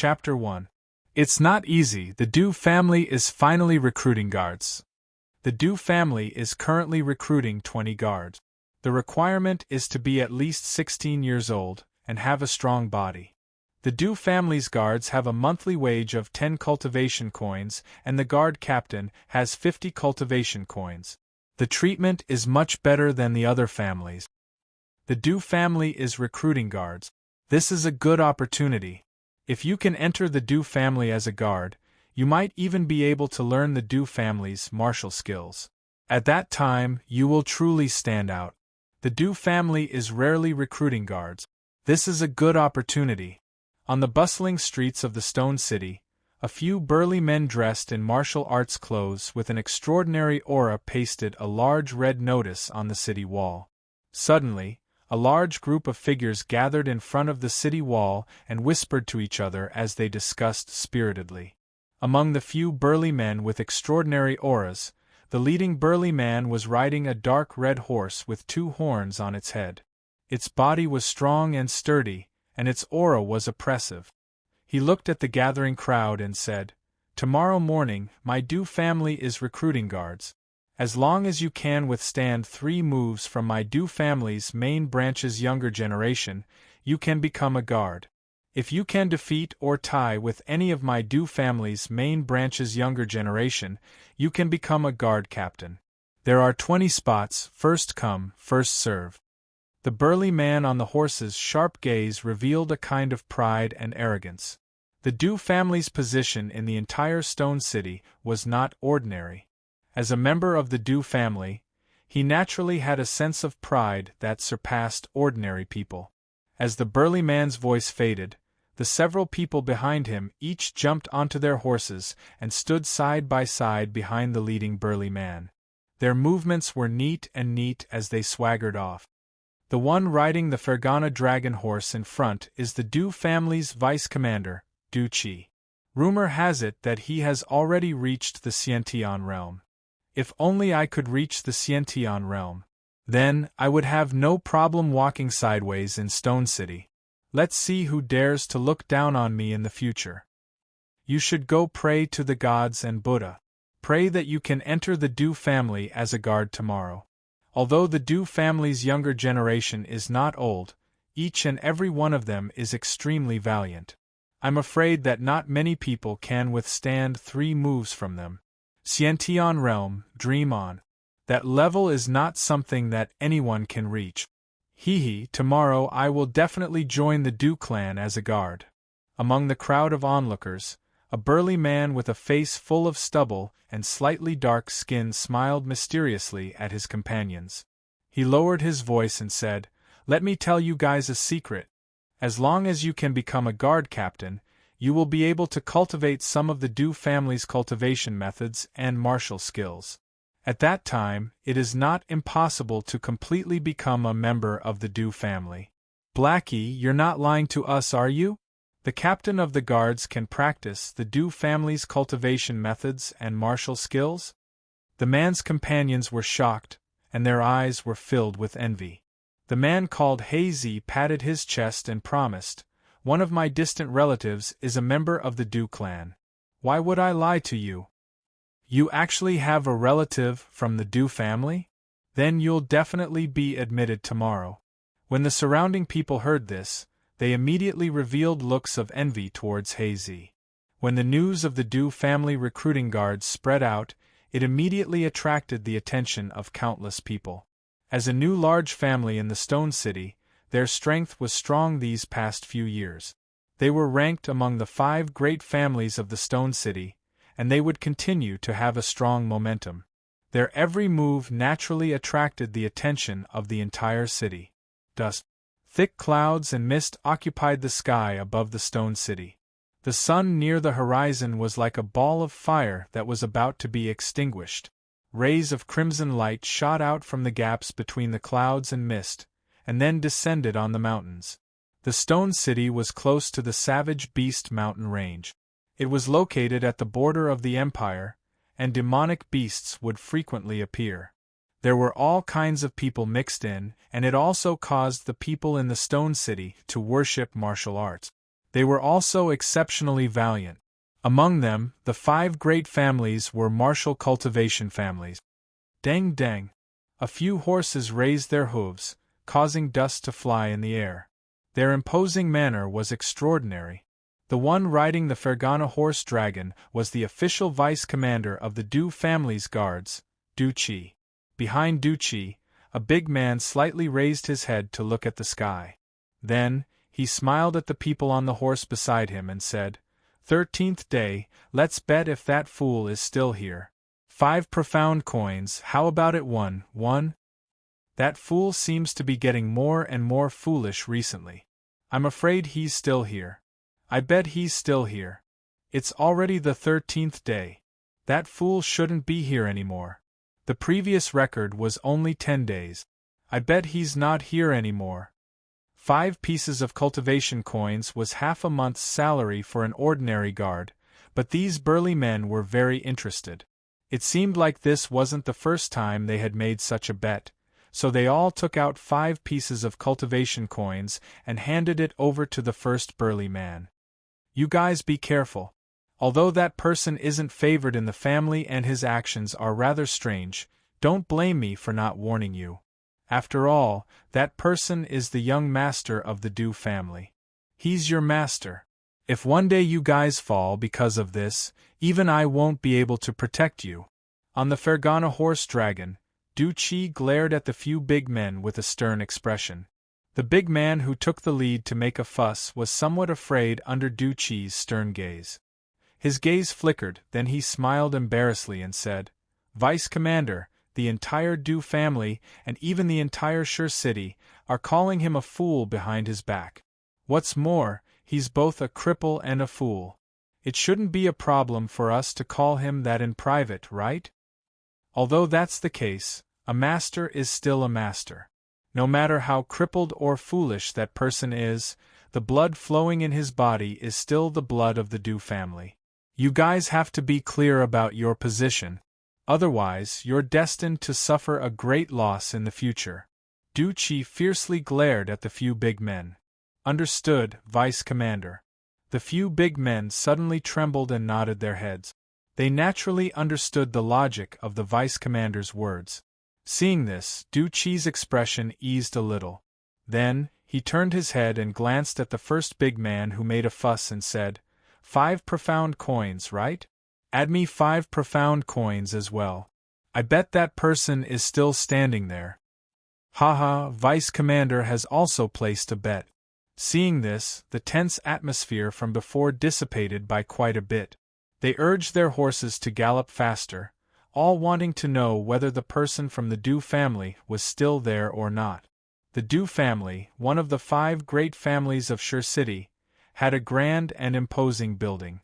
Chapter 1. It's not easy. The Du family is finally recruiting guards. The Du family is currently recruiting 20 guards. The requirement is to be at least 16 years old and have a strong body. The Du family's guards have a monthly wage of 10 cultivation coins, and the guard captain has 50 cultivation coins. The treatment is much better than the other families. The Du family is recruiting guards. This is a good opportunity. If you can enter the Du family as a guard, you might even be able to learn the Du family's martial skills. At that time, you will truly stand out. The Du family is rarely recruiting guards. This is a good opportunity. On the bustling streets of the Stone City, a few burly men dressed in martial arts clothes with an extraordinary aura pasted a large red notice on the city wall. Suddenly, a large group of figures gathered in front of the city wall and whispered to each other as they discussed spiritedly. Among the few burly men with extraordinary auras, the leading burly man was riding a dark red horse with 2 horns on its head. Its body was strong and sturdy, and its aura was oppressive. He looked at the gathering crowd and said, "Tomorrow morning, my Du family is recruiting guards. As long as you can withstand 3 moves from my Du family's main branch's younger generation, you can become a guard. If you can defeat or tie with any of my Du family's main branch's younger generation, you can become a guard captain. There are 20 spots, first come, first serve." The burly man on the horse's sharp gaze revealed a kind of pride and arrogance. The Du family's position in the entire Stone City was not ordinary. As a member of the Du family, he naturally had a sense of pride that surpassed ordinary people. As the burly man's voice faded, the several people behind him each jumped onto their horses and stood side by side behind the leading burly man. Their movements were neat as they swaggered off. The one riding the Fergana dragon horse in front is the Du family's vice commander, Du Qi. Rumor has it that he has already reached the Xiantian realm. If only I could reach the Xiantian realm. Then, I would have no problem walking sideways in Stone City. Let's see who dares to look down on me in the future. You should go pray to the gods and Buddha. Pray that you can enter the Du family as a guard tomorrow. Although the Du family's younger generation is not old, each and every one of them is extremely valiant. I'm afraid that not many people can withstand 3 moves from them. Xiantian realm, dream on. That level is not something that anyone can reach. Tomorrow I will definitely join the Du clan as a guard. Among the crowd of onlookers, a burly man with a face full of stubble and slightly dark skin smiled mysteriously at his companions. He lowered his voice and said, "Let me tell you guys a secret. As long as you can become a guard captain, you will be able to cultivate some of the Du family's cultivation methods and martial skills. At that time, it is not impossible to completely become a member of the Du family." "Blackie, you're not lying to us, are you? The captain of the guards can practice the Du family's cultivation methods and martial skills?" The man's companions were shocked, and their eyes were filled with envy. The man called Hazy patted his chest and promised, "One of my distant relatives is a member of the Du clan. Why would I lie to you? You actually have a relative from the Du family? Then you'll definitely be admitted tomorrow." When the surrounding people heard this, they immediately revealed looks of envy towards Hazy. When the news of the Du family recruiting guards spread out, it immediately attracted the attention of countless people. As a new large family in the Stone City, their strength was strong these past few years. They were ranked among the 5 great families of the Stone City, and they would continue to have a strong momentum. Their every move naturally attracted the attention of the entire city. Dust, thick clouds and mist occupied the sky above the Stone City. The sun near the horizon was like a ball of fire that was about to be extinguished. Rays of crimson light shot out from the gaps between the clouds and mist, and then descended on the mountains. The Stone City was close to the Savage Beast mountain range. It was located at the border of the Empire, and demonic beasts would frequently appear. There were all kinds of people mixed in, and it also caused the people in the Stone City to worship martial arts. They were also exceptionally valiant. Among them, the 5 great families were martial cultivation families. Dang dang! A few horses raised their hooves, causing dust to fly in the air. Their imposing manner was extraordinary. The one riding the Fergana horse dragon was the official vice-commander of the Du family's guards, Du Qi. Behind Du Qi, a big man slightly raised his head to look at the sky. Then, he smiled at the people on the horse beside him and said, 13th day, let's bet if that fool is still here. 5 profound coins, how about it 1? That fool seems to be getting more and more foolish recently. I'm afraid he's still here. I bet he's still here. It's already the 13th day. That fool shouldn't be here anymore. The previous record was only 10 days. I bet he's not here anymore. 5 pieces of cultivation coins was half a month's salary for an ordinary guard, but these burly men were very interested. It seemed like this wasn't the first time they had made such a bet, so they all took out 5 pieces of cultivation coins and handed it over to the first burly man. You guys be careful. Although that person isn't favored in the family and his actions are rather strange, don't blame me for not warning you. After all, that person is the young master of the Du family. He's your master. If one day you guys fall because of this, even I won't be able to protect you. On the Fergana horse dragon, Du Qi glared at the few big men with a stern expression. The big man who took the lead to make a fuss was somewhat afraid under Du Qi's stern gaze. His gaze flickered, then he smiled embarrassedly and said, Vice Commander, the entire Du family, and even the entire Shur city, are calling him a fool behind his back. What's more, he's both a cripple and a fool. It shouldn't be a problem for us to call him that in private, right? Although that's the case, a master is still a master. No matter how crippled or foolish that person is, the blood flowing in his body is still the blood of the Du family. You guys have to be clear about your position. Otherwise, you're destined to suffer a great loss in the future. Du Qi fiercely glared at the few big men. Understood, Vice Commander. The few big men suddenly trembled and nodded their heads. They naturally understood the logic of the Vice Commander's words. Seeing this, Du Qi's expression eased a little. Then, he turned his head and glanced at the first big man who made a fuss and said, 5 profound coins, right? Add me 5 profound coins as well. I bet that person is still standing there. Haha, Vice Commander has also placed a bet. Seeing this, the tense atmosphere from before dissipated by quite a bit. They urged their horses to gallop faster, all wanting to know whether the person from the Du family was still there or not. The Du family, one of the 5 great families of Shur City, had a grand and imposing building.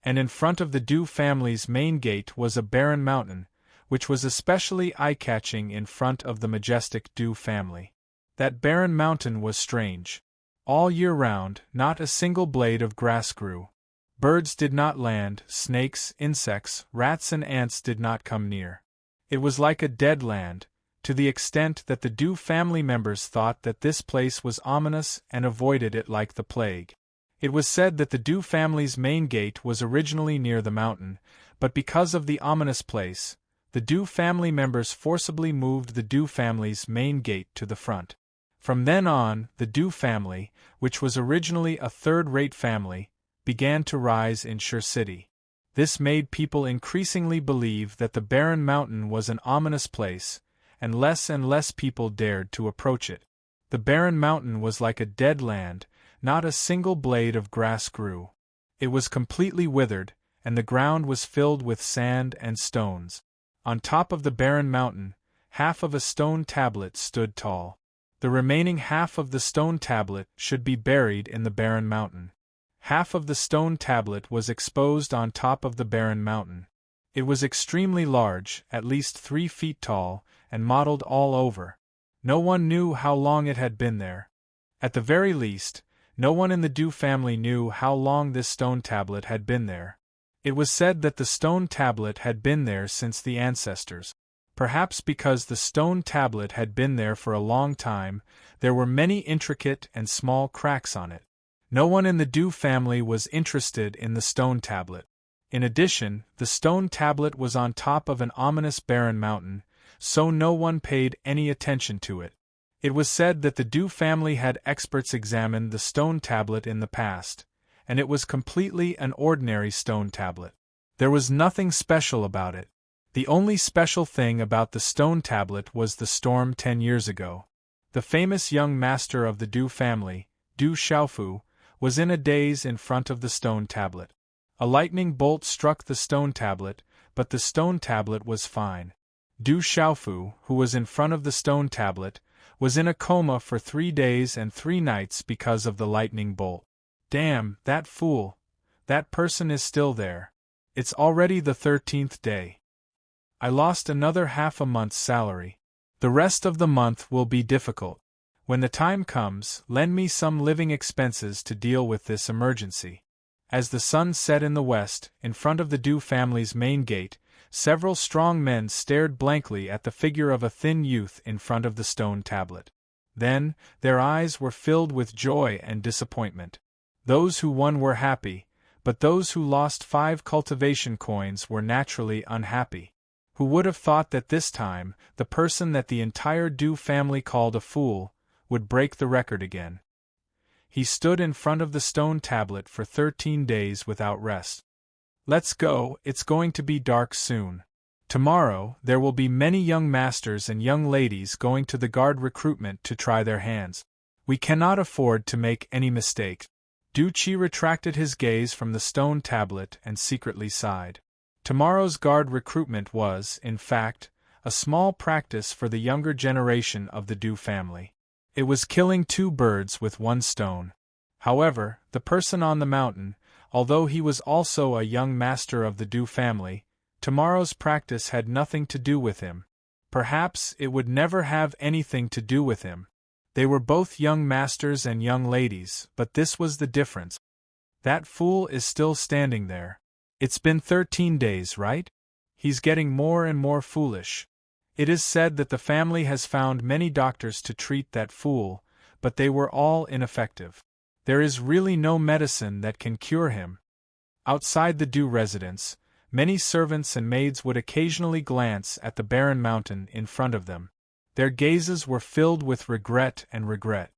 And in front of the Du family's main gate was a barren mountain, which was especially eye-catching in front of the majestic Du family. That barren mountain was strange. All year round, not a single blade of grass grew. Birds did not land, snakes, insects, rats and ants did not come near. It was like a dead land, to the extent that the Du family members thought that this place was ominous and avoided it like the plague. It was said that the Du family's main gate was originally near the mountain, but because of the ominous place, the Du family members forcibly moved the Du family's main gate to the front. From then on, the Du family, which was originally a third-rate family, began to rise in Shur City. This made people increasingly believe that the barren mountain was an ominous place, and less people dared to approach it. The barren mountain was like a dead land, not a single blade of grass grew. It was completely withered, and the ground was filled with sand and stones. On top of the barren mountain, half of a stone tablet stood tall. The remaining half of the stone tablet should be buried in the barren mountain. Half of the stone tablet was exposed on top of the barren mountain. It was extremely large, at least 3 feet tall, and mottled all over. No one knew how long it had been there. At the very least, no one in the Du family knew how long this stone tablet had been there. It was said that the stone tablet had been there since the ancestors. Perhaps because the stone tablet had been there for a long time, there were many intricate and small cracks on it. No one in the Du family was interested in the stone tablet. In addition, the stone tablet was on top of an ominous barren mountain, so no one paid any attention to it. It was said that the Du family had experts examine the stone tablet in the past, and it was completely an ordinary stone tablet. There was nothing special about it. The only special thing about the stone tablet was the storm 10 years ago. The famous young master of the Du family, Du Xiaofu, was in a daze in front of the stone tablet. A lightning bolt struck the stone tablet, but the stone tablet was fine. Du Xiaofu, who was in front of the stone tablet, was in a coma for 3 days and 3 nights because of the lightning bolt. Damn, that fool. That person is still there. It's already the 13th day. I lost another half a month's salary. The rest of the month will be difficult. When the time comes, lend me some living expenses to deal with this emergency. As the sun set in the west, in front of the Du family's main gate, several strong men stared blankly at the figure of a thin youth in front of the stone tablet. Then, their eyes were filled with joy and disappointment. Those who won were happy, but those who lost 5 cultivation coins were naturally unhappy. Who would have thought that this time, the person that the entire Du family called a fool, would break the record again? He stood in front of the stone tablet for 13 days without rest. Let's go, it's going to be dark soon. Tomorrow, there will be many young masters and young ladies going to the guard recruitment to try their hands. We cannot afford to make any mistakes. Du Qi retracted his gaze from the stone tablet and secretly sighed. Tomorrow's guard recruitment was, in fact, a small practice for the younger generation of the Du family. It was killing 2 birds with 1 stone. However, the person on the mountain, although he was also a young master of the Du family, tomorrow's practice had nothing to do with him. Perhaps it would never have anything to do with him. They were both young masters and young ladies, but this was the difference. That fool is still standing there. It's been 13 days, right? He's getting more and more foolish. It is said that the family has found many doctors to treat that fool, but they were all ineffective. There is really no medicine that can cure him. Outside the Du residence, many servants and maids would occasionally glance at the barren mountain in front of them. Their gazes were filled with regret and regret.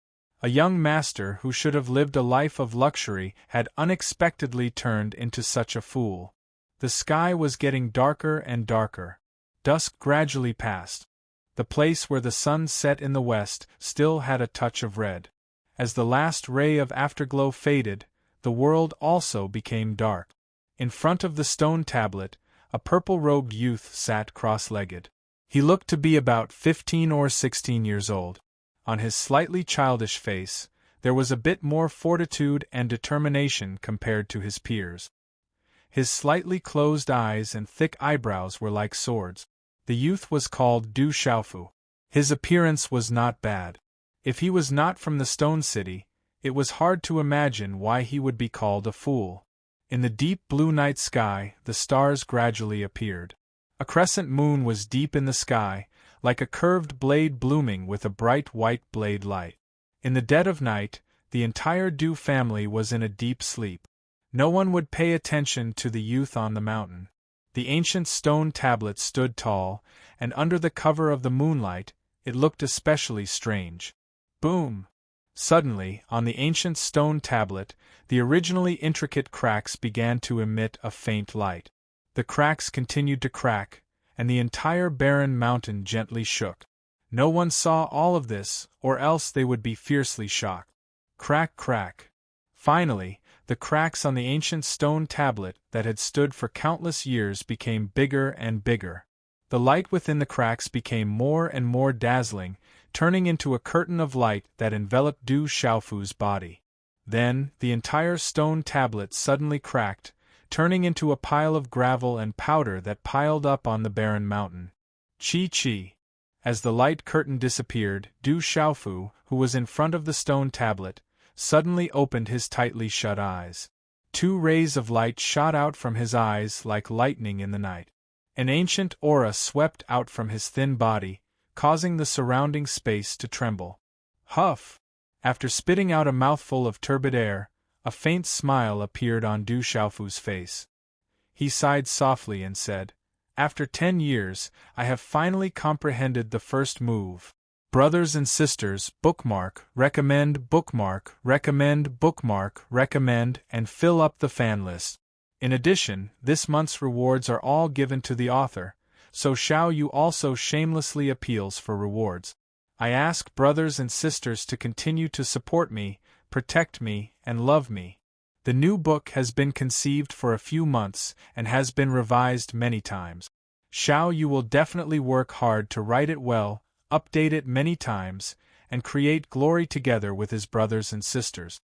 A young master who should have lived a life of luxury had unexpectedly turned into such a fool. The sky was getting darker and darker. Dusk gradually passed. The place where the sun set in the west still had a touch of red. As the last ray of afterglow faded, the world also became dark. In front of the stone tablet, a purple-robed youth sat cross-legged. He looked to be about 15 or 16 years old. On his slightly childish face, there was a bit more fortitude and determination compared to his peers. His slightly closed eyes and thick eyebrows were like swords. The youth was called Du Xiaofu. His appearance was not bad. If he was not from the Stone City, it was hard to imagine why he would be called a fool. In the deep blue night sky, the stars gradually appeared. A crescent moon was deep in the sky, like a curved blade blooming with a bright white blade light. In the dead of night, the entire Du family was in a deep sleep. No one would pay attention to the youth on the mountain. The ancient stone tablet stood tall, and under the cover of the moonlight, it looked especially strange. Boom! Suddenly, on the ancient stone tablet, the originally intricate cracks began to emit a faint light. The cracks continued to crack, and the entire barren mountain gently shook. No one saw all of this, or else they would be fiercely shocked. Crack, crack. Finally, the cracks on the ancient stone tablet that had stood for countless years became bigger and bigger. The light within the cracks became more and more dazzling, turning into a curtain of light that enveloped Du Xiaofu's body. Then, the entire stone tablet suddenly cracked, turning into a pile of gravel and powder that piled up on the barren mountain. Chi. As the light curtain disappeared, Du Xiaofu, who was in front of the stone tablet, suddenly opened his tightly shut eyes. 2 rays of light shot out from his eyes like lightning in the night. An ancient aura swept out from his thin body, causing the surrounding space to tremble. Huff! After spitting out a mouthful of turbid air, A faint smile appeared on Du Xiaofu's face. He sighed softly and said, "After 10 years, I have finally comprehended the first move. Brothers and sisters, bookmark, recommend, bookmark, recommend, bookmark, recommend, and fill up the fan list. In addition, this month's rewards are all given to the author, so Xiao Yu also shamelessly appeals for rewards. I ask brothers and sisters to continue to support me, protect me, and love me. The new book has been conceived for a few months and has been revised many times. Xiao Yu will definitely work hard to write it well, update it many times, and create glory together with his brothers and sisters."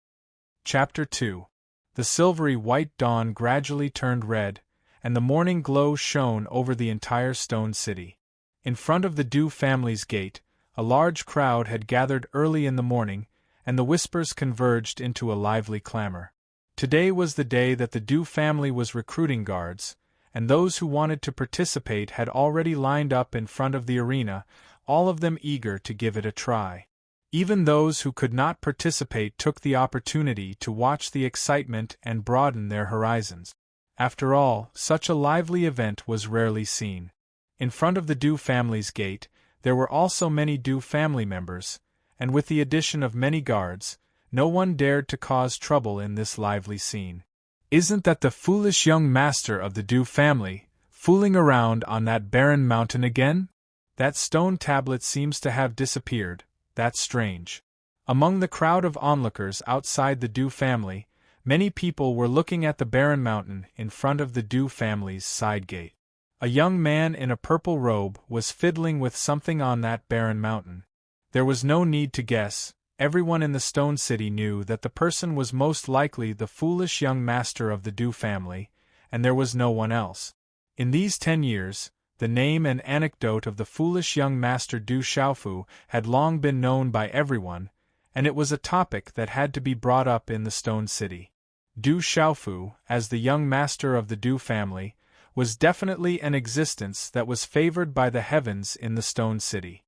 Chapter 2. The silvery white dawn gradually turned red, and the morning glow shone over the entire stone city. In front of the Du family's gate, a large crowd had gathered early in the morning, and the whispers converged into a lively clamor. Today was the day that the Du family was recruiting guards, and those who wanted to participate had already lined up in front of the arena, all of them eager to give it a try. Even those who could not participate took the opportunity to watch the excitement and broaden their horizons. After all, such a lively event was rarely seen. In front of the Du family's gate, there were also many Du family members, and with the addition of many guards, no one dared to cause trouble in this lively scene. "Isn't that the foolish young master of the Du family, fooling around on that barren mountain again? That stone tablet seems to have disappeared. That's strange." Among the crowd of onlookers outside the Du family, many people were looking at the barren mountain in front of the Du family's side gate. A young man in a purple robe was fiddling with something on that barren mountain. There was no need to guess. Everyone in the stone city knew that the person was most likely the foolish young master of the Du family, and there was no one else. In these 10 years, the name and anecdote of the foolish young master Du Xiaofu had long been known by everyone, and it was a topic that had to be brought up in the stone city. Du Xiaofu, as the young master of the Du family, was definitely an existence that was favored by the heavens in the stone city.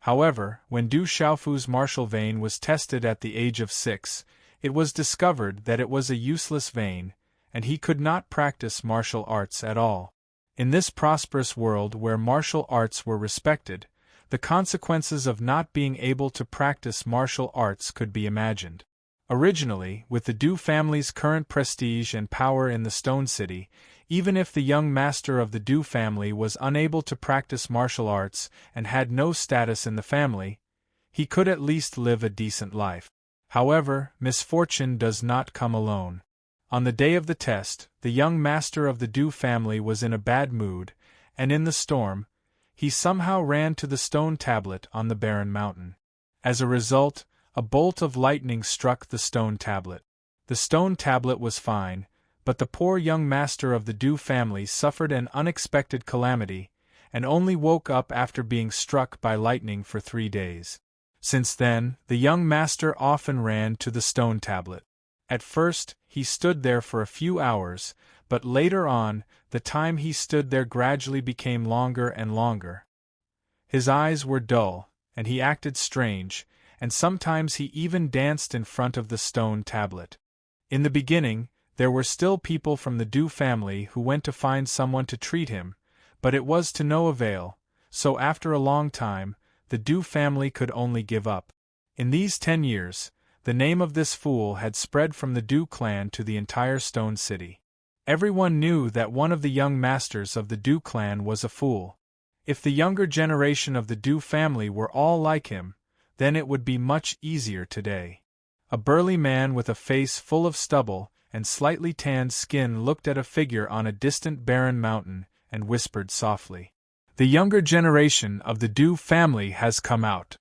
However, when Du Xiaofu's martial vein was tested at the age of 6, it was discovered that it was a useless vein, and he could not practice martial arts at all. In this prosperous world where martial arts were respected, the consequences of not being able to practice martial arts could be imagined. Originally, with the Du family's current prestige and power in the Stone City, even if the young master of the Du family was unable to practice martial arts and had no status in the family, he could at least live a decent life. However, misfortune does not come alone. On the day of the test, the young master of the Du family was in a bad mood, and in the storm, he somehow ran to the stone tablet on the barren mountain. As a result, a bolt of lightning struck the stone tablet. The stone tablet was fine, but the poor young master of the Du family suffered an unexpected calamity, and only woke up after being struck by lightning for 3 days. Since then, the young master often ran to the stone tablet. At first, he stood there for a few hours, but later on, the time he stood there gradually became longer and longer. His eyes were dull, and he acted strange, and sometimes he even danced in front of the stone tablet. In the beginning, there were still people from the Du family who went to find someone to treat him, but it was to no avail, so after a long time, the Du family could only give up. In these 10 years, the name of this fool had spread from the Du clan to the entire Stone City. Everyone knew that one of the young masters of the Du clan was a fool. If the younger generation of the Du family were all like him, then it would be much easier today. A burly man with a face full of stubble and slightly tanned skin looked at a figure on a distant barren mountain and whispered softly, "The younger generation of the Du family has come out.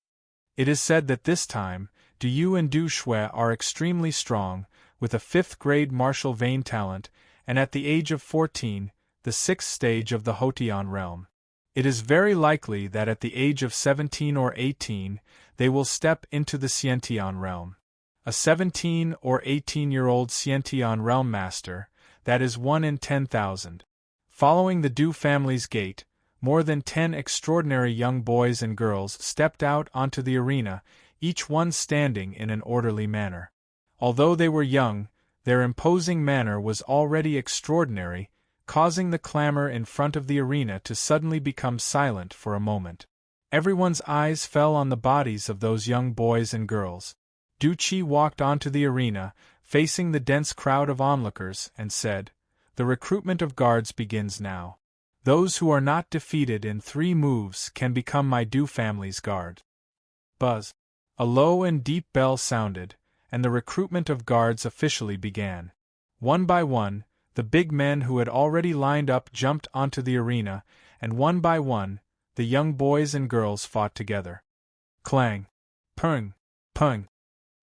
It is said that this time, Du Yu and Du Shui are extremely strong, with a 5th-grade martial vein talent, and at the age of 14, the 6th stage of the Hotian realm. It is very likely that at the age of 17 or 18, they will step into the Xiantian realm. A 17 or 18-year-old Xiantian realm master, that is 1 in 10,000. Following the Du family's gate, more than 10 extraordinary young boys and girls stepped out onto the arena, each one standing in an orderly manner. Although they were young, Their imposing manner was already extraordinary, causing the clamor in front of the arena to suddenly become silent for a moment. Everyone's eyes fell on the bodies of those young boys and girls. Du Qi walked onto the arena, facing the dense crowd of onlookers, and said, "The recruitment of guards begins now. Those who are not defeated in 3 moves can become my Du family's guard." Buzz. A low and deep bell sounded, and the recruitment of guards officially began. One by one, the big men who had already lined up jumped onto the arena, and one by one, the young boys and girls fought together. Clang! Pung! Pung!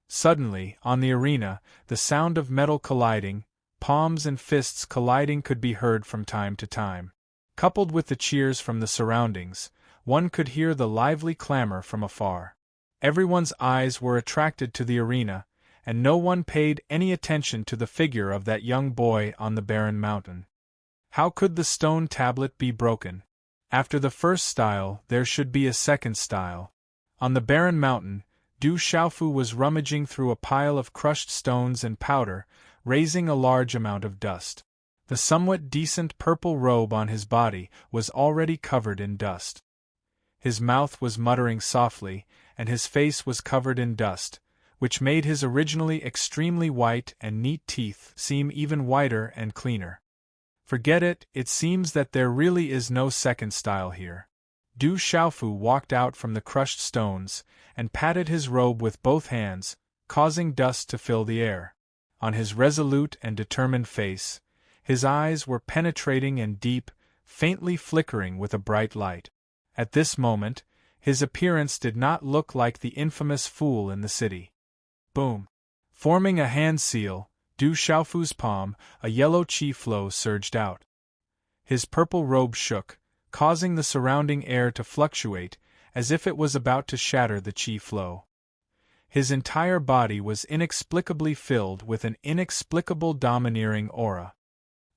Suddenly, on the arena, the sound of metal colliding, palms and fists colliding could be heard from time to time. Coupled with the cheers from the surroundings, one could hear the lively clamor from afar. Everyone's eyes were attracted to the arena, and no one paid any attention to the figure of that young boy on the barren mountain. How could the stone tablet be broken? After the first style, there should be a second style. On the barren mountain, Du Xiaofu was rummaging through a pile of crushed stones and powder, raising a large amount of dust. The somewhat decent purple robe on his body was already covered in dust. His mouth was muttering softly, and his face was covered in dust, which made his originally extremely white and neat teeth seem even whiter and cleaner. Forget it, it seems that there really is no second style here. Du Xiaofu walked out from the crushed stones, and patted his robe with both hands, causing dust to fill the air. On his resolute and determined face, his eyes were penetrating and deep, faintly flickering with a bright light. At this moment, his appearance did not look like the infamous fool in the city. Boom! Forming a hand seal, Du Xiaofu's palm, a yellow qi flow surged out. His purple robe shook, causing the surrounding air to fluctuate, as if it was about to shatter the qi flow. His entire body was inexplicably filled with an inexplicable domineering aura.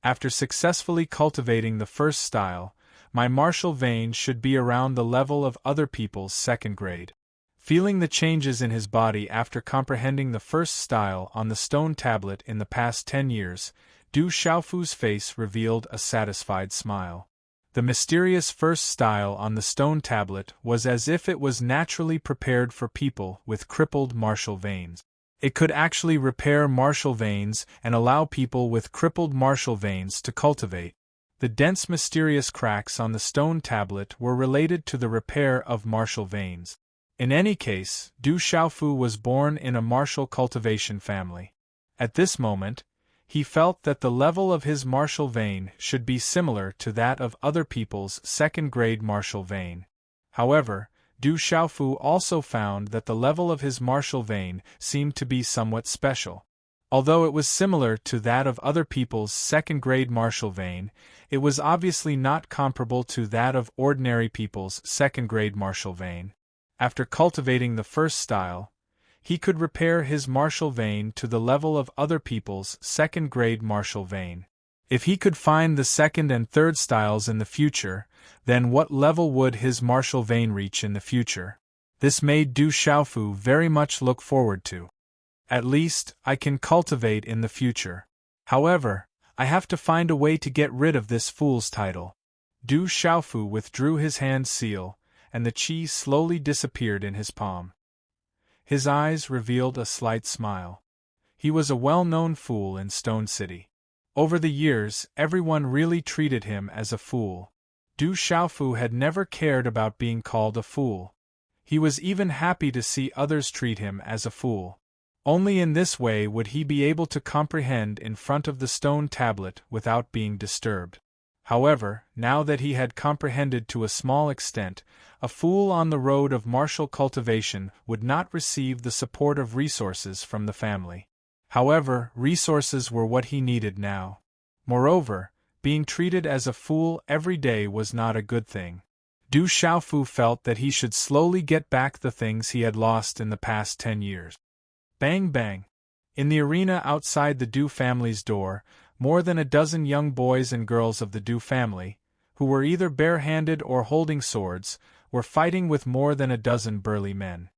After successfully cultivating the first style, my martial vein should be around the level of other people's second grade. Feeling the changes in his body after comprehending the first style on the stone tablet in the past 10 years, Du Xiaofu's face revealed a satisfied smile. The mysterious first style on the stone tablet was as if it was naturally prepared for people with crippled martial veins. It could actually repair martial veins and allow people with crippled martial veins to cultivate. The dense mysterious cracks on the stone tablet were related to the repair of martial veins. In any case, Du Xiaofu was born in a martial cultivation family. At this moment, he felt that the level of his martial vein should be similar to that of other people's second-grade martial vein. However, Du Xiaofu also found that the level of his martial vein seemed to be somewhat special. Although it was similar to that of other people's second-grade martial vein, it was obviously not comparable to that of ordinary people's second-grade martial vein. After cultivating the first style, he could repair his martial vein to the level of other people's second-grade martial vein. If he could find the second and third styles in the future, then what level would his martial vein reach in the future? This made Du Xiaofu very much look forward to. At least, I can cultivate in the future. However, I have to find a way to get rid of this fool's title. Du Xiaofu withdrew his hand seal, and the qi slowly disappeared in his palm. His eyes revealed a slight smile. He was a well-known fool in Stone City. Over the years, everyone really treated him as a fool. Du Xiaofu had never cared about being called a fool. He was even happy to see others treat him as a fool. Only in this way would he be able to comprehend in front of the stone tablet without being disturbed. However, now that he had comprehended to a small extent, a fool on the road of martial cultivation would not receive the support of resources from the family. However, resources were what he needed now. Moreover, being treated as a fool every day was not a good thing. Du Xiaofu felt that he should slowly get back the things he had lost in the past 10 years. Bang bang! In the arena outside the Du family's door, more than a dozen young boys and girls of the Du family, who were either bare-handed or holding swords, were fighting with more than a dozen burly men.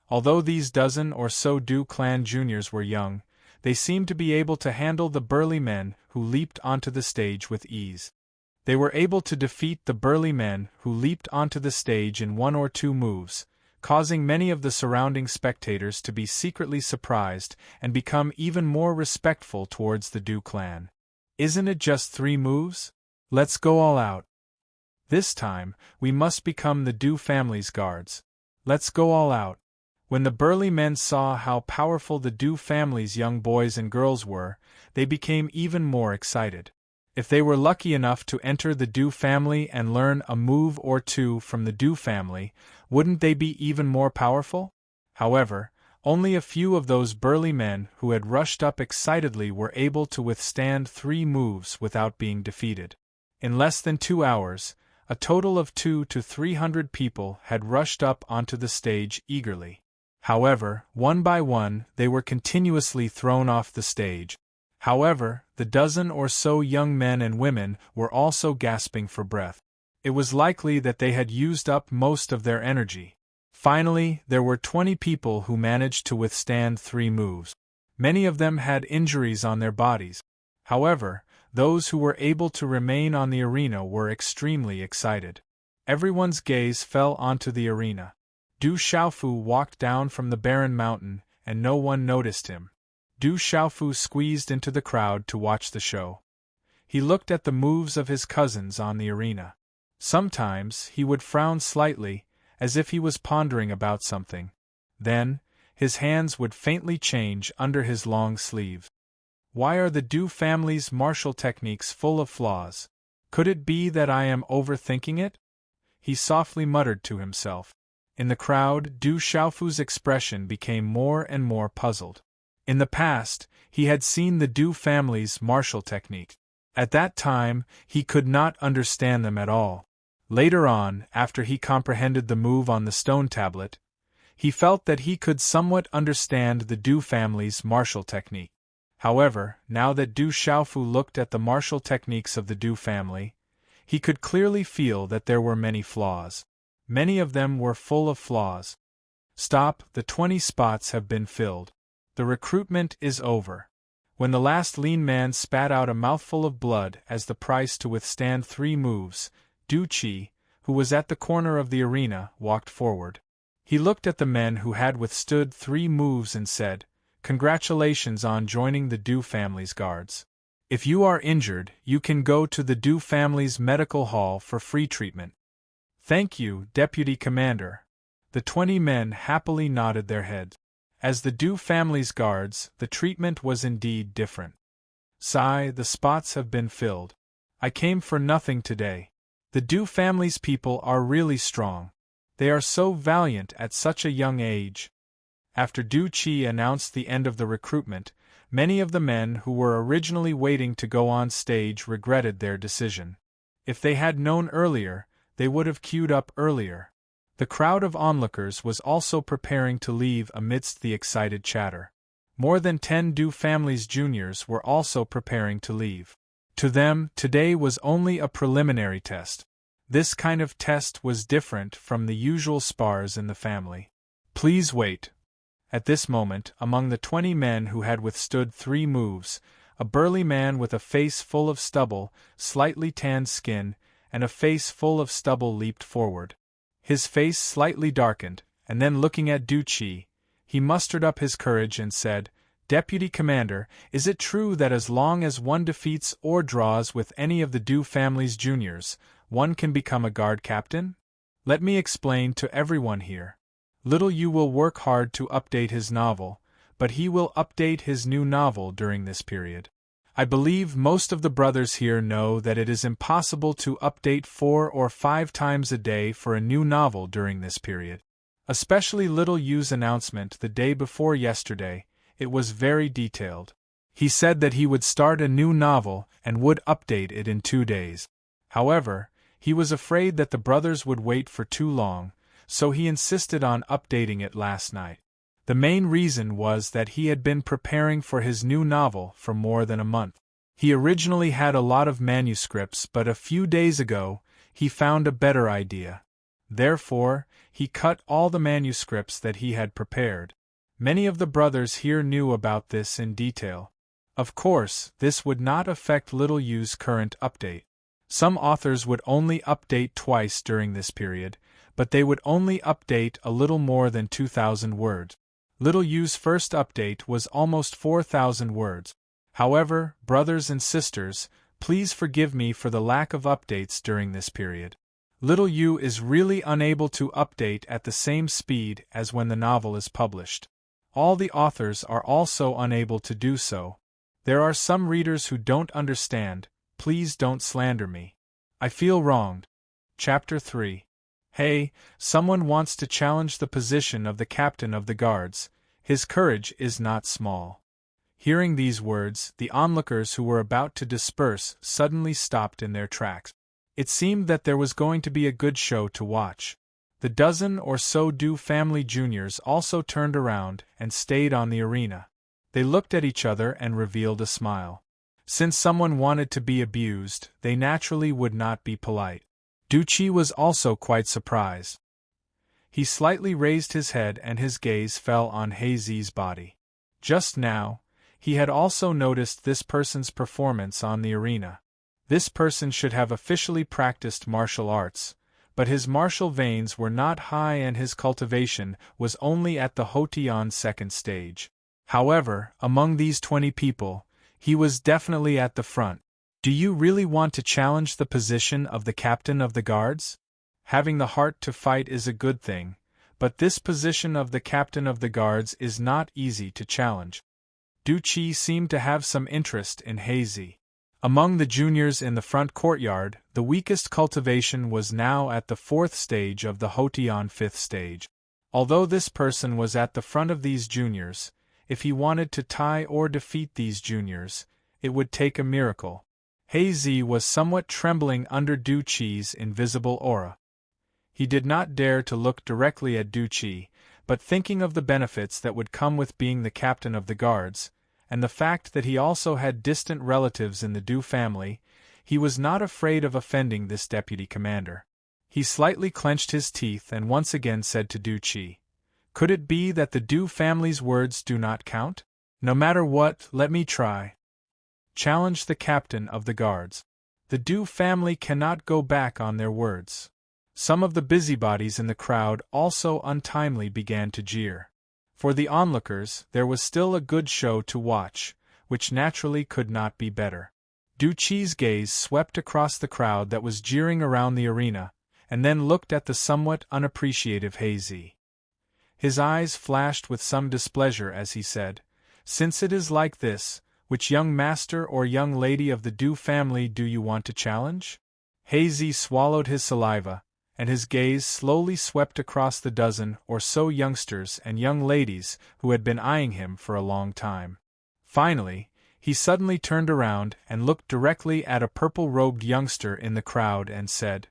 Although these dozen or so Du clan juniors were young, They seemed to be able to handle the burly men who leaped onto the stage with ease. They were able to defeat the burly men who leaped onto the stage in 1 or 2 moves, causing many of the surrounding spectators to be secretly surprised and become even more respectful towards the Du clan. Isn't it just 3 moves? Let's go all out. This time, we must become the Du family's guards. Let's go all out. When the burly men saw how powerful the Du family's young boys and girls were, they became even more excited. If they were lucky enough to enter the Du family and learn a move or 2 from the Du family, wouldn't they be even more powerful? However, only a few of those burly men who had rushed up excitedly were able to withstand 3 moves without being defeated. In less than 2 hours, a total of 200 to 300 people had rushed up onto the stage eagerly. However, one by one, they were continuously thrown off the stage. However, the dozen or so young men and women were also gasping for breath. It was likely that they had used up most of their energy. Finally, there were 20 people who managed to withstand 3 moves. Many of them had injuries on their bodies. However, those who were able to remain on the arena were extremely excited. Everyone's gaze fell onto the arena. Du Xiaofu walked down from the barren mountain, and no one noticed him. Du Xiaofu squeezed into the crowd to watch the show. He looked at the moves of his cousins on the arena. Sometimes he would frown slightly, as if he was pondering about something. Then, his hands would faintly change under his long sleeves. Why are the Du family's martial techniques full of flaws? Could it be that I am overthinking it? He softly muttered to himself. In the crowd, Du Xiaofu's expression became more and more puzzled. In the past, he had seen the Du family's martial technique. At that time, he could not understand them at all. Later on, after he comprehended the move on the stone tablet, he felt that he could somewhat understand the Du family's martial technique. However, now that Du Xiaofu looked at the martial techniques of the Du family, he could clearly feel that there were many flaws. Many of them were full of flaws. Stop, the 20 spots have been filled. The recruitment is over. When the last lean man spat out a mouthful of blood as the price to withstand 3 moves, Du Qi, who was at the corner of the arena, walked forward. He looked at the men who had withstood 3 moves and said, "Congratulations on joining the Du family's guards. If you are injured, you can go to the Du family's medical hall for free treatment." "Thank you, Deputy Commander." The 20 men happily nodded their heads. As the Du family's guards, the treatment was indeed different. "Sigh, the spots have been filled. I came for nothing today. The Du family's people are really strong. They are so valiant at such a young age." After Du Qi announced the end of the recruitment, many of the men who were originally waiting to go on stage regretted their decision. If they had known earlier, they would have queued up earlier. The crowd of onlookers was also preparing to leave amidst the excited chatter. More than 10 Du family's juniors were also preparing to leave. To them, today was only a preliminary test. This kind of test was different from the usual spars in the family. "Please wait." At this moment, among the 20 men who had withstood 3 moves, a burly man with a face full of stubble, slightly tanned skin, and a face full of stubble leaped forward. His face slightly darkened, and then looking at Du Qi, he mustered up his courage and said, "Deputy Commander, is it true that as long as one defeats or draws with any of the Du family's juniors, one can become a guard captain? Let me explain to everyone here. Little Yu will work hard to update his novel, but he will update his new novel during this period. I believe most of the brothers here know that it is impossible to update 4 or 5 times a day for a new novel during this period. Especially Little Yu's announcement the day before yesterday, it was very detailed. He said that he would start a new novel and would update it in 2 days. However, he was afraid that the brothers would wait for too long, so he insisted on updating it last night. The main reason was that he had been preparing for his new novel for more than a month. He originally had a lot of manuscripts, but a few days ago, he found a better idea. Therefore, he cut all the manuscripts that he had prepared. Many of the brothers here knew about this in detail. Of course, this would not affect Little U's current update. Some authors would only update twice during this period, but they would only update a little more than 2,000 words. Little U's first update was almost 4,000 words. However, brothers and sisters, please forgive me for the lack of updates during this period. Little U is really unable to update at the same speed as when the novel is published. All the authors are also unable to do so. There are some readers who don't understand. Please don't slander me. I feel wronged. Chapter 3. Hey, someone wants to challenge the position of the captain of the guards. His courage is not small. Hearing these words, the onlookers who were about to disperse suddenly stopped in their tracks. It seemed that there was going to be a good show to watch. The dozen or so Du family juniors also turned around and stayed on the arena. They looked at each other and revealed a smile. Since someone wanted to be abused, they naturally would not be polite. Duchi was also quite surprised. He slightly raised his head and his gaze fell on Heizi's body. Just now, he had also noticed this person's performance on the arena. This person should have officially practiced martial arts, but his martial veins were not high and his cultivation was only at the Hoteon second stage. However, among these 20 people, he was definitely at the front. Do you really want to challenge the position of the captain of the guards? Having the heart to fight is a good thing, but this position of the captain of the guards is not easy to challenge. Duchi seemed to have some interest in Heizi. Among the juniors in the front courtyard, the weakest cultivation was now at the 4th stage of the Hoteon 5th stage. Although this person was at the front of these juniors, if he wanted to tie or defeat these juniors, it would take a miracle. Heizi was somewhat trembling under Duchi's invisible aura. He did not dare to look directly at Duchi, but thinking of the benefits that would come with being the captain of the guards, and the fact that he also had distant relatives in the Du family, he was not afraid of offending this deputy commander. He slightly clenched his teeth and once again said to Duchi, "Could it be that the Du family's words do not count? No matter what, let me try. Challenge the captain of the guards. The Du family cannot go back on their words." Some of the busybodies in the crowd also untimely began to jeer. For the onlookers, there was still a good show to watch, which naturally could not be better. Duchi's gaze swept across the crowd that was jeering around the arena, and then looked at the somewhat unappreciative Heizi. His eyes flashed with some displeasure as he said, "Since it is like this, which young master or young lady of the Du family do you want to challenge?" Heizi swallowed his saliva, and his gaze slowly swept across the dozen or so youngsters and young ladies who had been eyeing him for a long time. Finally, he suddenly turned around and looked directly at a purple-robed youngster in the crowd and said,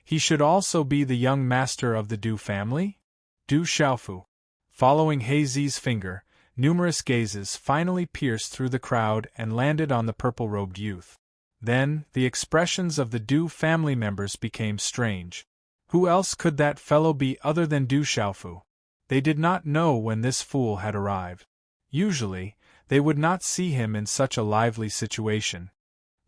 "He should also be the young master of the Du family? Du Xiaofu." Following Heizi's finger, numerous gazes finally pierced through the crowd and landed on the purple-robed youth. Then, the expressions of the Du family members became strange. Who else could that fellow be other than Du Xiaofu? They did not know when this fool had arrived. Usually, they would not see him in such a lively situation.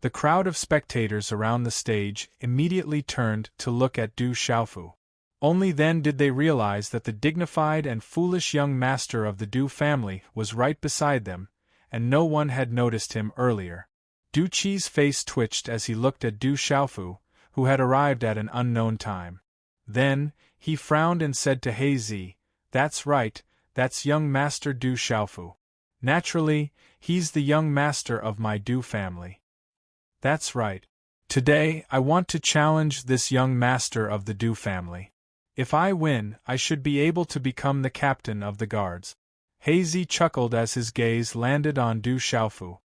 The crowd of spectators around the stage immediately turned to look at Du Xiaofu. Only then did they realize that the dignified and foolish young master of the Du family was right beside them, and no one had noticed him earlier. Duchi's face twitched as he looked at Du Xiaofu, who had arrived at an unknown time. Then, he frowned and said to Heizi, "That's right, that's young master Du Xiaofu. Naturally, he's the young master of my Du family. That's right. Today, I want to challenge this young master of the Du family. If I win, I should be able to become the captain of the guards." Heizi chuckled as his gaze landed on Du Xiaofu.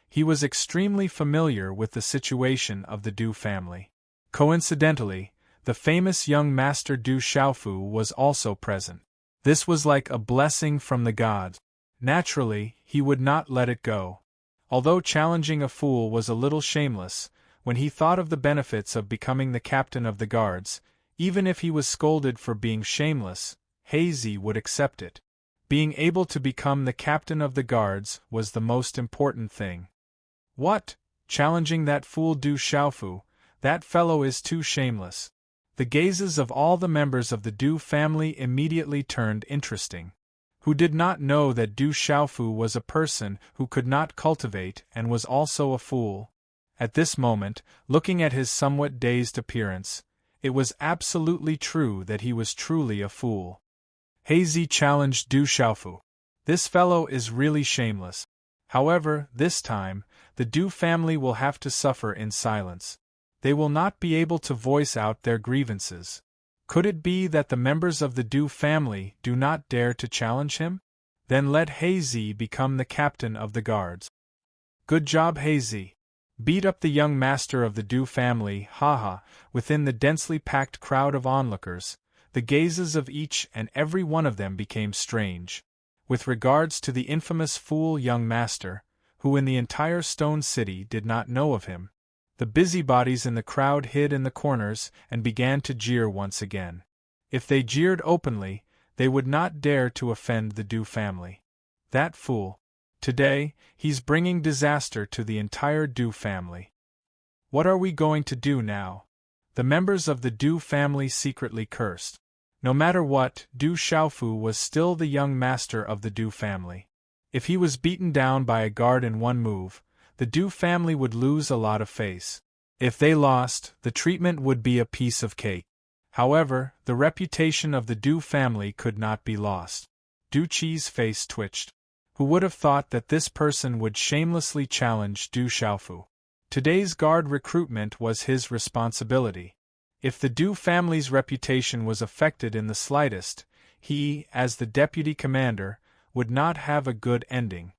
He was extremely familiar with the situation of the Du family. Coincidentally, the famous young master Du Xiaofu was also present. This was like a blessing from the gods. Naturally, he would not let it go. Although challenging a fool was a little shameless, when he thought of the benefits of becoming the captain of the guards, even if he was scolded for being shameless, Heizi would accept it. Being able to become the captain of the guards was the most important thing. What? Challenging that fool Du Xiaofu, that fellow is too shameless. The gazes of all the members of the Du family immediately turned interesting. Who did not know that Du Xiaofu was a person who could not cultivate and was also a fool? At this moment, looking at his somewhat dazed appearance, it was absolutely true that he was truly a fool. Hazy challenged Du Xiaofu. This fellow is really shameless. However, this time, the Du family will have to suffer in silence. They will not be able to voice out their grievances. Could it be that the members of the Du family do not dare to challenge him? Then let Hazy become the captain of the guards. Good job, Hazy. Beat up the young master of the Du family, haha. Within the densely packed crowd of onlookers, the gazes of each and every one of them became strange. With regards to the infamous fool young master, who in the entire stone city did not know of him, the busybodies in the crowd hid in the corners and began to jeer once again. If they jeered openly, they would not dare to offend the Du family. That fool. Today, he's bringing disaster to the entire Du family. What are we going to do now? The members of the Du family secretly cursed. No matter what, Du Xiaofu was still the young master of the Du family. If he was beaten down by a guard in one move, the Du family would lose a lot of face. If they lost, the treatment would be a piece of cake. However, the reputation of the Du family could not be lost. Du Qi's face twitched. Who would have thought that this person would shamelessly challenge Du Xiaofu? Today's guard recruitment was his responsibility. If the Du family's reputation was affected in the slightest, he, as the deputy commander, would not have a good ending.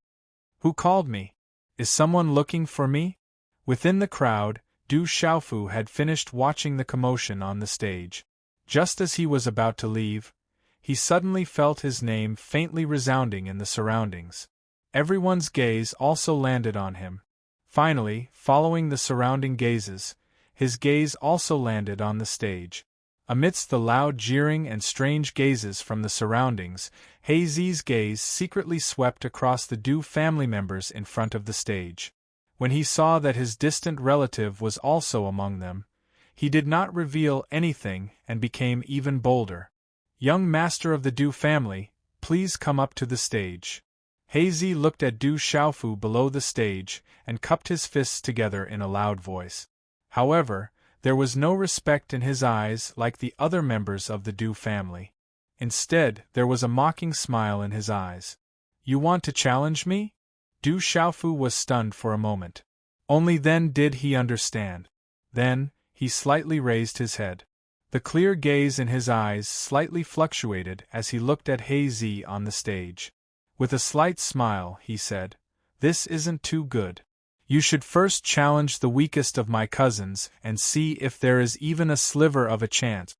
Who called me? Is someone looking for me? Within the crowd, Du Xiaofu had finished watching the commotion on the stage. Just as he was about to leave, he suddenly felt his name faintly resounding in the surroundings. Everyone's gaze also landed on him. Finally, following the surrounding gazes, his gaze also landed on the stage. Amidst the loud jeering and strange gazes from the surroundings, Hazy's gaze secretly swept across the Du family members in front of the stage. When he saw that his distant relative was also among them, he did not reveal anything and became even bolder. Young master of the Du family, please come up to the stage. Hazy looked at Du Xiaofu below the stage and cupped his fists together in a loud voice. However, there was no respect in his eyes like the other members of the Du family. Instead, there was a mocking smile in his eyes. You want to challenge me? Du Xiaofu was stunned for a moment. Only then did he understand. Then, he slightly raised his head. The clear gaze in his eyes slightly fluctuated as he looked at Hazy on the stage. With a slight smile, he said, "This isn't too good. You should first challenge the weakest of my cousins and see if there is even a sliver of a chance."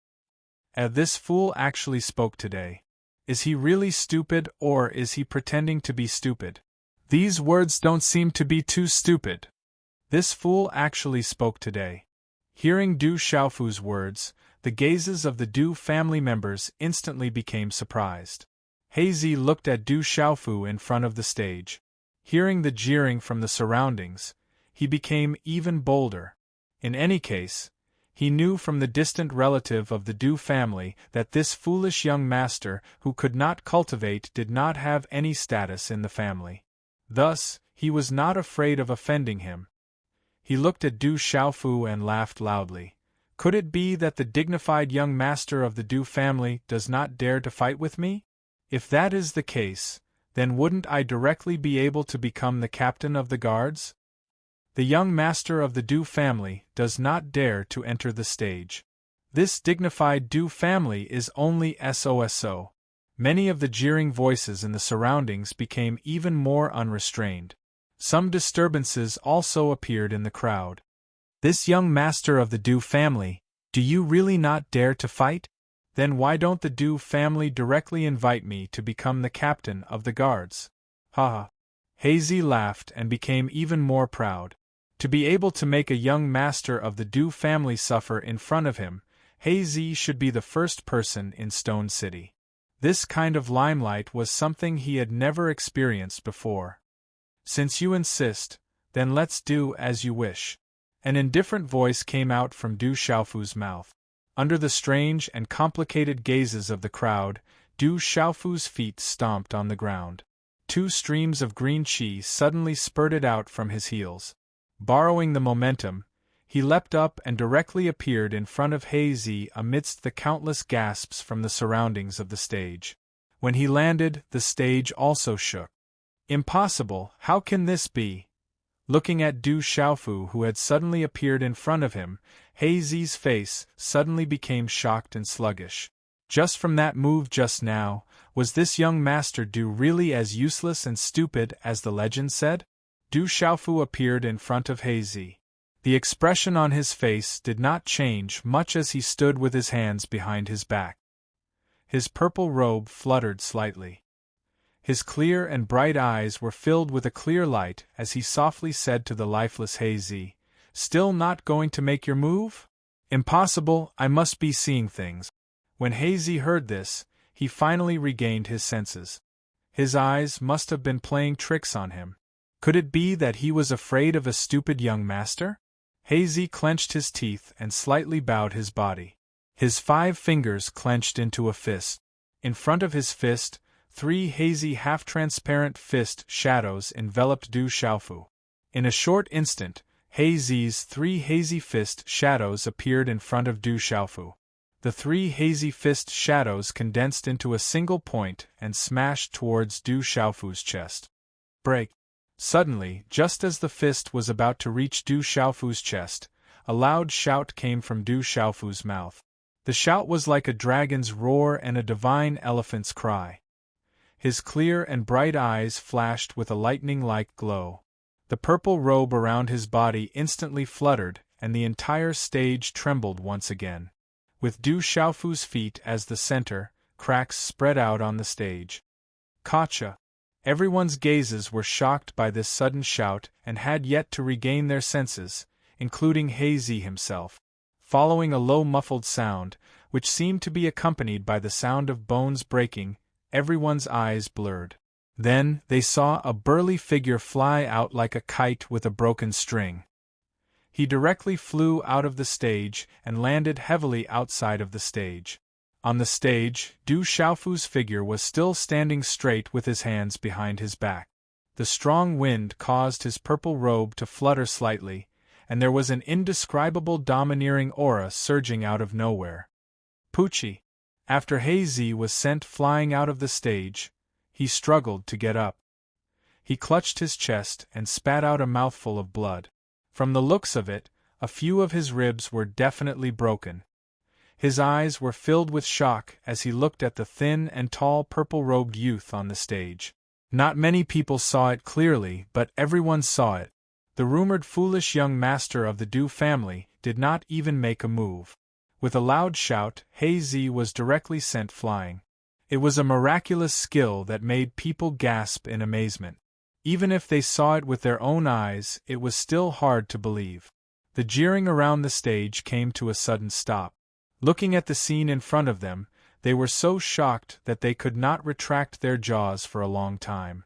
This fool actually spoke today. Is he really stupid or is he pretending to be stupid? These words don't seem to be too stupid. This fool actually spoke today. Hearing Du Xiaofu's words, the gazes of the Du family members instantly became surprised. Hazy looked at Du Xiaofu in front of the stage. Hearing the jeering from the surroundings, he became even bolder. In any case, he knew from the distant relative of the Du family that this foolish young master who could not cultivate did not have any status in the family. Thus, he was not afraid of offending him. He looked at Du Xiaofu and laughed loudly. Could it be that the dignified young master of the Du family does not dare to fight with me? If that is the case, then wouldn't I directly be able to become the captain of the guards? The young master of the Du family does not dare to enter the stage. This dignified Du family is only SOSO. Many of the jeering voices in the surroundings became even more unrestrained. Some disturbances also appeared in the crowd. This young master of the Du family, do you really not dare to fight? Then why don't the Du family directly invite me to become the captain of the guards? Haha. Hazy laughed and became even more proud. To be able to make a young master of the Du family suffer in front of him, Hazy should be the first person in Stone City. This kind of limelight was something he had never experienced before. "Since you insist, then let's do as you wish." An indifferent voice came out from Du Xiaofu's mouth. Under the strange and complicated gazes of the crowd, Du Xiaofu's feet stomped on the ground. 2 streams of green qi suddenly spurted out from his heels. Borrowing the momentum, he leapt up and directly appeared in front of Zi amidst the countless gasps from the surroundings of the stage. When he landed, the stage also shook. "Impossible, how can this be?" Looking at Du Xiaofu, who had suddenly appeared in front of him, Zi's face suddenly became shocked and sluggish. Just from that move just now, was this young master Du really as useless and stupid as the legend said? Du Xiaofu appeared in front of Zi. The expression on his face did not change much as he stood with his hands behind his back. His purple robe fluttered slightly. His clear and bright eyes were filled with a clear light as he softly said to the lifeless Zi, "Still not going to make your move? Impossible, I must be seeing things." When Zi heard this, he finally regained his senses. His eyes must have been playing tricks on him. Could it be that he was afraid of a stupid young master? Zi clenched his teeth and slightly bowed his body. His 5 fingers clenched into a fist. In front of his fist, 3 hazy half-transparent fist shadows enveloped Du Xiaofu. In a short instant, Zi's 3 hazy fist shadows appeared in front of Du Xiaofu. The 3 hazy fist shadows condensed into a single point and smashed towards Du Xiaofu's chest. Break! Suddenly, just as the fist was about to reach Du Xiaofu's chest, a loud shout came from Du Xiaofu's mouth. The shout was like a dragon's roar and a divine elephant's cry. His clear and bright eyes flashed with a lightning-like glow. The purple robe around his body instantly fluttered, and the entire stage trembled once again. With Du Xiaofu's feet as the center, cracks spread out on the stage. Gotcha! Everyone's gazes were shocked by this sudden shout and had yet to regain their senses, including Zi himself. Following a low muffled sound, which seemed to be accompanied by the sound of bones breaking, everyone's eyes blurred. Then, they saw a burly figure fly out like a kite with a broken string. He directly flew out of the stage and landed heavily outside of the stage. On the stage, Du Xiaofu's figure was still standing straight with his hands behind his back. The strong wind caused his purple robe to flutter slightly, and there was an indescribable domineering aura surging out of nowhere. Pucci! After Zi was sent flying out of the stage, he struggled to get up. He clutched his chest and spat out a mouthful of blood. From the looks of it, a few of his ribs were definitely broken. His eyes were filled with shock as he looked at the thin and tall purple-robed youth on the stage. Not many people saw it clearly, but everyone saw it. The rumored foolish young master of the Du family did not even make a move. With a loud shout, Zi was directly sent flying. It was a miraculous skill that made people gasp in amazement. Even if they saw it with their own eyes, it was still hard to believe. The jeering around the stage came to a sudden stop. Looking at the scene in front of them, they were so shocked that they could not retract their jaws for a long time.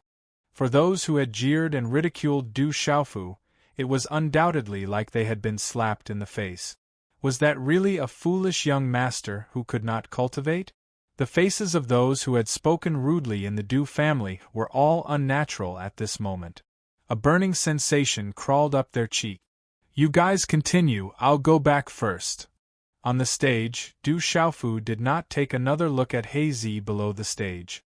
For those who had jeered and ridiculed Du Xiaofu, it was undoubtedly like they had been slapped in the face. Was that really a foolish young master who could not cultivate? The faces of those who had spoken rudely in the Du family were all unnatural at this moment. A burning sensation crawled up their cheek. "You guys continue, I'll go back first." On the stage, Du Xiaofu did not take another look at Zi below the stage.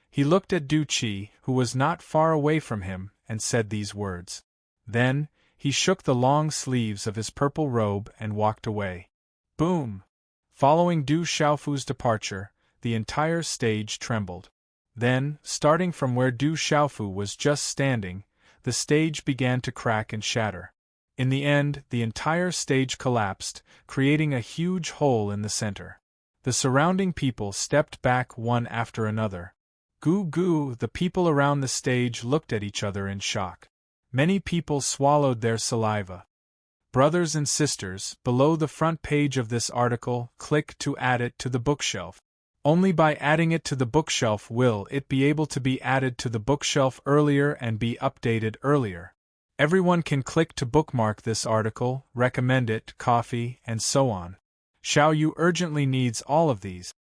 He looked at Du Qi, who was not far away from him, and said these words. Then, he shook the long sleeves of his purple robe and walked away. Boom! Following Du Xiaofu's departure, the entire stage trembled. Then, starting from where Du Xiaofu was just standing, the stage began to crack and shatter. In the end, the entire stage collapsed, creating a huge hole in the center. The surrounding people stepped back one after another. Goo goo! The people around the stage looked at each other in shock. Many people swallowed their saliva. Brothers and sisters, below the front page of this article, click to add it to the bookshelf. Only by adding it to the bookshelf will it be able to be added to the bookshelf earlier and be updated earlier. Everyone can click to bookmark this article, recommend it, coffee, and so on. Xiao Yu urgently needs all of these.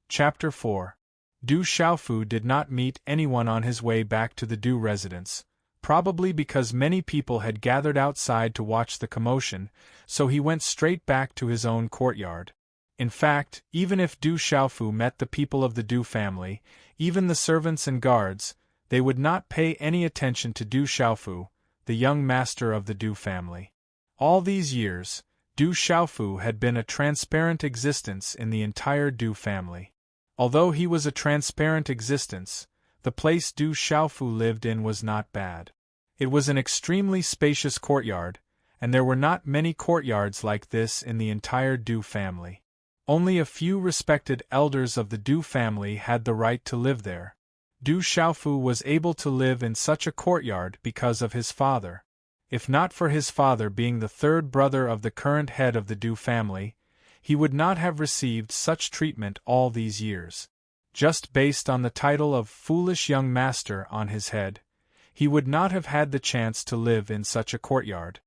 Chapter 4. Du Xiaofu did not meet anyone on his way back to the Du residence, probably because many people had gathered outside to watch the commotion, so he went straight back to his own courtyard. In fact, even if Du Xiaofu met the people of the Du family, even the servants and guards, they would not pay any attention to Du Xiaofu, the young master of the Du family. All these years, Du Xiaofu had been a transparent existence in the entire Du family. Although he was a transparent existence, the place Du Xiaofu lived in was not bad. It was an extremely spacious courtyard, and there were not many courtyards like this in the entire Du family. Only a few respected elders of the Du family had the right to live there. Du Xiaofu was able to live in such a courtyard because of his father. If not for his father being the third brother of the current head of the Du family, he would not have received such treatment all these years. Just based on the title of foolish young master on his head, he would not have had the chance to live in such a courtyard.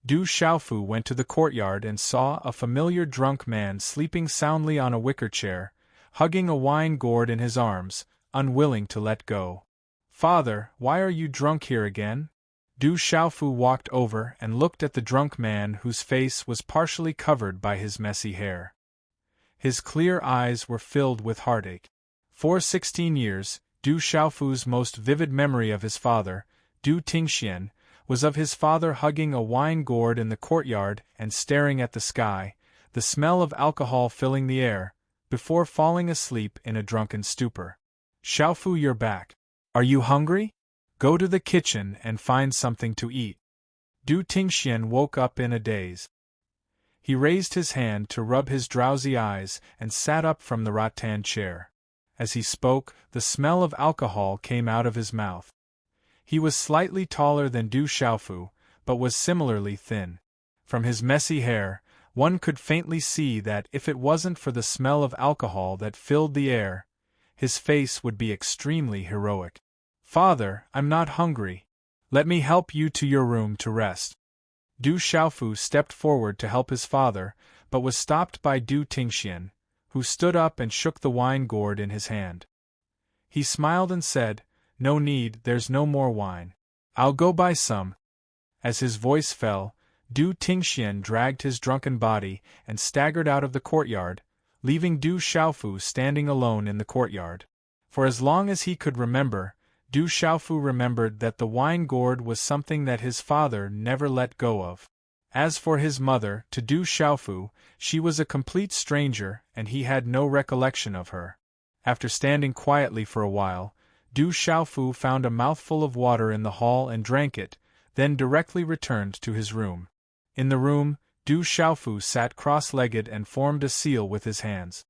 Du Xiaofu went to the courtyard and saw a familiar drunk man sleeping soundly on a wicker chair, hugging a wine gourd in his arms, unwilling to let go. "Father, why are you drunk here again?" Du Xiaofu walked over and looked at the drunk man whose face was partially covered by his messy hair. His clear eyes were filled with heartache. For 16 years, Du Xiaofu's most vivid memory of his father, Du Tingxian, was of his father hugging a wine gourd in the courtyard and staring at the sky, the smell of alcohol filling the air, before falling asleep in a drunken stupor. "Xiaofu, you're back. Are you hungry? Go to the kitchen and find something to eat." Du Tingxian woke up in a daze. He raised his hand to rub his drowsy eyes and sat up from the rattan chair. As he spoke, the smell of alcohol came out of his mouth. He was slightly taller than Du Xiaofu, but was similarly thin. From his messy hair, one could faintly see that if it wasn't for the smell of alcohol that filled the air, his face would be extremely heroic. "Father, I'm not hungry. Let me help you to your room to rest." Du Xiaofu stepped forward to help his father, but was stopped by Du Tingxian, who stood up and shook the wine gourd in his hand. He smiled and said, "No need, there's no more wine. I'll go buy some." As his voice fell, Du Tingxian dragged his drunken body and staggered out of the courtyard, leaving Du Xiaofu standing alone in the courtyard. For as long as he could remember, Du Xiaofu remembered that the wine gourd was something that his father never let go of. As for his mother, to Du Xiaofu, she was a complete stranger and he had no recollection of her. After standing quietly for a while, Du Xiaofu found a mouthful of water in the hall and drank it, then directly returned to his room. In the room, Du Xiaofu sat cross-legged and formed a seal with his hands.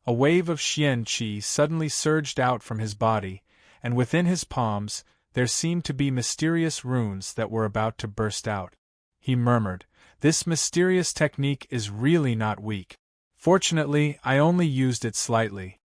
A wave of Xian qi suddenly surged out from his body, and within his palms, there seemed to be mysterious runes that were about to burst out. He murmured, "This mysterious technique is really not weak. Fortunately, I only used it slightly."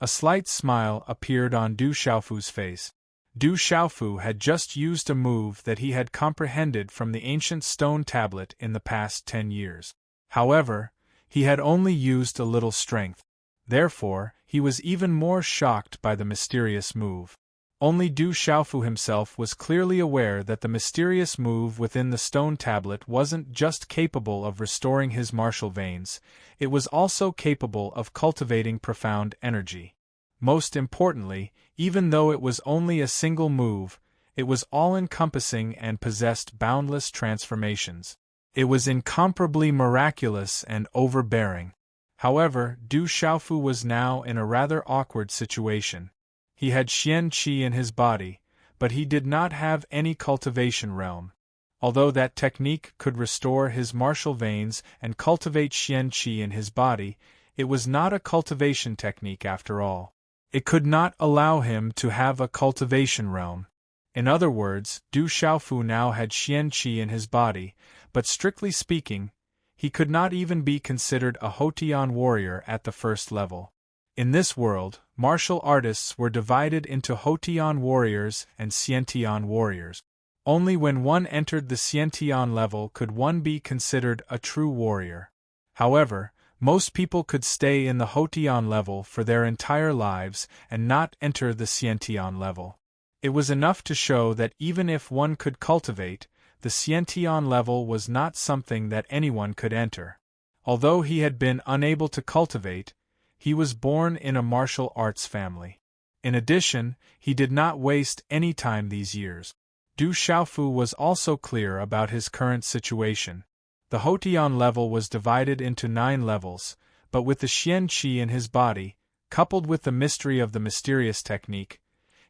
A slight smile appeared on Du Xiaofu's face. Du Xiaofu had just used a move that he had comprehended from the ancient stone tablet in the past 10 years. However, he had only used a little strength. Therefore, he was even more shocked by the mysterious move. Only Du Xiaofu himself was clearly aware that the mysterious move within the stone tablet wasn't just capable of restoring his martial veins, it was also capable of cultivating profound energy. Most importantly, even though it was only a single move, it was all-encompassing and possessed boundless transformations. It was incomparably miraculous and overbearing. However, Du Xiaofu was now in a rather awkward situation. He had Xian qi in his body, but he did not have any cultivation realm. Although that technique could restore his martial veins and cultivate Xian qi in his body, it was not a cultivation technique after all. It could not allow him to have a cultivation realm. In other words, Du Xiaofu now had Xian qi in his body, but strictly speaking, he could not even be considered a Hotian warrior at the first level. In this world, martial artists were divided into Hotian warriors and Xiantian warriors. Only when one entered the Xiantian level could one be considered a true warrior. However, most people could stay in the Hotian level for their entire lives and not enter the Xiantian level. It was enough to show that even if one could cultivate, the Xiantian level was not something that anyone could enter. Although he had been unable to cultivate, he was born in a martial arts family. In addition, he did not waste any time these years. Du Xiaofu was also clear about his current situation. The Hotian level was divided into 9 levels, but with the Xian Qi in his body, coupled with the mystery of the mysterious technique,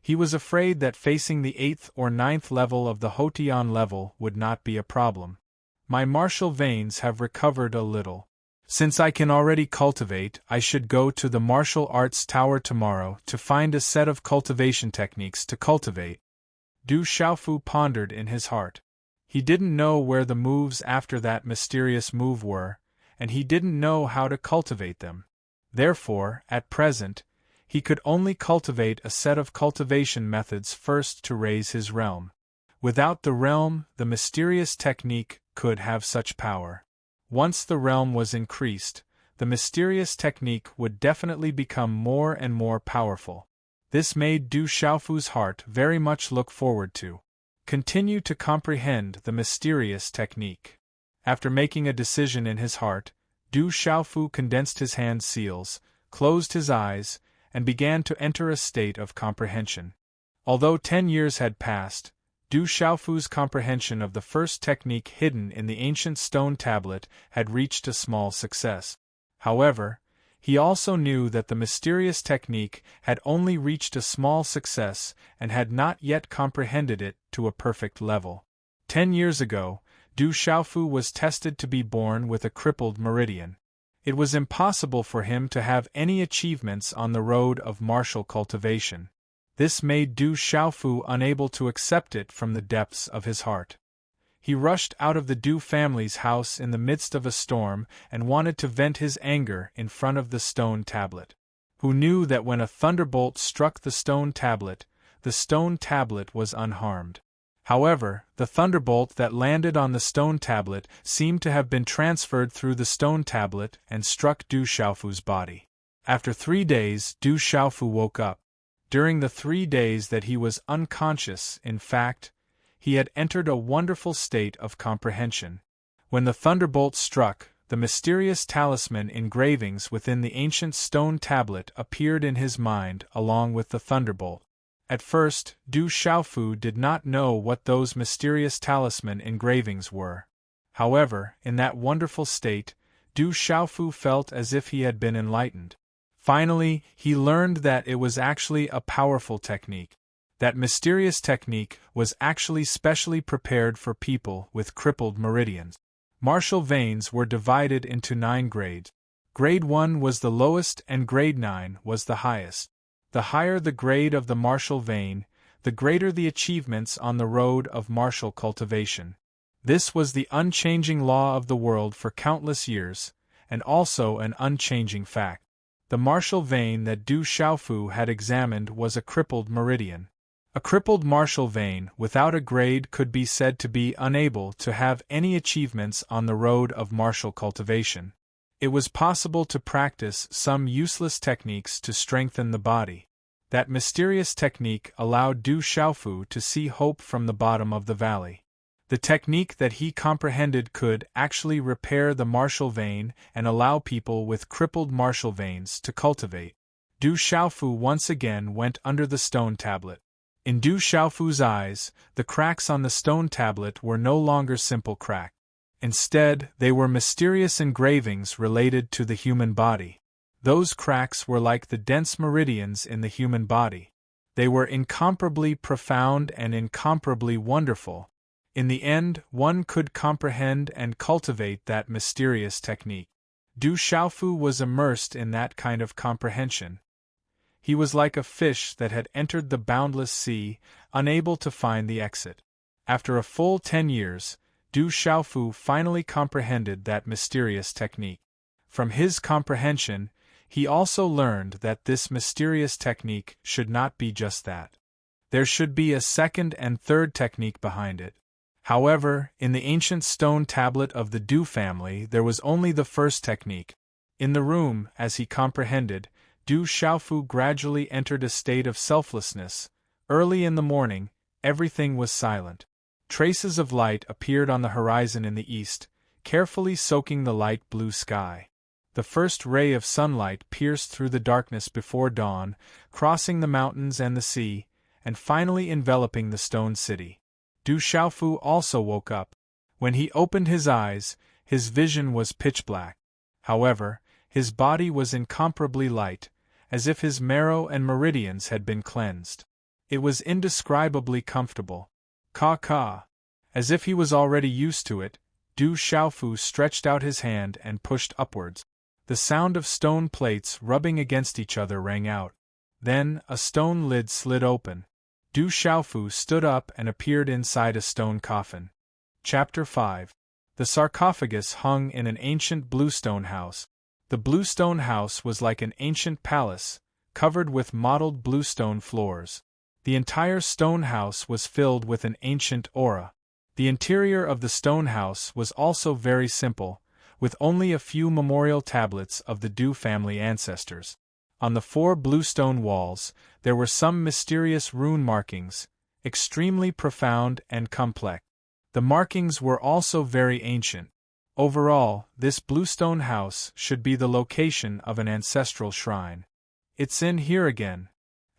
he was afraid that facing the 8th or 9th level of the Hotian level would not be a problem. My martial veins have recovered a little. Since I can already cultivate, I should go to the martial arts tower tomorrow to find a set of cultivation techniques to cultivate. Du Xiaofu pondered in his heart. He didn't know where the moves after that mysterious move were, and he didn't know how to cultivate them. Therefore, at present, he could only cultivate a set of cultivation methods first to raise his realm. Without the realm, the mysterious technique could have such power. Once the realm was increased, the mysterious technique would definitely become more and more powerful. This made Du Xiaofu's heart very much look forward to. Continue to comprehend the mysterious technique. After making a decision in his heart, Du Xiaofu condensed his hand seals, closed his eyes, and began to enter a state of comprehension. Although 10 years had passed, Du Xiaofu's comprehension of the first technique hidden in the ancient stone tablet had reached a small success. However, he also knew that the mysterious technique had only reached a small success and had not yet comprehended it to a perfect level. 10 years ago, Du Xiaofu was tested to be born with a crippled meridian. It was impossible for him to have any achievements on the road of martial cultivation. This made Du Xiaofu unable to accept it from the depths of his heart. He rushed out of the Du family's house in the midst of a storm and wanted to vent his anger in front of the stone tablet. Who knew that when a thunderbolt struck the stone tablet was unharmed. However, the thunderbolt that landed on the stone tablet seemed to have been transferred through the stone tablet and struck Du Xiaofu's body. After 3 days, Du Xiaofu woke up. During the 3 days that he was unconscious, in fact, he had entered a wonderful state of comprehension. When the thunderbolt struck, the mysterious talisman engravings within the ancient stone tablet appeared in his mind along with the thunderbolt. At first, Du Xiaofu did not know what those mysterious talisman engravings were. However, in that wonderful state, Du Xiaofu felt as if he had been enlightened. Finally, he learned that it was actually a powerful technique. That mysterious technique was actually specially prepared for people with crippled meridians. Martial veins were divided into 9 grades. Grade 1 was the lowest and grade 9 was the highest. The higher the grade of the martial vein, the greater the achievements on the road of martial cultivation. This was the unchanging law of the world for countless years, and also an unchanging fact. The martial vein that Du Xiaofu had examined was a crippled meridian. A crippled martial vein without a grade could be said to be unable to have any achievements on the road of martial cultivation. It was possible to practice some useless techniques to strengthen the body. That mysterious technique allowed Du Xiaofu to see hope from the bottom of the valley. The technique that he comprehended could actually repair the martial vein and allow people with crippled martial veins to cultivate. Du Xiaofu once again went under the stone tablet. In Du Xiaofu's eyes, the cracks on the stone tablet were no longer simple cracks. Instead, they were mysterious engravings related to the human body. Those cracks were like the dense meridians in the human body. They were incomparably profound and incomparably wonderful. In the end, one could comprehend and cultivate that mysterious technique. Du Xiaofu was immersed in that kind of comprehension. He was like a fish that had entered the boundless sea, unable to find the exit. After a full 10 years, Du Xiaofu finally comprehended that mysterious technique. From his comprehension, He also learned that this mysterious technique should not be just that. There should be a second and third technique behind it. However, in the ancient stone tablet of the Du family there was only the first technique. In the room, as he comprehended, Du Xiaofu gradually entered a state of selflessness. Early in the morning, everything was silent. Traces of light appeared on the horizon in the east, carefully soaking the light blue sky. The first ray of sunlight pierced through the darkness before dawn, crossing the mountains and the sea, and finally enveloping the stone city. Du Xiaofu also woke up. When he opened his eyes, his vision was pitch black. However, his body was incomparably light, as if his marrow and meridians had been cleansed. It was indescribably comfortable. Ka. As if he was already used to it, Du Xiaofu stretched out his hand and pushed upwards. The sound of stone plates rubbing against each other rang out. Then, a stone lid slid open. Du Xiaofu stood up and appeared inside a stone coffin. Chapter 5. The sarcophagus hung in an ancient bluestone house. The bluestone house was like an ancient palace, covered with mottled bluestone floors. The entire stone house was filled with an ancient aura. The interior of the stone house was also very simple, with only a few memorial tablets of the Du family ancestors. On the 4 bluestone walls, there were some mysterious rune markings, extremely profound and complex. The markings were also very ancient. Overall, this bluestone house should be the location of an ancestral shrine. It's in here again.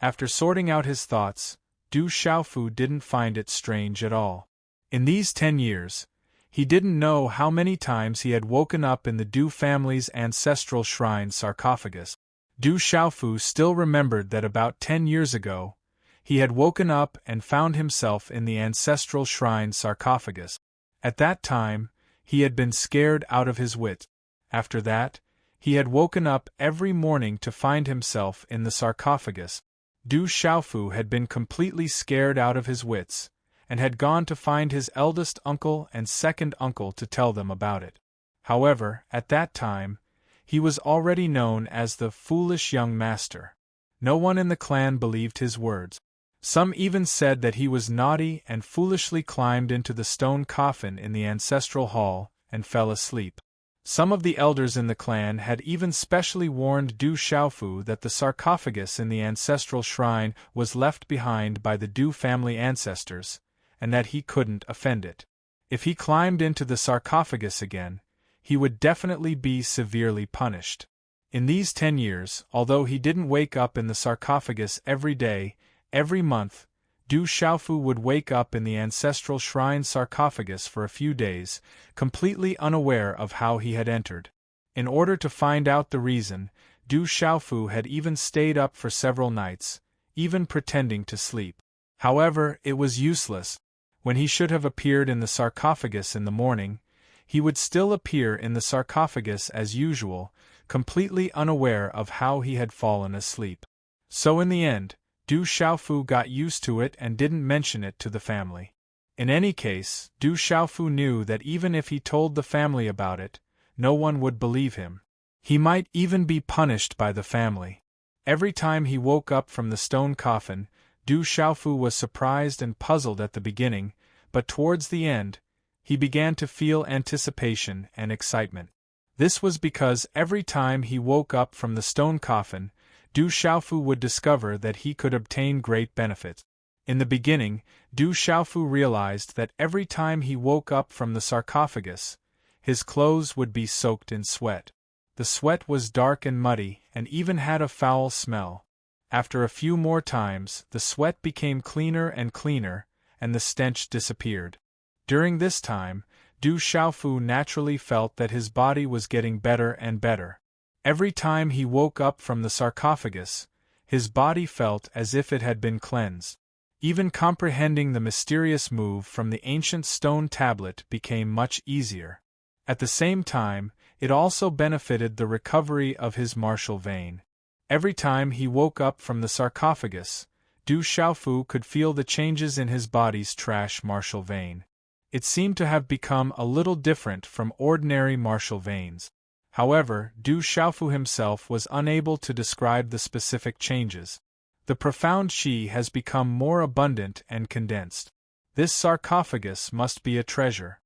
After sorting out his thoughts, Du Xiaofu didn't find it strange at all. In these 10 years, he didn't know how many times he had woken up in the Du family's ancestral shrine sarcophagus. Du Xiaofu still remembered that about 10 years ago, he had woken up and found himself in the ancestral shrine sarcophagus. At that time, he had been scared out of his wits. After that, he had woken up every morning to find himself in the sarcophagus. Du Xiaofu had been completely scared out of his wits, and had gone to find his eldest uncle and second uncle to tell them about it. However, at that time, he was already known as the foolish young master. No one in the clan believed his words. Some even said that he was naughty and foolishly climbed into the stone coffin in the ancestral hall and fell asleep. Some of the elders in the clan had even specially warned Du Xiaofu that the sarcophagus in the ancestral shrine was left behind by the Du family ancestors, and that he couldn't offend it. If he climbed into the sarcophagus again, he would definitely be severely punished. In these 10 years, although he didn't wake up in the sarcophagus every day, every month, Du Xiaofu would wake up in the ancestral shrine sarcophagus for a few days, completely unaware of how he had entered. In order to find out the reason, Du Xiaofu had even stayed up for several nights, even pretending to sleep. However, it was useless. When he should have appeared in the sarcophagus in the morning, he would still appear in the sarcophagus as usual, completely unaware of how he had fallen asleep. So in the end, Du Xiaofu got used to it and didn't mention it to the family. In any case, Du Xiaofu knew that even if he told the family about it, no one would believe him. He might even be punished by the family. Every time he woke up from the stone coffin, Du Xiaofu was surprised and puzzled at the beginning, but towards the end, he began to feel anticipation and excitement. This was because every time he woke up from the stone coffin, Du Xiaofu would discover that he could obtain great benefits. In the beginning, Du Xiaofu realized that every time he woke up from the sarcophagus, his clothes would be soaked in sweat. The sweat was dark and muddy and even had a foul smell. After a few more times, the sweat became cleaner and cleaner, and the stench disappeared. During this time, Du Xiaofu naturally felt that his body was getting better and better. Every time he woke up from the sarcophagus, his body felt as if it had been cleansed. Even comprehending the mysterious move from the ancient stone tablet became much easier. At the same time, it also benefited the recovery of his martial vein. Every time he woke up from the sarcophagus, Du Xiaofu could feel the changes in his body's trash martial vein. It seemed to have become a little different from ordinary martial veins. However, Du Xiaofu himself was unable to describe the specific changes. The profound qi has become more abundant and condensed. This sarcophagus must be a treasure.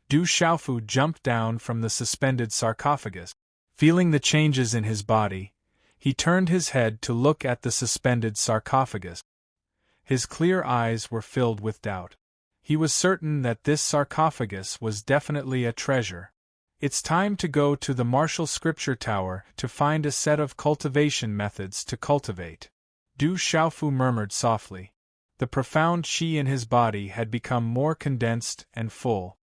Du Xiaofu jumped down from the suspended sarcophagus. Feeling the changes in his body, he turned his head to look at the suspended sarcophagus. His clear eyes were filled with doubt. He was certain that this sarcophagus was definitely a treasure. It's time to go to the martial scripture tower to find a set of cultivation methods to cultivate. Du Xiaofu murmured softly. The profound qi in his body had become more condensed and full.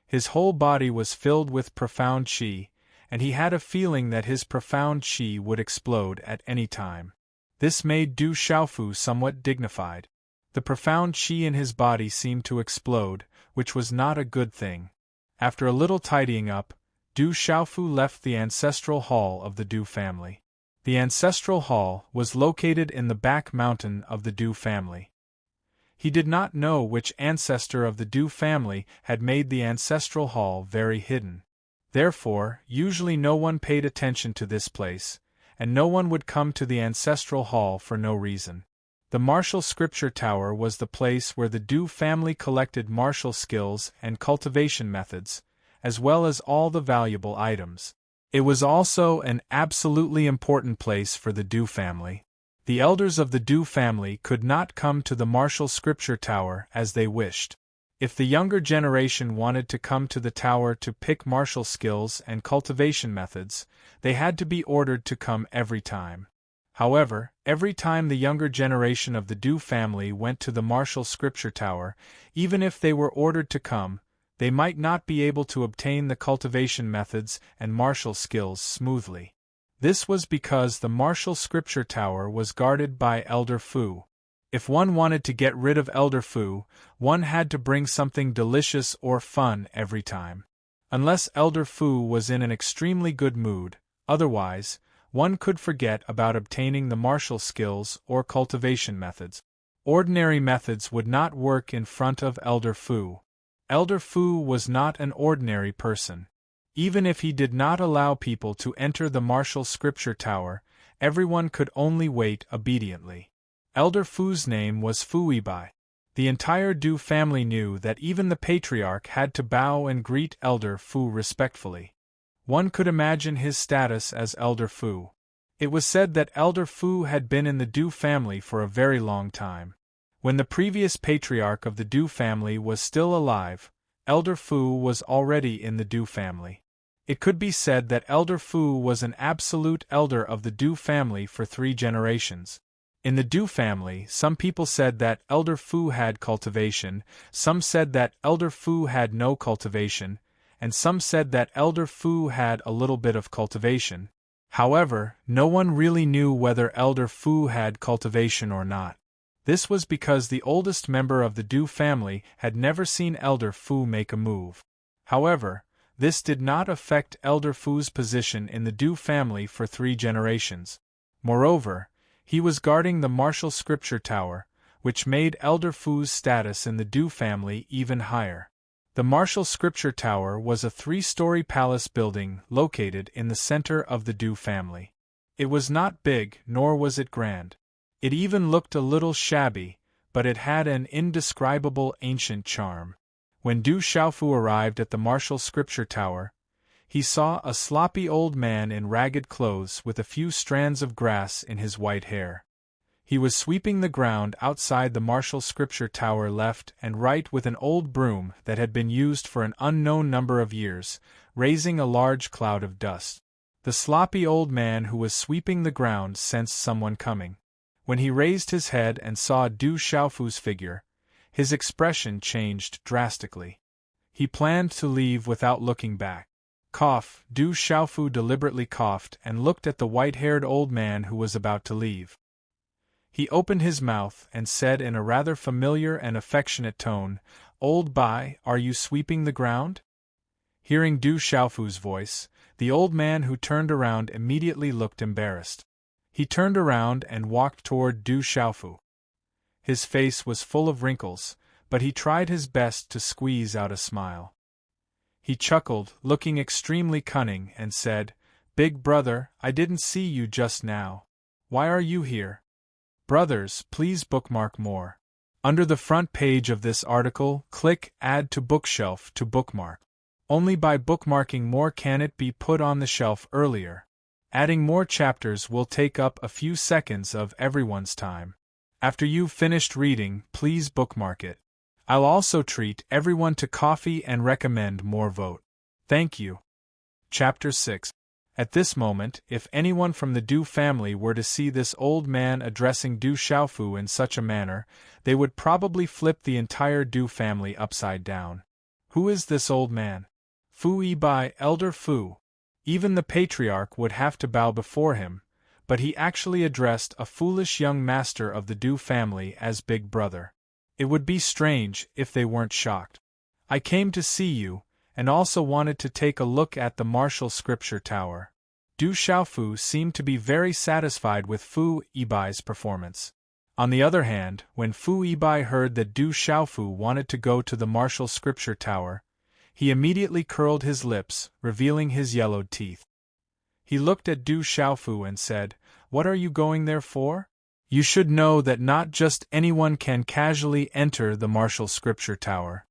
His whole body was filled with profound qi, and he had a feeling that his profound qi would explode at any time. This made Du Xiaofu somewhat dignified. The profound qi in his body seemed to explode, which was not a good thing. After a little tidying up, Du Xiaofu left the ancestral hall of the Du family. The ancestral hall was located in the back mountain of the Du family. He did not know which ancestor of the Du family had made the ancestral hall very hidden. Therefore, usually no one paid attention to this place, and no one would come to the ancestral hall for no reason. The martial scripture tower was the place where the Du family collected martial skills and cultivation methods, as well as all the valuable items. It was also an absolutely important place for the Du family. The elders of the Du family could not come to the martial scripture tower as they wished. If the younger generation wanted to come to the tower to pick martial skills and cultivation methods, they had to be ordered to come every time. However, every time the younger generation of the Du family went to the martial scripture tower, even if they were ordered to come, they might not be able to obtain the cultivation methods and martial skills smoothly. This was because the martial scripture tower was guarded by Elder Fu. If one wanted to get rid of Elder Fu, one had to bring something delicious or fun every time. Unless Elder Fu was in an extremely good mood, otherwise, one could forget about obtaining the martial skills or cultivation methods. Ordinary methods would not work in front of Elder Fu. Elder Fu was not an ordinary person. Even if he did not allow people to enter the martial scripture tower, everyone could only wait obediently. Elder Fu's name was Fuibai. The entire Du family knew that even the patriarch had to bow and greet Elder Fu respectfully. One could imagine his status as Elder Fu. It was said that Elder Fu had been in the Du family for a very long time. When the previous patriarch of the Du family was still alive, Elder Fu was already in the Du family. It could be said that Elder Fu was an absolute elder of the Du family for 3 generations. In the Du family, some people said that Elder Fu had cultivation, some said that Elder Fu had no cultivation, and some said that Elder Fu had a little bit of cultivation. However, no one really knew whether Elder Fu had cultivation or not. This was because the oldest member of the Du family had never seen Elder Fu make a move. However, this did not affect Elder Fu's position in the Du family for 3 generations. Moreover, he was guarding the martial scripture tower, which made Elder Fu's status in the Du family even higher. The martial scripture tower was a 3-story palace building located in the center of the Du family. It was not big, nor was it grand. It even looked a little shabby, but it had an indescribable ancient charm. When Du Xiaofu arrived at the martial scripture tower, he saw a sloppy old man in ragged clothes with a few strands of grass in his white hair. He was sweeping the ground outside the martial scripture tower left and right with an old broom that had been used for an unknown number of years, raising a large cloud of dust. The sloppy old man who was sweeping the ground sensed someone coming. When he raised his head and saw Du Xiaofu's figure, his expression changed drastically. He planned to leave without looking back. Cough, Du Xiaofu deliberately coughed and looked at the white-haired old man who was about to leave. He opened his mouth and said in a rather familiar and affectionate tone, "Old Bai, are you sweeping the ground?" Hearing Du Xiaofu's voice, the old man who turned around immediately looked embarrassed. He turned around and walked toward Du Xiaofu. His face was full of wrinkles, but he tried his best to squeeze out a smile. He chuckled, looking extremely cunning, and said, "Big brother, I didn't see you just now. Why are you here?" Brothers, please bookmark more. Under the front page of this article, click Add to Bookshelf to bookmark. Only by bookmarking more can it be put on the shelf earlier. Adding more chapters will take up a few seconds of everyone's time. After you've finished reading, please bookmark it. I'll also treat everyone to coffee and recommend more vote. Thank you. Chapter 6. At this moment, if anyone from the Du family were to see this old man addressing Du Xiaofu in such a manner, they would probably flip the entire Du family upside down. Who is this old man? Fu Yibai, Elder Fu. Even the patriarch would have to bow before him, but he actually addressed a foolish young master of the Du family as Big Brother. It would be strange if they weren't shocked. I came to see you, and also wanted to take a look at the martial scripture tower. Du Xiaofu seemed to be very satisfied with Fu Yibai's performance. On the other hand, when Fu Yibai heard that Du Xiaofu wanted to go to the martial scripture tower, he immediately curled his lips, revealing his yellowed teeth. He looked at Du Xiaofu and said, "What are you going there for? You should know that not just anyone can casually enter the martial scripture tower.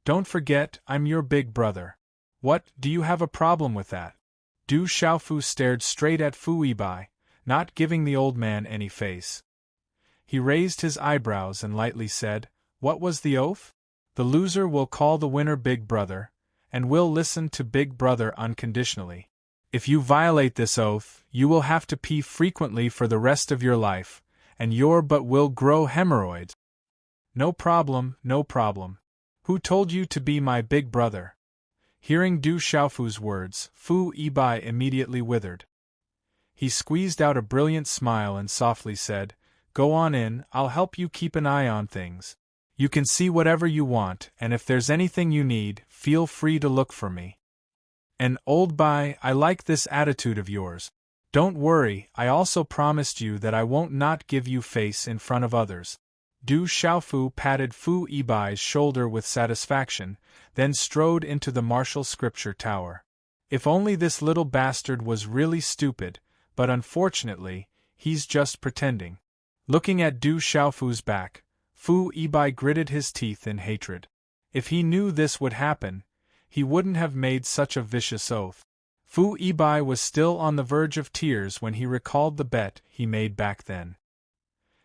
Don't forget, I'm your big brother. What, do you have a problem with that?" Du Xiaofu stared straight at Fu Yibai, not giving the old man any face. He raised his eyebrows and lightly said, "What was the oath? The loser will call the winner Big Brother, and will listen to Big Brother unconditionally. If you violate this oath, you will have to pee frequently for the rest of your life, and your butt will grow hemorrhoids." "No problem, no problem. Who told you to be my big brother?" Hearing Du Xiaofu's words, Fu Yibai immediately withered. He squeezed out a brilliant smile and softly said, "Go on in, I'll help you keep an eye on things. You can see whatever you want, and if there's anything you need, feel free to look for me." "And old Bai, I like this attitude of yours. Don't worry, I also promised you that I won't not give you face in front of others." Du Xiaofu patted Fu Yibai's shoulder with satisfaction, then strode into the martial scripture tower. If only this little bastard was really stupid, but unfortunately, he's just pretending. Looking at Du Xiaofu's back, Fu Yibai gritted his teeth in hatred. If he knew this would happen, he wouldn't have made such a vicious oath. Fu Yibai was still on the verge of tears when he recalled the bet he made back then.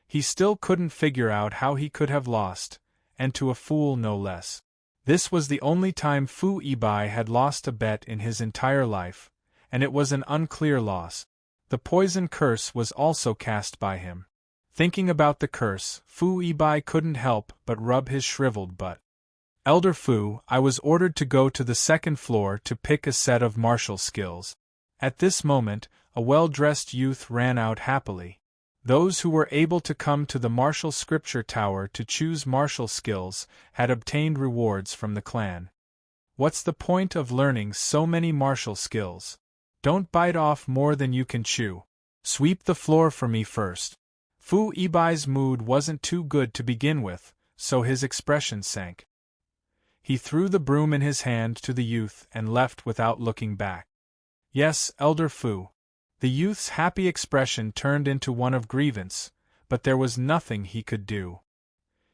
He still couldn't figure out how he could have lost, and to a fool no less. This was the only time Fu Yibai had lost a bet in his entire life, and it was an unclear loss. The poison curse was also cast by him. Thinking about the curse, Fu Yibai couldn't help but rub his shriveled butt. "Elder Fu, I was ordered to go to the second floor to pick a set of martial skills." At this moment, a well-dressed youth ran out happily. Those who were able to come to the martial scripture tower to choose martial skills had obtained rewards from the clan. "What's the point of learning so many martial skills? Don't bite off more than you can chew. Sweep the floor for me first." Fu Yibai's mood wasn't too good to begin with, so his expression sank. He threw the broom in his hand to the youth and left without looking back. "Yes, Elder Fu." The youth's happy expression turned into one of grievance, but there was nothing he could do.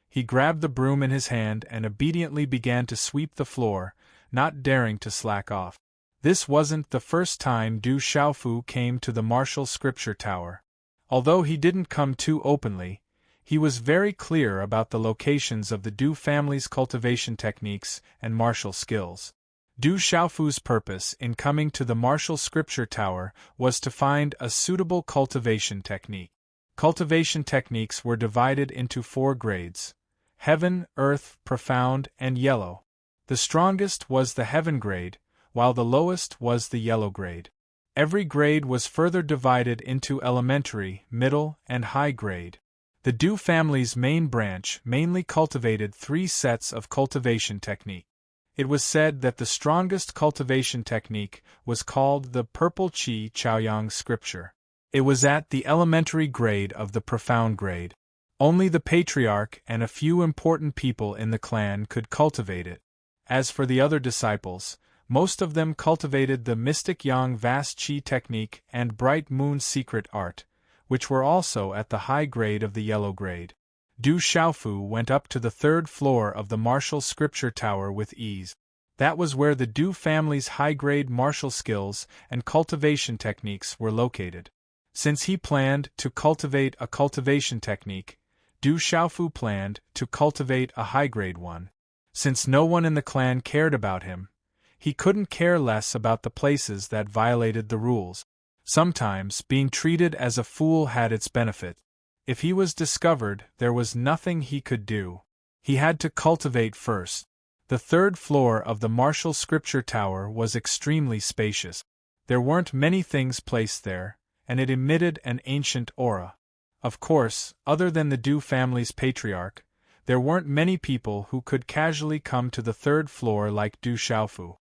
He grabbed the broom in his hand and obediently began to sweep the floor, not daring to slack off. This wasn't the first time Du Xiaofu came to the martial scripture tower. Although he didn't come too openly, he was very clear about the locations of the Du family's cultivation techniques and martial skills. Du Xiaofu's purpose in coming to the martial scripture tower was to find a suitable cultivation technique. Cultivation techniques were divided into 4 grades: Heaven, Earth, Profound, and Yellow. The strongest was the Heaven grade, while the lowest was the Yellow grade. Every grade was further divided into elementary, middle, and high grade. The Du family's main branch mainly cultivated 3 sets of cultivation technique. It was said that the strongest cultivation technique was called the Purple Qi Chaoyang Scripture. It was at the elementary grade of the profound grade. Only the patriarch and a few important people in the clan could cultivate it. As for the other disciples, Most of them cultivated the mystic yang vast qi technique and bright moon secret art, which were also at the high grade of the yellow grade. Du Xiaofu went up to the third floor of the martial scripture tower with ease. That was where the Du family's high-grade martial skills and cultivation techniques were located. Since he planned to cultivate a cultivation technique, Du Xiaofu planned to cultivate a high-grade one. Since no one in the clan cared about him, he couldn't care less about the places that violated the rules. Sometimes, being treated as a fool had its benefit. If he was discovered, there was nothing he could do. He had to cultivate first. The third floor of the martial scripture tower was extremely spacious. There weren't many things placed there, and it emitted an ancient aura. Of course, other than the Du family's patriarch, there weren't many people who could casually come to the third floor like Du Xiaofu.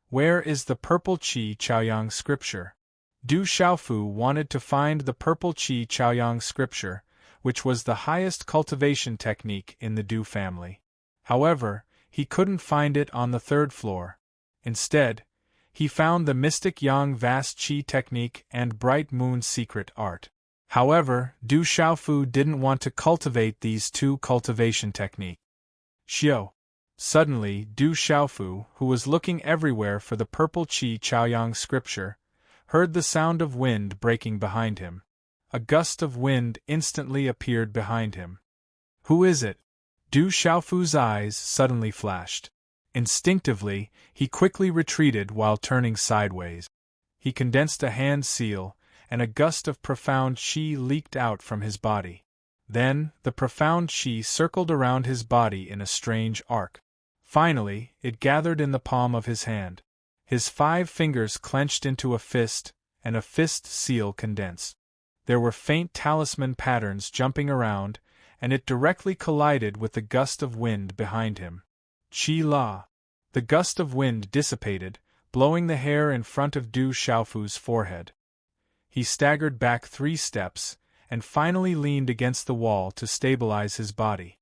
Where is the purple Qi Chaoyang scripture? Du Xiaofu wanted to find the purple Qi Chaoyang scripture, which was the highest cultivation technique in the Du family. However, he couldn't find it on the third floor. Instead, he found the mystic yang vast qi technique and bright moon secret art. However, Du Xiaofu didn't want to cultivate these two cultivation techniques. Xiao. Suddenly, Du Xiaofu, who was looking everywhere for the purple qi Chaoyang scripture, heard the sound of wind breaking behind him. A gust of wind instantly appeared behind him. Who is it? Du Xiaofu's eyes suddenly flashed. Instinctively, he quickly retreated while turning sideways. He condensed a hand seal, and a gust of profound qi leaked out from his body. Then, the profound qi circled around his body in a strange arc. Finally, it gathered in the palm of his hand. His 5 fingers clenched into a fist, and a fist seal condensed. There were faint talisman patterns jumping around, and it directly collided with the gust of wind behind him. Qi La. The gust of wind dissipated, blowing the hair in front of Du Xiaofu's forehead. He staggered back 3 steps, and finally leaned against the wall to stabilize his body.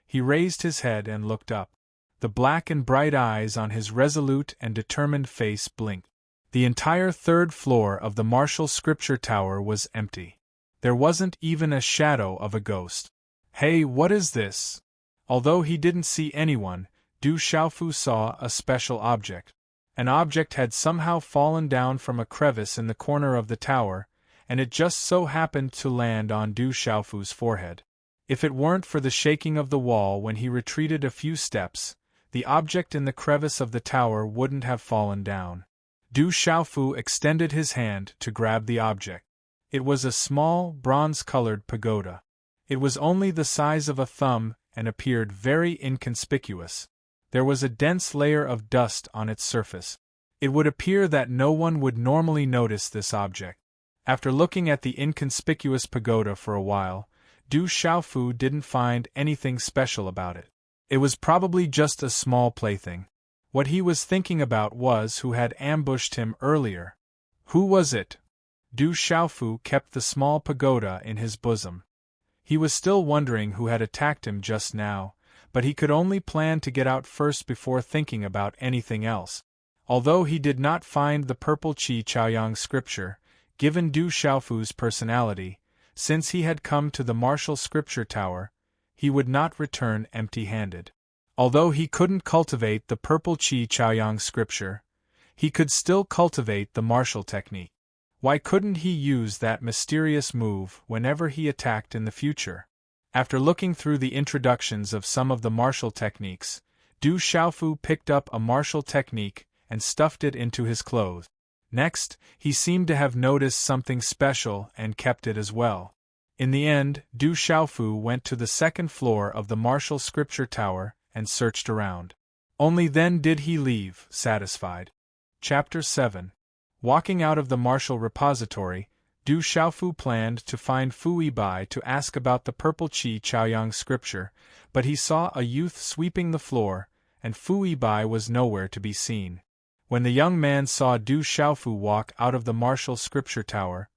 He raised his head and looked up. The black and bright eyes on his resolute and determined face blinked. The entire third floor of the martial scripture tower was empty. There wasn't even a shadow of a ghost. Hey, what is this? Although he didn't see anyone, Du Xiaofu saw a special object. An object had somehow fallen down from a crevice in the corner of the tower, and it just so happened to land on Du Xiaofu's forehead. If it weren't for the shaking of the wall when he retreated a few steps, the object in the crevice of the tower wouldn't have fallen down. Du Xiaofu extended his hand to grab the object. It was a small, bronze-colored pagoda. It was only the size of a thumb and appeared very inconspicuous. There was a dense layer of dust on its surface. It would appear that no one would normally notice this object. After looking at the inconspicuous pagoda for a while, Du Xiaofu didn't find anything special about it. It was probably just a small plaything. What he was thinking about was who had ambushed him earlier. Who was it? Du Xiaofu kept the small pagoda in his bosom. He was still wondering who had attacked him just now, but he could only plan to get out first before thinking about anything else. Although he did not find the purple Qi Chaoyang scripture, given Du Xiaofu's personality, since he had come to the martial scripture tower, he would not return empty-handed. Although he couldn't cultivate the purple Qi Chaoyang scripture, he could still cultivate the martial technique. Why couldn't he use that mysterious move whenever he attacked in the future? After looking through the introductions of some of the martial techniques, Du Xiaofu picked up a martial technique and stuffed it into his clothes. Next, he seemed to have noticed something special and kept it as well. In the end, Du Xiaofu went to the second floor of the martial scripture tower and searched around. Only then did he leave, satisfied. Chapter 7. Walking out of the martial repository, Du Xiaofu planned to find Fu Yibai to ask about the purple Qi Chaoyang scripture, but he saw a youth sweeping the floor, and Fu Yibai was nowhere to be seen. When the young man saw Du Xiaofu walk out of the martial scripture tower,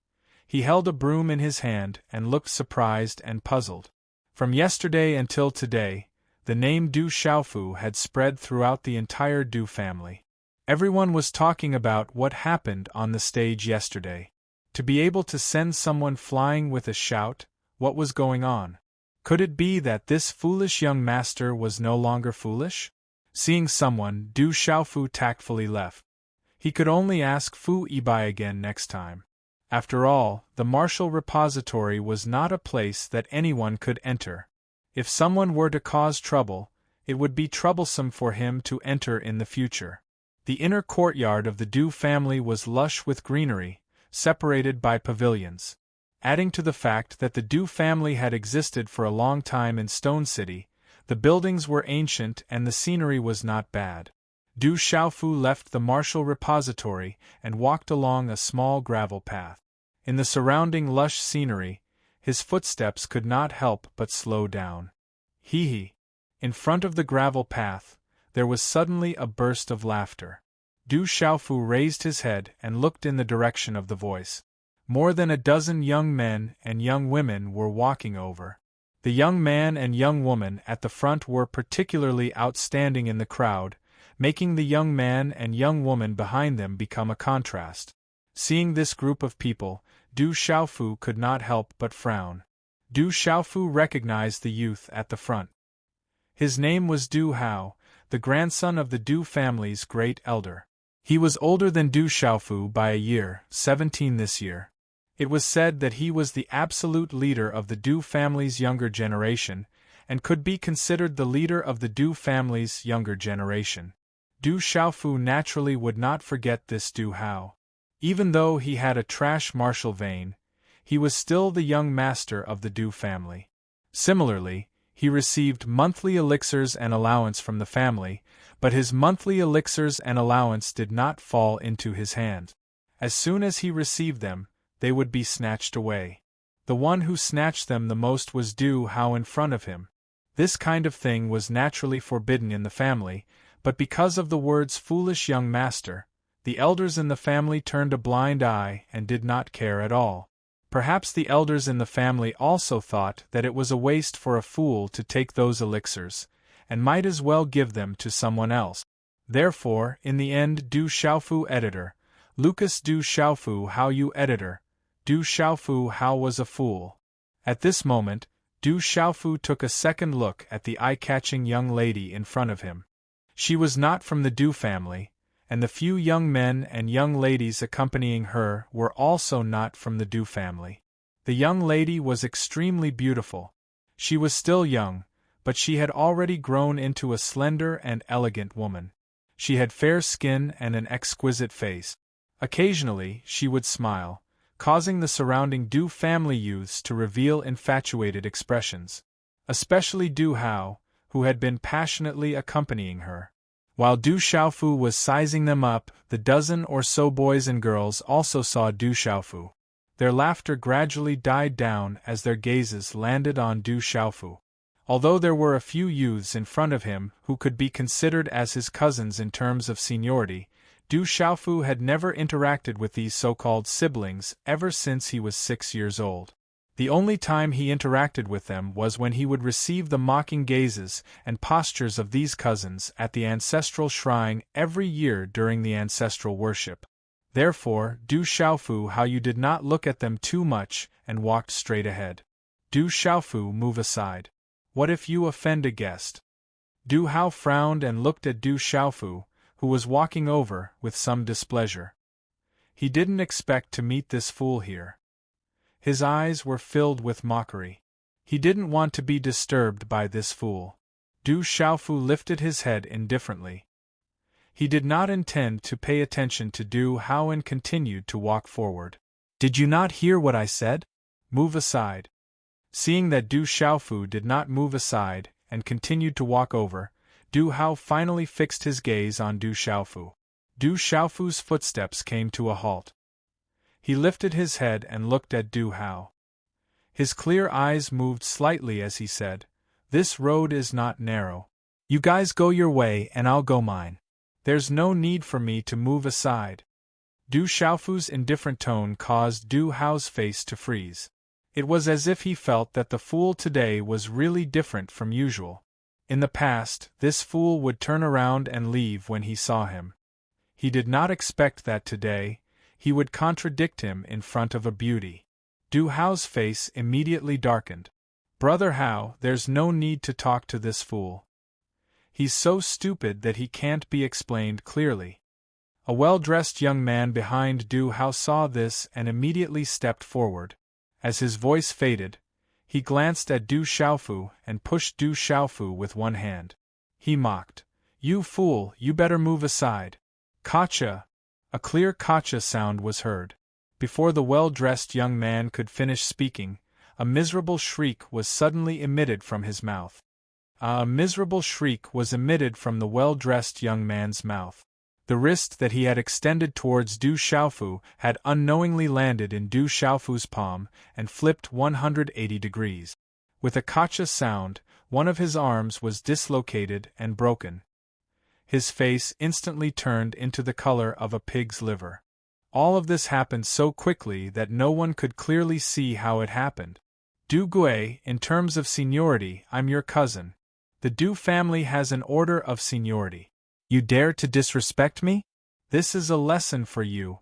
he held a broom in his hand and looked surprised and puzzled. From yesterday until today, the name Du Xiaofu had spread throughout the entire Du family. Everyone was talking about what happened on the stage yesterday. To be able to send someone flying with a shout, what was going on? Could it be that this foolish young master was no longer foolish? Seeing someone, Du Xiaofu tactfully left. He could only ask Fu Yibai again next time. After all, the martial repository was not a place that anyone could enter. If someone were to cause trouble, it would be troublesome for him to enter in the future. The inner courtyard of the Du family was lush with greenery, separated by pavilions. Adding to the fact that the Du family had existed for a long time in Stone City, the buildings were ancient and the scenery was not bad. Du Xiaofu left the martial repository and walked along a small gravel path. In the surrounding lush scenery, his footsteps could not help but slow down. Hee. In front of the gravel path, there was suddenly a burst of laughter. Du Xiaofu raised his head and looked in the direction of the voice. More than a dozen young men and young women were walking over. The young man and young woman at the front were particularly outstanding in the crowd, making the young man and young woman behind them become a contrast. Seeing this group of people, Du Xiaofu could not help but frown. Du Xiaofu recognized the youth at the front. His name was Du Hao, the grandson of the Du family's great elder. He was older than Du Xiaofu by a year, 17 this year. It was said that he was the absolute leader of the Du family's younger generation, and could be considered the leader of the Du family's younger generation. Du Xiaofu naturally would not forget this Du Hao. Even though he had a trash martial vein, he was still the young master of the Du family. Similarly, he received monthly elixirs and allowance from the family, but his monthly elixirs and allowance did not fall into his hand. As soon as he received them, they would be snatched away. The one who snatched them the most was Du Hao in front of him. This kind of thing was naturally forbidden in the family, but because of the words "foolish young master," the elders in the family turned a blind eye and did not care at all. Perhaps the elders in the family also thought that it was a waste for a fool to take those elixirs, and might as well give them to someone else. Therefore, in the end, Du Xiaofu editor, Lucas Du Xiaofu Hao Yu editor, Du Xiaofu Hao was a fool. At this moment, Du Xiaofu took a second look at the eye-catching young lady in front of him. She was not from the Du family, and the few young men and young ladies accompanying her were also not from the Du family. The young lady was extremely beautiful. She was still young, but she had already grown into a slender and elegant woman. She had fair skin and an exquisite face. Occasionally, she would smile, causing the surrounding Du family youths to reveal infatuated expressions. Especially Du Hao, who had been passionately accompanying her. While Du Xiaofu was sizing them up, the dozen or so boys and girls also saw Du Xiaofu. Their laughter gradually died down as their gazes landed on Du Xiaofu. Although there were a few youths in front of him who could be considered as his cousins in terms of seniority, Du Xiaofu had never interacted with these so-called siblings ever since he was 6 years old. The only time he interacted with them was when he would receive the mocking gazes and postures of these cousins at the ancestral shrine every year during the ancestral worship. Therefore, Du Xiaofu Hao Yu did not look at them too much and walked straight ahead. Du Xiaofu, move aside. What if you offend a guest? Du Hao frowned and looked at Du Xiaofu, who was walking over, with some displeasure. He didn't expect to meet this fool here. His eyes were filled with mockery. He didn't want to be disturbed by this fool. Du Xiaofu lifted his head indifferently. He did not intend to pay attention to Du Hao and continued to walk forward. Did you not hear what I said? Move aside. Seeing that Du Xiaofu did not move aside and continued to walk over, Du Hao finally fixed his gaze on Du Xiaofu. Du Xiaofu's footsteps came to a halt. He lifted his head and looked at Du Hao. His clear eyes moved slightly as he said, "This road is not narrow. You guys go your way and I'll go mine. There's no need for me to move aside." Du Xiaofu's indifferent tone caused Du Hao's face to freeze. It was as if he felt that the fool today was really different from usual. In the past, this fool would turn around and leave when he saw him. He did not expect that today he would contradict him in front of a beauty. Du Hao's face immediately darkened. "Brother Hao, there's no need to talk to this fool. He's so stupid that he can't be explained clearly." A well-dressed young man behind Du Hao saw this and immediately stepped forward. As his voice faded, he glanced at Du Xiaofu and pushed Du Xiaofu with one hand. He mocked, "You fool, you better move aside." "Gotcha!" A clear gotcha sound was heard. Before the well-dressed young man could finish speaking, a miserable shriek was suddenly emitted from his mouth. A miserable shriek was emitted from the well-dressed young man's mouth. The wrist that he had extended towards Du Xiaofu had unknowingly landed in Du Xiaofu's palm and flipped 180 degrees. With a gotcha sound, one of his arms was dislocated and broken. His face instantly turned into the color of a pig's liver. All of this happened so quickly that no one could clearly see how it happened. "Du Gui, in terms of seniority, I'm your cousin. The Du family has an order of seniority. You dare to disrespect me? This is a lesson for you."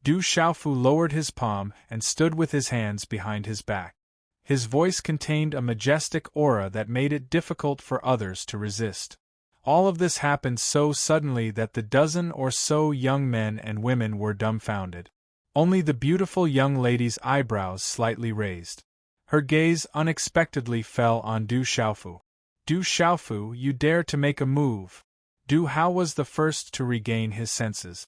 Du Xiaofu lowered his palm and stood with his hands behind his back. His voice contained a majestic aura that made it difficult for others to resist. All of this happened so suddenly that the dozen or so young men and women were dumbfounded. Only the beautiful young lady's eyebrows slightly raised. Her gaze unexpectedly fell on Du Xiaofu. "Du Xiaofu, you dare to make a move." Du Hao was the first to regain his senses.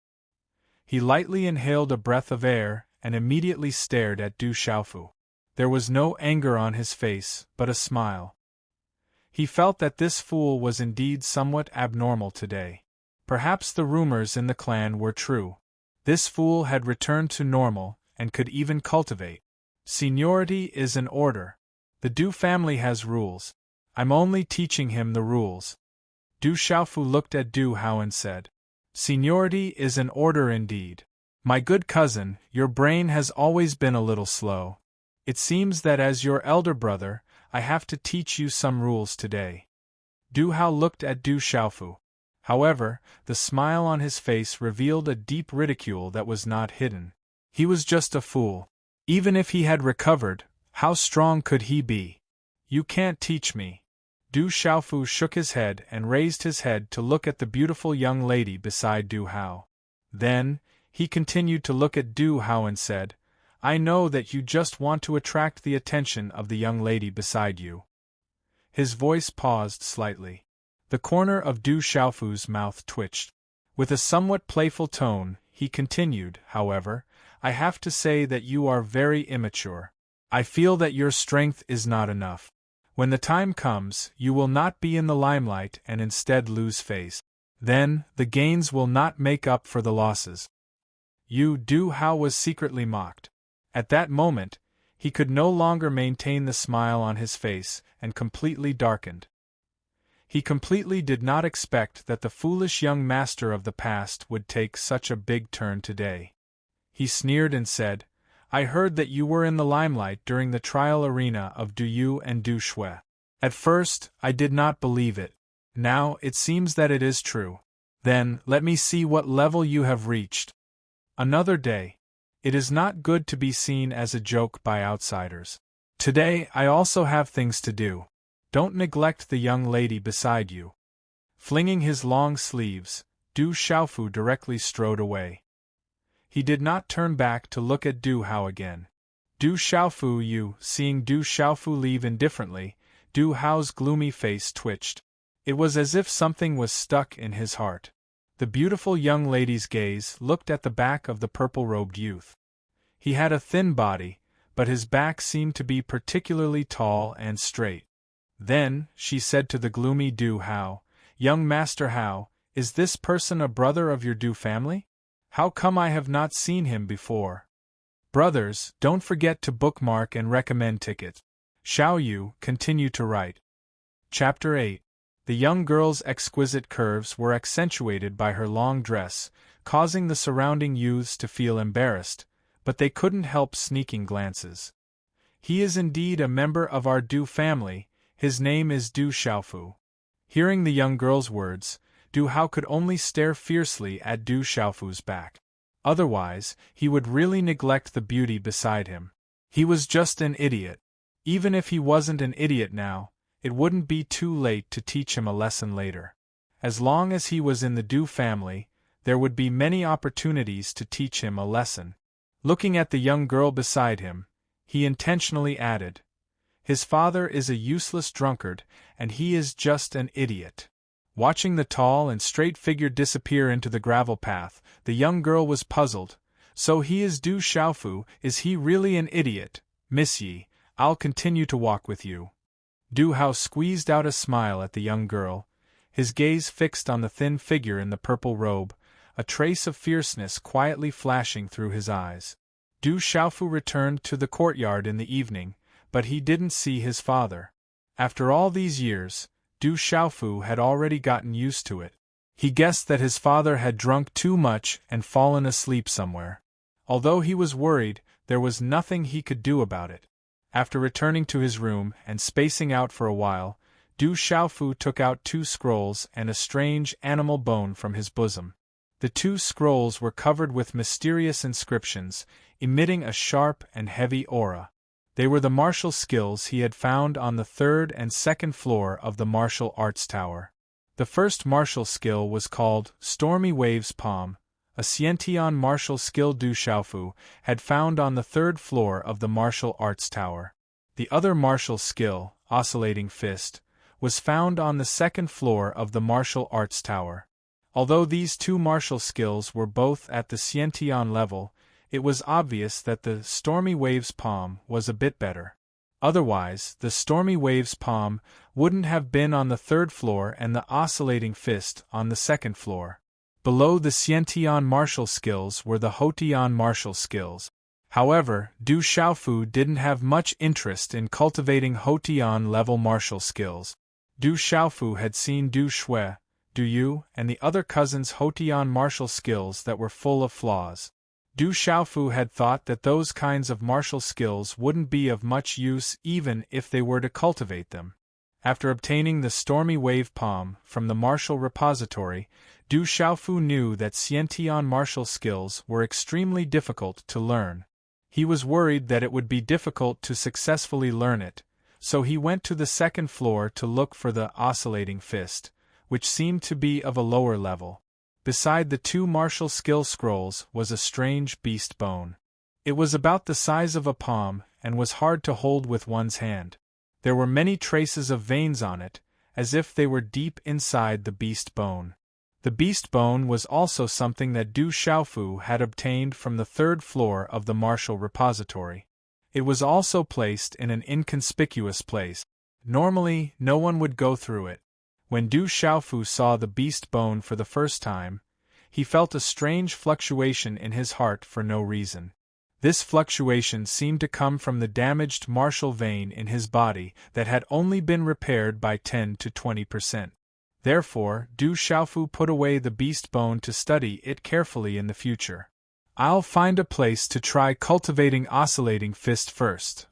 He lightly inhaled a breath of air and immediately stared at Du Xiaofu. There was no anger on his face, but a smile. He felt that this fool was indeed somewhat abnormal today. Perhaps the rumors in the clan were true. This fool had returned to normal and could even cultivate. Seniority is an order. The Du family has rules. I'm only teaching him the rules. Du Xiaofu looked at Du Hao and said, "Seniority is an order indeed. My good cousin, your brain has always been a little slow. It seems that as your elder brother, I have to teach you some rules today." Du Hao looked at Du Xiaofu. However, the smile on his face revealed a deep ridicule that was not hidden. He was just a fool. Even if he had recovered, how strong could he be? "You can't teach me." Du Xiaofu shook his head and raised his head to look at the beautiful young lady beside Du Hao. Then, he continued to look at Du Hao and said, "I know that you just want to attract the attention of the young lady beside you." His voice paused slightly. The corner of Du Xiaofu's mouth twitched. With a somewhat playful tone, he continued, "However, I have to say that you are very immature. I feel that your strength is not enough. When the time comes, you will not be in the limelight and instead lose face. Then, the gains will not make up for the losses." Du Hao was secretly mocked. At that moment, he could no longer maintain the smile on his face and completely darkened. He completely did not expect that the foolish young master of the past would take such a big turn today. He sneered and said, "I heard that you were in the limelight during the trial arena of Du Yu and Du Shui. At first, I did not believe it. Now, it seems that it is true. Then, let me see what level you have reached." Another day. It is not good to be seen as a joke by outsiders. Today, I also have things to do. Don't neglect the young lady beside you. Flinging his long sleeves, Du Xiaofu directly strode away. He did not turn back to look at Du Hao again. Seeing Du Xiaofu leave indifferently, Du Hao's gloomy face twitched. It was as if something was stuck in his heart. The beautiful young lady's gaze looked at the back of the purple-robed youth. He had a thin body, but his back seemed to be particularly tall and straight. Then, she said to the gloomy Du Hao, "Young Master Hao, is this person a brother of your Du family? How come I have not seen him before? Brothers, don't forget to bookmark and recommend ticket. Xiao Yu, continue to write." Chapter 8. The young girl's exquisite curves were accentuated by her long dress, causing the surrounding youths to feel embarrassed, but they couldn't help sneaking glances. "He is indeed a member of our Du family, his name is Du Xiaofu." Hearing the young girl's words, Du Hao could only stare fiercely at Du Xiaofu's back. Otherwise, he would really neglect the beauty beside him. He was just an idiot. Even if he wasn't an idiot now, it wouldn't be too late to teach him a lesson later. As long as he was in the Du family, there would be many opportunities to teach him a lesson. Looking at the young girl beside him, he intentionally added, "His father is a useless drunkard, and he is just an idiot." Watching the tall and straight figure disappear into the gravel path, the young girl was puzzled. So he is Du Xiaofu, is he really an idiot? Miss Yi, I'll continue to walk with you. Du Hao squeezed out a smile at the young girl, his gaze fixed on the thin figure in the purple robe, a trace of fierceness quietly flashing through his eyes. Du Xiaofu returned to the courtyard in the evening, but he didn't see his father. After all these years, Du Xiaofu had already gotten used to it. He guessed that his father had drunk too much and fallen asleep somewhere. Although he was worried, there was nothing he could do about it. After returning to his room and spacing out for a while, Du Xiaofu took out 2 scrolls and a strange animal bone from his bosom. The 2 scrolls were covered with mysterious inscriptions, emitting a sharp and heavy aura. They were the martial skills he had found on the 3rd and 2nd floor of the martial arts tower. The first martial skill was called Stormy Waves Palm, a Xiantian martial skill Du Xiaofu had found on the 3rd floor of the martial arts tower. The other martial skill, Oscillating Fist, was found on the 2nd floor of the martial arts tower. Although these 2 martial skills were both at the Xiantian level, it was obvious that the Stormy Waves Palm was a bit better. Otherwise, the Stormy Waves Palm wouldn't have been on the 3rd floor and the Oscillating Fist on the 2nd floor. Below the Xiantian martial skills were the Houtian martial skills. However, Du Xiaofu didn't have much interest in cultivating Houtian-level martial skills. Du Xiaofu had seen Du Shui, Du Yu, and the other cousins' Houtian martial skills that were full of flaws. Du Xiaofu had thought that those kinds of martial skills wouldn't be of much use even if they were to cultivate them. After obtaining the Stormy Wave Palm from the martial repository, Du Xiaofu knew that Xiantian martial skills were extremely difficult to learn. He was worried that it would be difficult to successfully learn it, so he went to the 2nd floor to look for the Oscillating Fist, which seemed to be of a lower level. Beside the 2 martial skill scrolls was a strange beast bone. It was about the size of a palm and was hard to hold with one's hand. There were many traces of veins on it, as if they were deep inside the beast bone. The beast bone was also something that Du Xiaofu had obtained from the 3rd floor of the martial repository. It was also placed in an inconspicuous place. Normally, no one would go through it. When Du Xiaofu saw the beast bone for the first time, he felt a strange fluctuation in his heart for no reason. This fluctuation seemed to come from the damaged martial vein in his body that had only been repaired by 10 to 20%. Therefore, Du Xiaofu put away the beast bone to study it carefully in the future. I'll find a place to try cultivating Oscillating Fist first.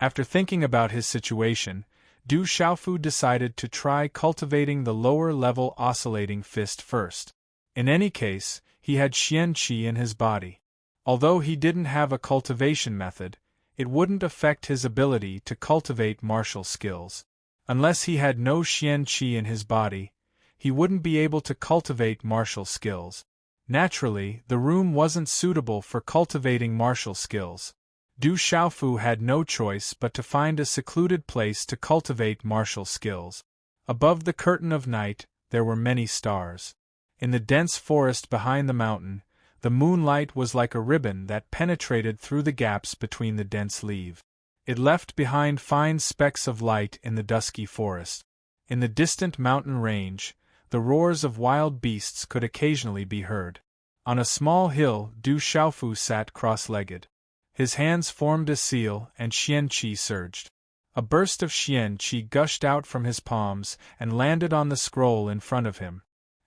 After thinking about his situation, Du Xiaofu decided to try cultivating the lower-level Oscillating Fist first. In any case, he had Xian Qi in his body. Although he didn't have a cultivation method, it wouldn't affect his ability to cultivate martial skills. Unless he had no Xian Qi in his body, he wouldn't be able to cultivate martial skills. Naturally, the room wasn't suitable for cultivating martial skills. Du Xiaofu had no choice but to find a secluded place to cultivate martial skills. Above the curtain of night, there were many stars. In the dense forest behind the mountain, the moonlight was like a ribbon that penetrated through the gaps between the dense leaves. It left behind fine specks of light in the dusky forest. In the distant mountain range, the roars of wild beasts could occasionally be heard. On a small hill, Du Xiaofu sat cross-legged. His hands formed a seal and Xian Qi surged. A burst of Xian Qi gushed out from his palms and landed on the scroll in front of him.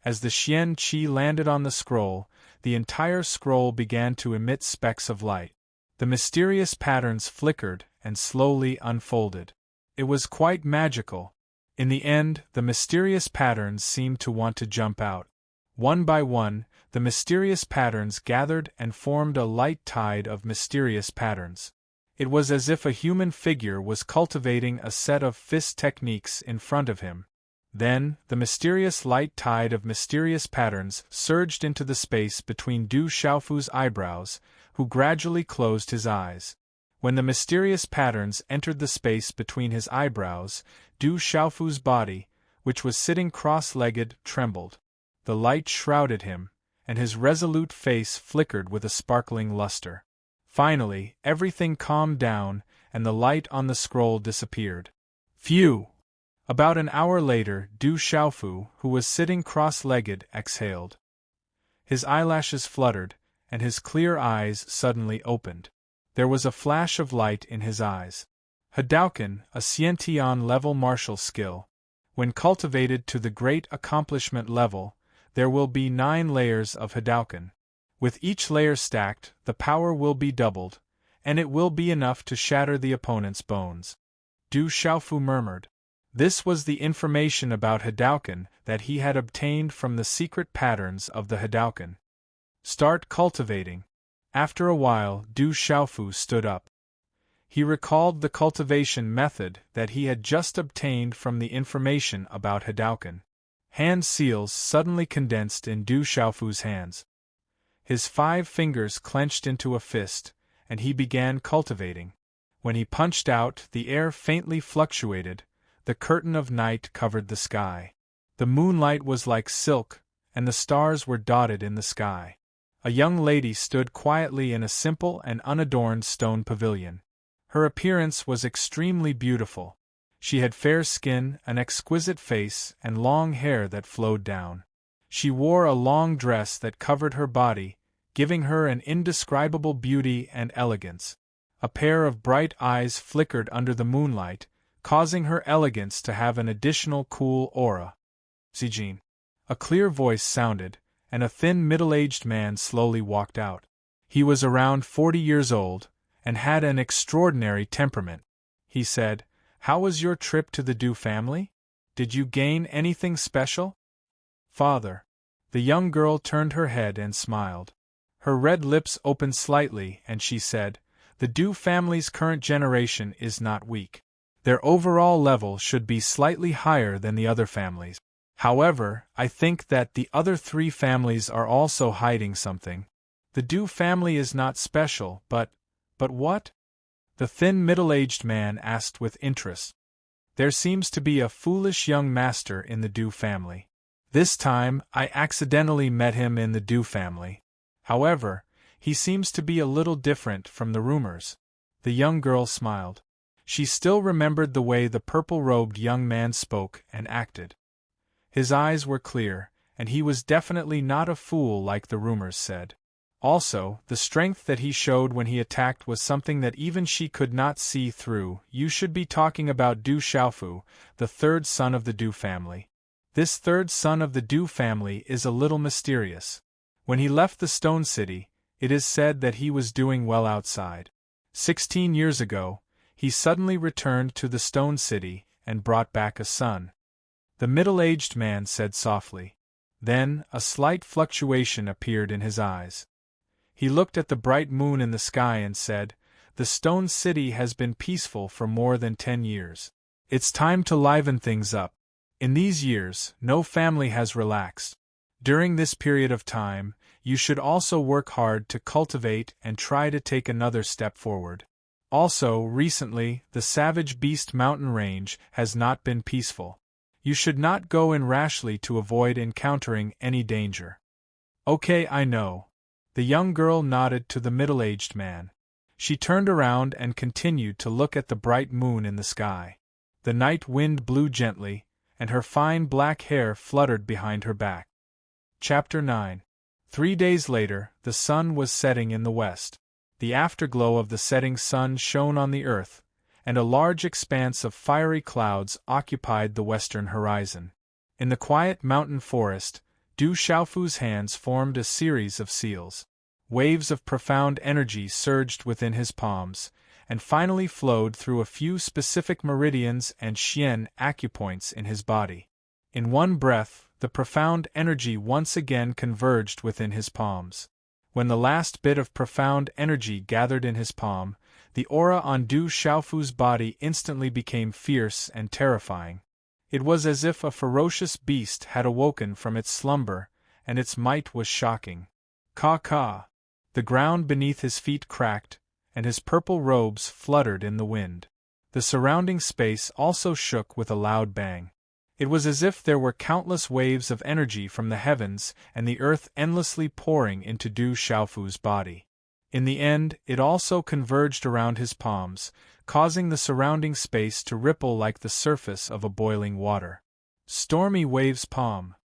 As the Xian Qi landed on the scroll, the entire scroll began to emit specks of light. The mysterious patterns flickered and slowly unfolded. It was quite magical. In the end, the mysterious patterns seemed to want to jump out. One by one, the mysterious patterns gathered and formed a light tide of mysterious patterns. It was as if a human figure was cultivating a set of fist techniques in front of him. Then, the mysterious light tide of mysterious patterns surged into the space between Du Xiaofu's eyebrows, who gradually closed his eyes. When the mysterious patterns entered the space between his eyebrows, Du Xiaofu's body, which was sitting cross-legged, trembled. The light shrouded him, and his resolute face flickered with a sparkling luster. Finally, everything calmed down, and the light on the scroll disappeared. Phew! About an hour later, Du Xiaofu, who was sitting cross-legged, exhaled. His eyelashes fluttered, and his clear eyes suddenly opened. There was a flash of light in his eyes. Hadouken, a Xiantian-level martial skill. When cultivated to the great accomplishment level, there will be 9 layers of Hadouken. With each layer stacked, the power will be doubled, and it will be enough to shatter the opponent's bones. Du Xiaofu murmured. This was the information about Hadouken that he had obtained from the secret patterns of the Hadouken. Start cultivating. After a while, Du Xiaofu stood up. He recalled the cultivation method that he had just obtained from the information about Hadouken. Hand seals suddenly condensed in Du Xiaofu's hands. His 5 fingers clenched into a fist, and he began cultivating. When he punched out, the air faintly fluctuated, the curtain of night covered the sky. The moonlight was like silk, and the stars were dotted in the sky. A young lady stood quietly in a simple and unadorned stone pavilion. Her appearance was extremely beautiful. She had fair skin, an exquisite face, and long hair that flowed down. She wore a long dress that covered her body, giving her an indescribable beauty and elegance. A pair of bright eyes flickered under the moonlight, causing her elegance to have an additional cool aura. Zijin. A clear voice sounded, and a thin middle-aged man slowly walked out. He was around 40 years old, and had an extraordinary temperament. He said, "How was your trip to the Du family? Did you gain anything special?" "Father." The young girl turned her head and smiled. Her red lips opened slightly, and she said, "The Du family's current generation is not weak. Their overall level should be slightly higher than the other families. However, I think that the other 3 families are also hiding something. The Du family is not special, but what?" The thin middle-aged man asked with interest. "There seems to be a foolish young master in the Du family. This time, I accidentally met him in the Du family. However, he seems to be a little different from the rumors." The young girl smiled. She still remembered the way the purple-robed young man spoke and acted. His eyes were clear, and he was definitely not a fool like the rumors said. Also, the strength that he showed when he attacked was something that even she could not see through. "You should be talking about Du Xiaofu, the 3rd son of the Du family. This 3rd son of the Du family is a little mysterious. When he left the Stone City, it is said that he was doing well outside. 16 years ago, he suddenly returned to the Stone City and brought back a son." The middle-aged man said softly. Then, a slight fluctuation appeared in his eyes. He looked at the bright moon in the sky and said, "The Stone City has been peaceful for more than 10 years. It's time to liven things up. In these years, no family has relaxed. During this period of time, you should also work hard to cultivate and try to take another step forward. Also, recently, the Savage Beast mountain range has not been peaceful. You should not go in rashly to avoid encountering any danger." "Okay, I know." The young girl nodded to the middle-aged man. She turned around and continued to look at the bright moon in the sky. The night wind blew gently, and her fine black hair fluttered behind her back. Chapter 9. 3 days later, the sun was setting in the west. The afterglow of the setting sun shone on the earth, and a large expanse of fiery clouds occupied the western horizon. In the quiet mountain forest, Du Xiaofu's hands formed a series of seals. Waves of profound energy surged within his palms, and finally flowed through a few specific meridians and xian acupoints in his body. In one breath, the profound energy once again converged within his palms. When the last bit of profound energy gathered in his palm, the aura on Du Xiaofu's body instantly became fierce and terrifying. It was as if a ferocious beast had awoken from its slumber, and its might was shocking. Caw-caw! The ground beneath his feet cracked, and his purple robes fluttered in the wind. The surrounding space also shook with a loud bang. It was as if there were countless waves of energy from the heavens and the earth endlessly pouring into Du Xiaofu's body. In the end, it also converged around his palms, causing the surrounding space to ripple like the surface of a boiling water. Stormy waves palm.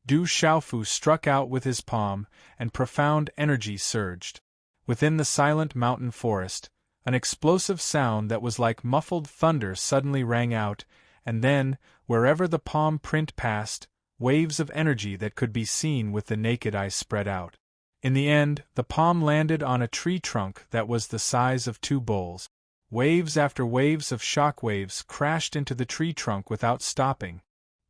Du Xiaofu struck out with his palm, and profound energy surged. Within the silent mountain forest, an explosive sound that was like muffled thunder suddenly rang out, and then, wherever the palm print passed, waves of energy that could be seen with the naked eye spread out. In the end, the palm landed on a tree trunk that was the size of 2 bowls. Waves after waves of shock waves crashed into the tree trunk without stopping.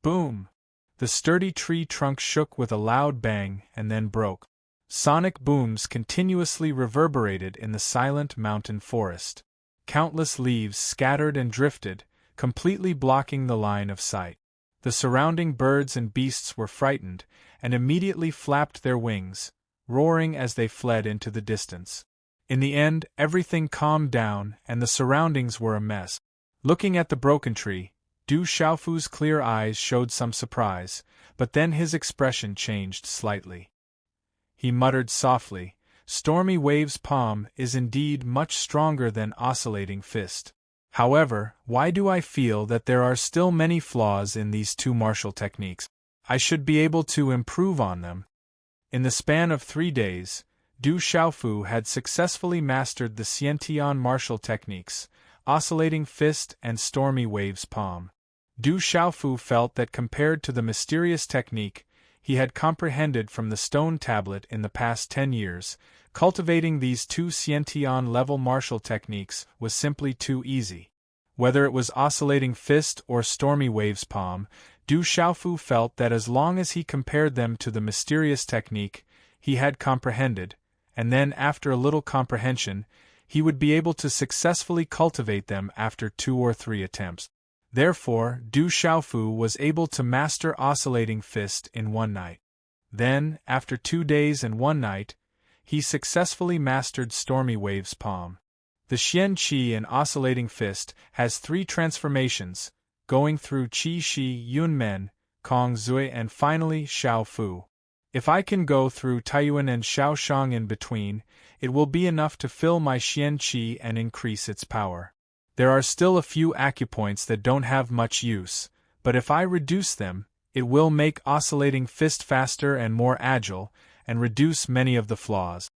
Boom! The sturdy tree trunk shook with a loud bang and then broke. Sonic booms continuously reverberated in the silent mountain forest. Countless leaves scattered and drifted, completely blocking the line of sight. The surrounding birds and beasts were frightened, and immediately flapped their wings, roaring as they fled into the distance. In the end, everything calmed down, and the surroundings were a mess. Looking at the broken tree, Du Xiaofu's clear eyes showed some surprise, but then his expression changed slightly. He muttered softly, "Stormy Wave's palm is indeed much stronger than Oscillating Fist. However, why do I feel that there are still many flaws in these 2 martial techniques? I should be able to improve on them." In the span of 3 days, Du Xiaofu had successfully mastered the Xiantian martial techniques, Oscillating Fist and Stormy Wave's palm. Du Xiaofu felt that compared to the mysterious technique he had comprehended from the stone tablet in the past 10 years, cultivating these 2 Xiantian-level martial techniques was simply too easy. Whether it was Oscillating Fist or Stormy Wave's palm, Du Xiaofu felt that as long as he compared them to the mysterious technique, he had comprehended, and then after a little comprehension, he would be able to successfully cultivate them after 2 or 3 attempts. Therefore, Du Xiaofu was able to master Oscillating Fist in 1 night. Then, after 2 days and 1 night, he successfully mastered Stormy Wave's palm. The Xian Qi in Oscillating Fist has 3 transformations, going through Qi Shi Yunmen, Kong Zui and finally Xiao Fu. If I can go through Taiyuan and Shaoshang in between, it will be enough to fill my Xian Qi and increase its power. There are still a few acupoints that don't have much use, but if I reduce them, it will make Oscillating Fist faster and more agile, and reduce many of the flaws.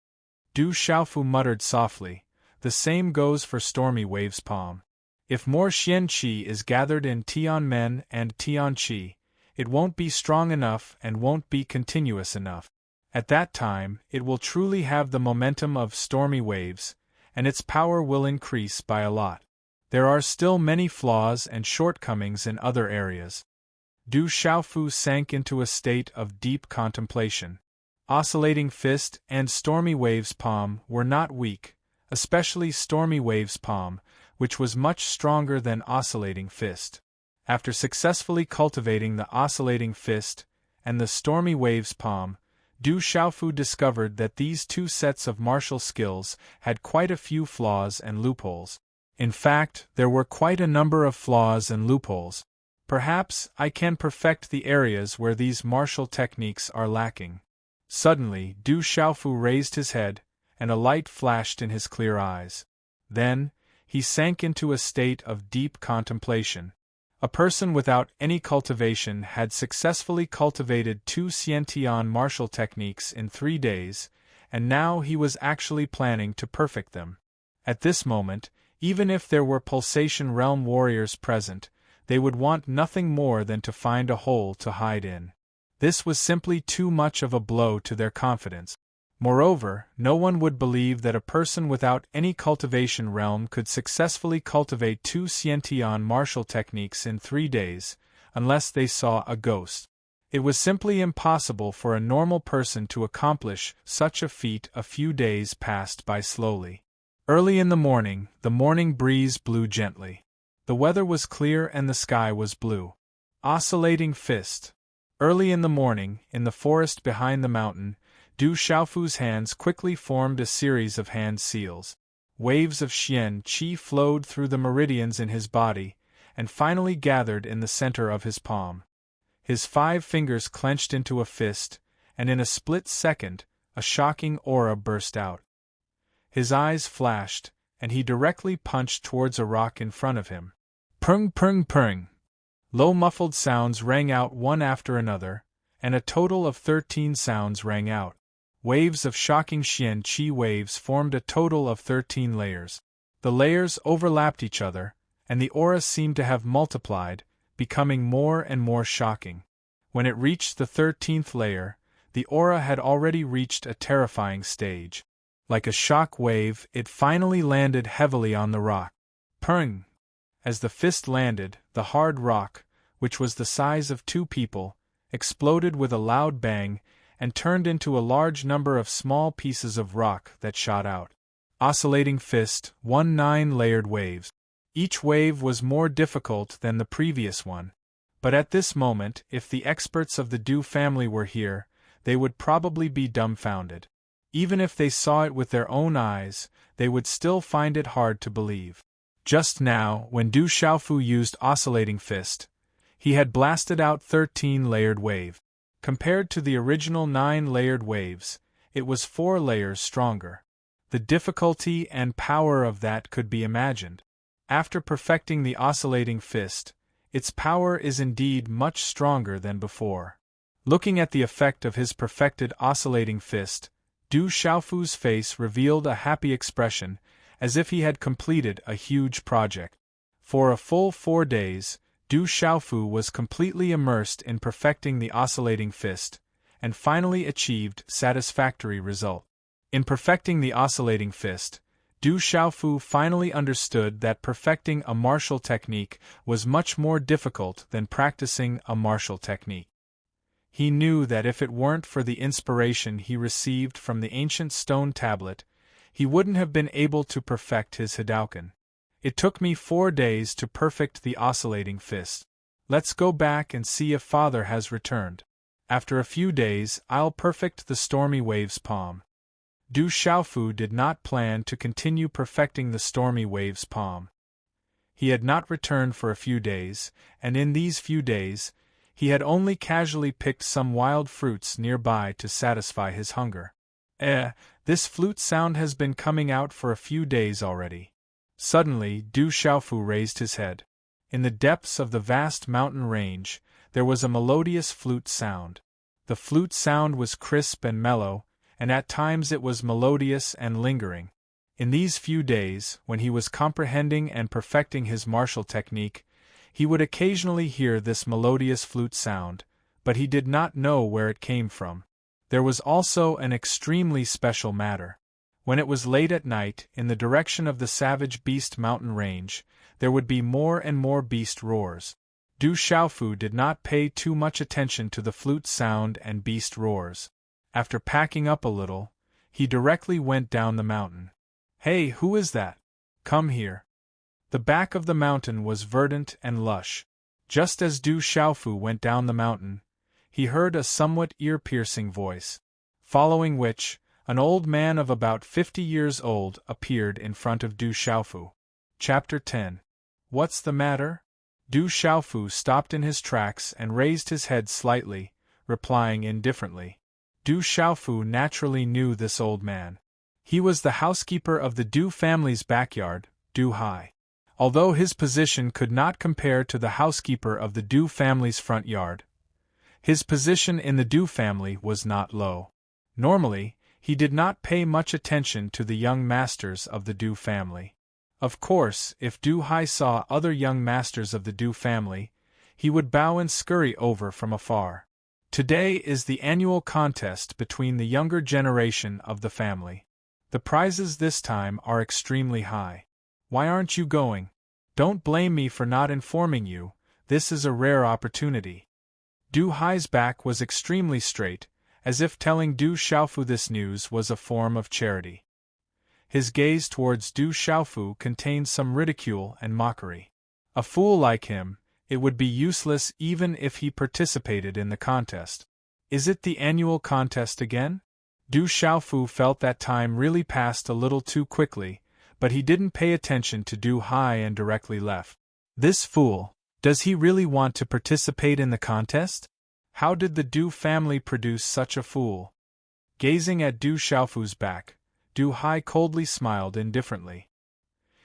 Du Xiaofu muttered softly, "The same goes for Stormy Wave's palm. If more Xian Qi is gathered in Tianmen and Tian Qi, it won't be strong enough and won't be continuous enough. At that time, it will truly have the momentum of Stormy Waves, and its power will increase by a lot. There are still many flaws and shortcomings in other areas." Du Xiaofu sank into a state of deep contemplation. Oscillating Fist and Stormy Wave's palm were not weak, especially Stormy Wave's palm, which was much stronger than Oscillating Fist. After successfully cultivating the Oscillating Fist and the Stormy Wave's palm, Du Xiaofu discovered that these 2 sets of martial skills had quite a few flaws and loopholes. In fact, there were quite a number of flaws and loopholes. Perhaps I can perfect the areas where these martial techniques are lacking. Suddenly, Du Xiaofu raised his head, and a light flashed in his clear eyes. Then, he sank into a state of deep contemplation. A person without any cultivation had successfully cultivated 2 Xiantian martial techniques in 3 days, and now he was actually planning to perfect them. At this moment, even if there were Pulsation Realm warriors present, they would want nothing more than to find a hole to hide in. This was simply too much of a blow to their confidence. Moreover, no one would believe that a person without any cultivation realm could successfully cultivate 2 Xiantian martial techniques in 3 days, unless they saw a ghost. It was simply impossible for a normal person to accomplish such a feat. A few days passed by slowly. Early in the morning breeze blew gently. The weather was clear and the sky was blue. Oscillating fist. Early in the morning, in the forest behind the mountain, Du Xiaofu's hands quickly formed a series of hand seals. Waves of Xian Qi flowed through the meridians in his body, and finally gathered in the center of his palm. His 5 fingers clenched into a fist, and in a split second, a shocking aura burst out. His eyes flashed, and he directly punched towards a rock in front of him. Pung pung pung! Low muffled sounds rang out one after another, and a total of 13 sounds rang out. Waves of shocking Xian Qi waves formed a total of 13 layers. The layers overlapped each other, and the aura seemed to have multiplied, becoming more and more shocking. When it reached the 13th layer, the aura had already reached a terrifying stage. Like a shock wave, it finally landed heavily on the rock. Pung! As the fist landed, the hard rock, which was the size of 2 people, exploded with a loud bang and turned into a large number of small pieces of rock that shot out. Oscillating fist, 9 layered waves. Each wave was more difficult than the previous one. But at this moment, if the experts of the Du family were here, they would probably be dumbfounded. Even if they saw it with their own eyes, they would still find it hard to believe. Just now, when Du Xiaofu used oscillating fist, he had blasted out 13 layered wave. Compared to the original 9 layered waves, it was 4 layers stronger. The difficulty and power of that could be imagined. After perfecting the oscillating fist, its power is indeed much stronger than before. Looking at the effect of his perfected oscillating fist, Du Xiaofu's face revealed a happy expression, as if he had completed a huge project. For a full 4 days, Du Xiaofu was completely immersed in perfecting the oscillating fist, and finally achieved satisfactory result. In perfecting the oscillating fist, Du Xiaofu finally understood that perfecting a martial technique was much more difficult than practicing a martial technique. He knew that if it weren't for the inspiration he received from the ancient stone tablet, he wouldn't have been able to perfect his Hadouken. It took me 4 days to perfect the oscillating fist. Let's go back and see if father has returned. After a few days, I'll perfect the stormy wave's palm. Du Xiaofu did not plan to continue perfecting the stormy wave's palm. He had not returned for a few days, and in these few days, he had only casually picked some wild fruits nearby to satisfy his hunger. This flute sound has been coming out for a few days already. Suddenly, Du Xiaofu raised his head. In the depths of the vast mountain range, there was a melodious flute sound. The flute sound was crisp and mellow, and at times it was melodious and lingering. In these few days, when he was comprehending and perfecting his martial technique, he would occasionally hear this melodious flute sound, but he did not know where it came from. There was also an extremely special matter. When it was late at night, in the direction of the savage beast mountain range, there would be more and more beast roars. Du Xiaofu did not pay too much attention to the flute sound and beast roars. After packing up a little, he directly went down the mountain. Hey, who is that? Come here. The back of the mountain was verdant and lush. Just as Du Xiaofu went down the mountain, he heard a somewhat ear-piercing voice. Following which, an old man of about 50 years old appeared in front of Du Xiaofu. Chapter 10. What's the matter? Du Xiaofu stopped in his tracks and raised his head slightly, replying indifferently. Du Xiaofu naturally knew this old man. He was the housekeeper of the Du family's backyard, Du Hai. Although his position could not compare to the housekeeper of the Du family's front yard, his position in the Du family was not low. Normally, he did not pay much attention to the young masters of the Du family. Of course, if Du Hai saw other young masters of the Du family, he would bow and scurry over from afar. Today is the annual contest between the younger generation of the family. The prizes this time are extremely high. Why aren't you going? Don't blame me for not informing you, this is a rare opportunity. Du Hai's back was extremely straight, as if telling Du Xiaofu this news was a form of charity. His gaze towards Du Xiaofu contained some ridicule and mockery. A fool like him, it would be useless even if he participated in the contest. Is it the annual contest again? Du Xiaofu felt that time really passed a little too quickly, but he didn't pay attention to Du Hai and directly left. This fool, does he really want to participate in the contest? How did the Du family produce such a fool? Gazing at Du Xiaofu's back, Du Hai coldly smiled indifferently.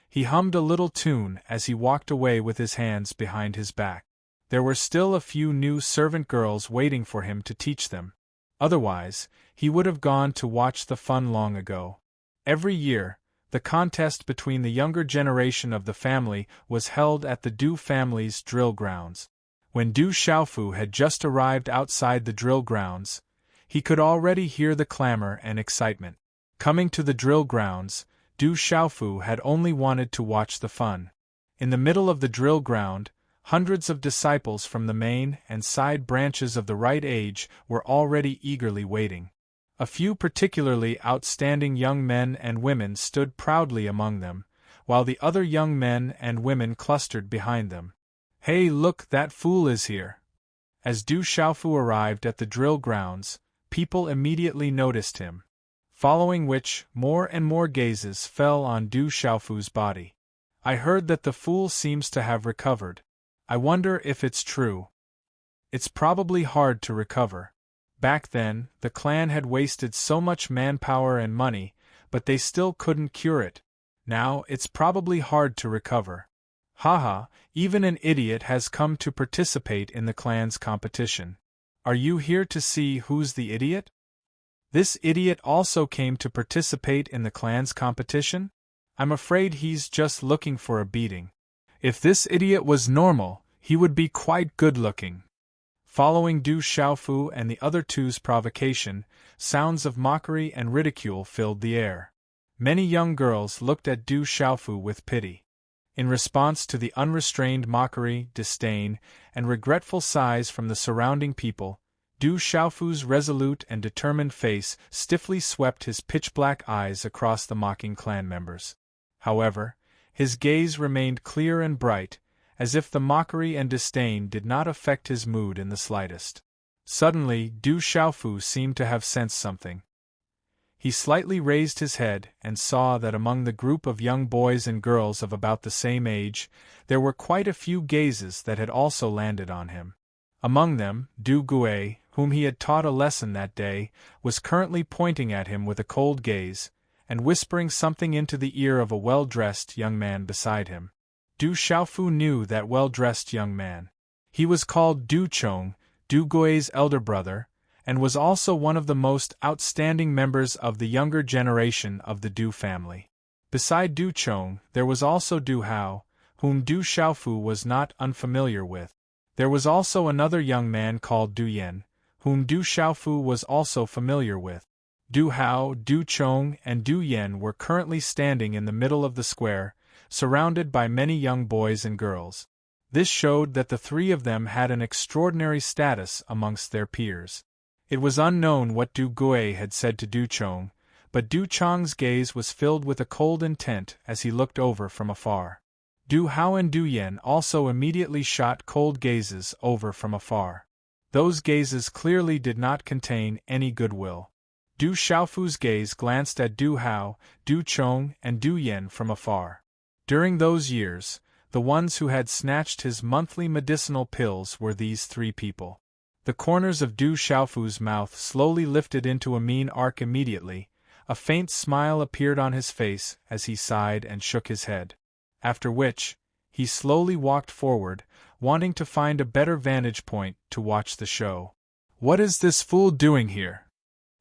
He hummed a little tune as he walked away with his hands behind his back. There were still a few new servant girls waiting for him to teach them. Otherwise, he would have gone to watch the fun long ago. Every year, the contest between the younger generation of the family was held at the Du family's drill grounds. When Du Xiaofu had just arrived outside the drill grounds, he could already hear the clamor and excitement. Coming to the drill grounds, Du Xiaofu had only wanted to watch the fun. In the middle of the drill ground, hundreds of disciples from the main and side branches of the right age were already eagerly waiting. A few particularly outstanding young men and women stood proudly among them, while the other young men and women clustered behind them. Hey, look, that fool is here! As Du Xiaofu arrived at the drill grounds, people immediately noticed him. Following which, more and more gazes fell on Du Xiaofu's body. I heard that the fool seems to have recovered. I wonder if it's true. It's probably hard to recover. Back then, the clan had wasted so much manpower and money, but they still couldn't cure it. Now, it's probably hard to recover. Haha, even an idiot has come to participate in the clan's competition. Are you here to see who's the idiot? This idiot also came to participate in the clan's competition? I'm afraid he's just looking for a beating. If this idiot was normal, he would be quite good-looking. Following Du Xiaofu and the other two's provocation, sounds of mockery and ridicule filled the air. Many young girls looked at Du Xiaofu with pity. In response to the unrestrained mockery, disdain, and regretful sighs from the surrounding people, Du Xiaofu's resolute and determined face stiffly swept his pitch-black eyes across the mocking clan members. However, his gaze remained clear and bright, as if the mockery and disdain did not affect his mood in the slightest. Suddenly, Du Xiaofu seemed to have sensed something. He slightly raised his head and saw that among the group of young boys and girls of about the same age, there were quite a few gazes that had also landed on him. Among them, Du Gue, whom he had taught a lesson that day, was currently pointing at him with a cold gaze, and whispering something into the ear of a well-dressed young man beside him. Du Xiaofu knew that well-dressed young man. He was called Du Chong, Du Gui's elder brother, and was also one of the most outstanding members of the younger generation of the Du family. Beside Du Chong, there was also Du Hao, whom Du Xiaofu was not unfamiliar with. There was also another young man called Du Yen, whom Du Xiaofu was also familiar with. Du Hao, Du Chong, and Du Yen were currently standing in the middle of the square, surrounded by many young boys and girls. This showed that the three of them had an extraordinary status amongst their peers. It was unknown what Du Gue had said to Du Chong, but Du Chong's gaze was filled with a cold intent as he looked over from afar. Du Hao and Du Yen also immediately shot cold gazes over from afar. Those gazes clearly did not contain any goodwill. Du Xiaofu's gaze glanced at Du Hao, Du Chong, and Du Yen from afar. During those years, the ones who had snatched his monthly medicinal pills were these three people. The corners of Du Xiaofu's mouth slowly lifted into a mean arc immediately. A faint smile appeared on his face as he sighed and shook his head. After which, he slowly walked forward, wanting to find a better vantage point to watch the show. What is this fool doing here?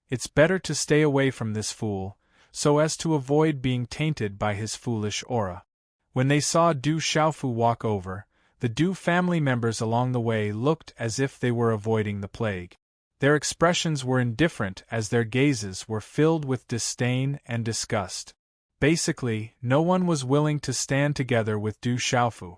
It's better to stay away from this fool, so as to avoid being tainted by his foolish aura. When they saw Du Xiaofu walk over, the Du family members along the way looked as if they were avoiding the plague. Their expressions were indifferent as their gazes were filled with disdain and disgust. Basically, no one was willing to stand together with Du Xiaofu.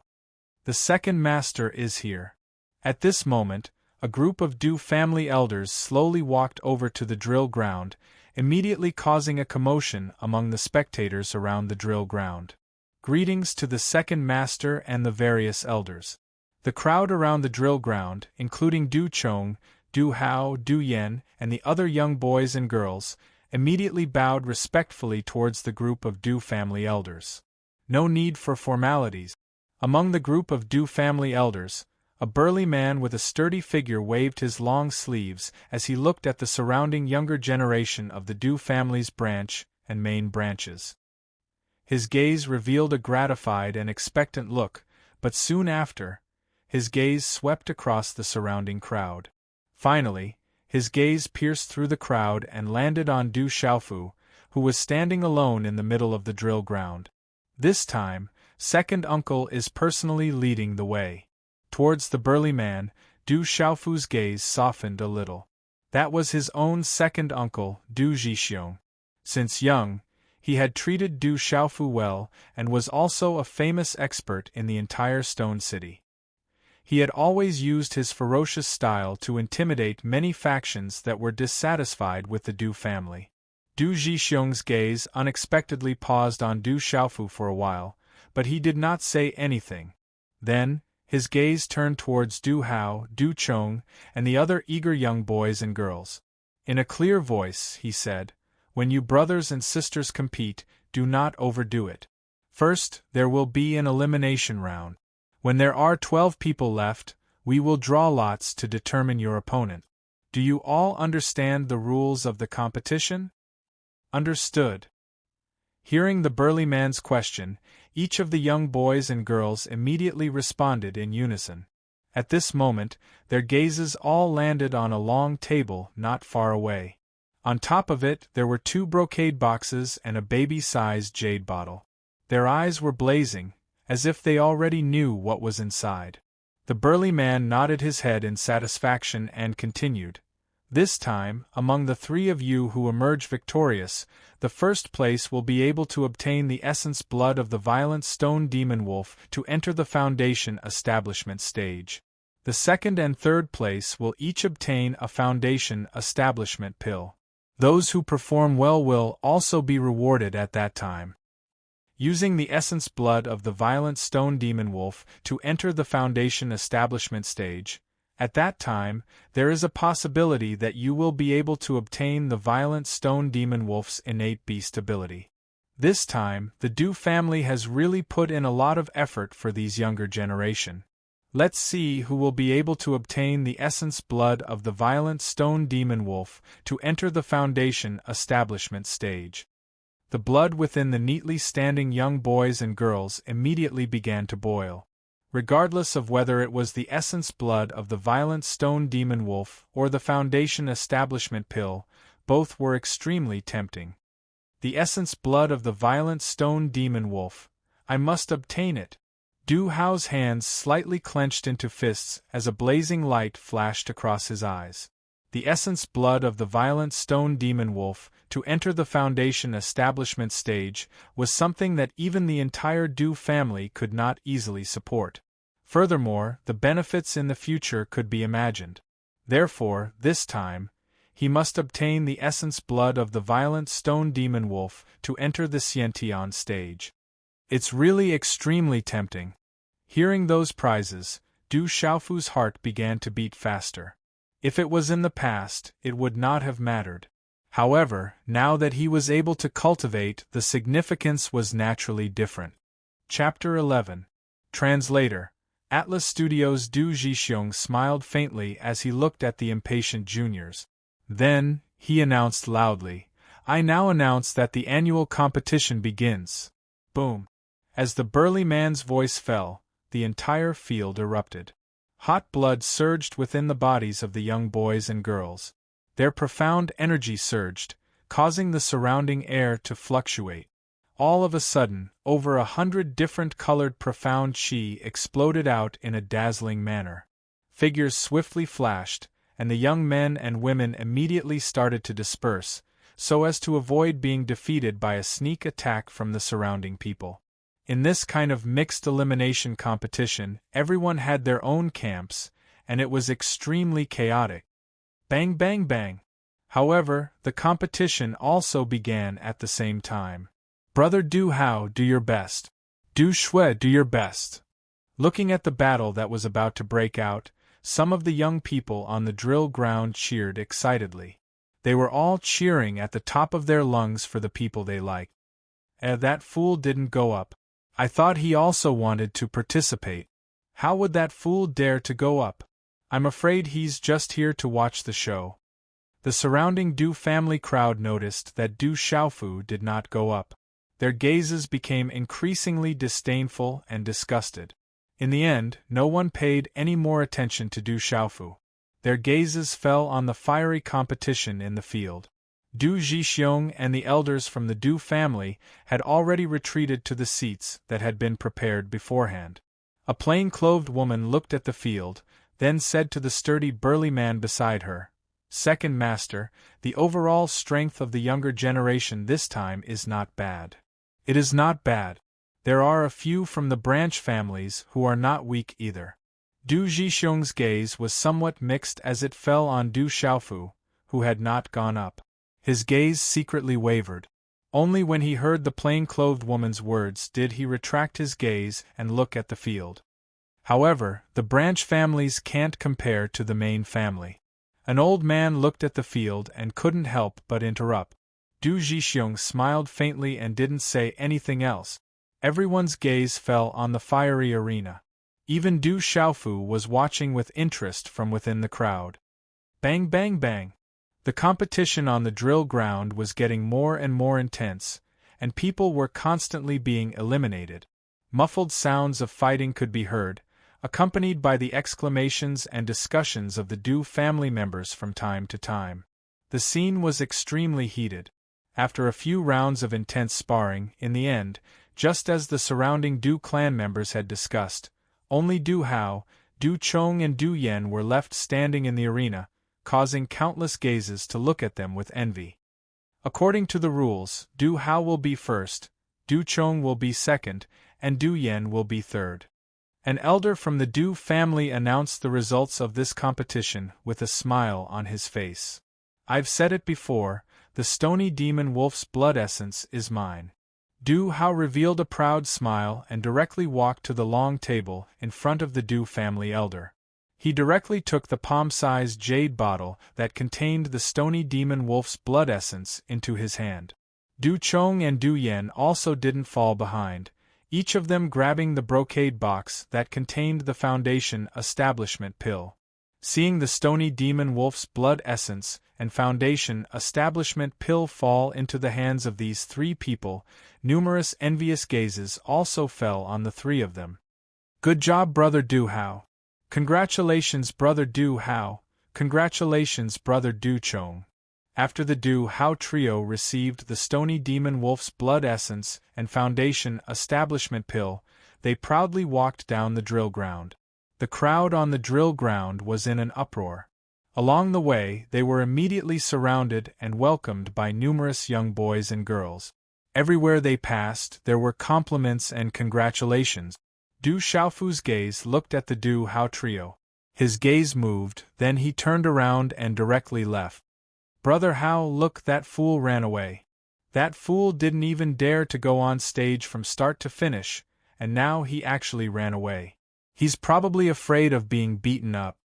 The second master is here. At this moment, a group of Du family elders slowly walked over to the drill ground, immediately causing a commotion among the spectators around the drill ground. Greetings to the second master and the various elders. The crowd around the drill ground, including Du Chong, Du Hao, Du Yen, and the other young boys and girls, immediately bowed respectfully towards the group of Du family elders. No need for formalities. Among the group of Du family elders, a burly man with a sturdy figure waved his long sleeves as he looked at the surrounding younger generation of the Du family's branch and main branches. His gaze revealed a gratified and expectant look, but soon after, his gaze swept across the surrounding crowd. Finally, his gaze pierced through the crowd and landed on Du Xiaofu, who was standing alone in the middle of the drill ground. This time, second uncle is personally leading the way. Towards the burly man, Du Xiaofu's gaze softened a little. That was his own second uncle, Du Zhixiong. Since young, he had treated Du Xiaofu well and was also a famous expert in the entire Stone City. He had always used his ferocious style to intimidate many factions that were dissatisfied with the Du family. Du Zhixiong's gaze unexpectedly paused on Du Xiaofu for a while, but he did not say anything. Then, his gaze turned towards Du Hao, Du Chong, and the other eager young boys and girls. In a clear voice, he said, "When you brothers and sisters compete, do not overdo it. First, there will be an elimination round. When there are 12 people left, we will draw lots to determine your opponent. Do you all understand the rules of the competition?" "Understood." Hearing the burly man's question, each of the young boys and girls immediately responded in unison. At this moment, their gazes all landed on a long table not far away. On top of it, there were 2 brocade boxes and a baby-sized jade bottle. Their eyes were blazing, as if they already knew what was inside. The burly man nodded his head in satisfaction and continued, "This time, among the 3 of you who emerge victorious, the first place will be able to obtain the essence blood of the violent stone demon wolf to enter the foundation establishment stage. The second and third place will each obtain a foundation establishment pill. Those who perform well will also be rewarded at that time. Using the essence blood of the violent stone demon wolf to enter the foundation establishment stage, at that time, there is a possibility that you will be able to obtain the violent stone demon wolf's innate beast ability. This time, the Du family has really put in a lot of effort for these younger generation. Let's see who will be able to obtain the essence blood of the violent stone demon wolf to enter the foundation establishment stage." The blood within the neatly standing young boys and girls immediately began to boil. Regardless of whether it was the essence blood of the violent stone demon wolf or the foundation establishment pill, both were extremely tempting. The essence blood of the violent stone demon wolf. I must obtain it. Du Hao's hands slightly clenched into fists as a blazing light flashed across his eyes. The essence blood of the violent stone demon wolf to enter the foundation establishment stage was something that even the entire Du family could not easily support. Furthermore, the benefits in the future could be imagined. Therefore, this time, he must obtain the essence blood of the violent stone demon wolf to enter the Xiantian stage. It's really extremely tempting. Hearing those prizes, Du Xiaofu's heart began to beat faster. If it was in the past, it would not have mattered. However, now that he was able to cultivate, the significance was naturally different. Chapter 11. Translator. Atlas Studios. Du Zhixiong smiled faintly as he looked at the impatient juniors. Then, he announced loudly, "I now announce that the annual competition begins." Boom. As the burly man's voice fell, the entire field erupted. Hot blood surged within the bodies of the young boys and girls. Their profound energy surged, causing the surrounding air to fluctuate. All of a sudden, over 100 different colored profound chi exploded out in a dazzling manner. Figures swiftly flashed, and the young men and women immediately started to disperse, so as to avoid being defeated by a sneak attack from the surrounding people. In this kind of mixed elimination competition, everyone had their own camps, and it was extremely chaotic. Bang bang bang! However, the competition also began at the same time. Brother Du Hao, do your best. Du Shui, do your best. Looking at the battle that was about to break out, some of the young people on the drill ground cheered excitedly. They were all cheering at the top of their lungs for the people they liked. That fool didn't go up. I thought he also wanted to participate. How would that fool dare to go up? I'm afraid he's just here to watch the show. The surrounding Du family crowd noticed that Du Xiaofu did not go up. Their gazes became increasingly disdainful and disgusted. In the end, no one paid any more attention to Du Xiaofu. Their gazes fell on the fiery competition in the field. Du Zhixiong and the elders from the Du family had already retreated to the seats that had been prepared beforehand. A plain-clothed woman looked at the field, then said to the sturdy burly man beside her, "Second master, the overall strength of the younger generation this time is not bad." "It is not bad. There are a few from the branch families who are not weak either." Du Zhixiong's gaze was somewhat mixed as it fell on Du Xiaofu, who had not gone up. His gaze secretly wavered. Only when he heard the plain-clothed woman's words did he retract his gaze and look at the field. However, the branch families can't compare to the main family. An old man looked at the field and couldn't help but interrupt. Du Zhixiong smiled faintly and didn't say anything else. Everyone's gaze fell on the fiery arena. Even Du Xiaofu was watching with interest from within the crowd. Bang bang bang! The competition on the drill ground was getting more and more intense, and people were constantly being eliminated. Muffled sounds of fighting could be heard, accompanied by the exclamations and discussions of the Du family members from time to time. The scene was extremely heated. After a few rounds of intense sparring, in the end, just as the surrounding Du clan members had discussed, only Du Hao, Du Chong and Du Yen were left standing in the arena, causing countless gazes to look at them with envy. According to the rules, Du Hao will be first, Du Chong will be second, and Du Yen will be third. An elder from the Du family announced the results of this competition with a smile on his face. "I've said it before, the stony demon wolf's blood essence is mine." Du Hao revealed a proud smile and directly walked to the long table in front of the Du family elder. He directly took the palm-sized jade bottle that contained the stony demon wolf's blood essence into his hand. Du Chong and Du Yen also didn't fall behind, each of them grabbing the brocade box that contained the Foundation Establishment pill. Seeing the stony demon wolf's blood essence and Foundation Establishment pill fall into the hands of these three people, numerous envious gazes also fell on the three of them. "Good job, Brother Du Hao. Congratulations, Brother Du Hao. Congratulations, Brother Du Chong." After the Du Hao trio received the stony demon wolf's blood essence and Foundation Establishment pill, they proudly walked down the drill ground. The crowd on the drill ground was in an uproar. Along the way, they were immediately surrounded and welcomed by numerous young boys and girls. Everywhere they passed, there were compliments and congratulations. Du Xiaofu's gaze looked at the Du Hao trio. His gaze moved, then he turned around and directly left. "Brother Hao, look, that fool ran away. That fool didn't even dare to go on stage from start to finish, and now he actually ran away. He's probably afraid of being beaten up.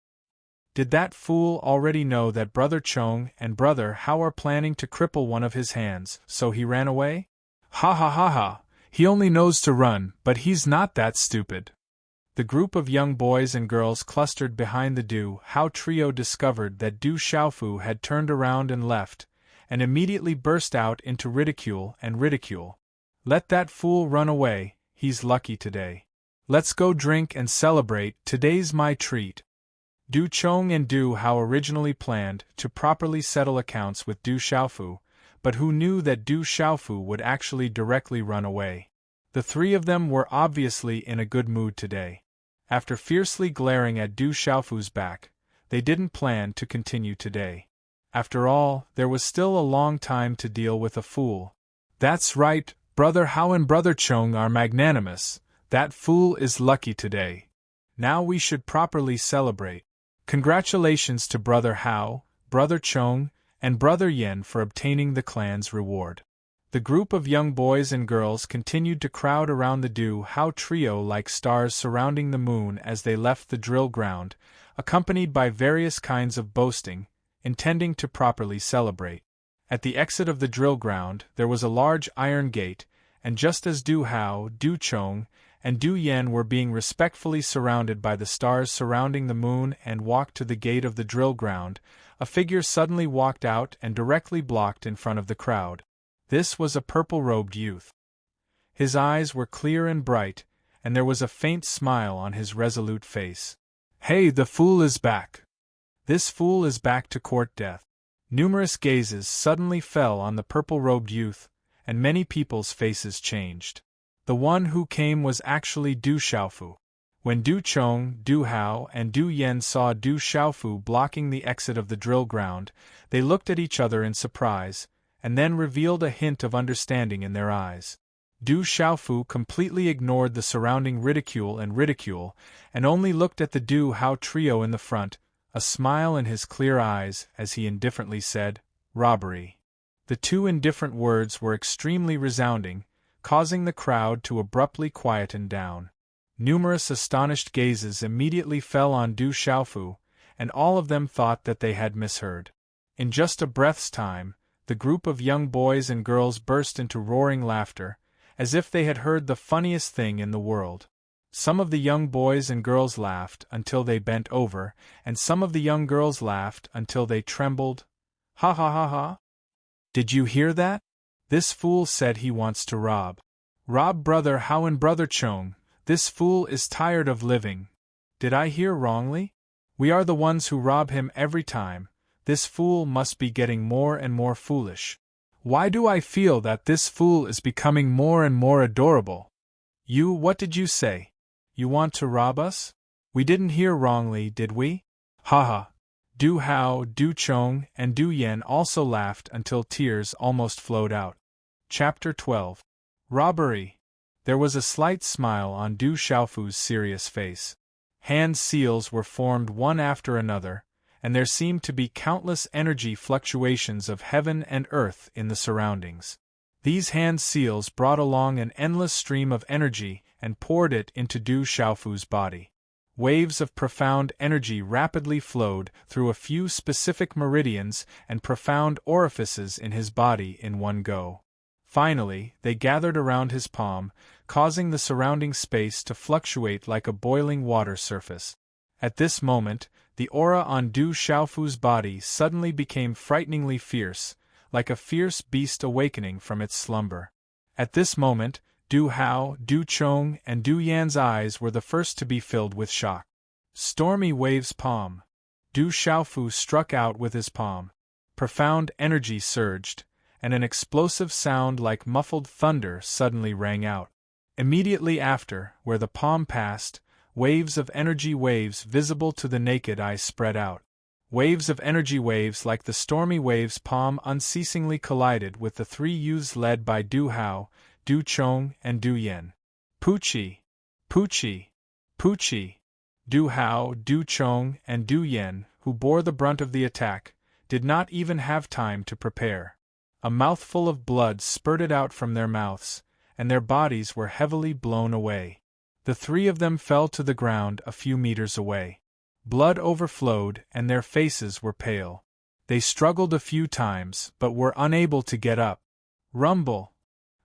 Did that fool already know that Brother Chong and Brother Hao are planning to cripple one of his hands, so he ran away? Ha ha ha ha, he only knows to run, but he's not that stupid." The group of young boys and girls clustered behind the Du Hao trio discovered that Du Xiaofu had turned around and left, and immediately burst out into ridicule and ridicule. "Let that fool run away, he's lucky today. Let's go drink and celebrate, today's my treat." Du Chong and Du Hao originally planned to properly settle accounts with Du Xiaofu, but who knew that Du Xiaofu would actually directly run away. The three of them were obviously in a good mood today. After fiercely glaring at Du Xiaofu's back, They didn't plan to continue today. After all, there was still a long time to deal with a fool. That's right, Brother Hao and Brother Chong are magnanimous. That fool is lucky today. Now we should properly celebrate. Congratulations to Brother Hao, Brother Chong, and Brother Yen for obtaining the clan's reward. The group of young boys and girls continued to crowd around the Du Hao trio like stars surrounding the moon as they left the drill ground, accompanied by various kinds of boasting, intending to properly celebrate. At the exit of the drill ground there was a large iron gate, and just as Du Hao, Du Chong, and Du Yen were being respectfully surrounded by the stars surrounding the moon and walked to the gate of the drill ground, a figure suddenly walked out and directly blocked in front of the crowd. This was a purple-robed youth. His eyes were clear and bright, and there was a faint smile on his resolute face. Hey, the fool is back! This fool is back to court death. Numerous gazes suddenly fell on the purple-robed youth, and many people's faces changed. The one who came was actually Du Xiaofu. When Du Chong, Du Hao, and Du Yen saw Du Xiaofu blocking the exit of the drill ground, they looked at each other in surprise, and then revealed a hint of understanding in their eyes. Du Xiaofu completely ignored the surrounding ridicule and only looked at the Du Hao trio in the front, a smile in his clear eyes as he indifferently said, "Robbery." The two indifferent words were extremely resounding, causing the crowd to abruptly quieten down. Numerous astonished gazes immediately fell on Du Xiaofu, and all of them thought that they had misheard. In just a breath's time, the group of young boys and girls burst into roaring laughter, as if they had heard the funniest thing in the world. Some of the young boys and girls laughed until they bent over, and some of the young girls laughed until they trembled. Ha ha ha ha! Did you hear that? This fool said he wants to rob. Rob Brother Hao and Brother Chong. This fool is tired of living. Did I hear wrongly? We are the ones who rob him every time. This fool must be getting more and more foolish. Why do I feel that this fool is becoming more and more adorable? What did you say? You want to rob us? We didn't hear wrongly, did we? Ha ha! Du Hao, Du Chong, and Du Yen also laughed until tears almost flowed out. Chapter 12. Robbery. There was a slight smile on Du Xiaofu's serious face. Hand seals were formed one after another, and there seemed to be countless energy fluctuations of heaven and earth in the surroundings. These hand seals brought along an endless stream of energy and poured it into Du Xiaofu's body. Waves of profound energy rapidly flowed through a few specific meridians and profound orifices in his body in one go. Finally, they gathered around his palm, causing the surrounding space to fluctuate like a boiling water surface. At this moment, the aura on Du Xiaofu's body suddenly became frighteningly fierce, like a fierce beast awakening from its slumber. At this moment, Du Hao, Du Chong, and Du Yan's eyes were the first to be filled with shock. Stormy Wave's palm. Du Xiaofu struck out with his palm. Profound energy surged, and an explosive sound like muffled thunder suddenly rang out. Immediately after, where the palm passed, waves of energy waves visible to the naked eye spread out. Waves of energy waves like the stormy wave's palm unceasingly collided with the three youths led by Du Hao, Du Chong, and Du Yen. Poochie! Poochie! Poochie! Du Hao, Du Chong, and Du Yen, who bore the brunt of the attack, did not even have time to prepare. A mouthful of blood spurted out from their mouths, and their bodies were heavily blown away. The three of them fell to the ground a few meters away. Blood overflowed and their faces were pale. They struggled a few times but were unable to get up. Rumble!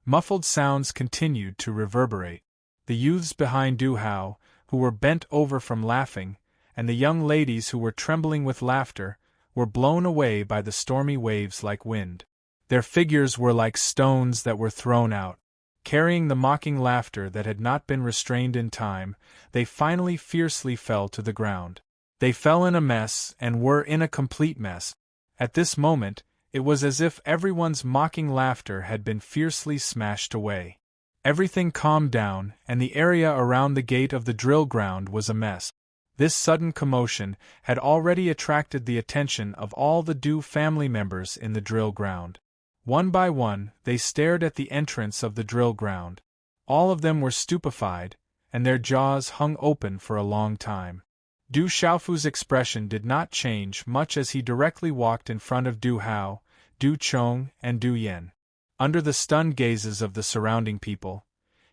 Muffled sounds continued to reverberate. The youths behind Du Hao, who were bent over from laughing, and the young ladies who were trembling with laughter, were blown away by the stormy waves like wind. Their figures were like stones that were thrown out. Carrying the mocking laughter that had not been restrained in time, they finally fiercely fell to the ground. They fell in a mess and were in a complete mess. At this moment, it was as if everyone's mocking laughter had been fiercely smashed away. Everything calmed down, and the area around the gate of the drill ground was a mess. This sudden commotion had already attracted the attention of all the Du family members in the drill ground. One by one, they stared at the entrance of the drill ground. All of them were stupefied, and their jaws hung open for a long time. Du Xiaofu's expression did not change much as he directly walked in front of Du Hao, Du Chong, and Du Yan. Under the stunned gazes of the surrounding people,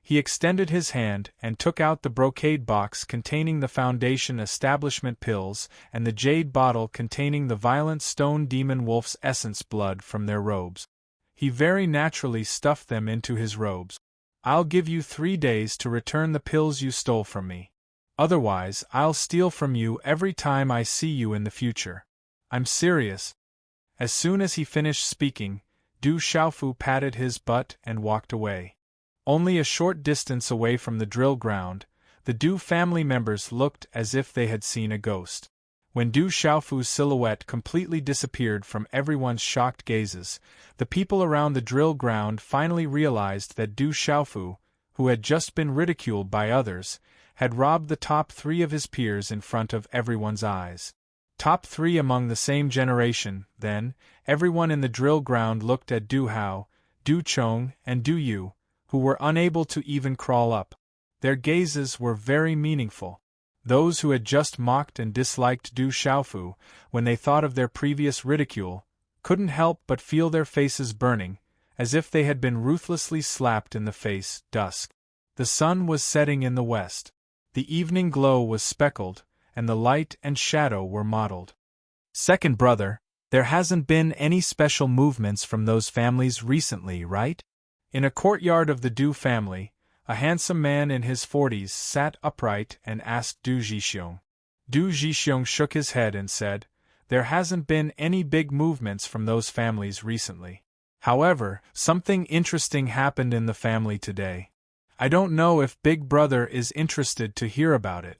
he extended his hand and took out the brocade box containing the Foundation establishment pills and the jade bottle containing the violent stone demon wolf's essence blood from their robes. He very naturally stuffed them into his robes. "I'll give you 3 days to return the pills you stole from me. Otherwise, I'll steal from you every time I see you in the future. I'm serious." As soon as he finished speaking, Du Xiaofu patted his butt and walked away. Only a short distance away from the drill ground, the Du family members looked as if they had seen a ghost. When Du Xiaofu's silhouette completely disappeared from everyone's shocked gazes, the people around the drill ground finally realized that Du Xiaofu, who had just been ridiculed by others, had robbed the top 3 of his peers in front of everyone's eyes. Top 3 among the same generation, then, everyone in the drill ground looked at Du Hao, Du Chong, and Du Yu, who were unable to even crawl up. Their gazes were very meaningful. Those who had just mocked and disliked Du Xiaofu, when they thought of their previous ridicule, couldn't help but feel their faces burning, as if they had been ruthlessly slapped in the face. Dusk. The sun was setting in the west. The evening glow was speckled, and the light and shadow were mottled. "Second brother, there hasn't been any special movements from those families recently, right?" In a courtyard of the Du family, a handsome man in his 40s sat upright and asked Du Zhixiong. Du Zhixiong shook his head and said, "There hasn't been any big movements from those families recently. However, something interesting happened in the family today. I don't know if Big Brother is interested to hear about it."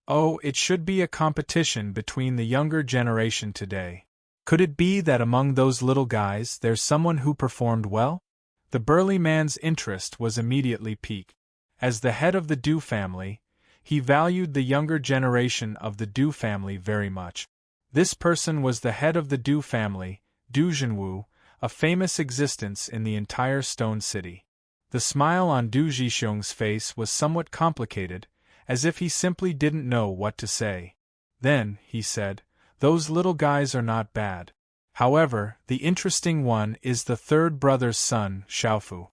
"Oh, it should be a competition between the younger generation today. Could it be that among those little guys there's someone who performed well?" The burly man's interest was immediately piqued. As the head of the Du family, he valued the younger generation of the Du family very much. This person was the head of the Du family, Du Zhenwu, a famous existence in the entire Stone City. The smile on Du Zhixiong's face was somewhat complicated, as if he simply didn't know what to say. Then, he said, "Those little guys are not bad. However, the interesting one is the third brother's son, Xiaofu."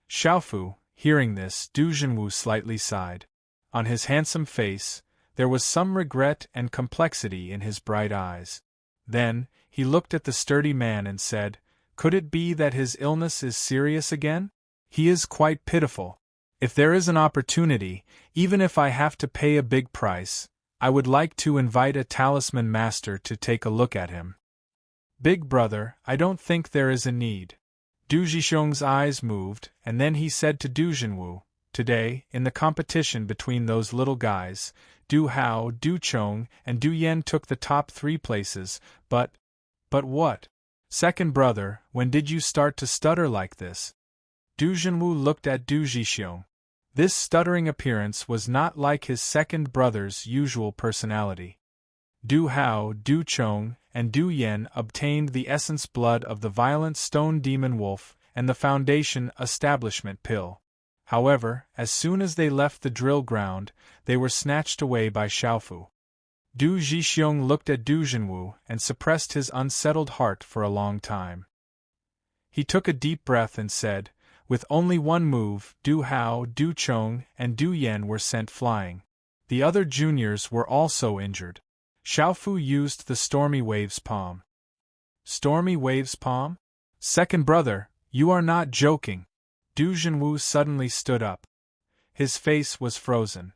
Xiaofu, hearing this, Du Zhenwu slightly sighed. On his handsome face, there was some regret and complexity in his bright eyes. Then, he looked at the sturdy man and said, "Could it be that his illness is serious again? He is quite pitiful. If there is an opportunity, even if I have to pay a big price, I would like to invite a talisman master to take a look at him." "Big brother, I don't think there is a need." Du Zhixiong's eyes moved, and then he said to Du Zhenwu, "Today, in the competition between those little guys, Du Hao, Du Chong, and Du Yan took the top 3 places, but what? Second brother, when did you start to stutter like this?" Du Zhenwu looked at Du Zhixiong. This stuttering appearance was not like his second brother's usual personality. Du Hao, Du Chong, and Du Yan obtained the essence blood of the violent stone demon wolf and the Foundation establishment pill. However, as soon as they left the drill ground, they were snatched away by Xiaofu. Du Zhixiong looked at Du Zhenwu and suppressed his unsettled heart for a long time. He took a deep breath and said, "With only one move, Du Hao, Du Chong, and Du Yan were sent flying. The other juniors were also injured." Xiaofu used the Stormy Wave's palm. "Stormy Wave's palm? Second brother, you are not joking." Du Zhenwu suddenly stood up. His face was frozen.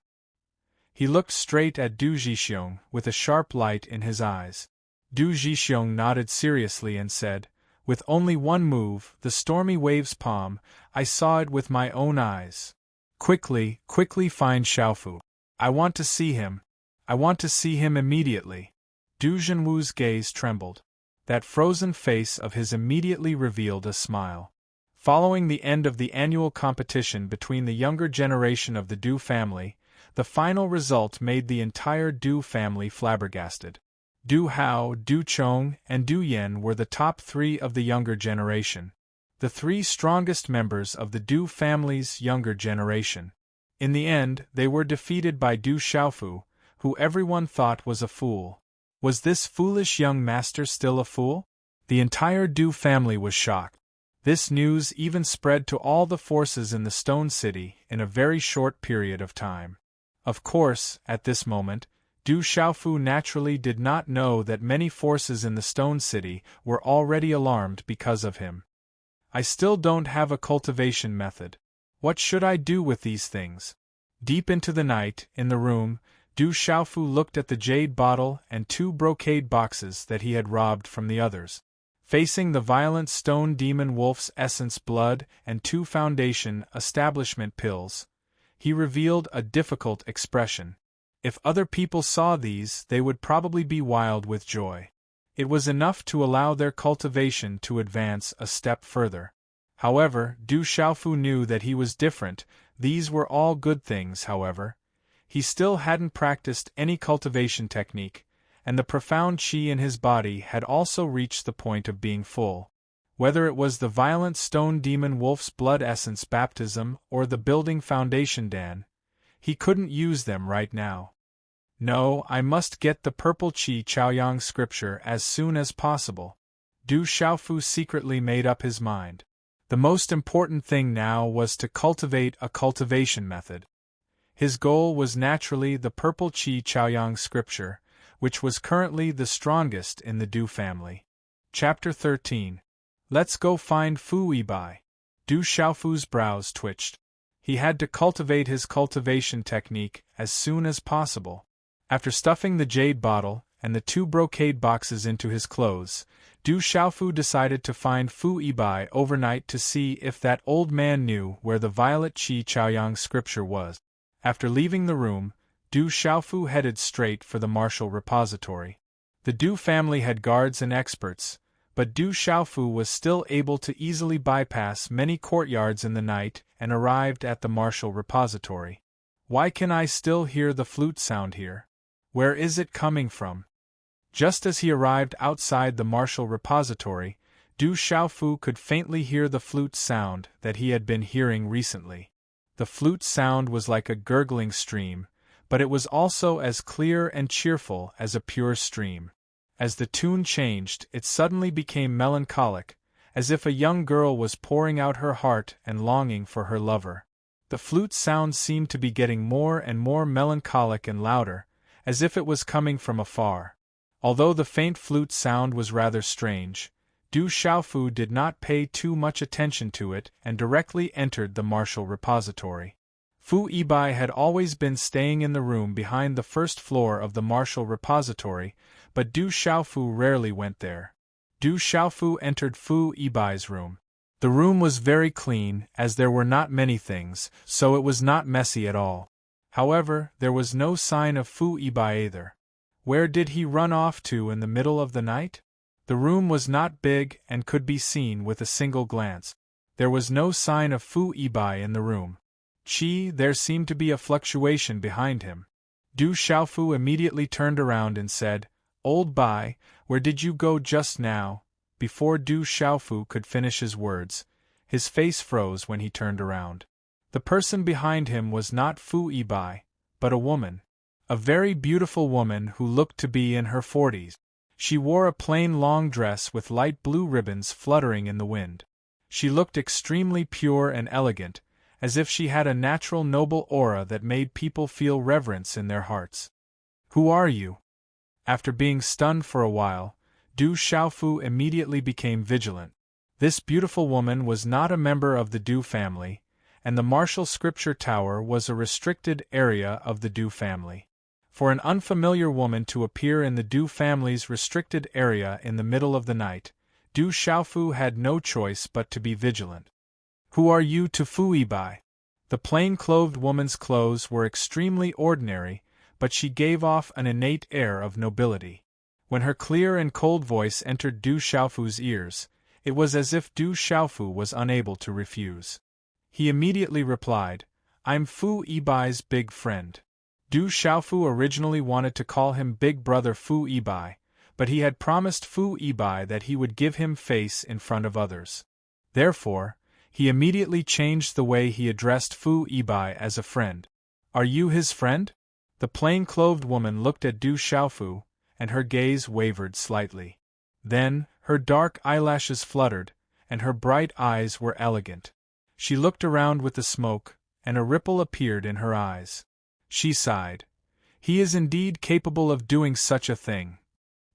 He looked straight at Du Zhixiong with a sharp light in his eyes. Du Zhixiong nodded seriously and said, "With only one move, the Stormy Wave's palm, I saw it with my own eyes. Quickly find Xiaofu. I want to see him. I want to see him immediately." Du Zhenwu's gaze trembled. That frozen face of his immediately revealed a smile. Following the end of the annual competition between the younger generation of the Du family, The final result made the entire Du family flabbergasted. Du Hao, Du Chong, and Du Yen were the top 3 of the younger generation. The 3 strongest members of the Du family's younger generation. In the end, they were defeated by Du Xiaofu, who everyone thought was a fool. Was this foolish young master still a fool? The entire Du family was shocked. This news even spread to all the forces in the Stone City in a very short period of time. Of course, at this moment, Du Xiaofu naturally did not know that many forces in the Stone City were already alarmed because of him. I still don't have a cultivation method. What should I do with these things? Deep into the night, in the room, Du Xiaofu looked at the jade bottle and 2 brocade boxes that he had robbed from the others. Facing the violent stone demon wolf's essence blood and 2 foundation establishment pills, he revealed a difficult expression. If other people saw these, they would probably be wild with joy. It was enough to allow their cultivation to advance a step further. However, Du Xiaofu knew that he was different. These were all good things, however. He still hadn't practiced any cultivation technique, and the profound qi in his body had also reached the point of being full. Whether it was the violent stone demon wolf's blood essence baptism or the building foundation dan, he couldn't use them right now. No, I must get the purple qi Chaoyang scripture as soon as possible. Du Xiaofu secretly made up his mind. The most important thing now was to cultivate a cultivation method. His goal was naturally the purple qi Chaoyang scripture, which was currently the strongest in the Du family. Chapter 13. Let's go find Fu Yibai. Du Xiaofu's brows twitched. He had to cultivate his cultivation technique as soon as possible. After stuffing the jade bottle and the 2 brocade boxes into his clothes, Du Xiaofu decided to find Fu Yibai overnight to see if that old man knew where the violet qi Chaoyang scripture was. After leaving the room, Du Xiaofu headed straight for the martial repository. The Du family had guards and experts, but Du Xiaofu was still able to easily bypass many courtyards in the night and arrived at the martial repository. Why can I still hear the flute sound here? Where is it coming from? Just as he arrived outside the martial repository, Du Xiaofu could faintly hear the flute sound that he had been hearing recently. The flute sound was like a gurgling stream, but it was also as clear and cheerful as a pure stream. As the tune changed, it suddenly became melancholic, as if a young girl was pouring out her heart and longing for her lover. The flute sound seemed to be getting more and more melancholic and louder, as if it was coming from afar. Although the faint flute sound was rather strange, Du Xiaofu did not pay too much attention to it and directly entered the martial repository. Fu Yibai had always been staying in the room behind the first floor of the martial repository, but Du Xiaofu rarely went there. Du Xiaofu entered Fu Yibai's room. The room was very clean, as there were not many things, so it was not messy at all. However, there was no sign of Fu Yibai either. Where did he run off to in the middle of the night? The room was not big and could be seen with a single glance. There was no sign of Fu Yibai in the room. There seemed to be a fluctuation behind him. Du Xiaofu immediately turned around and said, "Old Bai, where did you go just now?" Before Du Xiaofu could finish his words, his face froze when he turned around. The person behind him was not Fu Yibai, but a woman. A very beautiful woman who looked to be in her 40s. She wore a plain long dress with light blue ribbons fluttering in the wind. She looked extremely pure and elegant, as if she had a natural noble aura that made people feel reverence in their hearts. "Who are you?" After being stunned for a while, Du Xiaofu immediately became vigilant. This beautiful woman was not a member of the Du family, and the martial scripture tower was a restricted area of the Du family. For an unfamiliar woman to appear in the Du family's restricted area in the middle of the night, Du Xiaofu had no choice but to be vigilant. "Who are you to Fu Yibai?" The plain-clothed woman's clothes were extremely ordinary, but she gave off an innate air of nobility. When her clear and cold voice entered Du Xiaofu's ears, it was as if Du Xiaofu was unable to refuse. He immediately replied, "I'm Fu Yibai's big friend. Du Xiaofu originally wanted to call him Big Brother Fu Yibai, but he had promised Fu Yibai that he would give him face in front of others. Therefore, he immediately changed the way he addressed Fu Yibai as a friend. Are you his friend? The plain-clothed woman looked at Du Xiaofu, and her gaze wavered slightly. Then, her dark eyelashes fluttered, and her bright eyes were elegant. She looked around with the smoke, and a ripple appeared in her eyes. She sighed. He is indeed capable of doing such a thing.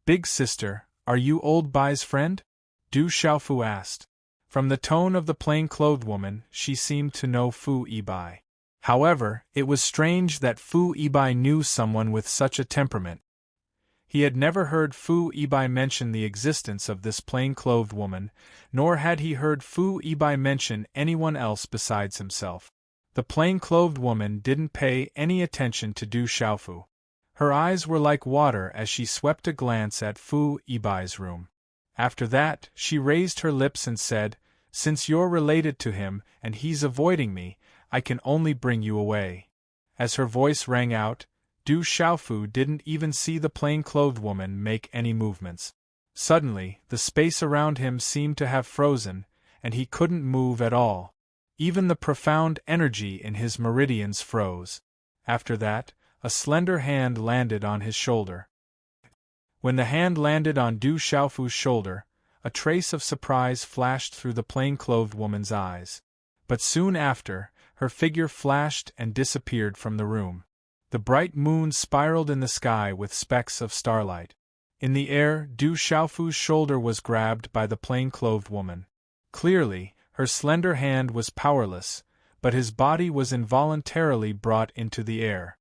Big sister, are you old Bai's friend? Du Xiaofu asked. From the tone of the plain-clothed woman, she seemed to know Fu Yibai. However, it was strange that Fu Yibai knew someone with such a temperament. He had never heard Fu Yibai mention the existence of this plain-clothed woman, nor had he heard Fu Yibai mention anyone else besides himself. The plain-clothed woman didn't pay any attention to Du Xiaofu. Her eyes were like water as she swept a glance at Fu Yibai's room. After that, she raised her lips and said, "Since you're related to him and he's avoiding me, I can only bring you away." As her voice rang out, Du Xiaofu didn't even see the plain-clothed woman make any movements. Suddenly, the space around him seemed to have frozen, and he couldn't move at all. Even the profound energy in his meridians froze. After that, a slender hand landed on his shoulder. When the hand landed on Du Xiaofu's shoulder, a trace of surprise flashed through the plain-clothed woman's eyes. But soon after, her figure flashed and disappeared from the room. The bright moon spiraled in the sky with specks of starlight. In the air, Du Xiaofu's shoulder was grabbed by the plain-clothed woman. Clearly, her slender hand was powerless, but his body was involuntarily brought into the air.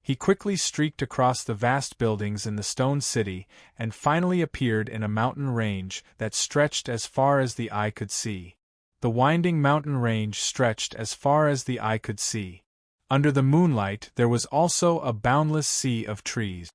He quickly streaked across the vast buildings in the stone city and finally appeared in a mountain range that stretched as far as the eye could see. The winding mountain range stretched as far as the eye could see. Under the moonlight there was also a boundless sea of trees.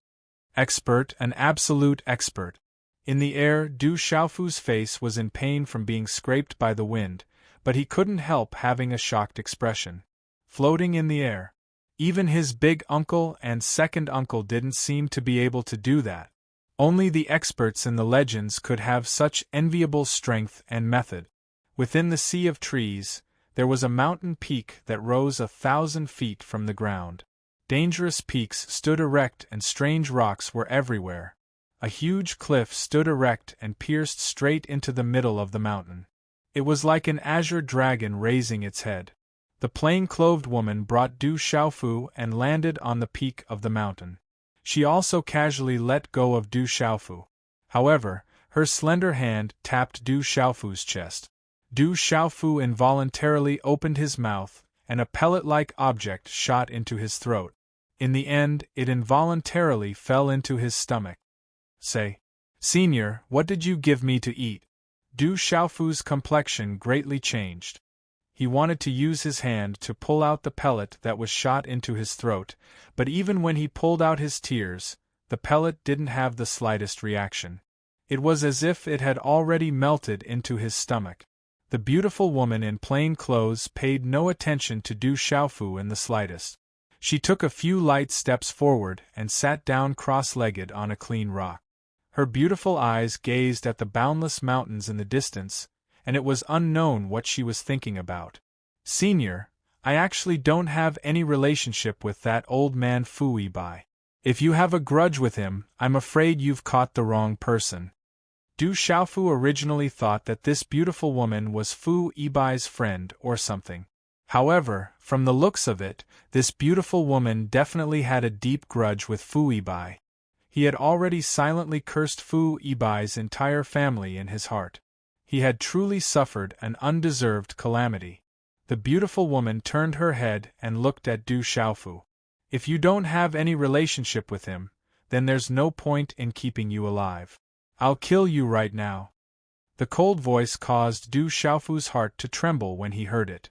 Expert, an absolute expert. In the air, Du Xiaofu's face was in pain from being scraped by the wind, but he couldn't help having a shocked expression. Floating in the air. Even his big uncle and second uncle didn't seem to be able to do that. Only the experts in the legends could have such enviable strength and method. Within the sea of trees, there was a mountain peak that rose 1,000 feet from the ground. Dangerous peaks stood erect and strange rocks were everywhere. A huge cliff stood erect and pierced straight into the middle of the mountain. It was like an azure dragon raising its head. The plain-clothed woman brought Du Xiaofu and landed on the peak of the mountain. She also casually let go of Du Xiaofu. However, her slender hand tapped Du Xiaofu's chest. Du Xiaofu involuntarily opened his mouth, and a pellet-like object shot into his throat. In the end, it involuntarily fell into his stomach. Say, "Senior, what did you give me to eat?" Du Xiaofu's complexion greatly changed. He wanted to use his hand to pull out the pellet that was shot into his throat, but even when he pulled out his tears, the pellet didn't have the slightest reaction. It was as if it had already melted into his stomach. The beautiful woman in plain clothes paid no attention to Du Xiaofu in the slightest. She took a few light steps forward and sat down cross-legged on a clean rock. Her beautiful eyes gazed at the boundless mountains in the distance, and it was unknown what she was thinking about. "Senior, I actually don't have any relationship with that old man Fu Yibai. If you have a grudge with him, I'm afraid you've caught the wrong person." Du Xiaofu originally thought that this beautiful woman was Fu Yibai's friend or something. However, from the looks of it, this beautiful woman definitely had a deep grudge with Fu Yibai. He had already silently cursed Fu Yibai's entire family in his heart. He had truly suffered an undeserved calamity. The beautiful woman turned her head and looked at Du Xiaofu. "If you don't have any relationship with him, then there's no point in keeping you alive. I'll kill you right now." The cold voice caused Du Xiaofu's heart to tremble when he heard it.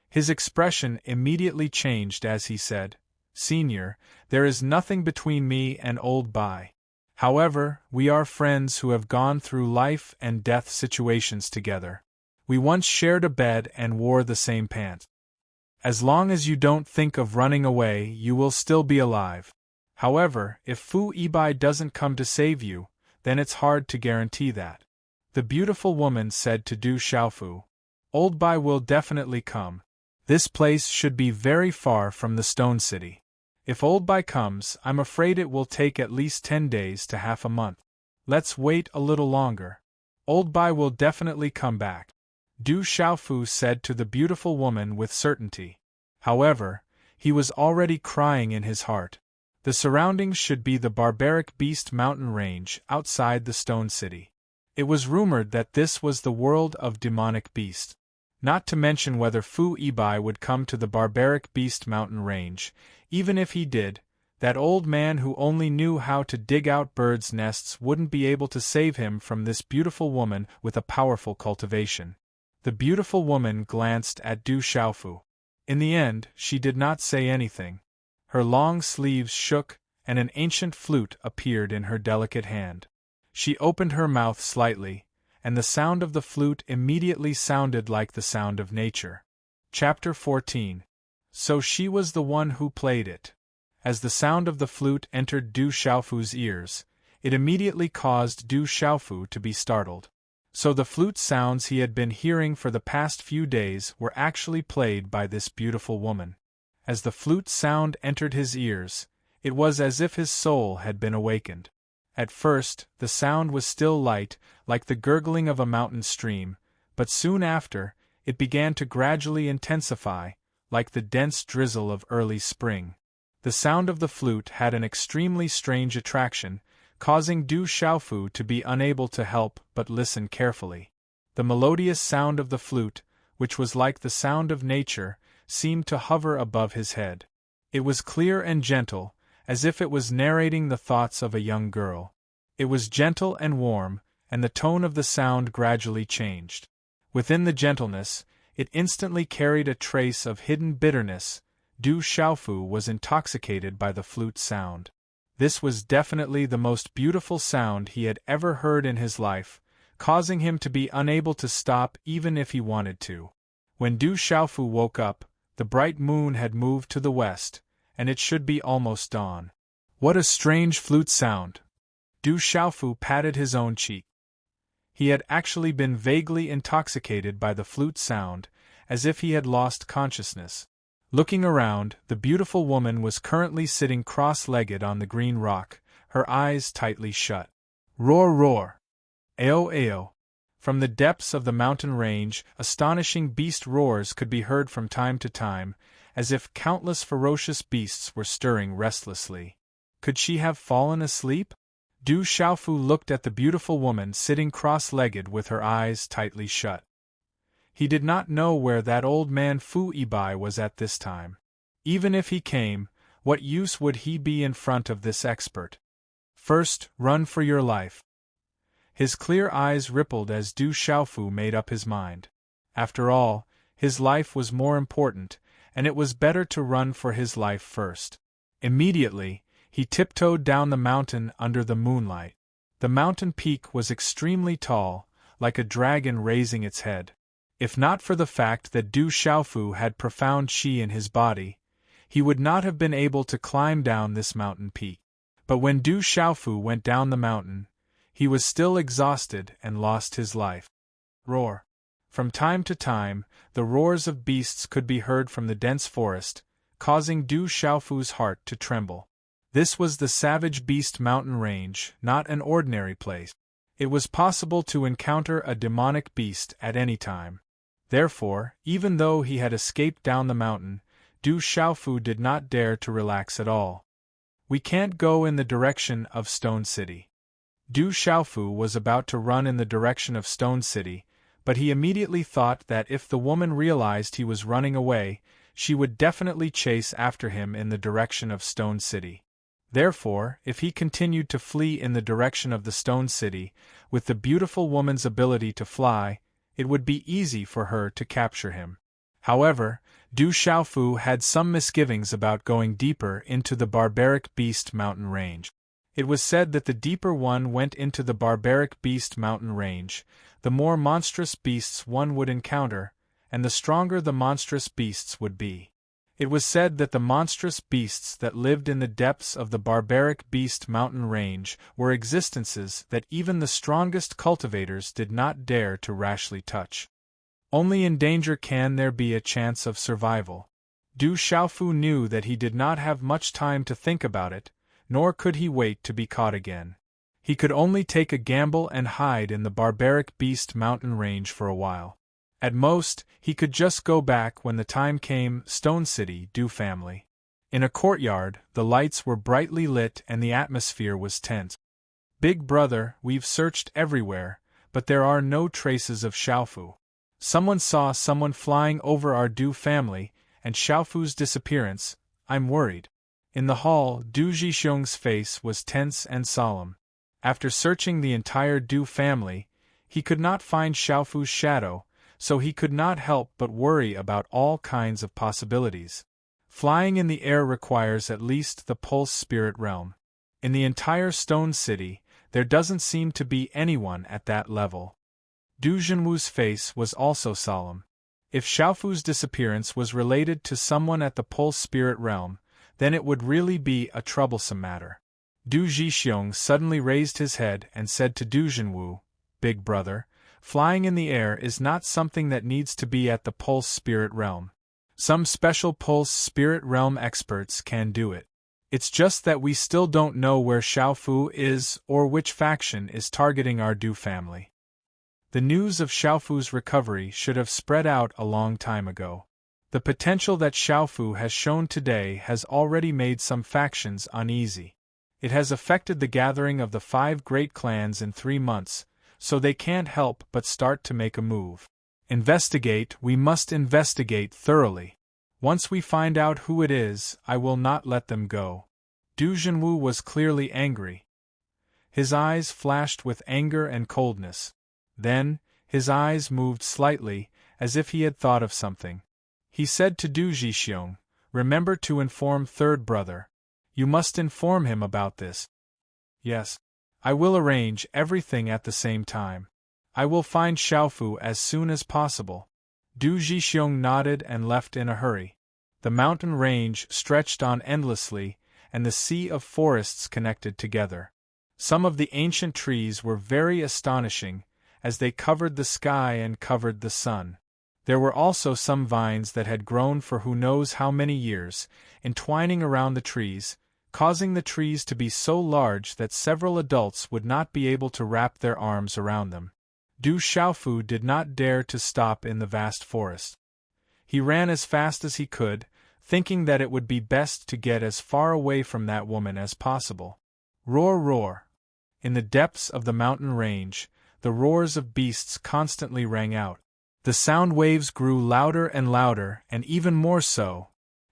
His expression immediately changed as he said, "Senior, there is nothing between me and old Bai. However, we are friends who have gone through life and death situations together. We once shared a bed and wore the same pants." As long as you don't think of running away, you will still be alive. However, if Fu Ibai doesn't come to save you, then it's hard to guarantee that. The beautiful woman said to Du Xiaofu. Old Bai will definitely come. This place should be very far from the Stone City. If Old Bai comes, I'm afraid it will take at least 10 days to half a month. Let's wait a little longer. Old Bai will definitely come back, Du Xiaofu said to the beautiful woman with certainty. However, he was already crying in his heart. The surroundings should be the barbaric beast mountain range outside the Stone City. It was rumored that this was the world of demonic beasts. Not to mention whether Fu Ibai would come to the barbaric beast mountain range. Even if he did, that old man who only knew how to dig out birds' nests wouldn't be able to save him from this beautiful woman with a powerful cultivation. The beautiful woman glanced at Du Xiaofu. In the end, she did not say anything. Her long sleeves shook, and an ancient flute appeared in her delicate hand. She opened her mouth slightly, and the sound of the flute immediately sounded like the sound of nature. Chapter 14. So she was the one who played it. As the sound of the flute entered Du Xiaofu's ears, it immediately caused Du Xiaofu to be startled. So the flute sounds he had been hearing for the past few days were actually played by this beautiful woman. As the flute sound entered his ears, it was as if his soul had been awakened. At first, the sound was still light, like the gurgling of a mountain stream, but soon after, it began to gradually intensify, like the dense drizzle of early spring. The sound of the flute had an extremely strange attraction, causing Du Xiaofu to be unable to help but listen carefully. The melodious sound of the flute, which was like the sound of nature, seemed to hover above his head. It was clear and gentle, as if it was narrating the thoughts of a young girl. It was gentle and warm, and the tone of the sound gradually changed. Within the gentleness, it instantly carried a trace of hidden bitterness. Du Xiaofu was intoxicated by the flute sound. This was definitely the most beautiful sound he had ever heard in his life, causing him to be unable to stop even if he wanted to. When Du Xiaofu woke up, the bright moon had moved to the west, and it should be almost dawn. What a strange flute sound! Du Xiaofu patted his own cheek. He had actually been vaguely intoxicated by the flute sound, as if he had lost consciousness. Looking around, the beautiful woman was currently sitting cross-legged on the green rock, her eyes tightly shut. Roar, roar! Ao, ao! From the depths of the mountain range, astonishing beast roars could be heard from time to time, as if countless ferocious beasts were stirring restlessly. Could she have fallen asleep? Du Xiaofu looked at the beautiful woman sitting cross-legged with her eyes tightly shut. He did not know where that old man Fu Ibai was at this time. Even if he came, what use would he be in front of this expert? First, run for your life. His clear eyes rippled as Du Xiaofu made up his mind. After all, his life was more important, and it was better to run for his life first. Immediately, he tiptoed down the mountain under the moonlight. The mountain peak was extremely tall, like a dragon raising its head. If not for the fact that Du Xiaofu had profound qi in his body, he would not have been able to climb down this mountain peak. But when Du Xiaofu went down the mountain, he was still exhausted and lost his life. Roar! From time to time, the roars of beasts could be heard from the dense forest, causing Du Xiaofu's heart to tremble. This was the Savage Beast Mountain Range, not an ordinary place. It was possible to encounter a demonic beast at any time. Therefore, even though he had escaped down the mountain, Du Xiaofu did not dare to relax at all. We can't go in the direction of Stone City. Du Xiaofu was about to run in the direction of Stone City, but he immediately thought that if the woman realized he was running away, she would definitely chase after him in the direction of Stone City. Therefore, if he continued to flee in the direction of the Stone City, with the beautiful woman's ability to fly, it would be easy for her to capture him. However, Du Xiaofu had some misgivings about going deeper into the barbaric beast mountain range. It was said that the deeper one went into the barbaric beast mountain range, the more monstrous beasts one would encounter, and the stronger the monstrous beasts would be. It was said that the monstrous beasts that lived in the depths of the barbaric beast mountain range were existences that even the strongest cultivators did not dare to rashly touch. Only in danger can there be a chance of survival. Du Xiaofu knew that he did not have much time to think about it, nor could he wait to be caught again. He could only take a gamble and hide in the barbaric beast mountain range for a while. At most, he could just go back when the time came. Stone City, Du family. In a courtyard, the lights were brightly lit and the atmosphere was tense. Big brother, we've searched everywhere, but there are no traces of Xiaofu. Someone saw someone flying over our Du family, and Xiaofu's disappearance. I'm worried. In the hall, Du Zhixiong's face was tense and solemn. After searching the entire Du family, he could not find Xiaofu's shadow, so he could not help but worry about all kinds of possibilities. Flying in the air requires at least the pulse spirit realm. In the entire Stone City, there doesn't seem to be anyone at that level. Du Zhenwu's face was also solemn. If Xiaofu's disappearance was related to someone at the pulse spirit realm, then it would really be a troublesome matter. Du Zhixiong suddenly raised his head and said to Du Zhenwu, Big brother, flying in the air is not something that needs to be at the pulse spirit realm. Some special pulse spirit realm experts can do it. It's just that we still don't know where Xiaofu is or which faction is targeting our Du family. The news of Xiaofu's recovery should have spread out a long time ago. The potential that Xiaofu has shown today has already made some factions uneasy. It has affected the gathering of the 5 great clans in 3 months, so they can't help but start to make a move. Investigate, we must investigate thoroughly. Once we find out who it is, I will not let them go. Du Zhenwu was clearly angry. His eyes flashed with anger and coldness. Then, his eyes moved slightly, as if he had thought of something. He said to Du Zhixiong, Remember to inform third brother. You must inform him about this. Yes. I will arrange everything at the same time. I will find Xiaofu as soon as possible. Du Zhixiong nodded and left in a hurry. The mountain range stretched on endlessly, and the sea of forests connected together. Some of the ancient trees were very astonishing, as they covered the sky and covered the sun. There were also some vines that had grown for who knows how many years, entwining around the trees, causing the trees to be so large that several adults would not be able to wrap their arms around them. Du Xiaofu did not dare to stop in the vast forest. He ran as fast as he could, thinking that it would be best to get as far away from that woman as possible. Roar, roar! In the depths of the mountain range, the roars of beasts constantly rang out. The sound waves grew louder and louder, and even more so.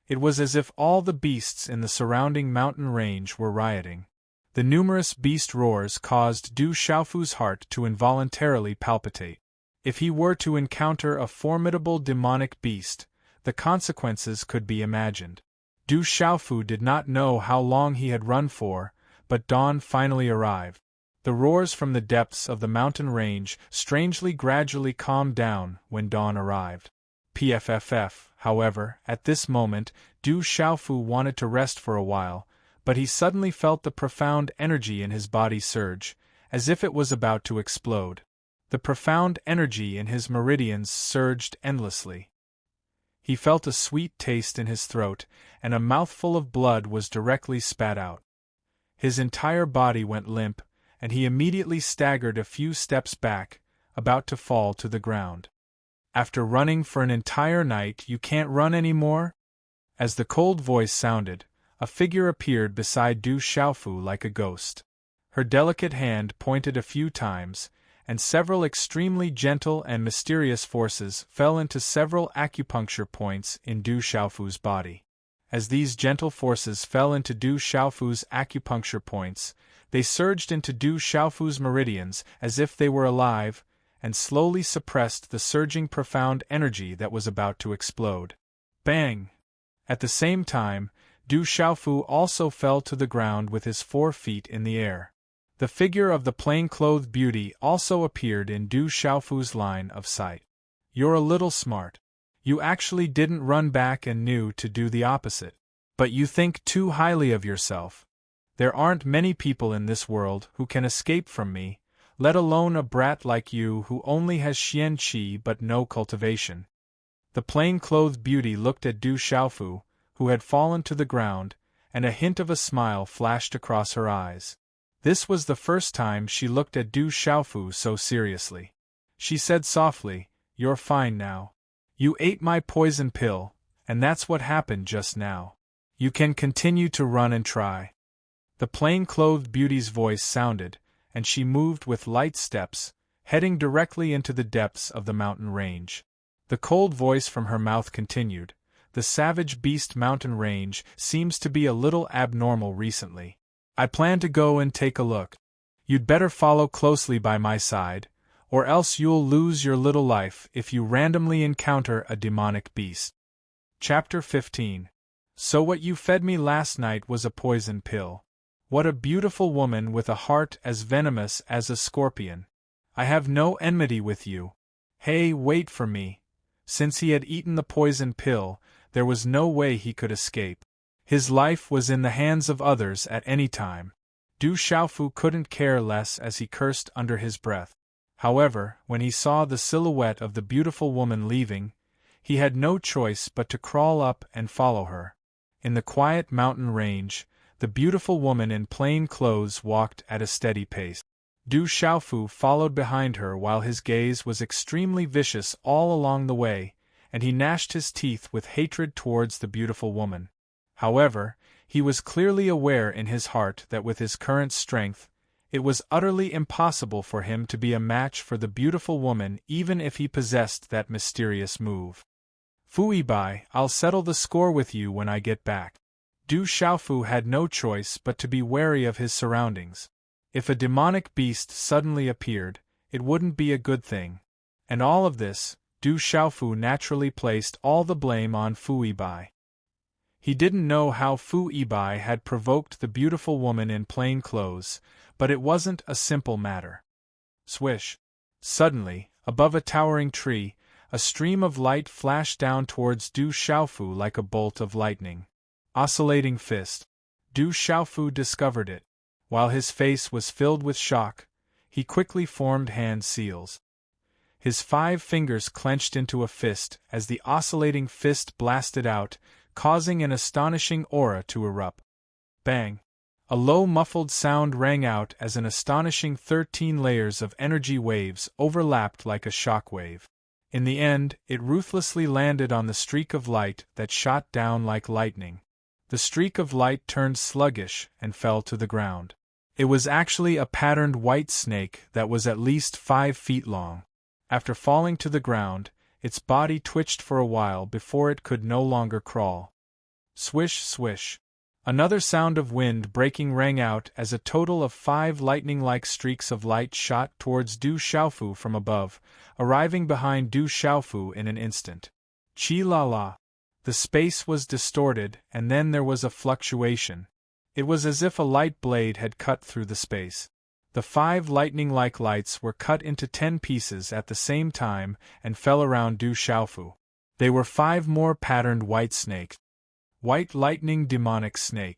It was as if all the beasts in the surrounding mountain range were rioting. The numerous beast roars caused Du Xiaofu's heart to involuntarily palpitate. If he were to encounter a formidable demonic beast, the consequences could be imagined. Du Xiaofu did not know how long he had run for, but dawn finally arrived. The roars from the depths of the mountain range strangely gradually calmed down when dawn arrived. PFFF, however, at this moment, Du Xiaofu wanted to rest for a while, but he suddenly felt the profound energy in his body surge, as if it was about to explode. The profound energy in his meridians surged endlessly. He felt a sweet taste in his throat, and a mouthful of blood was directly spat out. His entire body went limp, and he immediately staggered a few steps back, about to fall to the ground. After running for an entire night, you can't run anymore? As the cold voice sounded, a figure appeared beside Du Xiaofu like a ghost. Her delicate hand pointed a few times, and several extremely gentle and mysterious forces fell into several acupuncture points in Du Xiaofu's body. As these gentle forces fell into Du Xiaofu's acupuncture points, they surged into Du Xiaofu's meridians as if they were alive, and slowly suppressed the surging profound energy that was about to explode. Bang! At the same time, Du Xiaofu also fell to the ground with his 4 feet in the air. The figure of the plain-clothed beauty also appeared in Du Xiaofu's line of sight. You're a little smart. You actually didn't run back and knew to do the opposite. But you think too highly of yourself. There aren't many people in this world who can escape from me, let alone a brat like you who only has xian qi but no cultivation. The plain-clothed beauty looked at Du Xiaofu, who had fallen to the ground, and a hint of a smile flashed across her eyes. This was the first time she looked at Du Xiaofu so seriously. She said softly, "You're fine now. You ate my poison pill, and that's what happened just now. You can continue to run and try." The plain-clothed beauty's voice sounded, and she moved with light steps, heading directly into the depths of the mountain range. The cold voice from her mouth continued, "The savage beast mountain range seems to be a little abnormal recently. I plan to go and take a look. You'd better follow closely by my side, or else you'll lose your little life if you randomly encounter a demonic beast." Chapter 15. So what you fed me last night was a poison pill. What a beautiful woman with a heart as venomous as a scorpion. I have no enmity with you. Hey, wait for me. Since he had eaten the poison pill, there was no way he could escape. His life was in the hands of others at any time. Du Xiaofu couldn't care less as he cursed under his breath. However, when he saw the silhouette of the beautiful woman leaving, he had no choice but to crawl up and follow her. In the quiet mountain range, the beautiful woman in plain clothes walked at a steady pace. Du Xiaofu followed behind her while his gaze was extremely vicious all along the way, and he gnashed his teeth with hatred towards the beautiful woman. However, he was clearly aware in his heart that with his current strength, it was utterly impossible for him to be a match for the beautiful woman even if he possessed that mysterious move. "Fui Bai, I'll settle the score with you when I get back." Du Xiaofu had no choice but to be wary of his surroundings. If a demonic beast suddenly appeared, it wouldn't be a good thing. And all of this, Du Xiaofu naturally placed all the blame on Fui Bai. He didn't know how Fui Bai had provoked the beautiful woman in plain clothes, but it wasn't a simple matter. Swish! Suddenly, above a towering tree, a stream of light flashed down towards Du Xiaofu like a bolt of lightning. Oscillating fist. Du Xiaofu discovered it. While his face was filled with shock, he quickly formed hand seals. His 5 fingers clenched into a fist as the oscillating fist blasted out, causing an astonishing aura to erupt. Bang! A low muffled sound rang out as an astonishing 13 layers of energy waves overlapped like a shock wave. In the end, it ruthlessly landed on the streak of light that shot down like lightning. The streak of light turned sluggish and fell to the ground. It was actually a patterned white snake that was at least 5 feet long. After falling to the ground, its body twitched for a while before it could no longer crawl. Swish, swish. Another sound of wind breaking rang out as a total of 5 lightning-like streaks of light shot towards Du Xiaofu from above, arriving behind Du Xiaofu in an instant. Chi la la. The space was distorted, and then there was a fluctuation. It was as if a light blade had cut through the space. The 5 lightning-like lights were cut into 10 pieces at the same time and fell around Du Xiaofu. They were 5 more patterned white snakes. White lightning demonic snake.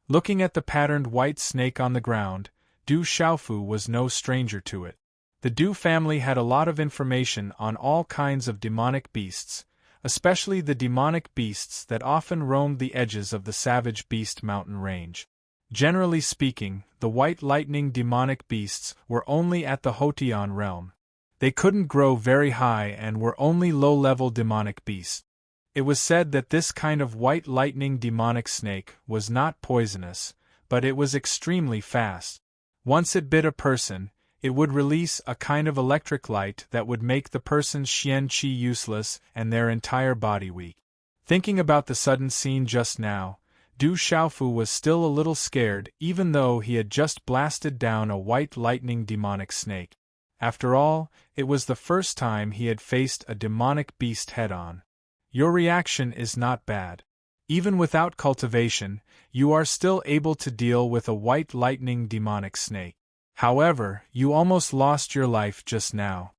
Looking at the patterned white snake on the ground, Du Xiaofu was no stranger to it. The Du family had a lot of information on all kinds of demonic beasts, especially the demonic beasts that often roamed the edges of the savage beast mountain range. Generally speaking, the white lightning demonic beasts were only at the Hotian realm. They couldn't grow very high and were only low-level demonic beasts. It was said that this kind of white lightning demonic snake was not poisonous, but it was extremely fast. Once it bit a person, it would release a kind of electric light that would make the person's xian qi useless and their entire body weak. Thinking about the sudden scene just now, Du Xiaofu was still a little scared even though he had just blasted down a white lightning demonic snake. After all, it was the first time he had faced a demonic beast head-on. Your reaction is not bad. Even without cultivation, you are still able to deal with a white lightning demonic snake. However, you almost lost your life just now.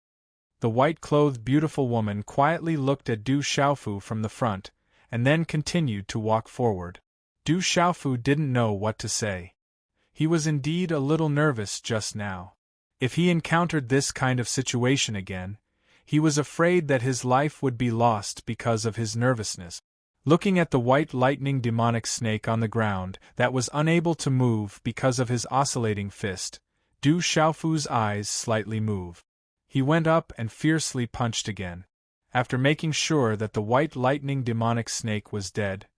The white-clothed beautiful woman quietly looked at Du Xiaofu from the front, and then continued to walk forward. Du Xiaofu didn't know what to say. He was indeed a little nervous just now. If he encountered this kind of situation again, he was afraid that his life would be lost because of his nervousness. Looking at the white lightning demonic snake on the ground that was unable to move because of his oscillating fist, Du Xiaofu's eyes slightly moved. He went up and fiercely punched again. After making sure that the white lightning demonic snake was dead,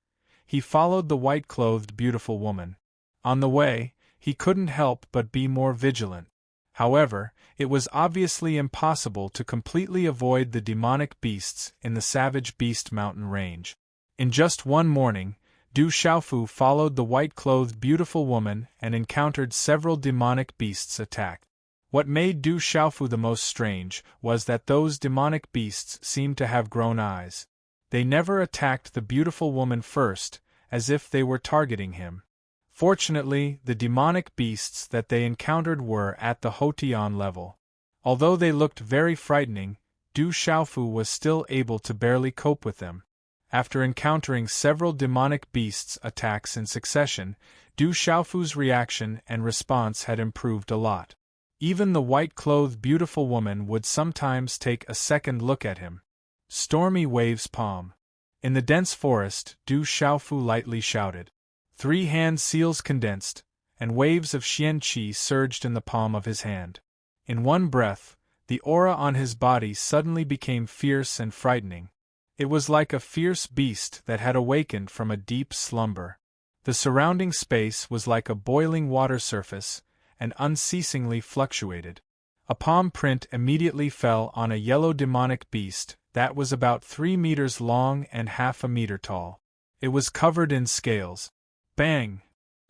he followed the white-clothed beautiful woman. On the way, he couldn't help but be more vigilant. However, it was obviously impossible to completely avoid the demonic beasts in the Savage Beast Mountain range. In just one morning, Du Xiaofu followed the white-clothed beautiful woman and encountered several demonic beasts attack. What made Du Xiaofu the most strange was that those demonic beasts seemed to have grown eyes. They never attacked the beautiful woman first, as if they were targeting him. Fortunately, the demonic beasts that they encountered were at the Hotian level. Although they looked very frightening, Du Xiaofu was still able to barely cope with them. After encountering several demonic beasts' attacks in succession, Du Xiaofu's reaction and response had improved a lot. Even the white-clothed beautiful woman would sometimes take a second look at him. Stormy Waves Palm. In the dense forest, Du Xiaofu lightly shouted. 3 hand seals condensed, and waves of xian qi surged in the palm of his hand. In one breath, the aura on his body suddenly became fierce and frightening. It was like a fierce beast that had awakened from a deep slumber. The surrounding space was like a boiling water surface, and unceasingly fluctuated. A palm print immediately fell on a yellow demonic beast that was about 3 meters long and half a meter tall. It was covered in scales. Bang!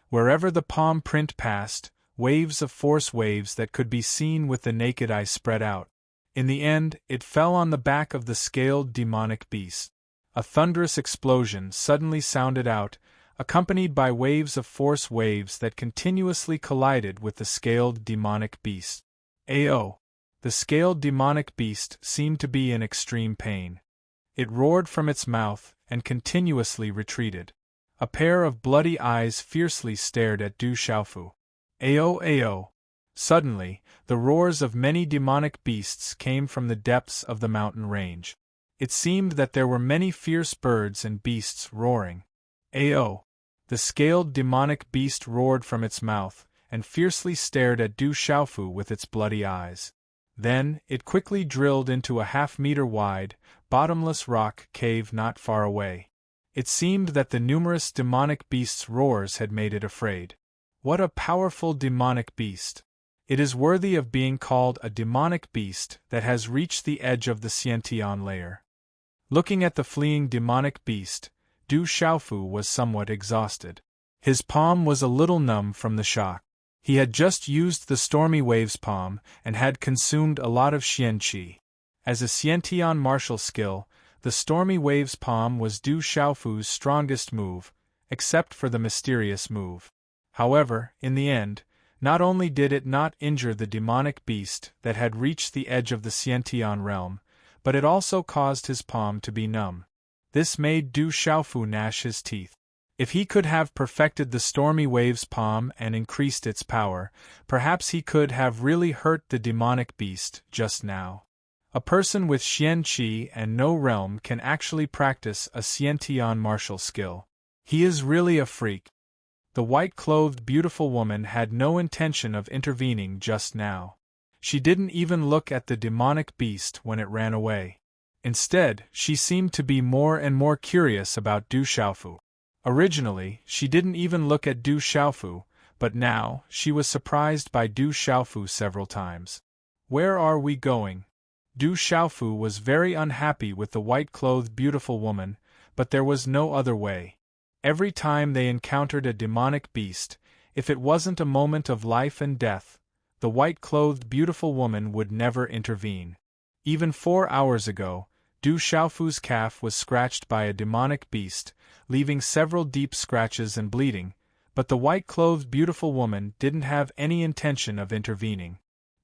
Wherever the palm print passed, waves of force waves that could be seen with the naked eye spread out. In the end, it fell on the back of the scaled demonic beast. A thunderous explosion suddenly sounded out, accompanied by waves of force waves that continuously collided with the scaled demonic beast. Ao! The scaled demonic beast seemed to be in extreme pain. It roared from its mouth and continuously retreated. A pair of bloody eyes fiercely stared at Du Xiaofu. Ao! Ao! Suddenly, the roars of many demonic beasts came from the depths of the mountain range. It seemed that there were many fierce birds and beasts roaring. Ao! The scaled demonic beast roared from its mouth, and fiercely stared at Du Xiaofu with its bloody eyes. Then, it quickly drilled into a half-meter-wide, bottomless rock cave not far away. It seemed that the numerous demonic beasts' roars had made it afraid. What a powerful demonic beast! It is worthy of being called a demonic beast that has reached the edge of the Xiantian layer. Looking at the fleeing demonic beast, Du Xiaofu was somewhat exhausted. His palm was a little numb from the shock. He had just used the Stormy Waves palm and had consumed a lot of xian qi. As a Xiantian martial skill, the Stormy Waves palm was Du Xiaofu's strongest move, except for the mysterious move. However, in the end, not only did it not injure the demonic beast that had reached the edge of the Xiantian realm, but it also caused his palm to be numb. This made Du Xiaofu gnash his teeth. If he could have perfected the Stormy Waves palm and increased its power, perhaps he could have really hurt the demonic beast just now. A person with xian qi and no realm can actually practice a Xiantian martial skill. He is really a freak. The white-clothed beautiful woman had no intention of intervening just now. She didn't even look at the demonic beast when it ran away. Instead, she seemed to be more and more curious about Du Xiaofu. Originally, she didn't even look at Du Xiaofu, but now, she was surprised by Du Xiaofu several times. Where are we going? Du Xiaofu was very unhappy with the white-clothed beautiful woman, but there was no other way. Every time they encountered a demonic beast, if it wasn't a moment of life and death, the white-clothed beautiful woman would never intervene. Even 4 hours ago, Du Xiaofu's calf was scratched by a demonic beast, leaving several deep scratches and bleeding, but the white-clothed beautiful woman didn't have any intention of intervening.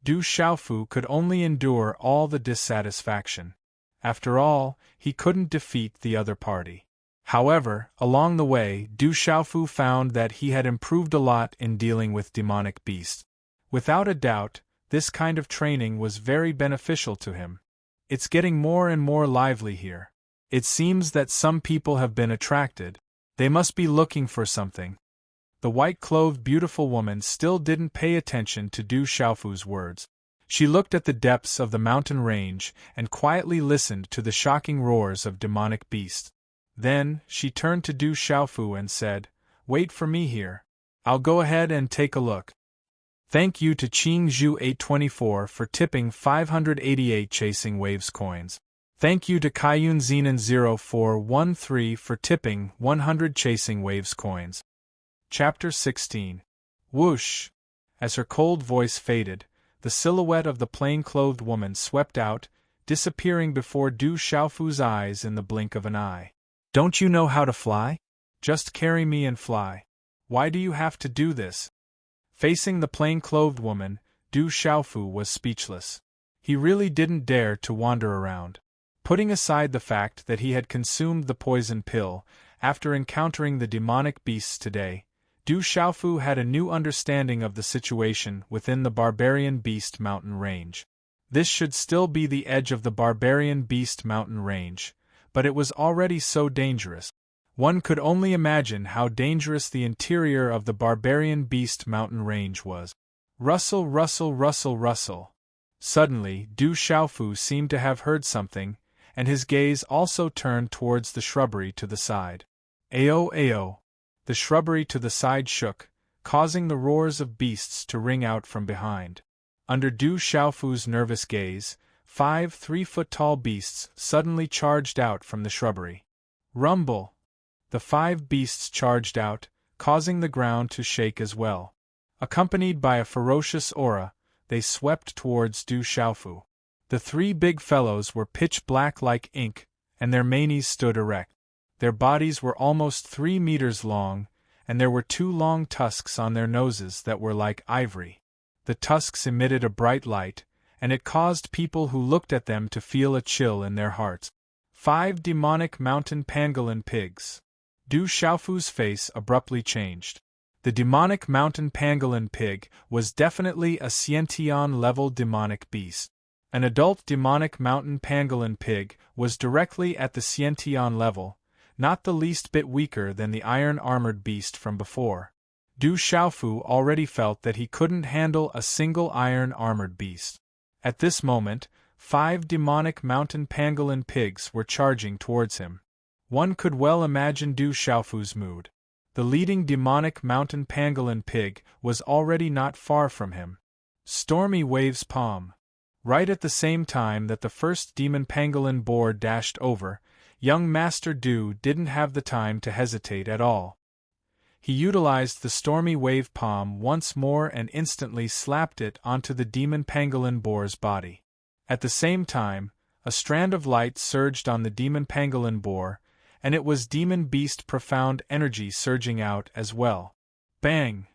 Du Xiaofu could only endure all the dissatisfaction. After all, he couldn't defeat the other party. However, along the way, Du Xiaofu found that he had improved a lot in dealing with demonic beasts. Without a doubt, this kind of training was very beneficial to him. It's getting more and more lively here. It seems that some people have been attracted. They must be looking for something. The white-clothed beautiful woman still didn't pay attention to Du Xiaofu's words. She looked at the depths of the mountain range and quietly listened to the shocking roars of demonic beasts. Then, she turned to Du Xiaofu and said, "Wait for me here. I'll go ahead and take a look." Thank you to Qingzhu824 for tipping 588 Chasing Waves coins. Thank you to Kaiyun Zenon0413 for tipping 100 Chasing Waves coins. Chapter 16. Whoosh! As her cold voice faded, the silhouette of the plain-clothed woman swept out, disappearing before Du Xiaofu's eyes in the blink of an eye. "Don't you know how to fly? Just carry me and fly. Why do you have to do this?" Facing the plain-clothed woman, Du Xiaofu was speechless. He really didn't dare to wander around. Putting aside the fact that he had consumed the poison pill, after encountering the demonic beasts today, Du Xiaofu had a new understanding of the situation within the Barbarian Beast Mountain Range. This should still be the edge of the Barbarian Beast Mountain Range, but it was already so dangerous. One could only imagine how dangerous the interior of the Barbarian Beast Mountain Range was. Rustle, rustle, rustle, rustle. Suddenly, Du Xiaofu seemed to have heard something, and his gaze also turned towards the shrubbery to the side. Ayo, ayo. The shrubbery to the side shook, causing the roars of beasts to ring out from behind. Under Du Xiaofu's nervous gaze, 5 3-foot-tall beasts suddenly charged out from the shrubbery. Rumble! The 5 beasts charged out, causing the ground to shake as well. Accompanied by a ferocious aura, they swept towards Du Xiaofu. The 3 big fellows were pitch black like ink, and their manes stood erect. Their bodies were almost 3 meters long, and there were 2 long tusks on their noses that were like ivory. The tusks emitted a bright light, and it caused people who looked at them to feel a chill in their hearts. 5 demonic mountain pangolin pigs. Du Xiaofu's face abruptly changed. The demonic mountain pangolin pig was definitely a Xiantian-level demonic beast. An adult demonic mountain pangolin pig was directly at the Xiantian level, not the least bit weaker than the iron-armored beast from before. Du Xiaofu already felt that he couldn't handle a single iron-armored beast. At this moment, 5 demonic mountain pangolin pigs were charging towards him. One could well imagine Du Xiaofu's mood. The leading demonic mountain pangolin pig was already not far from him. Stormy Waves Palm. Right at the same time that the first demon pangolin boar dashed over, young Master Du didn't have the time to hesitate at all. He utilized the Stormy Wave Palm once more and instantly slapped it onto the demon pangolin boar's body. At the same time, a strand of light surged on the demon pangolin boar, and it was demon beast profound energy surging out as well. Bang!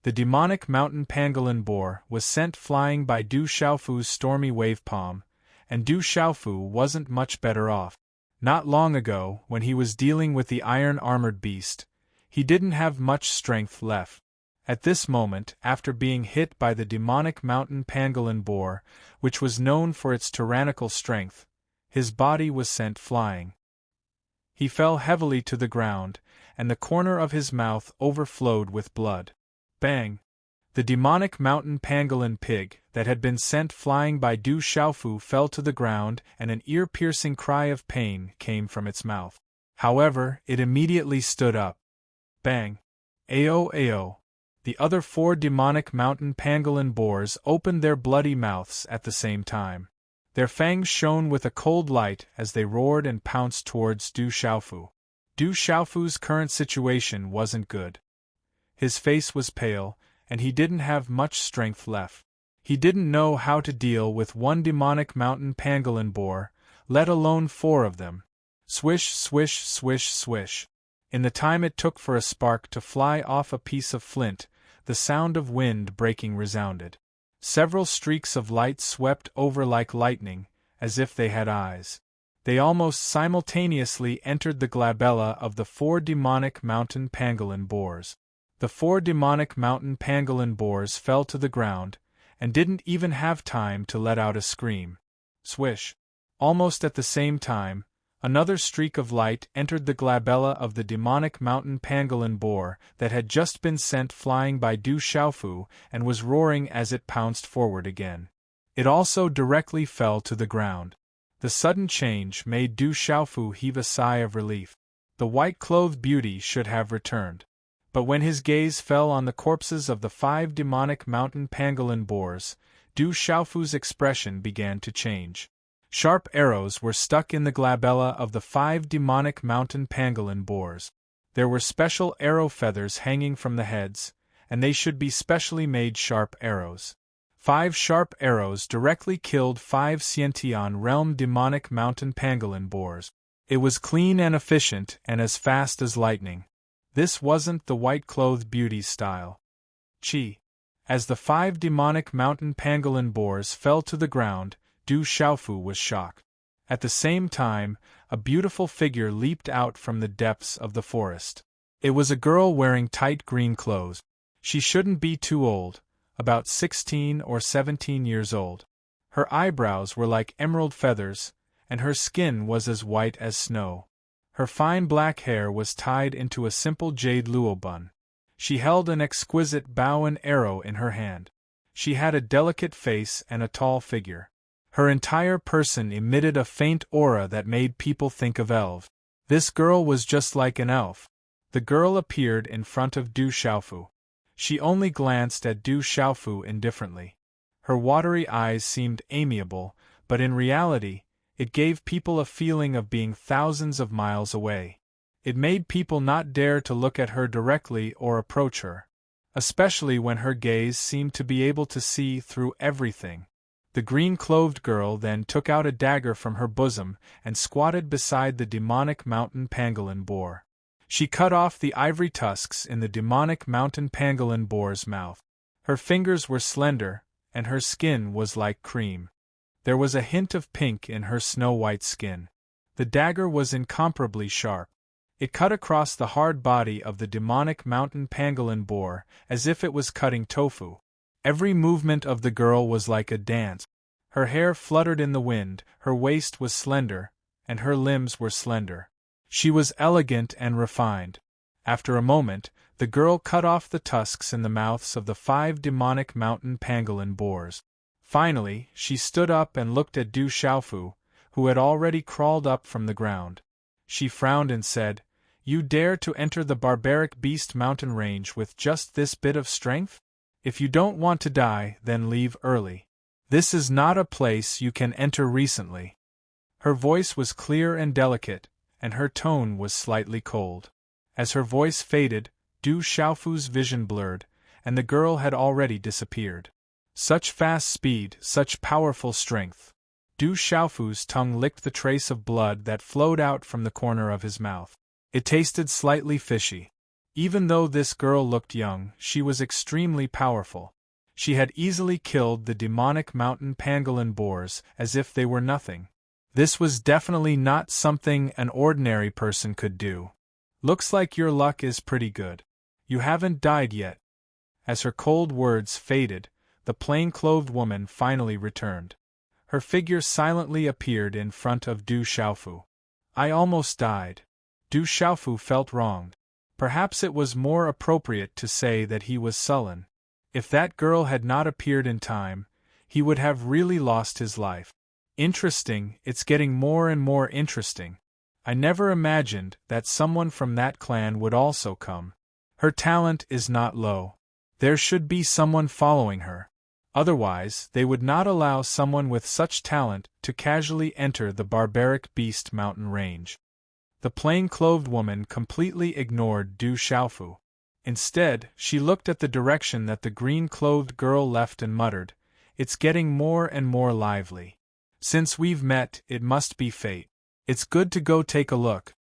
The demonic mountain pangolin boar was sent flying by Du Xiaofu's stormy wave palm, and Du Xiaofu wasn't much better off. Not long ago, when he was dealing with the iron-armored beast, he didn't have much strength left. At this moment, after being hit by the demonic mountain pangolin boar, which was known for its tyrannical strength, his body was sent flying. He fell heavily to the ground, and the corner of his mouth overflowed with blood. Bang! The demonic mountain pangolin pig that had been sent flying by Du Xiaofu fell to the ground, and an ear-piercing cry of pain came from its mouth. However, it immediately stood up. Bang! Ayo, ayo! The other 4 demonic mountain pangolin boars opened their bloody mouths at the same time. Their fangs shone with a cold light as they roared and pounced towards Du Xiaofu. Du Xiaofu's current situation wasn't good. His face was pale, and he didn't have much strength left. He didn't know how to deal with 1 demonic mountain pangolin boar, let alone 4 of them. Swish, swish, swish, swish. In the time it took for a spark to fly off a piece of flint, the sound of wind breaking resounded. Several streaks of light swept over like lightning, as if they had eyes. They almost simultaneously entered the glabella of the 4 demonic mountain pangolin boars. The 4 demonic mountain pangolin boars fell to the ground, and didn't even have time to let out a scream. Swish! Almost at the same time, another streak of light entered the glabella of the demonic mountain pangolin boar that had just been sent flying by Du Xiaofu and was roaring as it pounced forward again. It also directly fell to the ground. The sudden change made Du Xiaofu heave a sigh of relief. The white-clothed beauty should have returned. But when his gaze fell on the corpses of the 5 demonic mountain pangolin boars, Du Xiaofu's expression began to change. Sharp arrows were stuck in the glabella of the 5 demonic mountain pangolin boars. There were special arrow feathers hanging from the heads, and they should be specially made sharp arrows. 5 sharp arrows directly killed 5 Xiantian realm demonic mountain pangolin boars. It was clean and efficient and as fast as lightning. This wasn't the white-clothed beauty's style. Chi. As the 5 demonic mountain pangolin boars fell to the ground, Du Xiaofu was shocked. At the same time, a beautiful figure leaped out from the depths of the forest. It was a girl wearing tight green clothes. She shouldn't be too old, about 16 or 17 years old. Her eyebrows were like emerald feathers, and her skin was as white as snow. Her fine black hair was tied into a simple jade luo bun. She held an exquisite bow and arrow in her hand. She had a delicate face and a tall figure. Her entire person emitted a faint aura that made people think of elves. This girl was just like an elf. The girl appeared in front of Du Xiaofu. She only glanced at Du Xiaofu indifferently. Her watery eyes seemed amiable, but in reality, it gave people a feeling of being thousands of miles away. It made people not dare to look at her directly or approach her, especially when her gaze seemed to be able to see through everything. The green-clothed girl then took out a dagger from her bosom and squatted beside the demonic mountain pangolin boar. She cut off the ivory tusks in the demonic mountain pangolin boar's mouth. Her fingers were slender, and her skin was like cream. There was a hint of pink in her snow-white skin. The dagger was incomparably sharp. It cut across the hard body of the demonic mountain pangolin boar as if it was cutting tofu. Every movement of the girl was like a dance. Her hair fluttered in the wind, her waist was slender, and her limbs were slender. She was elegant and refined. After a moment, the girl cut off the tusks in the mouths of the 5 demonic mountain pangolin boars. Finally, she stood up and looked at Du Xiaofu, who had already crawled up from the ground. She frowned and said, "You dare to enter the barbaric beast mountain range with just this bit of strength? If you don't want to die, then leave early. This is not a place you can enter recently." Her voice was clear and delicate, and her tone was slightly cold. As her voice faded, Du Xiaofu's vision blurred, and the girl had already disappeared. Such fast speed, such powerful strength. Du Xiaofu's tongue licked the trace of blood that flowed out from the corner of his mouth. It tasted slightly fishy. Even though this girl looked young, she was extremely powerful. She had easily killed the demonic mountain pangolin boars as if they were nothing. This was definitely not something an ordinary person could do. "Looks like your luck is pretty good. You haven't died yet." As her cold words faded, the plain-clothed woman finally returned. Her figure silently appeared in front of Du Xiaofu. "I almost died." Du Xiaofu felt wronged. Perhaps it was more appropriate to say that he was sullen. If that girl had not appeared in time, he would have really lost his life. Interesting, it's getting more and more interesting. I never imagined that someone from that clan would also come. Her talent is not low. There should be someone following her. Otherwise, they would not allow someone with such talent to casually enter the barbaric beast mountain range. The plain-clothed woman completely ignored Du Xiaofu. Instead, she looked at the direction that the green-clothed girl left and muttered, "It's getting more and more lively. Since we've met, it must be fate. It's good to go take a look.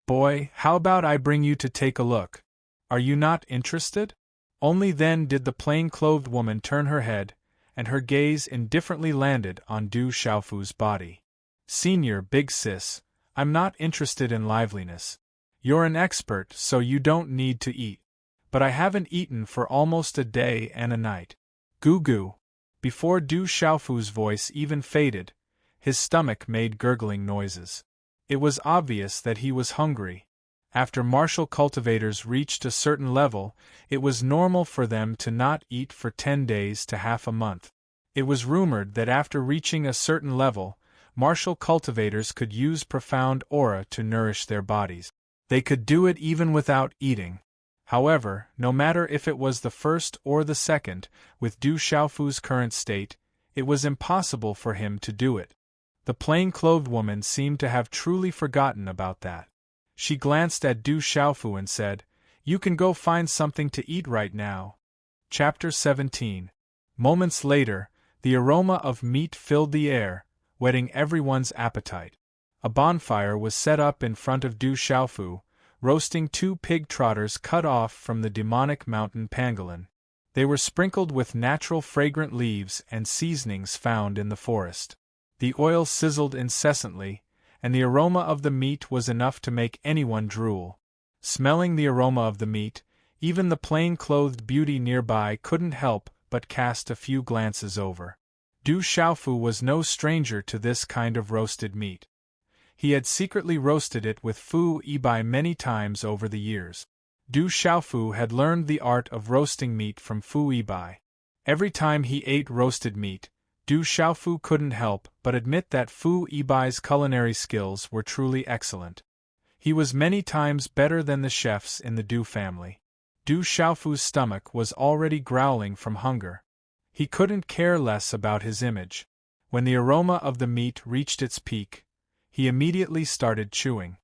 Boy, how about I bring you to take a look? Are you not interested?" Only then did the plain-clothed woman turn her head, and her gaze indifferently landed on Du Xiaofu's body. "Senior Big Sis, I'm not interested in liveliness. You're an expert, so you don't need to eat. But I haven't eaten for almost a day and a night. Goo goo." Before Du Xiaofu's voice even faded, his stomach made gurgling noises. It was obvious that he was hungry. After martial cultivators reached a certain level, it was normal for them to not eat for 10 days to half a month. It was rumored that after reaching a certain level, martial cultivators could use profound aura to nourish their bodies. They could do it even without eating. However, no matter if it was the first or the second, with Du Xiaofu's current state, it was impossible for him to do it. The plain-clothed woman seemed to have truly forgotten about that. She glanced at Du Xiaofu and said, "You can go find something to eat right now." Chapter 17. Moments later, the aroma of meat filled the air, whetting everyone's appetite. A bonfire was set up in front of Du Xiaofu, roasting 2 pig trotters cut off from the demonic mountain pangolin. They were sprinkled with natural fragrant leaves and seasonings found in the forest. The oil sizzled incessantly, and the aroma of the meat was enough to make anyone drool. Smelling the aroma of the meat, even the plain-clothed beauty nearby couldn't help but cast a few glances over. Du Xiaofu was no stranger to this kind of roasted meat. He had secretly roasted it with Fu Yibai many times over the years. Du Xiaofu had learned the art of roasting meat from Fu Yibai. Every time he ate roasted meat, Du Xiaofu couldn't help but admit that Fu Yibai's culinary skills were truly excellent. He was many times better than the chefs in the Du family. Du Xiaofu's stomach was already growling from hunger. He couldn't care less about his image. When the aroma of the meat reached its peak, he immediately started chewing.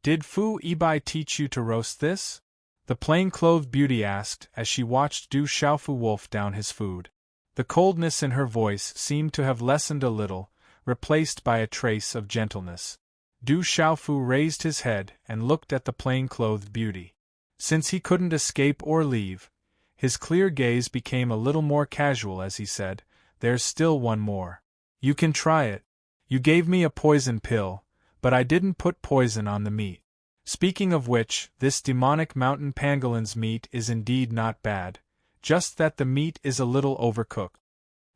"Did Fu Yibai teach you to roast this?" the plain-clothed beauty asked as she watched Du Xiaofu wolf down his food. The coldness in her voice seemed to have lessened a little, replaced by a trace of gentleness. Du Xiaofu raised his head and looked at the plain-clothed beauty. Since he couldn't escape or leave, his clear gaze became a little more casual as he said, "There's still one more. You can try it. You gave me a poison pill, but I didn't put poison on the meat. Speaking of which, this demonic mountain pangolin's meat is indeed not bad, just that the meat is a little overcooked."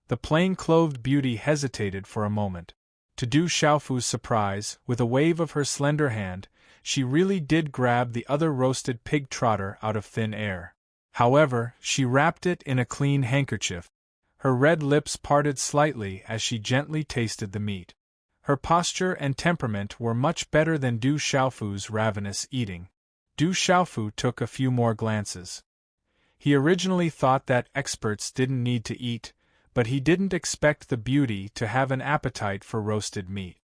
The plain-clothed beauty hesitated for a moment. To Du Xiaofu's surprise, with a wave of her slender hand, she really did grab the other roasted pig trotter out of thin air. However, she wrapped it in a clean handkerchief. Her red lips parted slightly as she gently tasted the meat. Her posture and temperament were much better than Du Xiaofu's ravenous eating. Du Xiaofu took a few more glances. He originally thought that experts didn't need to eat, but he didn't expect the beauty to have an appetite for roasted meat.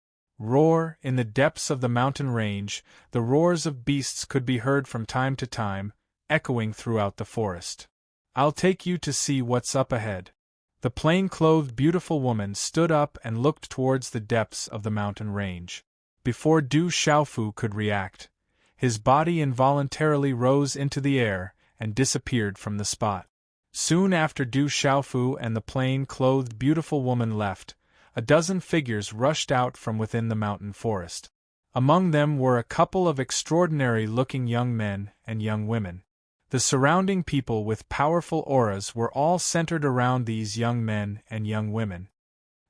Roar, in the depths of the mountain range, the roars of beasts could be heard from time to time, echoing throughout the forest. "I'll take you to see what's up ahead." The plain-clothed beautiful woman stood up and looked towards the depths of the mountain range. Before Du Xiaofu could react, his body involuntarily rose into the air and disappeared from the spot. Soon after Du Xiaofu and the plain-clothed beautiful woman left, a dozen figures rushed out from within the mountain forest. Among them were a couple of extraordinary-looking young men and young women. The surrounding people with powerful auras were all centered around these young men and young women.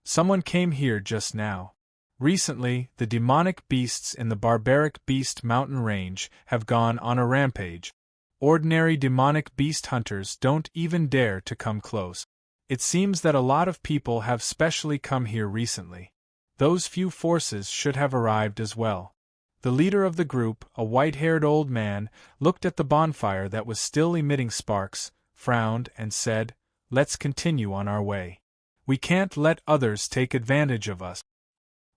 "Someone came here just now. Recently, the demonic beasts in the barbaric beast mountain range have gone on a rampage. Ordinary demonic beast hunters don't even dare to come close. It seems that a lot of people have specially come here recently. Those few forces should have arrived as well." The leader of the group, a white-haired old man, looked at the bonfire that was still emitting sparks, frowned, and said, "Let's continue on our way. We can't let others take advantage of us."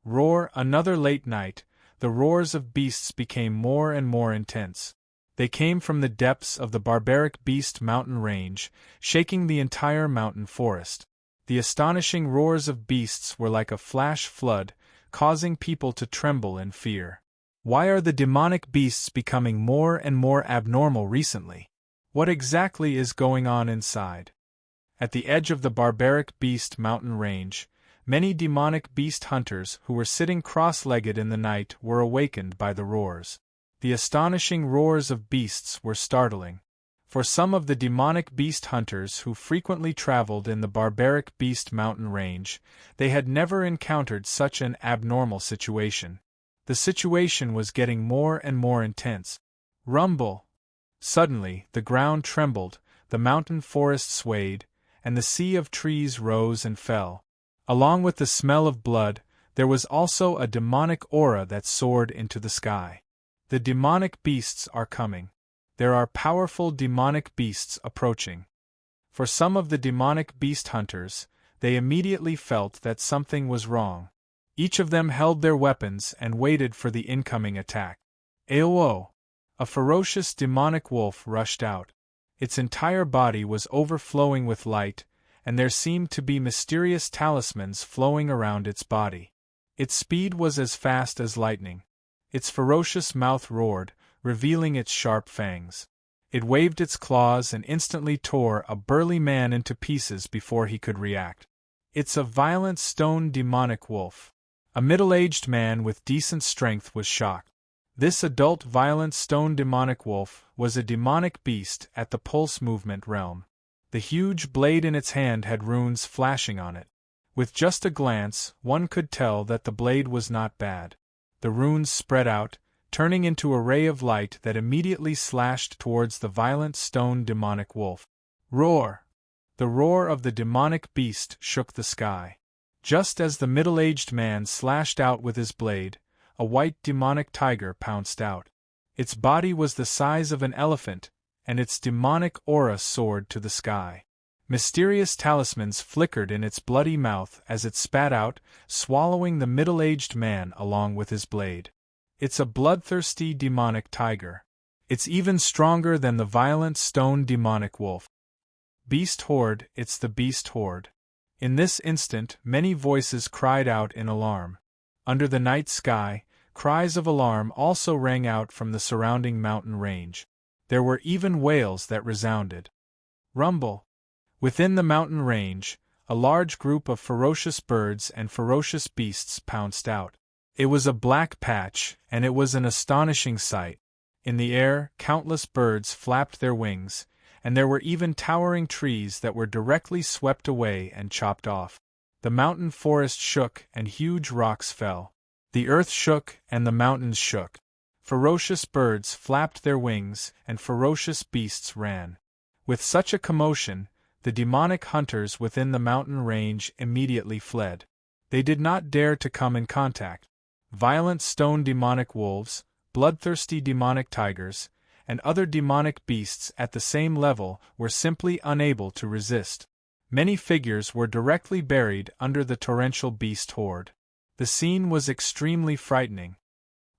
Roar, another late night, the roars of beasts became more and more intense. They came from the depths of the barbaric beast mountain range, shaking the entire mountain forest. The astonishing roars of beasts were like a flash flood, causing people to tremble in fear. Why are the demonic beasts becoming more and more abnormal recently? What exactly is going on inside? At the edge of the barbaric beast mountain range, many demonic beast hunters who were sitting cross-legged in the night were awakened by the roars. The astonishing roars of beasts were startling. For some of the demonic beast hunters who frequently traveled in the barbaric beast mountain range, they had never encountered such an abnormal situation. The situation was getting more and more intense. Rumble! Suddenly, the ground trembled, the mountain forest swayed, and the sea of trees rose and fell. Along with the smell of blood, there was also a demonic aura that soared into the sky. The demonic beasts are coming. There are powerful demonic beasts approaching. For some of the demonic beast hunters, they immediately felt that something was wrong. Each of them held their weapons and waited for the incoming attack. Aowo! A ferocious demonic wolf rushed out. Its entire body was overflowing with light, and there seemed to be mysterious talismans flowing around its body. Its speed was as fast as lightning. Its ferocious mouth roared, revealing its sharp fangs. It waved its claws and instantly tore a burly man into pieces before he could react. It's a violent stone demonic wolf. A middle-aged man with decent strength was shocked. This adult violent stone demonic wolf was a demonic beast at the pulse movement realm. The huge blade in its hand had runes flashing on it. With just a glance, one could tell that the blade was not bad. The runes spread out, turning into a ray of light that immediately slashed towards the violent stone demonic wolf. Roar! The roar of the demonic beast shook the sky. Just as the middle-aged man slashed out with his blade, a white demonic tiger pounced out. Its body was the size of an elephant, and its demonic aura soared to the sky. Mysterious talismans flickered in its bloody mouth as it spat out, swallowing the middle-aged man along with his blade. It's a bloodthirsty demonic tiger. It's even stronger than the violent stone demonic wolf. Beast horde, it's the beast horde. In this instant, many voices cried out in alarm. Under the night sky, cries of alarm also rang out from the surrounding mountain range. There were even wails that resounded. Rumble! Within the mountain range, a large group of ferocious birds and ferocious beasts pounced out. It was a black patch, and it was an astonishing sight. In the air, countless birds flapped their wings, and there were even towering trees that were directly swept away and chopped off. The mountain forest shook and huge rocks fell. The earth shook and the mountains shook. Ferocious birds flapped their wings and ferocious beasts ran. With such a commotion, the demonic hunters within the mountain range immediately fled. They did not dare to come in contact. Violent stone demonic wolves, bloodthirsty demonic tigers, and other demonic beasts at the same level were simply unable to resist. Many figures were directly buried under the torrential beast horde. The scene was extremely frightening.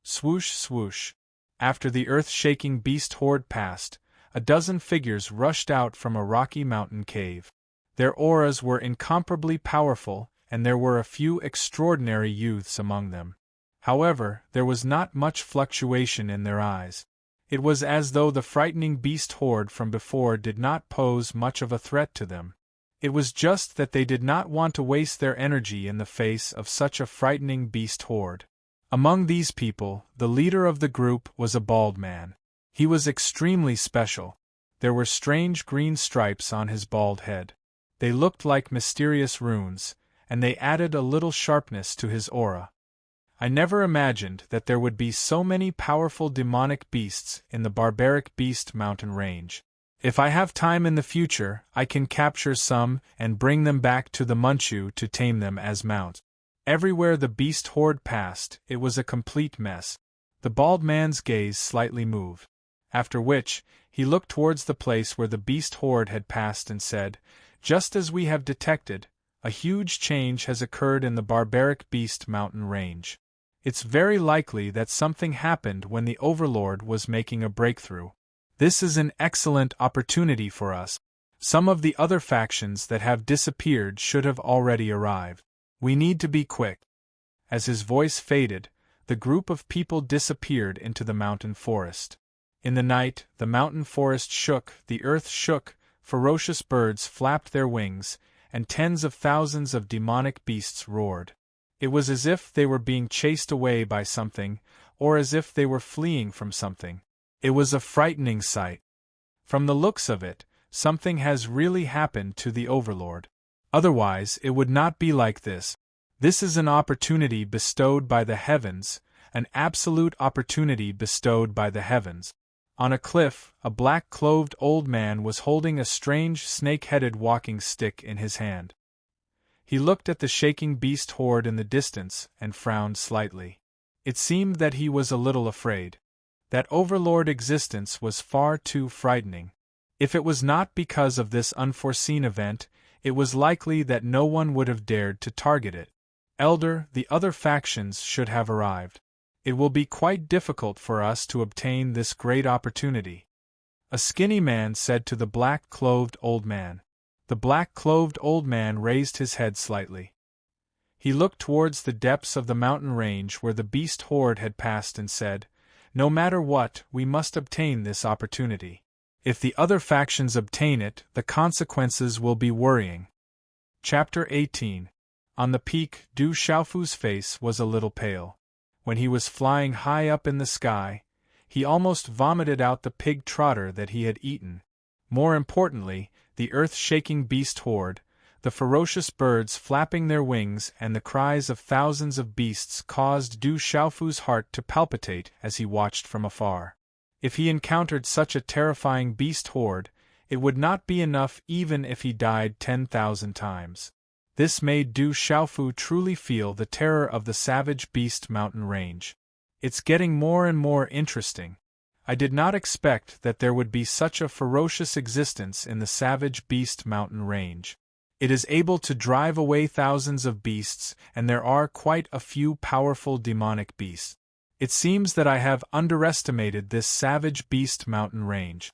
Swoosh, swoosh. After the earth-shaking beast horde passed, a dozen figures rushed out from a rocky mountain cave. Their auras were incomparably powerful, and there were a few extraordinary youths among them. However, there was not much fluctuation in their eyes. It was as though the frightening beast horde from before did not pose much of a threat to them. It was just that they did not want to waste their energy in the face of such a frightening beast horde. Among these people, the leader of the group was a bald man. He was extremely special. There were strange green stripes on his bald head. They looked like mysterious runes, and they added a little sharpness to his aura. I never imagined that there would be so many powerful demonic beasts in the barbaric beast mountain range. If I have time in the future, I can capture some and bring them back to the Munchu to tame them as mounts. Everywhere the beast horde passed, it was a complete mess. The bald man's gaze slightly moved. After which, he looked towards the place where the beast horde had passed and said, "Just as we have detected, a huge change has occurred in the barbaric beast mountain range. It's very likely that something happened when the Overlord was making a breakthrough. This is an excellent opportunity for us. Some of the other factions that have disappeared should have already arrived. We need to be quick." As his voice faded, the group of people disappeared into the mountain forest. In the night, the mountain forest shook, the earth shook, ferocious birds flapped their wings, and tens of thousands of demonic beasts roared. It was as if they were being chased away by something, or as if they were fleeing from something. It was a frightening sight. From the looks of it, something has really happened to the Overlord. Otherwise, it would not be like this. This is an opportunity bestowed by the heavens, an absolute opportunity bestowed by the heavens. On a cliff, a black-clothed old man was holding a strange snake-headed walking stick in his hand. He looked at the shaking beast horde in the distance and frowned slightly. It seemed that he was a little afraid. That Overlord existence was far too frightening. If it was not because of this unforeseen event, it was likely that no one would have dared to target it. Elder, the other factions should have arrived. It will be quite difficult for us to obtain this great opportunity. A skinny man said to the black-clothed old man. The black-clothed old man raised his head slightly. He looked towards the depths of the mountain range where the beast horde had passed and said, "No matter what, we must obtain this opportunity. If the other factions obtain it, the consequences will be worrying." Chapter 18. On the peak, Du Xiaofu's face was a little pale. When he was flying high up in the sky, he almost vomited out the pig trotter that he had eaten. More importantly, the earth-shaking beast horde, the ferocious birds flapping their wings and the cries of thousands of beasts caused Du Xiaofu's heart to palpitate as he watched from afar. If he encountered such a terrifying beast horde, it would not be enough even if he died 10,000 times. This made Du Xiaofu truly feel the terror of the savage beast mountain range. It's getting more and more interesting. I did not expect that there would be such a ferocious existence in the savage beast mountain range. It is able to drive away thousands of beasts, and there are quite a few powerful demonic beasts. It seems that I have underestimated this savage beast mountain range.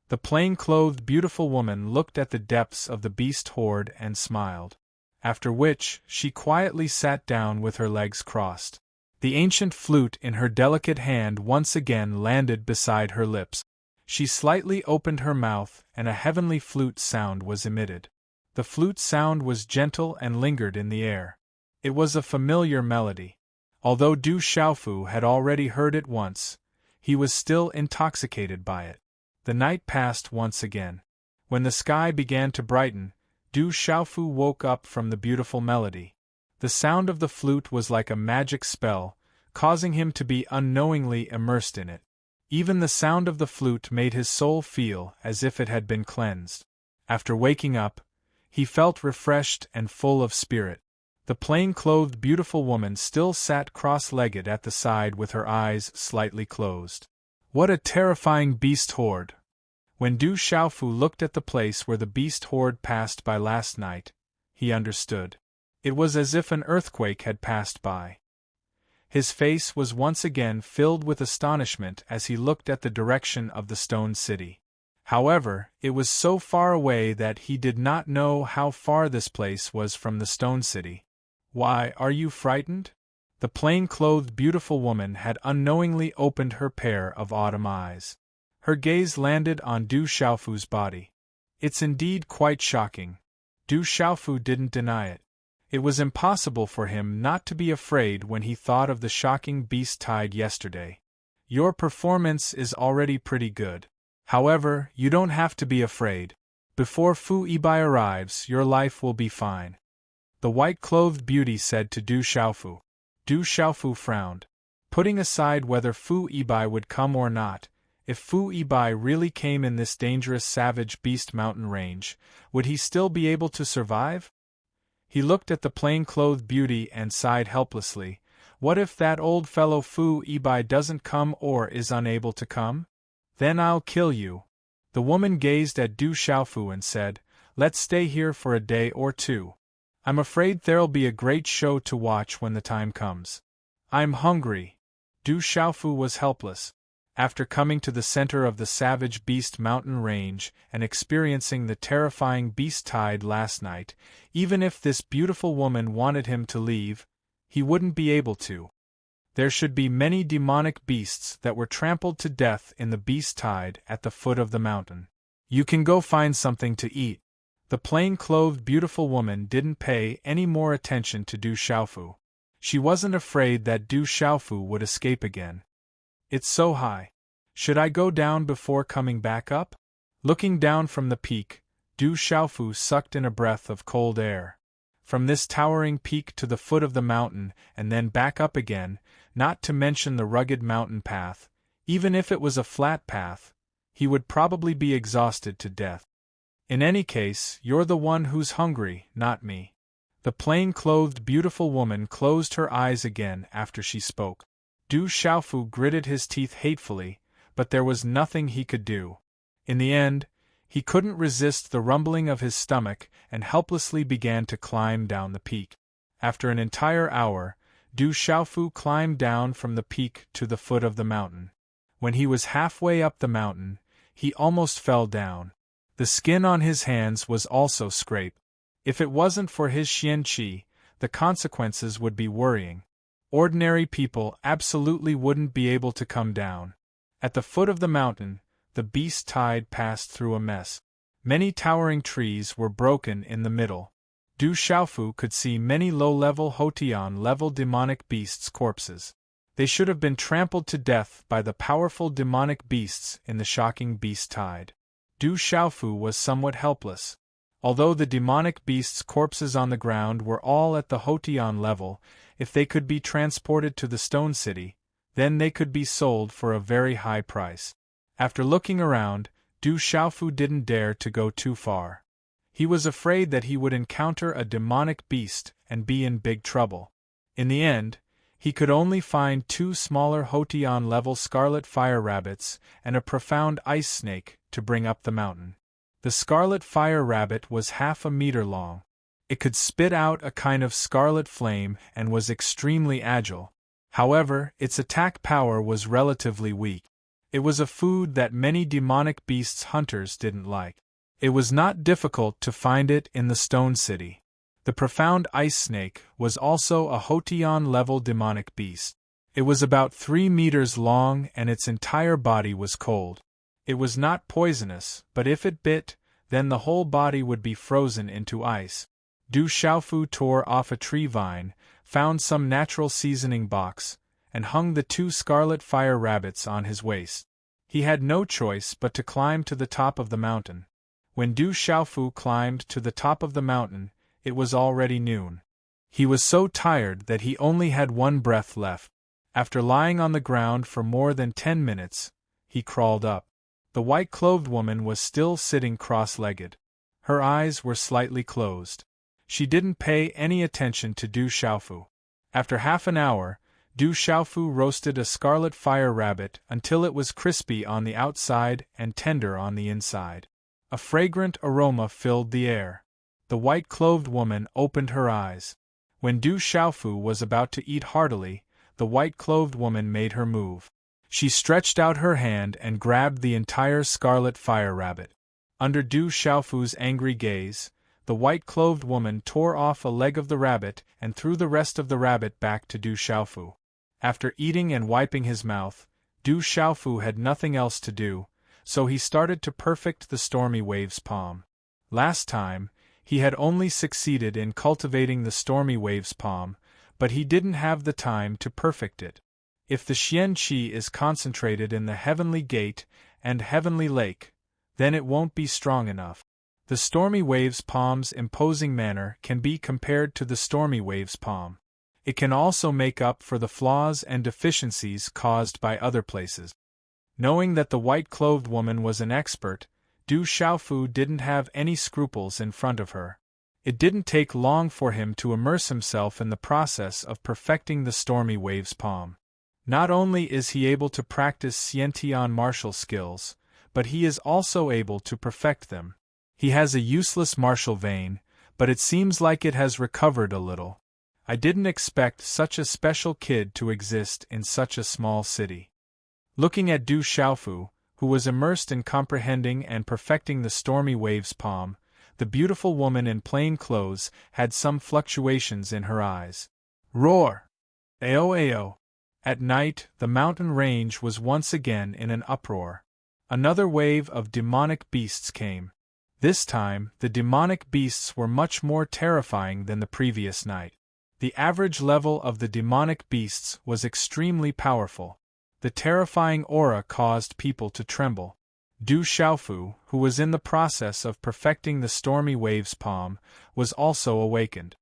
The plain-clothed beautiful woman looked at the depths of the beast horde and smiled. After which, she quietly sat down with her legs crossed. The ancient flute in her delicate hand once again landed beside her lips. She slightly opened her mouth, and a heavenly flute sound was emitted. The flute sound was gentle and lingered in the air. It was a familiar melody. Although Du Xiaofu had already heard it once, he was still intoxicated by it. The night passed once again. When the sky began to brighten, Du Xiaofu woke up from the beautiful melody. The sound of the flute was like a magic spell, causing him to be unknowingly immersed in it. Even the sound of the flute made his soul feel as if it had been cleansed. After waking up, he felt refreshed and full of spirit. The plain-clothed beautiful woman still sat cross-legged at the side with her eyes slightly closed. What a terrifying beast horde! When Du Xiaofu looked at the place where the beast horde passed by last night, he understood. It was as if an earthquake had passed by. His face was once again filled with astonishment as he looked at the direction of the stone city. However, it was so far away that he did not know how far this place was from the stone city. "Why, are you frightened?" The plain-clothed beautiful woman had unknowingly opened her pair of autumn eyes. Her gaze landed on Du Xiaofu's body. "It's indeed quite shocking." Du Xiaofu didn't deny it. It was impossible for him not to be afraid when he thought of the shocking beast tide yesterday. "Your performance is already pretty good. However, you don't have to be afraid. Before Fu Yibai arrives, your life will be fine," the white-clothed beauty said to Du Xiaofu. Du Xiaofu frowned. Putting aside whether Fu Yibai would come or not, if Fu Yibai really came in this dangerous savage beast mountain range, would he still be able to survive? He looked at the plain-clothed beauty and sighed helplessly. What if that old fellow Fu Yibai doesn't come or is unable to come? Then I'll kill you. The woman gazed at Du Xiaofu and said, "Let's stay here for a day or two. I'm afraid there'll be a great show to watch when the time comes. I'm hungry." Du Xiaofu was helpless. After coming to the center of the savage beast mountain range and experiencing the terrifying beast tide last night, even if this beautiful woman wanted him to leave, he wouldn't be able to. There should be many demonic beasts that were trampled to death in the beast tide at the foot of the mountain. You can go find something to eat. The plain-clothed beautiful woman didn't pay any more attention to Du Xiaofu. She wasn't afraid that Du Xiaofu would escape again. It's so high. Should I go down before coming back up? Looking down from the peak, Du Xiaofu sucked in a breath of cold air. From this towering peak to the foot of the mountain and then back up again, not to mention the rugged mountain path, even if it was a flat path, he would probably be exhausted to death. In any case, you're the one who's hungry, not me. The plain-clothed beautiful woman closed her eyes again after she spoke. Du Xiaofu gritted his teeth hatefully, but there was nothing he could do. In the end, he couldn't resist the rumbling of his stomach and helplessly began to climb down the peak. After an entire hour, Du Xiaofu climbed down from the peak to the foot of the mountain. When he was halfway up the mountain, he almost fell down. The skin on his hands was also scraped. If it wasn't for his xianqi, the consequences would be worrying. Ordinary people absolutely wouldn't be able to come down. At the foot of the mountain, the beast tide passed through a mess. Many towering trees were broken in the middle. Du Xiaofu could see many low-level Hotian-level demonic beasts' corpses. They should have been trampled to death by the powerful demonic beasts in the shocking beast tide. Du Xiaofu was somewhat helpless. Although the demonic beasts' corpses on the ground were all at the Hotian level, if they could be transported to the Stone City, then they could be sold for a very high price. After looking around, Du Xiaofu didn't dare to go too far. He was afraid that he would encounter a demonic beast and be in big trouble. In the end, he could only find 2 smaller Hotian-level scarlet fire rabbits and a profound ice snake to bring up the mountain. The scarlet fire rabbit was half a meter long. It could spit out a kind of scarlet flame and was extremely agile. However, its attack power was relatively weak. It was a food that many demonic beasts hunters didn't like. It was not difficult to find it in the Stone City. The profound ice snake was also a Hotian-level demonic beast. It was about 3 meters long and its entire body was cold. It was not poisonous, but if it bit, then the whole body would be frozen into ice. Du Xiaofu tore off a tree vine, found some natural seasoning box, and hung the 2 scarlet fire rabbits on his waist. He had no choice but to climb to the top of the mountain. When Du Xiaofu climbed to the top of the mountain, it was already noon. He was so tired that he only had 1 breath left. After lying on the ground for more than 10 minutes, he crawled up. The white-clothed woman was still sitting cross-legged. Her eyes were slightly closed. She didn't pay any attention to Du Xiaofu. After half an hour, Du Xiaofu roasted a scarlet fire rabbit until it was crispy on the outside and tender on the inside. A fragrant aroma filled the air. The white-clothed woman opened her eyes. When Du Xiaofu was about to eat heartily, the white-clothed woman made her move. She stretched out her hand and grabbed the entire scarlet fire rabbit. Under Du Xiaofu's angry gaze, the white-clothed woman tore off a leg of the rabbit and threw the rest of the rabbit back to Du Xiaofu. After eating and wiping his mouth, Du Xiaofu had nothing else to do, so he started to perfect the Stormy Wave's palm. Last time, he had only succeeded in cultivating the Stormy Wave's palm, but he didn't have the time to perfect it. If the Xian Qi is concentrated in the Heavenly Gate and Heavenly Lake, then it won't be strong enough. The Stormy Wave's palm's imposing manner can be compared to the Stormy Wave's palm. It can also make up for the flaws and deficiencies caused by other places. Knowing that the white-clothed woman was an expert, Du Xiaofu didn't have any scruples in front of her. It didn't take long for him to immerse himself in the process of perfecting the Stormy Wave's palm. Not only is he able to practice Xiantian martial skills, but he is also able to perfect them. He has a useless martial vein, but it seems like it has recovered a little. I didn't expect such a special kid to exist in such a small city. Looking at Du Xiaofu, who was immersed in comprehending and perfecting the Stormy Wave's palm, the beautiful woman in plain clothes had some fluctuations in her eyes. Roar! Ao ao! At night, the mountain range was once again in an uproar. Another wave of demonic beasts came. This time, the demonic beasts were much more terrifying than the previous night. The average level of the demonic beasts was extremely powerful. The terrifying aura caused people to tremble. Du Xiaofu, who was in the process of perfecting the stormy waves palm, was also awakened.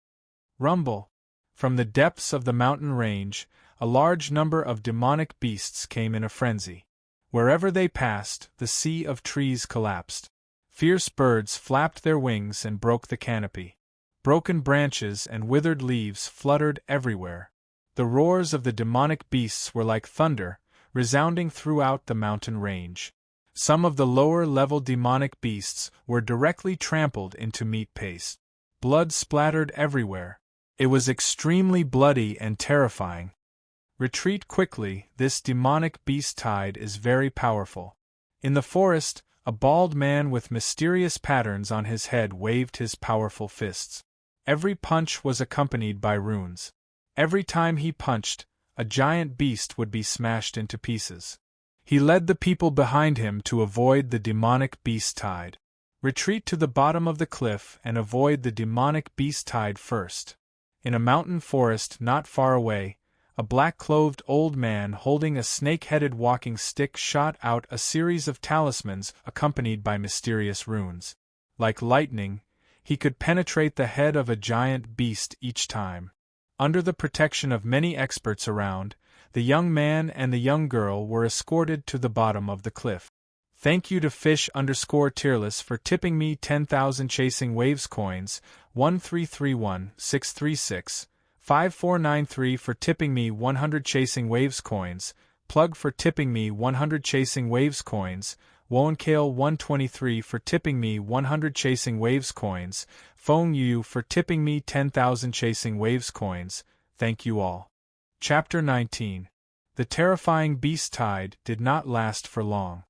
Rumble! From the depths of the mountain range, a large number of demonic beasts came in a frenzy. Wherever they passed, the sea of trees collapsed. Fierce birds flapped their wings and broke the canopy. Broken branches and withered leaves fluttered everywhere. The roars of the demonic beasts were like thunder, resounding throughout the mountain range. Some of the lower-level demonic beasts were directly trampled into meat paste. Blood splattered everywhere. It was extremely bloody and terrifying. Retreat quickly, this demonic beast tide is very powerful. In the forest, a bald man with mysterious patterns on his head waved his powerful fists. Every punch was accompanied by runes. Every time he punched, a giant beast would be smashed into pieces. He led the people behind him to avoid the demonic beast tide. Retreat to the bottom of the cliff and avoid the demonic beast tide first. In a mountain forest not far away, a black-clothed old man holding a snake-headed walking stick shot out a series of talismans accompanied by mysterious runes. Like lightning, he could penetrate the head of a giant beast each time. Under the protection of many experts around, the young man and the young girl were escorted to the bottom of the cliff. Thank you to fish_tearless for tipping me 10,000 Chasing Waves coins, 1331-636, 5493 for tipping me 100 Chasing Waves coins, Plug for tipping me 100 Chasing Waves coins, Woankale 123 for tipping me 100 Chasing Waves coins, Feng Yu for tipping me 10,000 Chasing Waves coins, thank you all. Chapter 19. The terrifying beast tide did not last for long.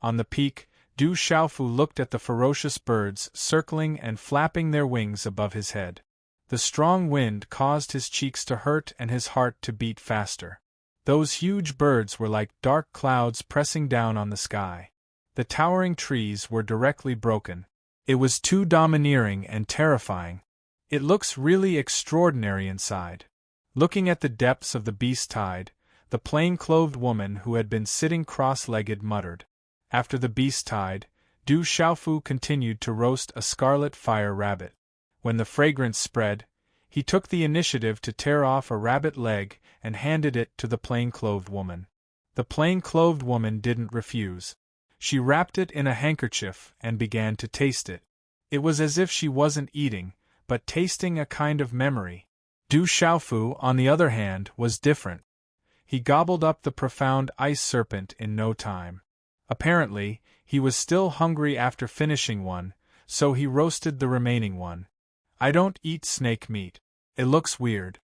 On the peak, Du Xiaofu looked at the ferocious birds circling and flapping their wings above his head. The strong wind caused his cheeks to hurt and his heart to beat faster. Those huge birds were like dark clouds pressing down on the sky. The towering trees were directly broken. It was too domineering and terrifying. It looks really extraordinary inside. Looking at the depths of the beast tide, the plain-clothed woman who had been sitting cross-legged muttered. After the beast tide, Du Xiaofu continued to roast a scarlet fire rabbit. When the fragrance spread, he took the initiative to tear off a rabbit leg and handed it to the plain-clothed woman. The plain-clothed woman didn't refuse. She wrapped it in a handkerchief and began to taste it. It was as if she wasn't eating, but tasting a kind of memory. Du Xiaofu, on the other hand, was different. He gobbled up the profound ice serpent in no time. Apparently, he was still hungry after finishing one, so he roasted the remaining one. I don't eat snake meat. It looks weird.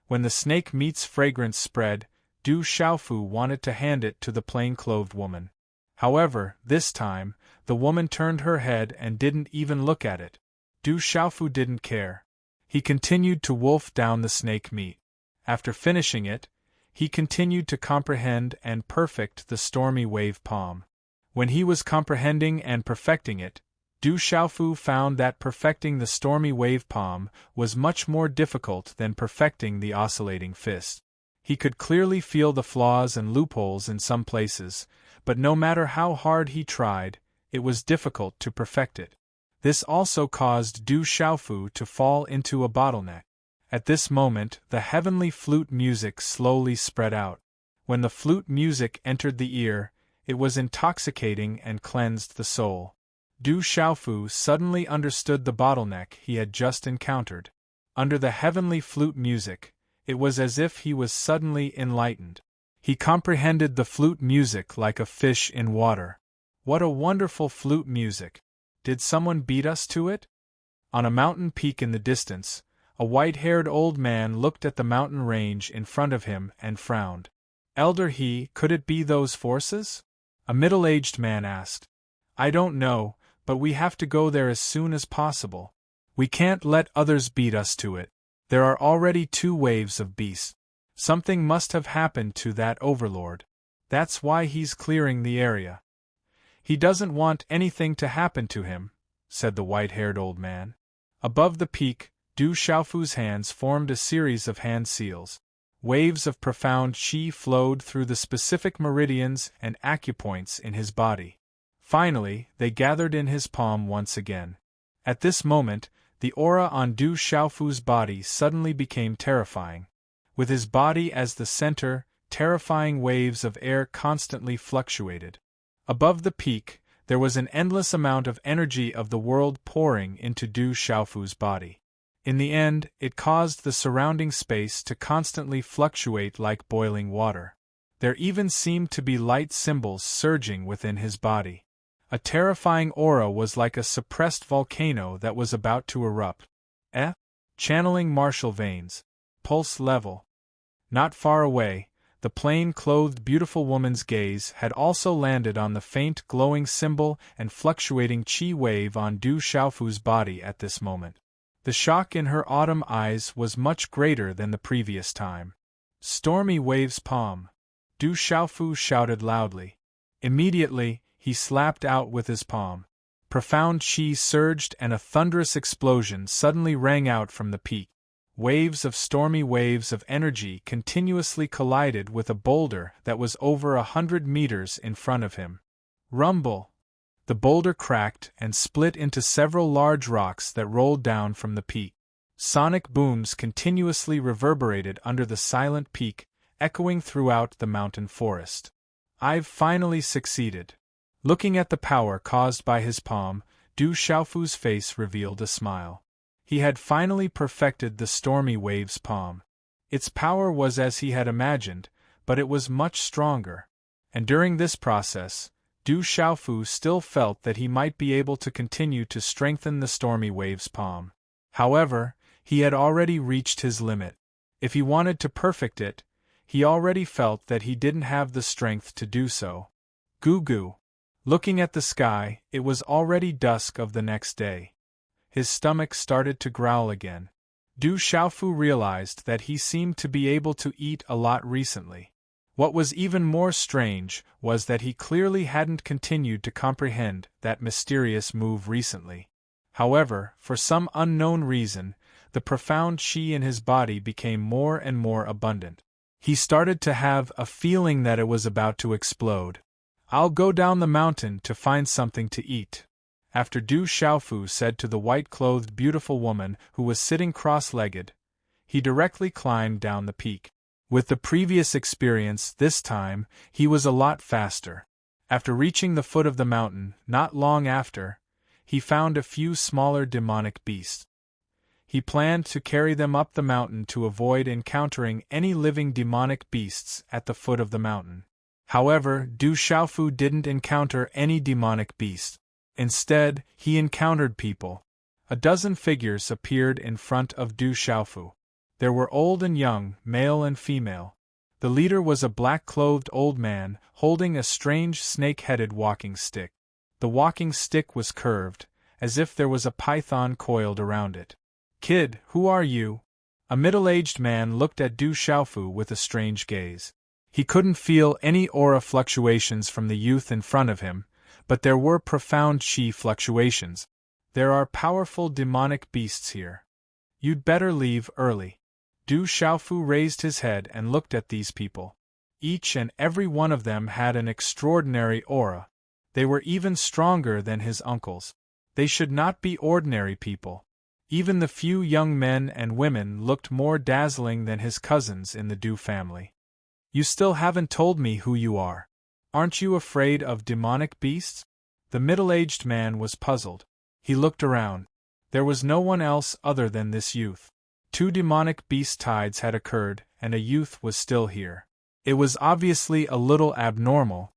When the snake meat's fragrance spread, Du Xiaofu wanted to hand it to the plain-clothed woman. However, this time, the woman turned her head and didn't even look at it. Du Xiaofu didn't care. He continued to wolf down the snake meat. After finishing it, he continued to comprehend and perfect the stormy wave palm. When he was comprehending and perfecting it, Du Xiaofu found that perfecting the stormy wave palm was much more difficult than perfecting the oscillating fist. He could clearly feel the flaws and loopholes in some places, but no matter how hard he tried, it was difficult to perfect it. This also caused Du Xiaofu to fall into a bottleneck. At this moment, the heavenly flute music slowly spread out. When the flute music entered the ear, it was intoxicating and cleansed the soul. Du Xiaofu suddenly understood the bottleneck he had just encountered. Under the heavenly flute music, it was as if he was suddenly enlightened. He comprehended the flute music like a fish in water. What a wonderful flute music! Did someone beat us to it? On a mountain peak in the distance, a white-haired old man looked at the mountain range in front of him and frowned. Elder He, could it be those forces? A middle-aged man asked. I don't know, but we have to go there as soon as possible. We can't let others beat us to it. There are already 2 waves of beasts. Something must have happened to that overlord. That's why he's clearing the area. He doesn't want anything to happen to him, said the white-haired old man. Above the peak, Du Xiaofu's hands formed a series of hand seals. Waves of profound qi flowed through the specific meridians and acupoints in his body. Finally, they gathered in his palm once again. At this moment, the aura on Du Xiaofu's body suddenly became terrifying. With his body as the center, terrifying waves of air constantly fluctuated. Above the peak, there was an endless amount of energy of the world pouring into Du Xiaofu's body. In the end, it caused the surrounding space to constantly fluctuate like boiling water. There even seemed to be light symbols surging within his body. A terrifying aura was like a suppressed volcano that was about to erupt. Channeling martial veins. Pulse level. Not far away, the plain-clothed beautiful woman's gaze had also landed on the faint glowing symbol and fluctuating qi wave on Du Xiaofu's body at this moment. The shock in her autumn eyes was much greater than the previous time. Stormy waves palm. Du Xiaofu shouted loudly. Immediately, he slapped out with his palm. Profound qi surged and a thunderous explosion suddenly rang out from the peak. Stormy waves of energy continuously collided with a boulder that was over 100 meters in front of him. Rumble! The boulder cracked and split into several large rocks that rolled down from the peak. Sonic booms continuously reverberated under the silent peak, echoing throughout the mountain forest. I've finally succeeded. Looking at the power caused by his palm, Du Xiaofu's face revealed a smile. He had finally perfected the stormy wave's palm. Its power was as he had imagined, but it was much stronger. And during this process, Du Xiaofu still felt that he might be able to continue to strengthen the stormy wave's palm. However, he had already reached his limit. If he wanted to perfect it, he already felt that he didn't have the strength to do so. Goo. Looking at the sky, it was already dusk of the next day. His stomach started to growl again. Du Xiaofu realized that he seemed to be able to eat a lot recently. What was even more strange was that he clearly hadn't continued to comprehend that mysterious move recently. However, for some unknown reason, the profound qi in his body became more and more abundant. He started to have a feeling that it was about to explode. I'll go down the mountain to find something to eat. After Du Xiaofu said to the white-clothed beautiful woman who was sitting cross-legged, he directly climbed down the peak. With the previous experience this time, he was a lot faster. After reaching the foot of the mountain, not long after, he found a few smaller demonic beasts. He planned to carry them up the mountain to avoid encountering any living demonic beasts at the foot of the mountain. However, Du Xiaofu didn't encounter any demonic beasts. Instead, he encountered people. A dozen figures appeared in front of Du Xiaofu. There were old and young, male and female. The leader was a black-clothed old man, holding a strange snake-headed walking stick. The walking stick was curved, as if there was a python coiled around it. Kid, who are you? A middle-aged man looked at Du Xiaofu with a strange gaze. He couldn't feel any aura fluctuations from the youth in front of him, but there were profound qi fluctuations. There are powerful demonic beasts here. You'd better leave early. Du Xiaofu raised his head and looked at these people. Each and every one of them had an extraordinary aura. They were even stronger than his uncles. They should not be ordinary people. Even the few young men and women looked more dazzling than his cousins in the Du family. You still haven't told me who you are. Aren't you afraid of demonic beasts? The middle-aged man was puzzled. He looked around. There was no one else other than this youth. 2 demonic beast tides had occurred, and a youth was still here. It was obviously a little abnormal.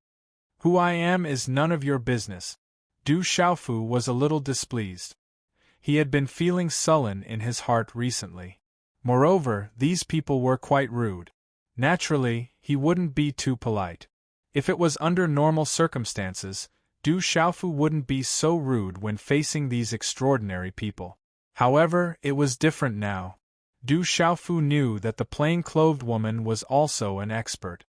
Who I am is none of your business. Du Xiaofu was a little displeased. He had been feeling sullen in his heart recently. Moreover, these people were quite rude. Naturally, he wouldn't be too polite. If it was under normal circumstances, Du Xiaofu wouldn't be so rude when facing these extraordinary people. However, it was different now. Du Xiaofu knew that the plain-clothed woman was also an expert.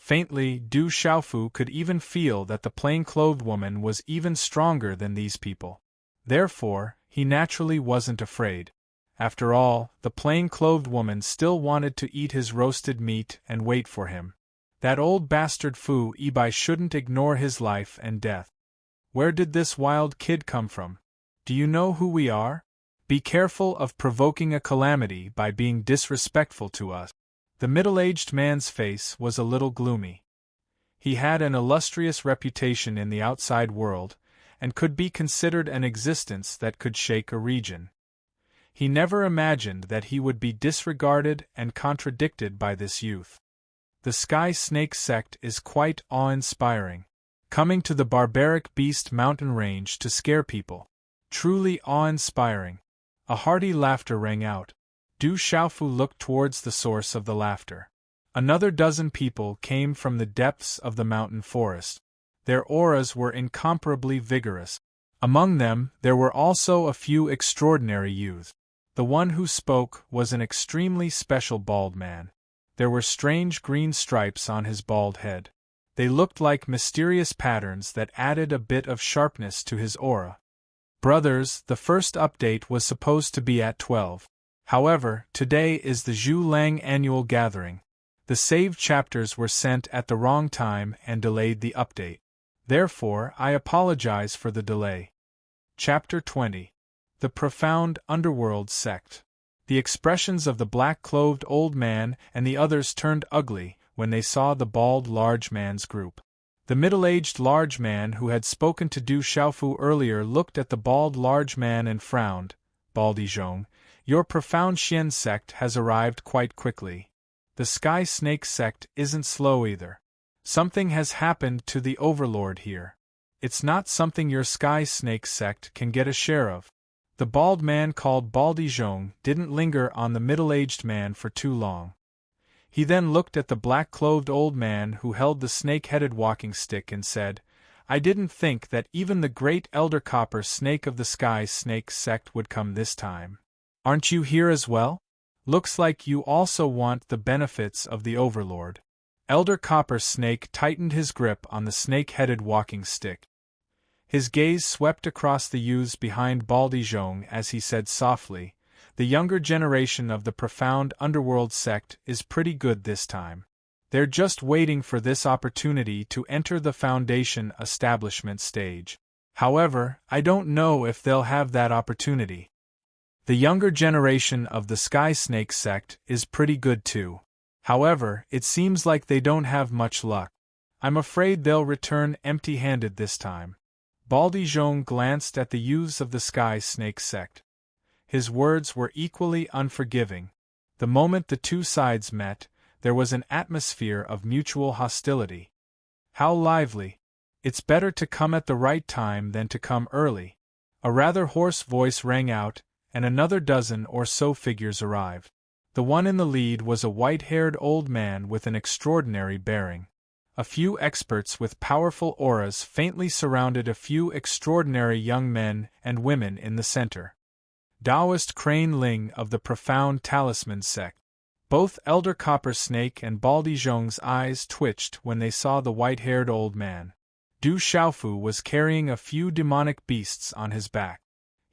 Faintly, Du Xiaofu could even feel that the plain-clothed woman was even stronger than these people. Therefore, he naturally wasn't afraid. After all, the plain-clothed woman still wanted to eat his roasted meat and wait for him. That old bastard Fu Ibai shouldn't ignore his life and death. Where did this wild kid come from? Do you know who we are? Be careful of provoking a calamity by being disrespectful to us. The middle-aged man's face was a little gloomy. He had an illustrious reputation in the outside world, and could be considered an existence that could shake a region. He never imagined that he would be disregarded and contradicted by this youth. The Sky Snake sect is quite awe-inspiring. Coming to the barbaric beast mountain range to scare people. Truly awe-inspiring. A hearty laughter rang out. Du Xiaofu looked towards the source of the laughter. Another dozen people came from the depths of the mountain forest. Their auras were incomparably vigorous. Among them, there were also a few extraordinary youths. The one who spoke was an extremely special bald man. There were strange green stripes on his bald head. They looked like mysterious patterns that added a bit of sharpness to his aura. Brothers, the first update was supposed to be at 12. However, today is the Zhu Lang annual gathering. The saved chapters were sent at the wrong time and delayed the update. Therefore, I apologize for the delay. Chapter 20. The Profound Underworld Sect. The expressions of the black-clothed old man and the others turned ugly when they saw the bald large man's group. The middle-aged large man who had spoken to Du Xiaofu earlier looked at the bald large man and frowned. Baldy Zhong, your Profound Xian sect has arrived quite quickly. The Sky Snake sect isn't slow either. Something has happened to the overlord here. It's not something your Sky Snake sect can get a share of. The bald man called Baldy Zhong didn't linger on the middle-aged man for too long. He then looked at the black-clothed old man who held the snake-headed walking stick and said, I didn't think that even the great Elder Copper Snake of the Sky Snake sect would come this time. Aren't you here as well? Looks like you also want the benefits of the overlord. Elder Copper Snake tightened his grip on the snake-headed walking stick. His gaze swept across the youths behind Baldy Zhong as he said softly, the younger generation of the Profound Underworld sect is pretty good this time. They're just waiting for this opportunity to enter the Foundation establishment stage. However, I don't know if they'll have that opportunity. The younger generation of the Sky Snake sect is pretty good too. However, it seems like they don't have much luck. I'm afraid they'll return empty-handed this time. Baldy Zhong glanced at the youths of the Sky Snake sect. His words were equally unforgiving. The moment the two sides met, there was an atmosphere of mutual hostility. How lively! It's better to come at the right time than to come early. A rather hoarse voice rang out, and another dozen or so figures arrived. The one in the lead was a white-haired old man with an extraordinary bearing. A few experts with powerful auras faintly surrounded a few extraordinary young men and women in the center. Taoist Crane Ling of the Profound Talisman sect. Both Elder Copper Snake and Baldy Zhong's eyes twitched when they saw the white-haired old man. Du Xiaofu was carrying a few demonic beasts on his back.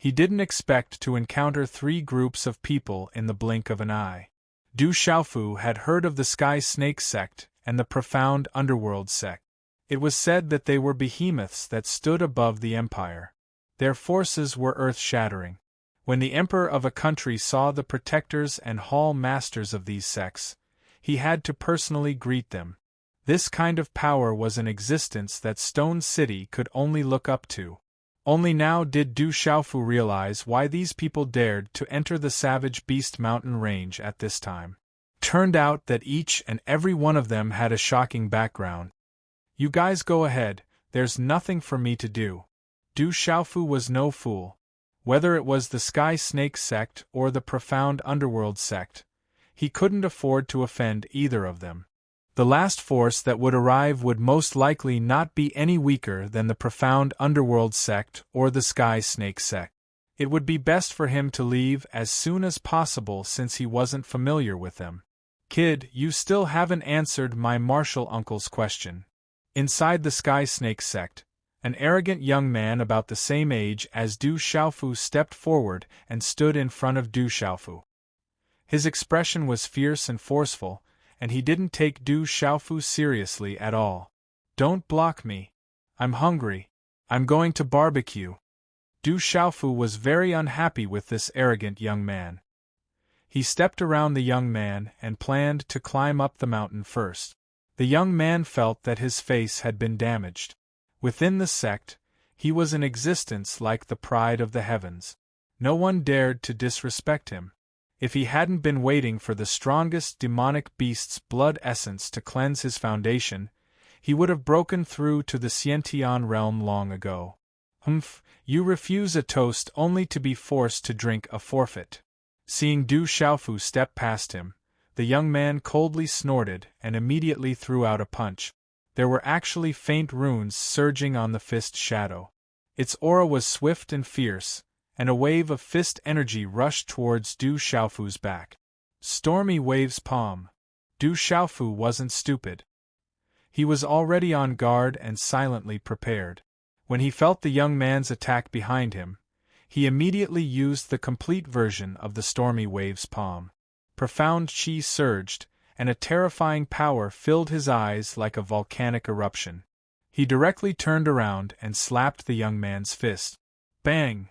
He didn't expect to encounter three groups of people in the blink of an eye. Du Xiaofu had heard of the Sky Snake sect and the Profound Underworld sect. It was said that they were behemoths that stood above the empire. Their forces were earth-shattering. When the emperor of a country saw the protectors and hall masters of these sects, he had to personally greet them. This kind of power was an existence that Stone City could only look up to. Only now did Du Xiaofu realize why these people dared to enter the Savage Beast Mountain range at this time. Turned out that each and every one of them had a shocking background. You guys go ahead, there's nothing for me to do. Du Xiaofu was no fool. Whether it was the Sky Snake sect or the Profound Underworld sect, he couldn't afford to offend either of them. The last force that would arrive would most likely not be any weaker than the Profound Underworld sect or the Sky Snake sect. It would be best for him to leave as soon as possible since he wasn't familiar with them. Kid, you still haven't answered my martial uncle's question. Inside the Sky Snake sect, an arrogant young man about the same age as Du Xiaofu stepped forward and stood in front of Du Xiaofu. His expression was fierce and forceful, and he didn't take Du Xiaofu seriously at all. Don't block me. I'm hungry. I'm going to barbecue. Du Xiaofu was very unhappy with this arrogant young man. He stepped around the young man and planned to climb up the mountain first. The young man felt that his face had been damaged. Within the sect, he was in existence like the pride of the heavens. No one dared to disrespect him. If he hadn't been waiting for the strongest demonic beast's blood essence to cleanse his foundation, he would have broken through to the Xiantian realm long ago. You refuse a toast only to be forced to drink a forfeit. Seeing Du Xiaofu step past him, the young man coldly snorted and immediately threw out a punch. There were actually faint runes surging on the fist shadow. Its aura was swift and fierce, and a wave of fist energy rushed towards Du Xiaofu's back. Stormy Wave's palm. Du Xiaofu wasn't stupid. He was already on guard and silently prepared. When he felt the young man's attack behind him, he immediately used the complete version of the Stormy Wave's palm. Profound qi surged, and a terrifying power filled his eyes like a volcanic eruption. He directly turned around and slapped the young man's fist. Bang!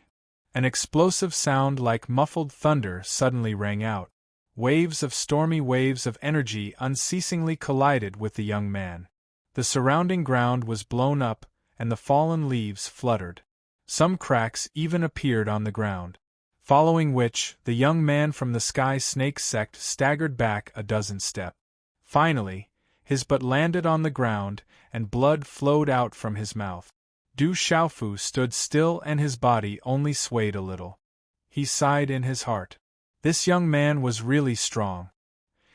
An explosive sound like muffled thunder suddenly rang out. Waves of energy unceasingly collided with the young man. The surrounding ground was blown up, and the fallen leaves fluttered. Some cracks even appeared on the ground. Following which, the young man from the Sky Snake sect staggered back a dozen steps. Finally, his butt landed on the ground, and blood flowed out from his mouth. Du Xiaofu stood still and his body only swayed a little. He sighed in his heart. This young man was really strong.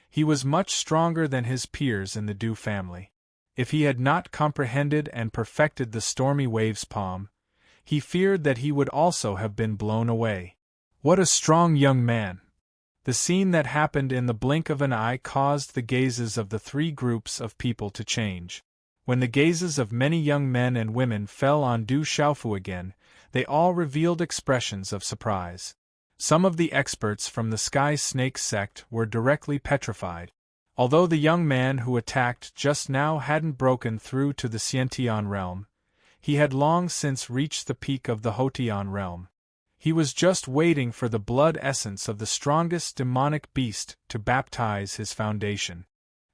He was much stronger than his peers in the Du family. If he had not comprehended and perfected the Stormy Wave's palm, he feared that he would also have been blown away. What a strong young man! The scene that happened in the blink of an eye caused the gazes of the three groups of people to change. When the gazes of many young men and women fell on Du Xiaofu again, they all revealed expressions of surprise. Some of the experts from the Sky Snake sect were directly petrified. Although the young man who attacked just now hadn't broken through to the Xiantian realm, he had long since reached the peak of the Hotian realm. He was just waiting for the blood essence of the strongest demonic beast to baptize his foundation.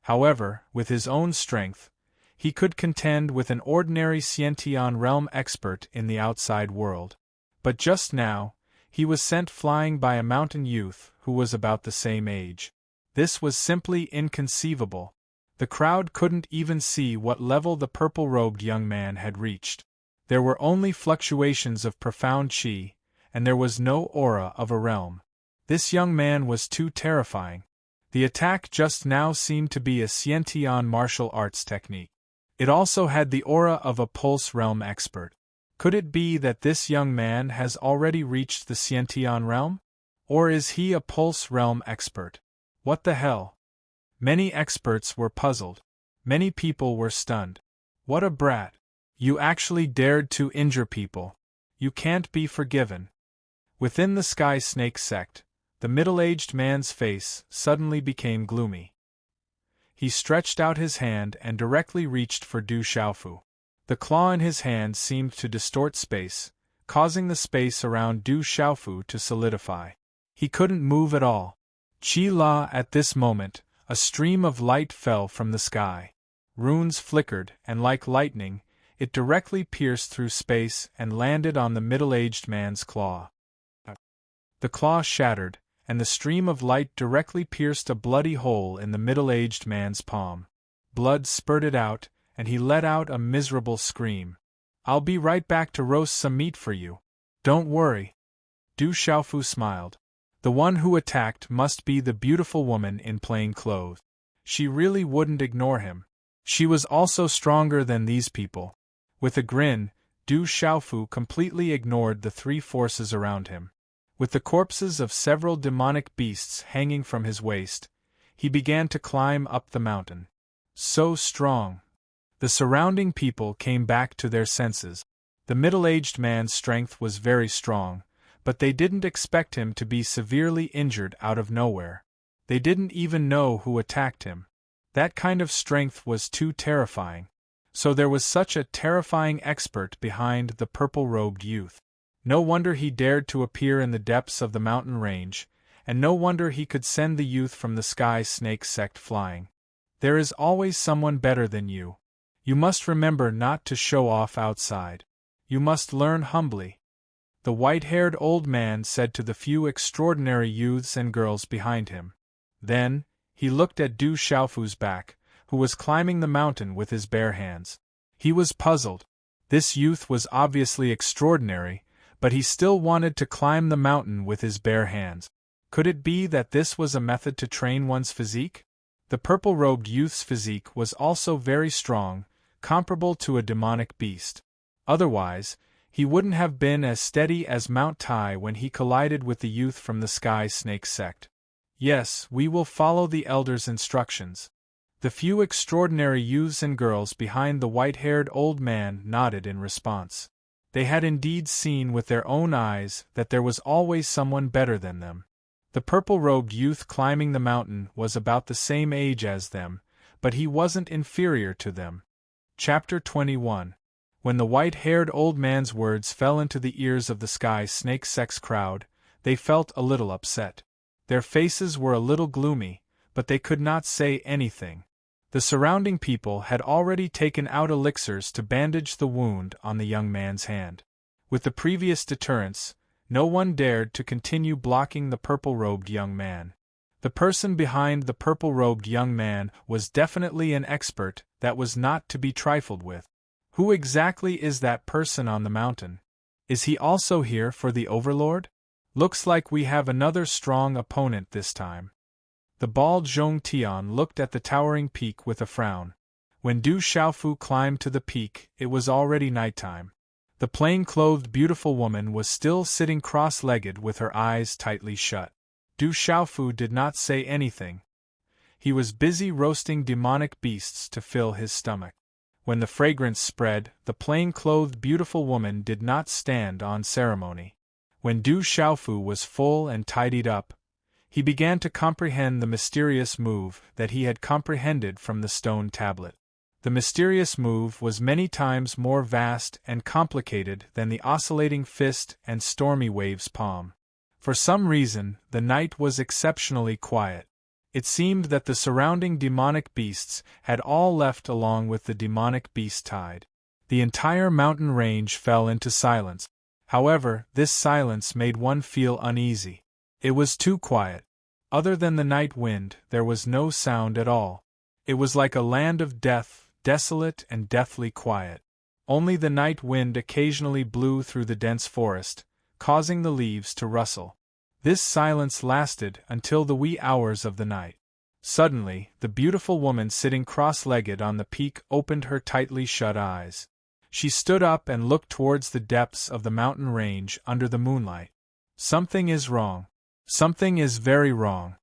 However, with his own strength, he could contend with an ordinary Xiantian realm expert in the outside world. But just now, he was sent flying by a mountain youth who was about the same age. This was simply inconceivable. The crowd couldn't even see what level the purple-robed young man had reached. There were only fluctuations of profound qi, and there was no aura of a realm. This young man was too terrifying. The attack just now seemed to be a Xiantian martial arts technique. It also had the aura of a pulse realm expert. Could it be that this young man has already reached the Xiantian realm? Or is he a pulse realm expert? What the hell? Many experts were puzzled. Many people were stunned. What a brat. You actually dared to injure people. You can't be forgiven. Within the Sky Snake sect, the middle-aged man's face suddenly became gloomy. He stretched out his hand and directly reached for Du Xiaofu. The claw in his hand seemed to distort space, causing the space around Du Xiaofu to solidify. He couldn't move at all. Qi-la at this moment, a stream of light fell from the sky. Runes flickered, and like lightning, it directly pierced through space and landed on the middle-aged man's claw. The claw shattered, and the stream of light directly pierced a bloody hole in the middle-aged man's palm. Blood spurted out, and he let out a miserable scream. I'll be right back to roast some meat for you. Don't worry. Du Xiaofu smiled. The one who attacked must be the beautiful woman in plain clothes. She really wouldn't ignore him. She was also stronger than these people. With a grin, Du Xiaofu completely ignored the three forces around him. With the corpses of several demonic beasts hanging from his waist, he began to climb up the mountain. So strong! The surrounding people came back to their senses. The middle-aged man's strength was very strong, but they didn't expect him to be severely injured out of nowhere. They didn't even know who attacked him. That kind of strength was too terrifying. So there was such a terrifying expert behind the purple-robed youth. No wonder he dared to appear in the depths of the mountain range, and no wonder he could send the youth from the sky snake sect flying. There is always someone better than you. You must remember not to show off outside. You must learn humbly. The white-haired old man said to the few extraordinary youths and girls behind him. Then, he looked at Du Xiaofu's back, who was climbing the mountain with his bare hands. He was puzzled. This youth was obviously extraordinary, but he still wanted to climb the mountain with his bare hands. Could it be that this was a method to train one's physique? The purple-robed youth's physique was also very strong, comparable to a demonic beast. Otherwise, he wouldn't have been as steady as Mount Tai when he collided with the youth from the sky snake sect. Yes, we will follow the elder's instructions. The few extraordinary youths and girls behind the white-haired old man nodded in response. They had indeed seen with their own eyes that there was always someone better than them. The purple-robed youth climbing the mountain was about the same age as them, but he wasn't inferior to them. Chapter 21. When the white-haired old man's words fell into the ears of the sky snake sect's crowd, they felt a little upset. Their faces were a little gloomy, but they could not say anything. The surrounding people had already taken out elixirs to bandage the wound on the young man's hand. With the previous deterrence, no one dared to continue blocking the purple-robed young man. The person behind the purple-robed young man was definitely an expert that was not to be trifled with. Who exactly is that person on the mountain? Is he also here for the Overlord? Looks like we have another strong opponent this time. The bald Zhong Tian looked at the towering peak with a frown. When Du Xiaofu climbed to the peak, it was already nighttime. The plain-clothed beautiful woman was still sitting cross-legged with her eyes tightly shut. Du Xiaofu did not say anything. He was busy roasting demonic beasts to fill his stomach. When the fragrance spread, the plain-clothed beautiful woman did not stand on ceremony. When Du Xiaofu was full and tidied up, he began to comprehend the mysterious move that he had comprehended from the stone tablet. The mysterious move was many times more vast and complicated than the oscillating fist and stormy wave's palm. For some reason, the night was exceptionally quiet. It seemed that the surrounding demonic beasts had all left along with the demonic beast tide. The entire mountain range fell into silence. However, this silence made one feel uneasy. It was too quiet. Other than the night wind, there was no sound at all. It was like a land of death, desolate and deathly quiet. Only the night wind occasionally blew through the dense forest, causing the leaves to rustle. This silence lasted until the wee hours of the night. Suddenly, the beautiful woman sitting cross-legged on the peak opened her tightly shut eyes. She stood up and looked towards the depths of the mountain range under the moonlight. Something is wrong. Something is very wrong.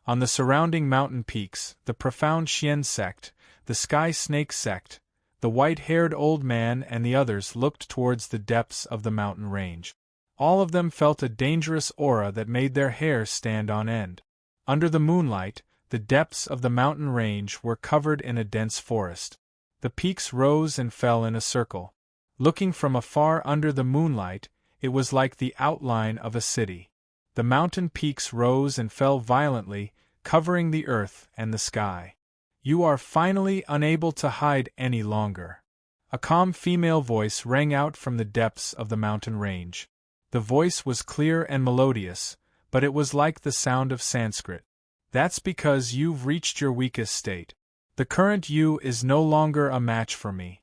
On the surrounding mountain peaks, the profound Xian sect, the sky snake sect, the white-haired old man and the others looked towards the depths of the mountain range. All of them felt a dangerous aura that made their hair stand on end. Under the moonlight, the depths of the mountain range were covered in a dense forest. The peaks rose and fell in a circle. Looking from afar under the moonlight, it was like the outline of a city. The mountain peaks rose and fell violently, covering the earth and the sky. You are finally unable to hide any longer. A calm female voice rang out from the depths of the mountain range. The voice was clear and melodious, but it was like the sound of Sanskrit. That's because you've reached your weakest state. The current you is no longer a match for me.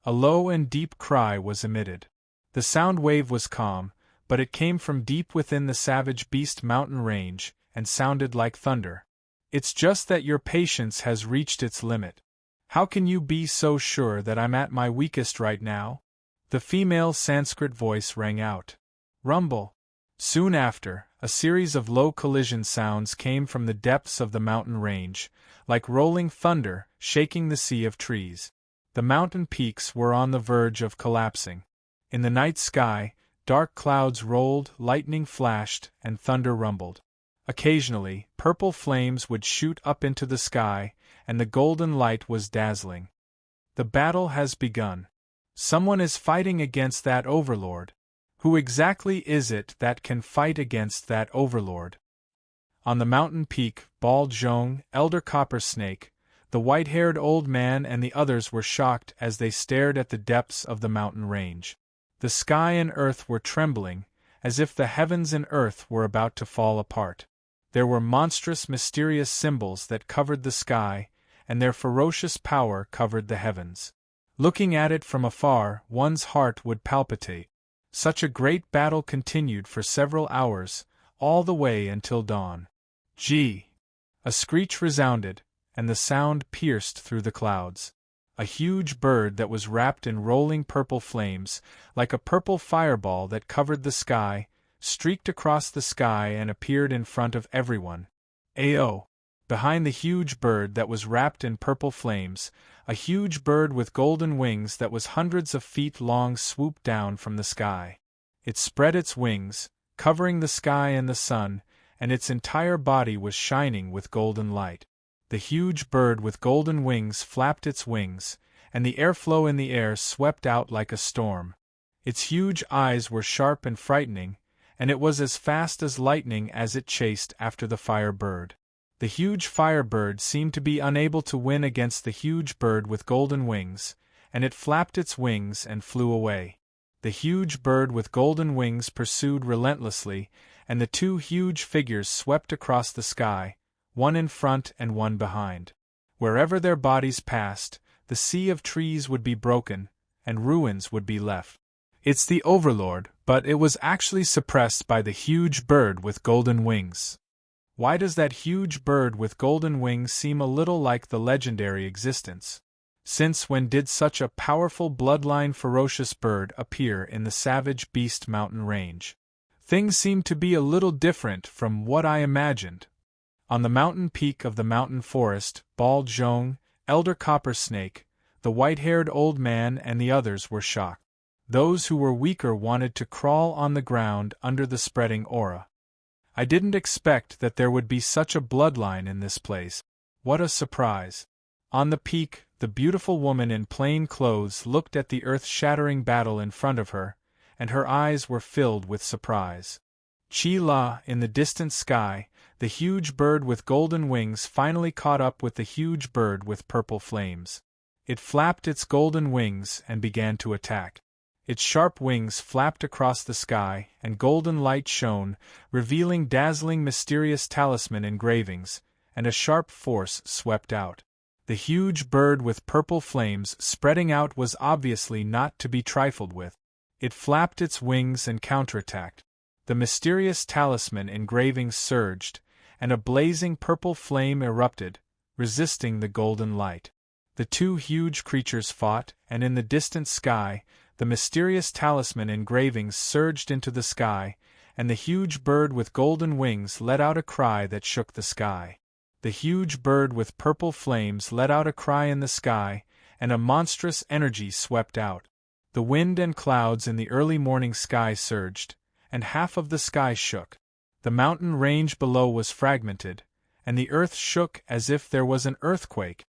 A low and deep cry was emitted. The sound wave was calm, but it came from deep within the savage beast mountain range and sounded like thunder. It's just that your patience has reached its limit. How can you be so sure that I'm at my weakest right now? The female Sanskrit voice rang out. Rumble. Soon after, a series of low collision sounds came from the depths of the mountain range, like rolling thunder shaking the sea of trees. The mountain peaks were on the verge of collapsing. In the night sky, dark clouds rolled, lightning flashed, and thunder rumbled. Occasionally, purple flames would shoot up into the sky, and the golden light was dazzling. The battle has begun. Someone is fighting against that overlord. Who exactly is it that can fight against that overlord? On the mountain peak, Bald Zhong, Elder Coppersnake, the white-haired old man and the others were shocked as they stared at the depths of the mountain range. The sky and earth were trembling, as if the heavens and earth were about to fall apart. There were monstrous mysterious symbols that covered the sky, and their ferocious power covered the heavens. Looking at it from afar, one's heart would palpitate. Such a great battle continued for several hours, all the way until dawn. Gee! A screech resounded, and the sound pierced through the clouds. A huge bird that was wrapped in rolling purple flames, like a purple fireball that covered the sky, streaked across the sky and appeared in front of everyone. Ayo! Behind the huge bird that was wrapped in purple flames, a huge bird with golden wings that was hundreds of feet long swooped down from the sky. It spread its wings, covering the sky and the sun, and its entire body was shining with golden light. The huge bird with golden wings flapped its wings, and the airflow in the air swept out like a storm. Its huge eyes were sharp and frightening, and it was as fast as lightning as it chased after the fire bird. The huge fire bird seemed to be unable to win against the huge bird with golden wings, and it flapped its wings and flew away. The huge bird with golden wings pursued relentlessly, and the two huge figures swept across the sky, one in front and one behind. Wherever their bodies passed, the sea of trees would be broken, and ruins would be left. It's the overlord, but it was actually suppressed by the huge bird with golden wings. Why does that huge bird with golden wings seem a little like the legendary existence? Since when did such a powerful bloodline ferocious bird appear in the savage beast mountain range? Things seem to be a little different from what I imagined. On the mountain peak of the mountain forest, Bald Zhong, Elder Coppersnake, the white-haired old man and the others were shocked. Those who were weaker wanted to crawl on the ground under the spreading aura. I didn't expect that there would be such a bloodline in this place. What a surprise. On the peak, the beautiful woman in plain clothes looked at the earth-shattering battle in front of her, and her eyes were filled with surprise. Chi-La, in the distant sky, the huge bird with golden wings finally caught up with the huge bird with purple flames. It flapped its golden wings and began to attack. Its sharp wings flapped across the sky, and golden light shone, revealing dazzling mysterious talisman engravings, and a sharp force swept out. The huge bird with purple flames spreading out was obviously not to be trifled with. It flapped its wings and counterattacked. The mysterious talisman engravings surged, and a blazing purple flame erupted, resisting the golden light. The two huge creatures fought, and in the distant sky, the mysterious talisman engravings surged into the sky, and the huge bird with golden wings let out a cry that shook the sky. The huge bird with purple flames let out a cry in the sky, and a monstrous energy swept out. The wind and clouds in the early morning sky surged, and half of the sky shook. The mountain range below was fragmented, and the earth shook as if there was an earthquake.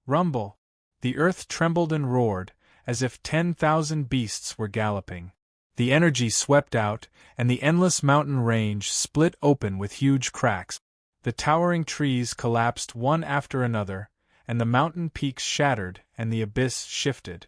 Rumble! The earth trembled and roared, as if 10,000 beasts were galloping. The energy swept out, and the endless mountain range split open with huge cracks. The towering trees collapsed one after another, and the mountain peaks shattered and the abyss shifted.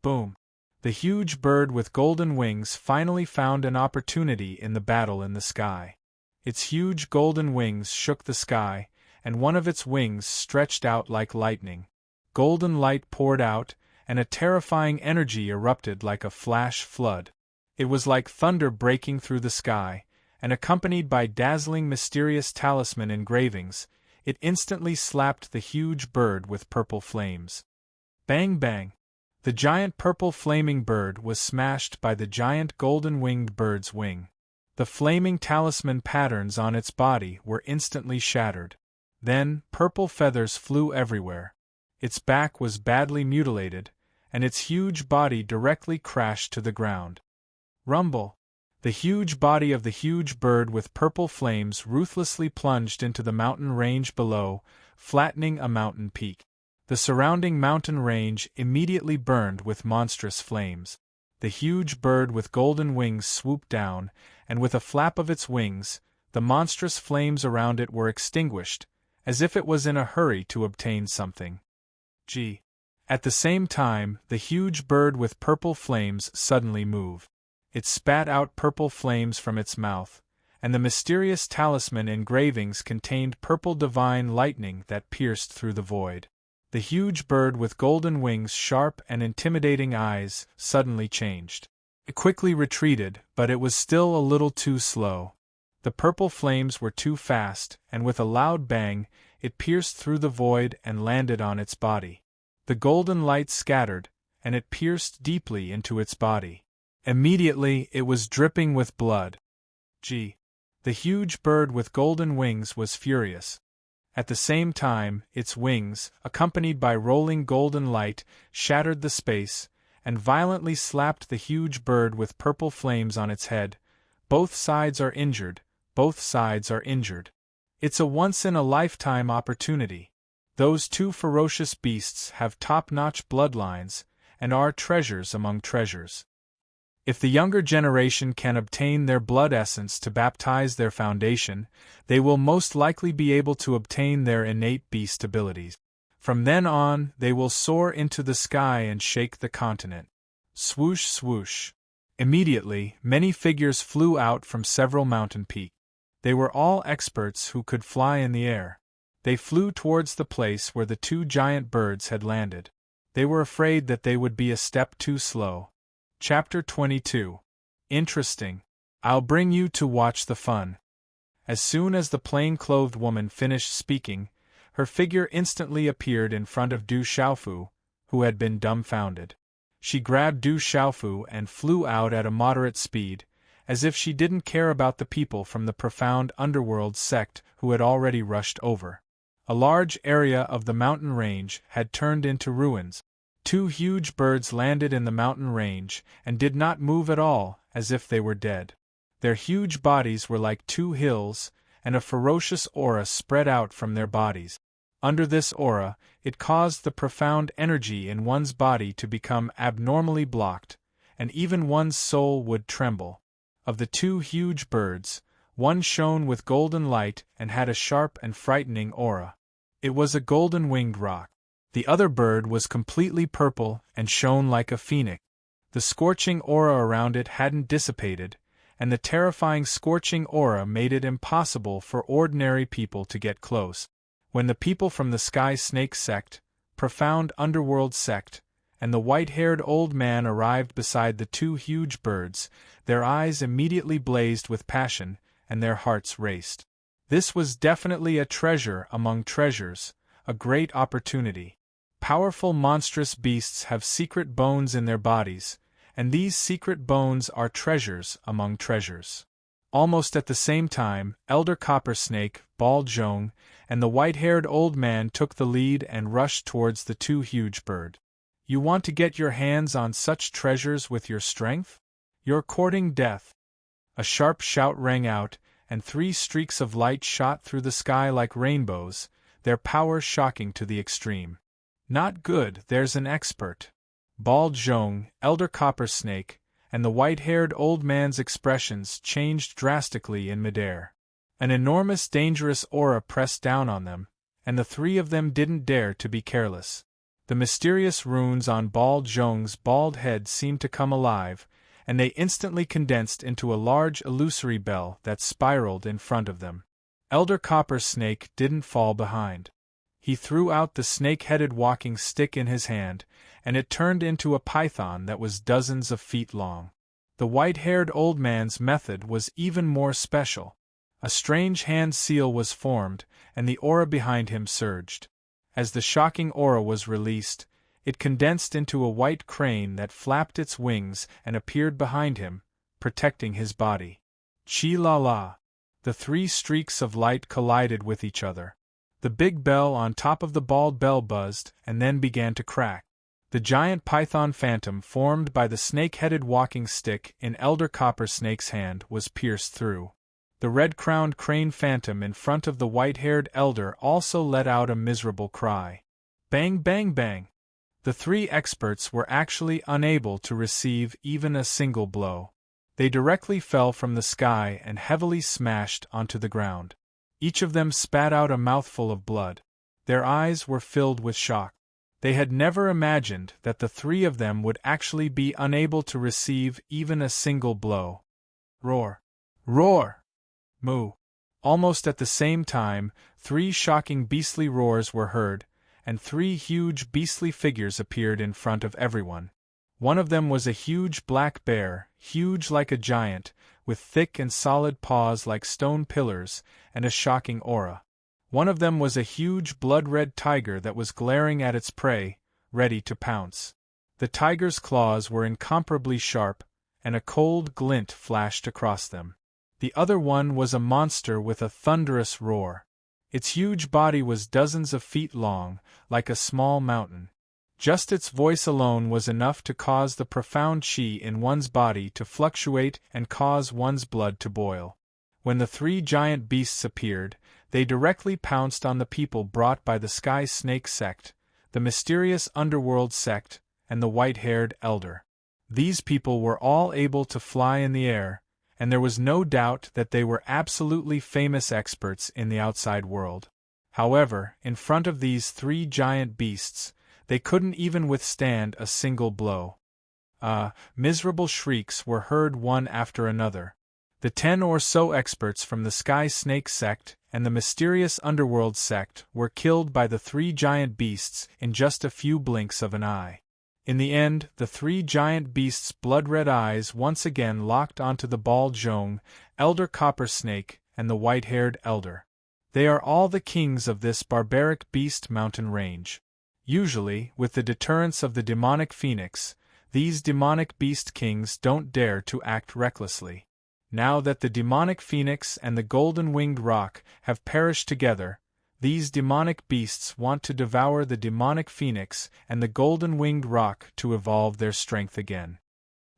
Boom! The huge bird with golden wings finally found an opportunity in the battle in the sky. Its huge golden wings shook the sky, and one of its wings stretched out like lightning. Golden light poured out, and a terrifying energy erupted like a flash flood. It was like thunder breaking through the sky, and accompanied by dazzling mysterious talisman engravings, it instantly slapped the huge bird with purple flames. Bang bang! The giant purple flaming bird was smashed by the giant golden-winged bird's wing. The flaming talisman patterns on its body were instantly shattered. Then, purple feathers flew everywhere. Its back was badly mutilated, and its huge body directly crashed to the ground. Rumble! The huge body of the huge bird with purple flames ruthlessly plunged into the mountain range below, flattening a mountain peak. The surrounding mountain range immediately burned with monstrous flames. The huge bird with golden wings swooped down, and with a flap of its wings, the monstrous flames around it were extinguished, as if it was in a hurry to obtain something. At the same time, the huge bird with purple flames suddenly moved. It spat out purple flames from its mouth, and the mysterious talisman engravings contained purple divine lightning that pierced through the void. The huge bird with golden wings, sharp and intimidating eyes, suddenly changed. It quickly retreated, but it was still a little too slow. The purple flames were too fast, and with a loud bang, it pierced through the void and landed on its body. The golden light scattered, and it pierced deeply into its body. Immediately it was dripping with blood. The huge bird with golden wings was furious. At the same time, its wings, accompanied by rolling golden light, shattered the space, and violently slapped the huge bird with purple flames on its head. Both sides are injured, both sides are injured. It's a once-in-a-lifetime opportunity. Those two ferocious beasts have top-notch bloodlines, and are treasures among treasures. If the younger generation can obtain their blood essence to baptize their foundation, they will most likely be able to obtain their innate beast abilities. From then on, they will soar into the sky and shake the continent. Swoosh, swoosh. Immediately, many figures flew out from several mountain peaks. They were all experts who could fly in the air. They flew towards the place where the two giant birds had landed. They were afraid that they would be a step too slow. Chapter 22. Interesting. I'll bring you to watch the fun. As soon as the plain-clothed woman finished speaking, her figure instantly appeared in front of Du Xiaofu, who had been dumbfounded. She grabbed Du Xiaofu and flew out at a moderate speed, as if she didn't care about the people from the profound underworld sect who had already rushed over. A large area of the mountain range had turned into ruins. Two huge birds landed in the mountain range and did not move at all, as if they were dead. Their huge bodies were like two hills, and a ferocious aura spread out from their bodies. Under this aura, it caused the profound energy in one's body to become abnormally blocked, and even one's soul would tremble. Of the two huge birds, one shone with golden light and had a sharp and frightening aura. It was a golden-winged roc. The other bird was completely purple and shone like a phoenix. The scorching aura around it hadn't dissipated, and the terrifying scorching aura made it impossible for ordinary people to get close. When the people from the Sky Snake sect, profound underworld sect, and the white-haired old man arrived beside the two huge birds, their eyes immediately blazed with passion, and their hearts raced. This was definitely a treasure among treasures, a great opportunity. Powerful monstrous beasts have secret bones in their bodies, and these secret bones are treasures among treasures. Almost at the same time, Elder Coppersnake, Bald Zhong, and the white-haired old man took the lead and rushed towards the two huge birds. You want to get your hands on such treasures with your strength? You're courting death. A sharp shout rang out, and 3 streaks of light shot through the sky like rainbows, their power shocking to the extreme. Not good, there's an expert. Bald Zhong, Elder Coppersnake, and the white-haired old man's expressions changed drastically in midair. An enormous dangerous aura pressed down on them, and the 3 of them didn't dare to be careless. The mysterious runes on Bald Zhong's bald head seemed to come alive, and they instantly condensed into a large illusory bell that spiraled in front of them. Elder Coppersnake didn't fall behind. He threw out the snake-headed walking stick in his hand, and it turned into a python that was dozens of feet long. The white-haired old man's method was even more special. A strange hand seal was formed, and the aura behind him surged. As the shocking aura was released, it condensed into a white crane that flapped its wings and appeared behind him, protecting his body. Chi-la-la. The three streaks of light collided with each other. The big bell on top of the bald bell buzzed and then began to crack. The giant python phantom formed by the snake-headed walking stick in Elder Coppersnake's hand was pierced through. The red-crowned crane phantom in front of the white-haired elder also let out a miserable cry. Bang, bang, bang! The three experts were actually unable to receive even a single blow. They directly fell from the sky and heavily smashed onto the ground. Each of them spat out a mouthful of blood. Their eyes were filled with shock. They had never imagined that the three of them would actually be unable to receive even a single blow. Roar! Roar! Moo! Almost at the same time, three shocking beastly roars were heard, and three huge beastly figures appeared in front of everyone. One of them was a huge black bear, huge like a giant, with thick and solid paws like stone pillars, and a shocking aura. One of them was a huge blood-red tiger that was glaring at its prey, ready to pounce. The tiger's claws were incomparably sharp, and a cold glint flashed across them. The other one was a monster with a thunderous roar. Its huge body was dozens of feet long, like a small mountain. Just its voice alone was enough to cause the profound chi in one's body to fluctuate and cause one's blood to boil. When the three giant beasts appeared, they directly pounced on the people brought by the Sky Snake sect, the mysterious underworld sect, and the white-haired elder. These people were all able to fly in the air, and there was no doubt that they were absolutely famous experts in the outside world. However, in front of these three giant beasts, they couldn't even withstand a single blow. Miserable shrieks were heard one after another. The 10 or so experts from the Sky Snake sect and the mysterious underworld sect were killed by the three giant beasts in just a few blinks of an eye. In the end, the three giant beasts' blood-red eyes once again locked onto the bald Zhong, Elder Coppersnake, and the white-haired elder. They are all the kings of this barbaric beast mountain range. Usually, with the deterrence of the demonic phoenix, these demonic beast kings don't dare to act recklessly. Now that the demonic phoenix and the golden-winged roc have perished together, these demonic beasts want to devour the demonic phoenix and the golden-winged roc to evolve their strength again.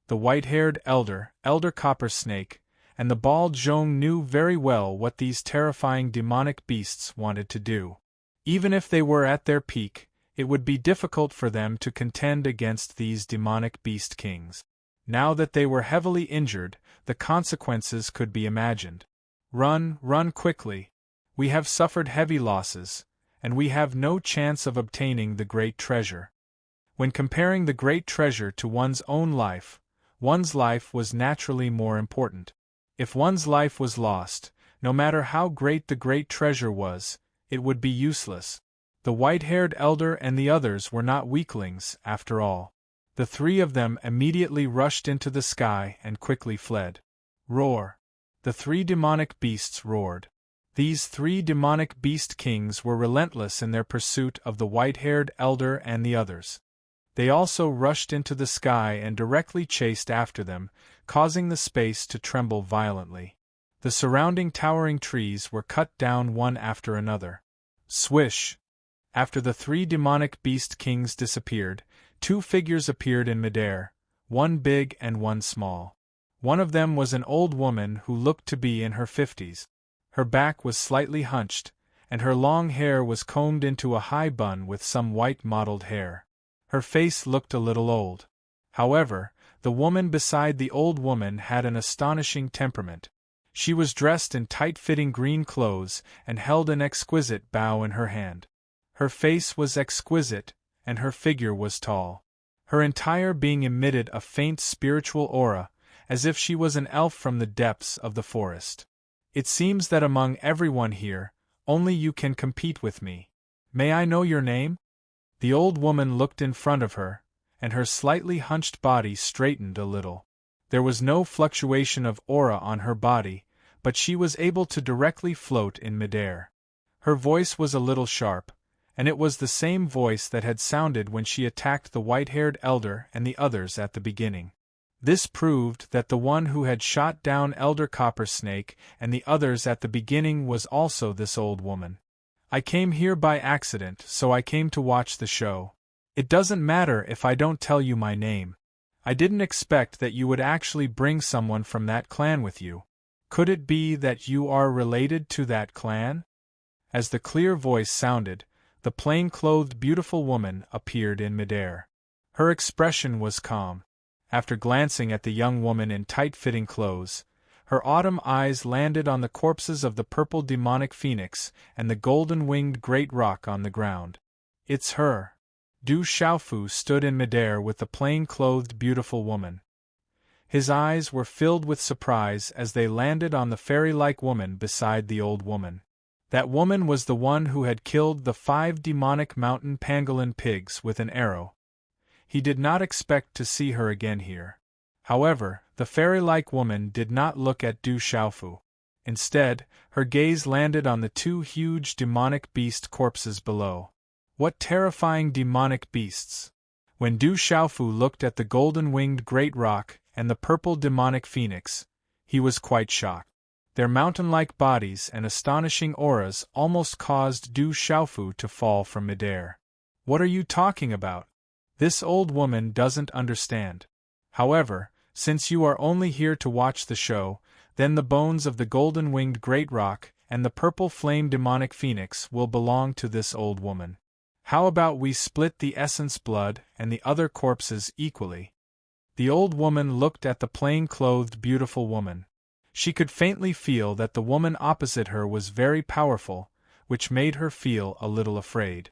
The white-haired elder, Elder Coppersnake, and the bald Zhong knew very well what these terrifying demonic beasts wanted to do. Even if they were at their peak, it would be difficult for them to contend against these demonic beast kings. Now that they were heavily injured, the consequences could be imagined. Run, run quickly. We have suffered heavy losses, and we have no chance of obtaining the great treasure. When comparing the great treasure to one's life was naturally more important. If one's life was lost, no matter how great the great treasure was, it would be useless. The white-haired elder and the others were not weaklings, after all. The three of them immediately rushed into the sky and quickly fled. Roar! The three demonic beasts roared. These three demonic beast kings were relentless in their pursuit of the white-haired elder and the others. They also rushed into the sky and directly chased after them, causing the space to tremble violently. The surrounding towering trees were cut down one after another. Swish! After the three demonic beast kings disappeared, two figures appeared in midair, one big and one small. One of them was an old woman who looked to be in her 50s. Her back was slightly hunched, and her long hair was combed into a high bun with some white mottled hair. Her face looked a little old. However, the woman beside the old woman had an astonishing temperament. She was dressed in tight-fitting green clothes and held an exquisite bow in her hand. Her face was exquisite, and her figure was tall. Her entire being emitted a faint spiritual aura, as if she was an elf from the depths of the forest. It seems that among everyone here, only you can compete with me. May I know your name? The old woman looked in front of her, and her slightly hunched body straightened a little. There was no fluctuation of aura on her body, but she was able to directly float in midair. Her voice was a little sharp, and it was the same voice that had sounded when she attacked the white-haired elder and the others at the beginning. This proved that the one who had shot down Elder Coppersnake and the others at the beginning was also this old woman. I came here by accident, so I came to watch the show. It doesn't matter if I don't tell you my name. I didn't expect that you would actually bring someone from that clan with you. Could it be that you are related to that clan? As the clear voice sounded, the plain-clothed beautiful woman appeared in midair. Her expression was calm. After glancing at the young woman in tight-fitting clothes, her autumn eyes landed on the corpses of the purple demonic phoenix and the golden-winged great rock on the ground. It's her. Du Xiaofu stood in midair with the plain-clothed beautiful woman. His eyes were filled with surprise as they landed on the fairy-like woman beside the old woman. That woman was the one who had killed the 5 demonic mountain pangolin pigs with an arrow. He did not expect to see her again here. However, the fairy-like woman did not look at Du Xiaofu. Instead, her gaze landed on the 2 huge demonic beast corpses below. What terrifying demonic beasts! When Du Xiaofu looked at the golden-winged great rock and the purple demonic phoenix, he was quite shocked. Their mountain-like bodies and astonishing auras almost caused Du Xiaofu to fall from midair. What are you talking about? This old woman doesn't understand. However, since you are only here to watch the show, then the bones of the golden-winged great rock and the purple flame demonic phoenix will belong to this old woman. How about we split the essence blood and the other corpses equally? The old woman looked at the plain-clothed beautiful woman. She could faintly feel that the woman opposite her was very powerful, which made her feel a little afraid.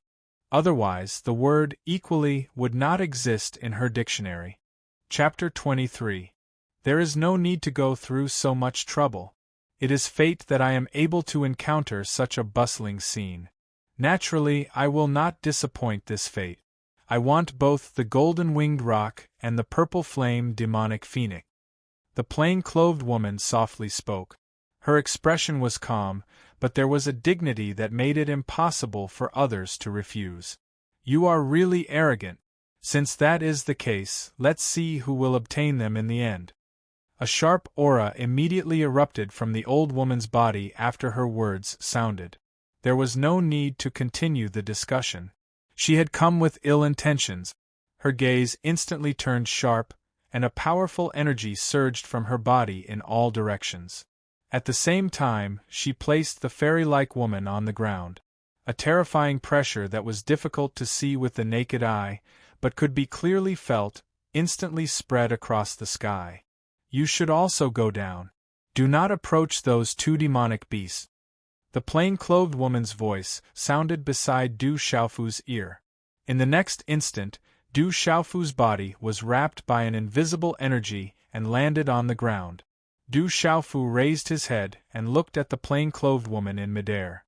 Otherwise, the word equally would not exist in her dictionary. Chapter 23. There is no need to go through so much trouble. It is fate that I am able to encounter such a bustling scene. Naturally, I will not disappoint this fate. I want both the golden-winged rock and the purple flame demonic phoenix. The plain-clothed woman softly spoke. Her expression was calm, but there was a dignity that made it impossible for others to refuse. You are really arrogant. Since that is the case, let's see who will obtain them in the end. A sharp aura immediately erupted from the old woman's body after her words sounded. There was no need to continue the discussion. She had come with ill intentions. Her gaze instantly turned sharp, and a powerful energy surged from her body in all directions. At the same time, she placed the fairy-like woman on the ground. A terrifying pressure that was difficult to see with the naked eye, but could be clearly felt, instantly spread across the sky. You should also go down. Do not approach those 2 demonic beasts. The plain-clothed woman's voice sounded beside Du Xiaofu's ear. In the next instant, Du Xiaofu's body was wrapped by an invisible energy and landed on the ground. Du Xiaofu raised his head and looked at the plain-clothed woman in midair.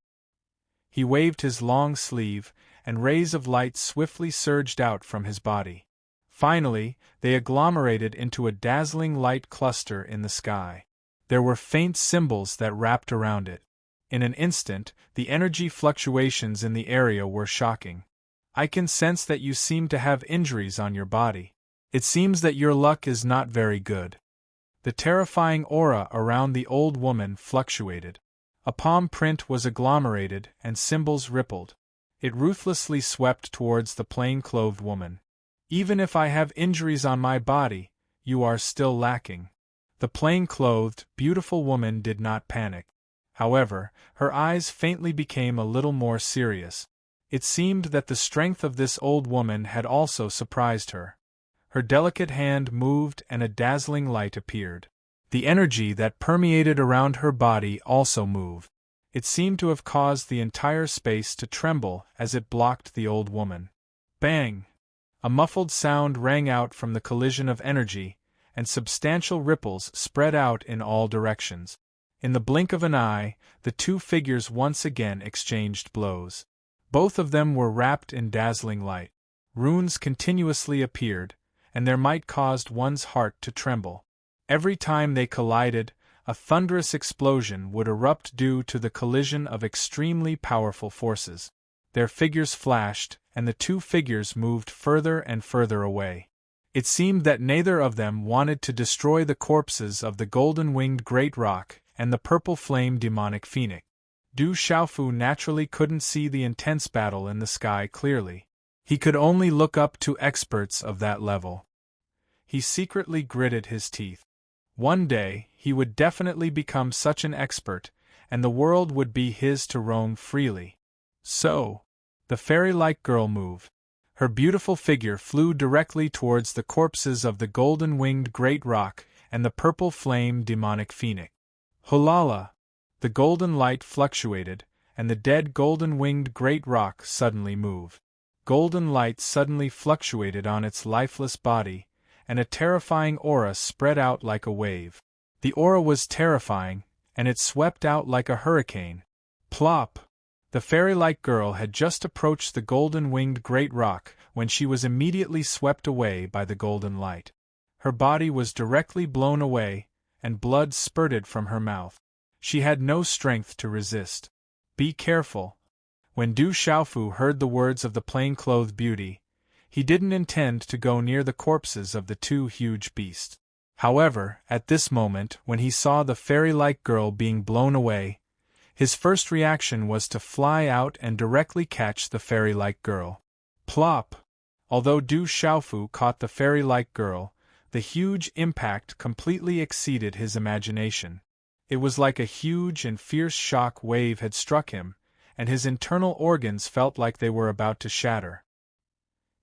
He waved his long sleeve, and rays of light swiftly surged out from his body. Finally, they agglomerated into a dazzling light cluster in the sky. There were faint symbols that wrapped around it. In an instant, the energy fluctuations in the area were shocking. I can sense that you seem to have injuries on your body. It seems that your luck is not very good. The terrifying aura around the old woman fluctuated. A palm print was agglomerated and symbols rippled. It ruthlessly swept towards the plain-clothed woman. Even if I have injuries on my body, you are still lacking. The plain-clothed, beautiful woman did not panic. However, her eyes faintly became a little more serious. It seemed that the strength of this old woman had also surprised her. Her delicate hand moved and a dazzling light appeared. The energy that permeated around her body also moved. It seemed to have caused the entire space to tremble as it blocked the old woman. Bang! A muffled sound rang out from the collision of energy, and substantial ripples spread out in all directions. In the blink of an eye, the 2 figures once again exchanged blows. Both of them were wrapped in dazzling light. Runes continuously appeared, and their might caused one's heart to tremble. Every time they collided, a thunderous explosion would erupt due to the collision of extremely powerful forces. Their figures flashed, and the 2 figures moved further and further away. It seemed that neither of them wanted to destroy the corpses of the golden-winged great roc and the purple-flame demonic phoenix. Du Xiaofu naturally couldn't see the intense battle in the sky clearly. He could only look up to experts of that level. He secretly gritted his teeth. One day, he would definitely become such an expert, and the world would be his to roam freely. So, the fairy-like girl moved. Her beautiful figure flew directly towards the corpses of the golden-winged great roc and the purple-flame demonic phoenix. Hulala! The golden light fluctuated, and the dead golden-winged great roc suddenly moved. Golden light suddenly fluctuated on its lifeless body, and a terrifying aura spread out like a wave. The aura was terrifying, and it swept out like a hurricane. Plop! The fairy-like girl had just approached the golden-winged great roc when she was immediately swept away by the golden light. Her body was directly blown away, and blood spurted from her mouth. She had no strength to resist. Be careful. When Du Xiaofu heard the words of the plain-clothed beauty, he didn't intend to go near the corpses of the two huge beasts. However, at this moment, when he saw the fairy-like girl being blown away, his first reaction was to fly out and directly catch the fairy-like girl. Plop! Although Du Xiaofu caught the fairy-like girl, the huge impact completely exceeded his imagination. It was like a huge and fierce shock wave had struck him, and his internal organs felt like they were about to shatter.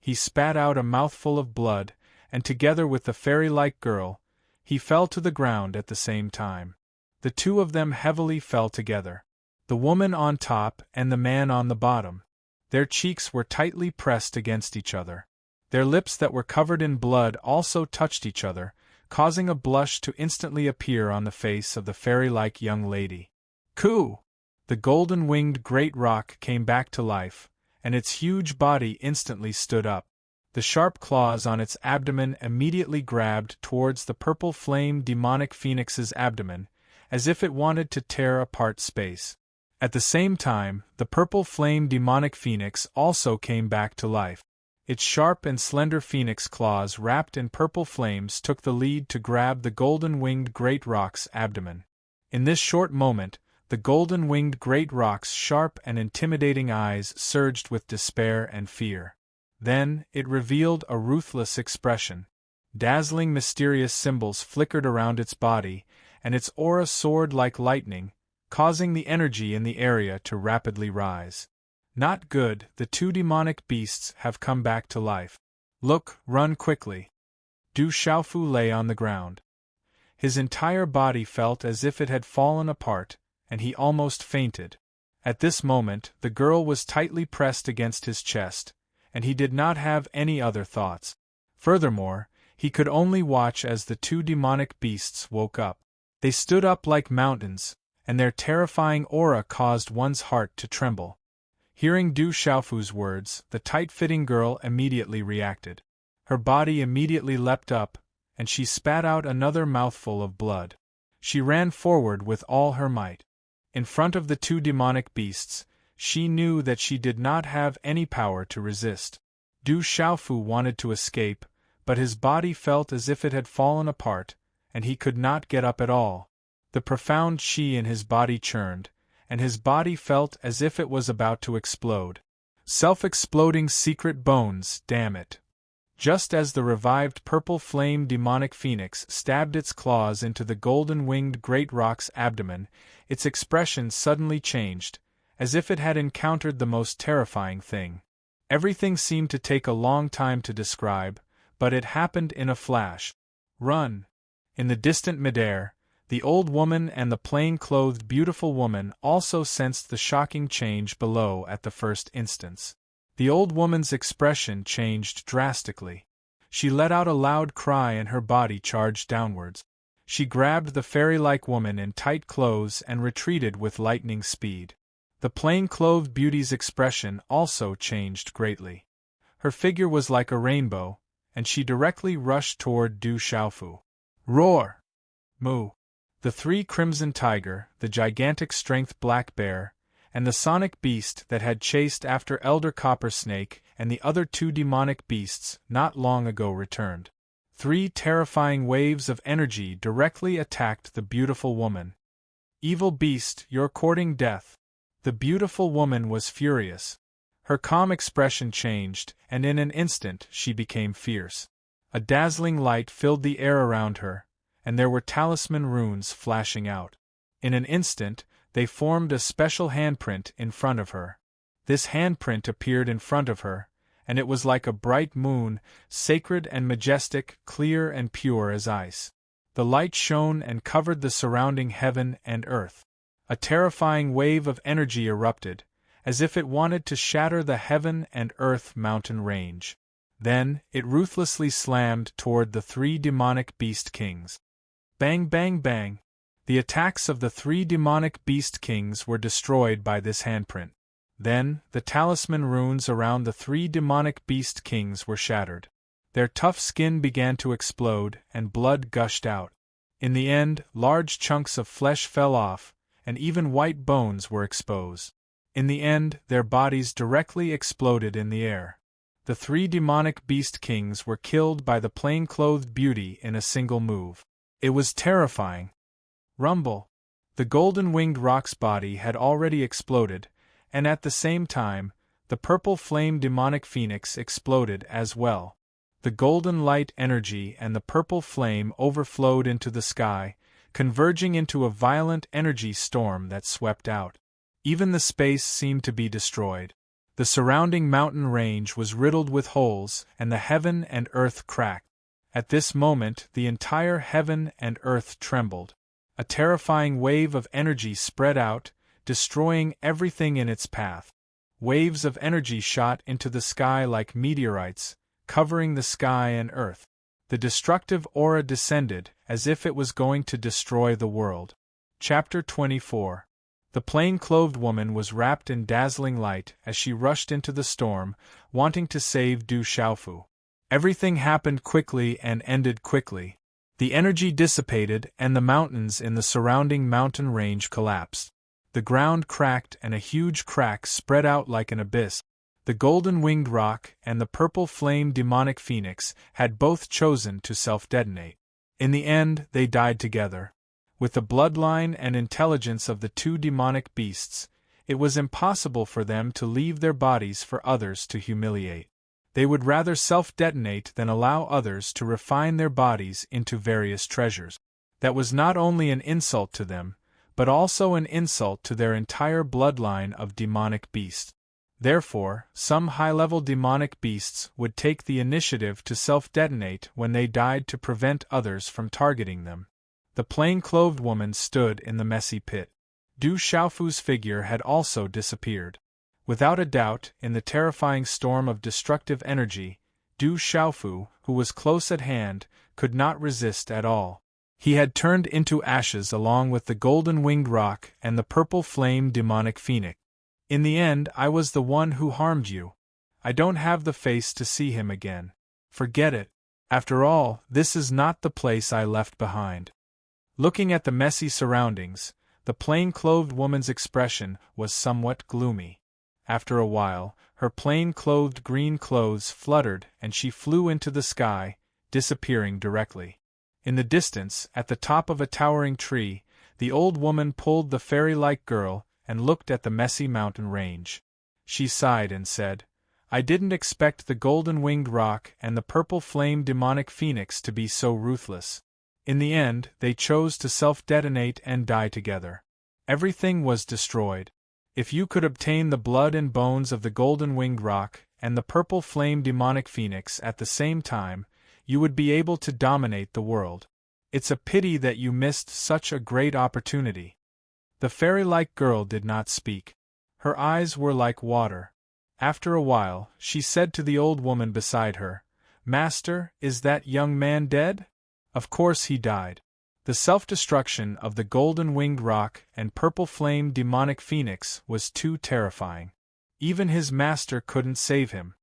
He spat out a mouthful of blood, and together with the fairy-like girl, he fell to the ground at the same time. The two of them heavily fell together. The woman on top and the man on the bottom. Their cheeks were tightly pressed against each other. Their lips that were covered in blood also touched each other, causing a blush to instantly appear on the face of the fairy-like young lady. Coo! The golden-winged great roc came back to life, and its huge body instantly stood up. The sharp claws on its abdomen immediately grabbed towards the purple flame demonic phoenix's abdomen, as if it wanted to tear apart space. At the same time, the purple flame demonic phoenix also came back to life. Its sharp and slender phoenix claws wrapped in purple flames took the lead to grab the golden-winged great roc's abdomen. In this short moment, the golden-winged great roc's sharp and intimidating eyes surged with despair and fear. Then, it revealed a ruthless expression. Dazzling mysterious symbols flickered around its body, and its aura soared like lightning, causing the energy in the area to rapidly rise. Not good, the two demonic beasts have come back to life. Look, run quickly. Du Xiaofu lay on the ground. His entire body felt as if it had fallen apart, and he almost fainted. At this moment, the girl was tightly pressed against his chest, and he did not have any other thoughts. Furthermore, he could only watch as the two demonic beasts woke up. They stood up like mountains, and their terrifying aura caused one's heart to tremble. Hearing Du Xiaofu's words, the tight-fitting girl immediately reacted. Her body immediately leapt up, and she spat out another mouthful of blood. She ran forward with all her might. In front of the two demonic beasts, she knew that she did not have any power to resist. Du Xiaofu wanted to escape, but his body felt as if it had fallen apart, and he could not get up at all. The profound chi in his body churned, and his body felt as if it was about to explode. Self-exploding secret bones, damn it. Just as the revived purple flame demonic phoenix stabbed its claws into the golden-winged great roc's abdomen, its expression suddenly changed, as if it had encountered the most terrifying thing. Everything seemed to take a long time to describe, but it happened in a flash. Run! In the distant midair, the old woman and the plain-clothed beautiful woman also sensed the shocking change below at the first instance. The old woman's expression changed drastically. She let out a loud cry and her body charged downwards. She grabbed the fairy-like woman in tight clothes and retreated with lightning speed. The plain-clothed beauty's expression also changed greatly. Her figure was like a rainbow, and she directly rushed toward Du Xiaofu. Roar! Moo! The three crimson tiger, the gigantic strength black bear, and the sonic beast that had chased after Elder Copper Snake and the other two demonic beasts not long ago returned. 3 terrifying waves of energy directly attacked the beautiful woman. "Evil beast, you're courting death." The beautiful woman was furious. Her calm expression changed, and in an instant she became fierce. A dazzling light filled the air around her, and there were talisman runes flashing out. In an instant, they formed a special handprint in front of her. This handprint appeared in front of her, and it was like a bright moon, sacred and majestic, clear and pure as ice. The light shone and covered the surrounding heaven and earth. A terrifying wave of energy erupted, as if it wanted to shatter the heaven and earth mountain range. Then, it ruthlessly slammed toward the 3 demonic beast kings. Bang, bang, bang! The attacks of the 3 demonic beast kings were destroyed by this handprint. Then, the talisman runes around the 3 demonic beast kings were shattered. Their tough skin began to explode, and blood gushed out. In the end, large chunks of flesh fell off, and even white bones were exposed. In the end, their bodies directly exploded in the air. The 3 demonic beast kings were killed by the plain-clothed beauty in a single move. It was terrifying. Rumble! The golden-winged rock's body had already exploded, and at the same time, the purple flame demonic phoenix exploded as well. The golden light energy and the purple flame overflowed into the sky, converging into a violent energy storm that swept out. Even the space seemed to be destroyed. The surrounding mountain range was riddled with holes, and the heaven and earth cracked. At this moment, the entire heaven and earth trembled. A terrifying wave of energy spread out, destroying everything in its path. Waves of energy shot into the sky like meteorites, covering the sky and earth. The destructive aura descended, as if it was going to destroy the world. Chapter 24. The plain-clothed woman was wrapped in dazzling light as she rushed into the storm, wanting to save Du Xiaofu. Everything happened quickly and ended quickly. The energy dissipated, and the mountains in the surrounding mountain range collapsed. The ground cracked and a huge crack spread out like an abyss. The golden-winged rock and the purple flame demonic phoenix had both chosen to self-detonate. In the end, they died together. With the bloodline and intelligence of the 2 demonic beasts, it was impossible for them to leave their bodies for others to humiliate. They would rather self-detonate than allow others to refine their bodies into various treasures. That was not only an insult to them, but also an insult to their entire bloodline of demonic beasts. Therefore, some high-level demonic beasts would take the initiative to self-detonate when they died to prevent others from targeting them. The plain-clothed woman stood in the messy pit. Du Xiaofu's figure had also disappeared. Without a doubt, in the terrifying storm of destructive energy, Du Xiaofu, who was close at hand, could not resist at all. He had turned into ashes along with the golden-winged rock and the purple flame demonic phoenix. In the end, I was the one who harmed you. I don't have the face to see him again. Forget it. After all, this is not the place I left behind. Looking at the messy surroundings, the plain-clothed woman's expression was somewhat gloomy. After a while, her plain-clothed green clothes fluttered and she flew into the sky, disappearing directly. In the distance, at the top of a towering tree, the old woman pulled the fairy-like girl and looked at the messy mountain range. She sighed and said, "I didn't expect the golden-winged rock and the purple flame demonic phoenix to be so ruthless." In the end, they chose to self-detonate and die together. Everything was destroyed. If you could obtain the blood and bones of the golden-winged rock and the purple flame demonic phoenix at the same time, you would be able to dominate the world. It's a pity that you missed such a great opportunity. The fairy-like girl did not speak. Her eyes were like water. After a while, she said to the old woman beside her, "Master, is that young man dead?" Of course he died. The self-destruction of the golden-winged rock and purple flame demonic phoenix was too terrifying. Even his master couldn't save him.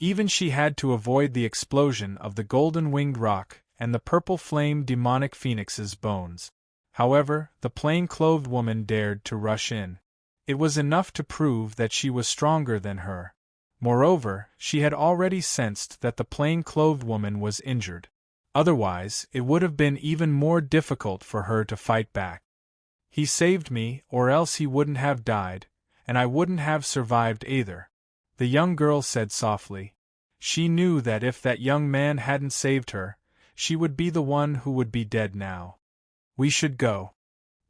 Even she had to avoid the explosion of the golden-winged rock and the purple flame demonic phoenix's bones. However, the plain-clothed woman dared to rush in. It was enough to prove that she was stronger than her. Moreover, she had already sensed that the plain-clothed woman was injured. Otherwise, it would have been even more difficult for her to fight back. He saved me, or else he wouldn't have died, and I wouldn't have survived either, the young girl said softly. She knew that if that young man hadn't saved her, she would be the one who would be dead now. We should go.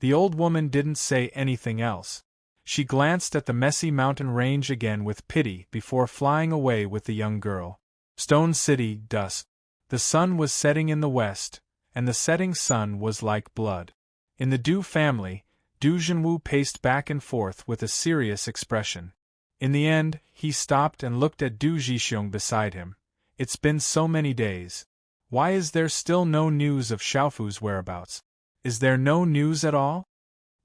The old woman didn't say anything else. She glanced at the messy mountain range again with pity before flying away with the young girl. Stone City, dusk. The sun was setting in the west, and the setting sun was like blood. In the Du family, Du Junwu paced back and forth with a serious expression. In the end, he stopped and looked at Du Jixiong beside him. It's been so many days. Why is there still no news of Xiaofu's whereabouts? Is there no news at all?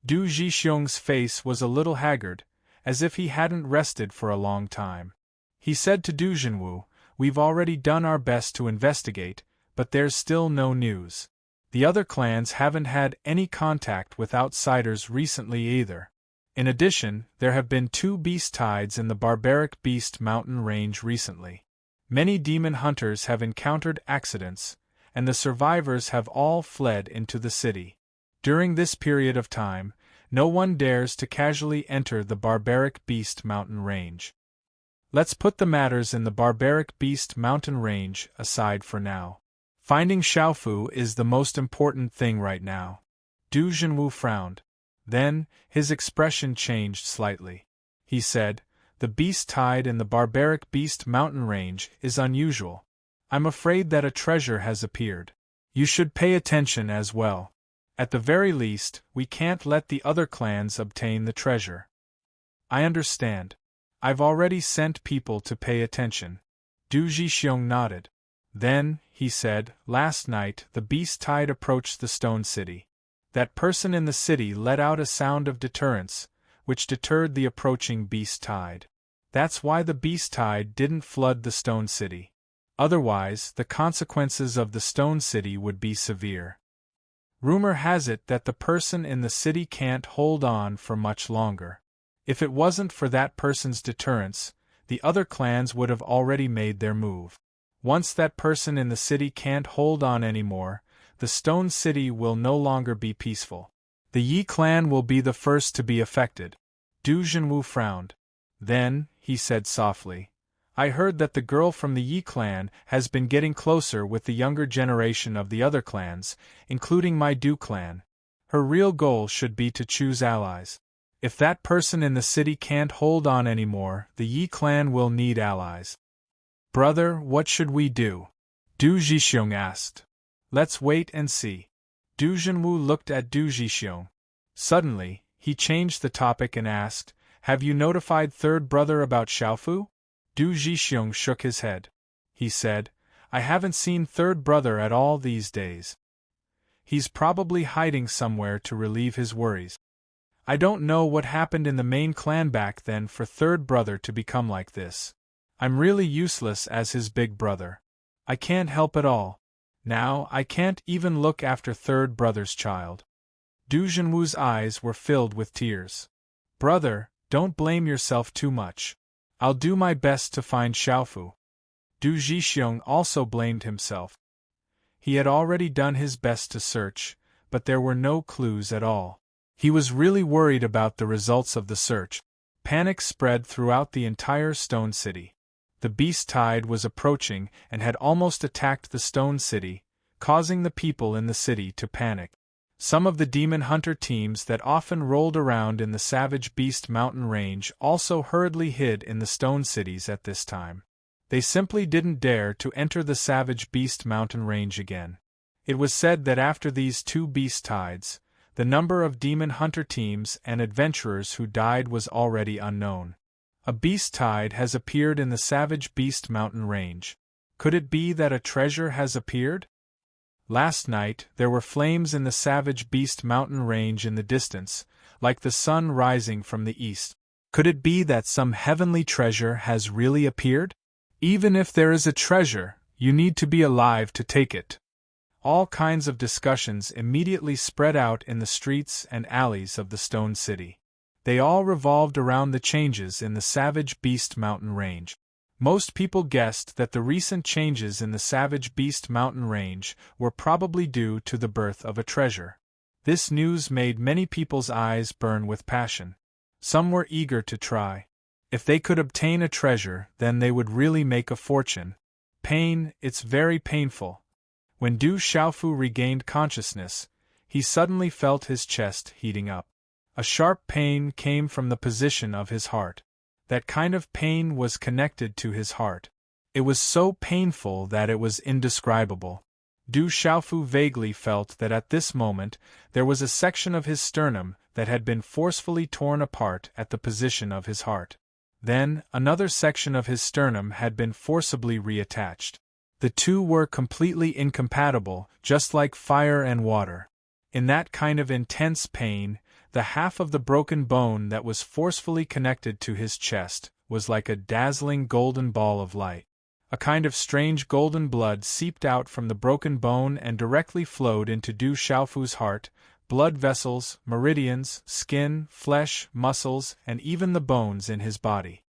Du Jixiong's face was a little haggard, as if he hadn't rested for a long time. He said to Du Junwu, "We've already done our best to investigate, but there's still no news. The other clans haven't had any contact with outsiders recently either. In addition, there have been 2 beast tides in the barbaric beast mountain range recently. Many demon hunters have encountered accidents, and the survivors have all fled into the city. During this period of time, no one dares to casually enter the barbaric beast mountain range. Let's put the matters in the barbaric beast mountain range aside for now. Finding Xiaofu is the most important thing right now." Du Junwu frowned. Then, his expression changed slightly. He said, "The beast tide in the barbaric beast mountain range is unusual. I'm afraid that a treasure has appeared. You should pay attention as well. At the very least, we can't let the other clans obtain the treasure." "I understand. I've already sent people to pay attention." Du Jixiong nodded. "Then," he said, "last night the beast tide approached the Stone City. That person in the city let out a sound of deterrence, which deterred the approaching beast tide. That's why the beast tide didn't flood the Stone City. Otherwise, the consequences of the Stone City would be severe. Rumor has it that the person in the city can't hold on for much longer. If it wasn't for that person's deterrence, the other clans would have already made their move. Once that person in the city can't hold on anymore, the Stone City will no longer be peaceful. The Yi clan will be the first to be affected." Du Junwu frowned. "Then," he said softly, "I heard that the girl from the Yi clan has been getting closer with the younger generation of the other clans, including my Du clan. Her real goal should be to choose allies. If that person in the city can't hold on anymore, the Yi clan will need allies." "Brother, what should we do?" Du Jixiong asked. "Let's wait and see." Du Junwu looked at Du Jixiong. Suddenly, he changed the topic and asked, "Have you notified third brother about Xiaofu?" Du Jixiong shook his head. He said, "I haven't seen third brother at all these days. He's probably hiding somewhere to relieve his worries. I don't know what happened in the main clan back then for third brother to become like this. I'm really useless as his big brother. I can't help it all. Now I can't even look after third brother's child." Du Junwu's eyes were filled with tears. "Brother, don't blame yourself too much. I'll do my best to find Xiaofu." Du Jixiong also blamed himself. He had already done his best to search, but there were no clues at all. He was really worried about the results of the search. Panic spread throughout the entire Stone City. The beast tide was approaching and had almost attacked the Stone City, causing the people in the city to panic. Some of the demon hunter teams that often rolled around in the Savage Beast mountain range also hurriedly hid in the Stone Cities at this time. They simply didn't dare to enter the Savage Beast mountain range again. It was said that after these 2 beast tides, the number of demon hunter teams and adventurers who died was already unknown. A beast tide has appeared in the Savage Beast mountain range. Could it be that a treasure has appeared? Last night, there were flames in the Savage Beast mountain range in the distance, like the sun rising from the east. Could it be that some heavenly treasure has really appeared? Even if there is a treasure, you need to be alive to take it. All kinds of discussions immediately spread out in the streets and alleys of the Stone City. They all revolved around the changes in the Savage Beast mountain range. Most people guessed that the recent changes in the Savage Beast mountain range were probably due to the birth of a treasure. This news made many people's eyes burn with passion. Some were eager to try. If they could obtain a treasure, then they would really make a fortune. Pain, it's very painful. When Du Xiaofu regained consciousness, he suddenly felt his chest heating up. A sharp pain came from the position of his heart. That kind of pain was connected to his heart. It was so painful that it was indescribable. Du Xiaofu vaguely felt that at this moment there was a section of his sternum that had been forcefully torn apart at the position of his heart. Then, another section of his sternum had been forcibly reattached. The two were completely incompatible, just like fire and water. In that kind of intense pain, the half of the broken bone that was forcefully connected to his chest was like a dazzling golden ball of light. A kind of strange golden blood seeped out from the broken bone and directly flowed into Du Xiaofu's heart. Blood vessels, meridians, skin, flesh, muscles, and even the bones in his body.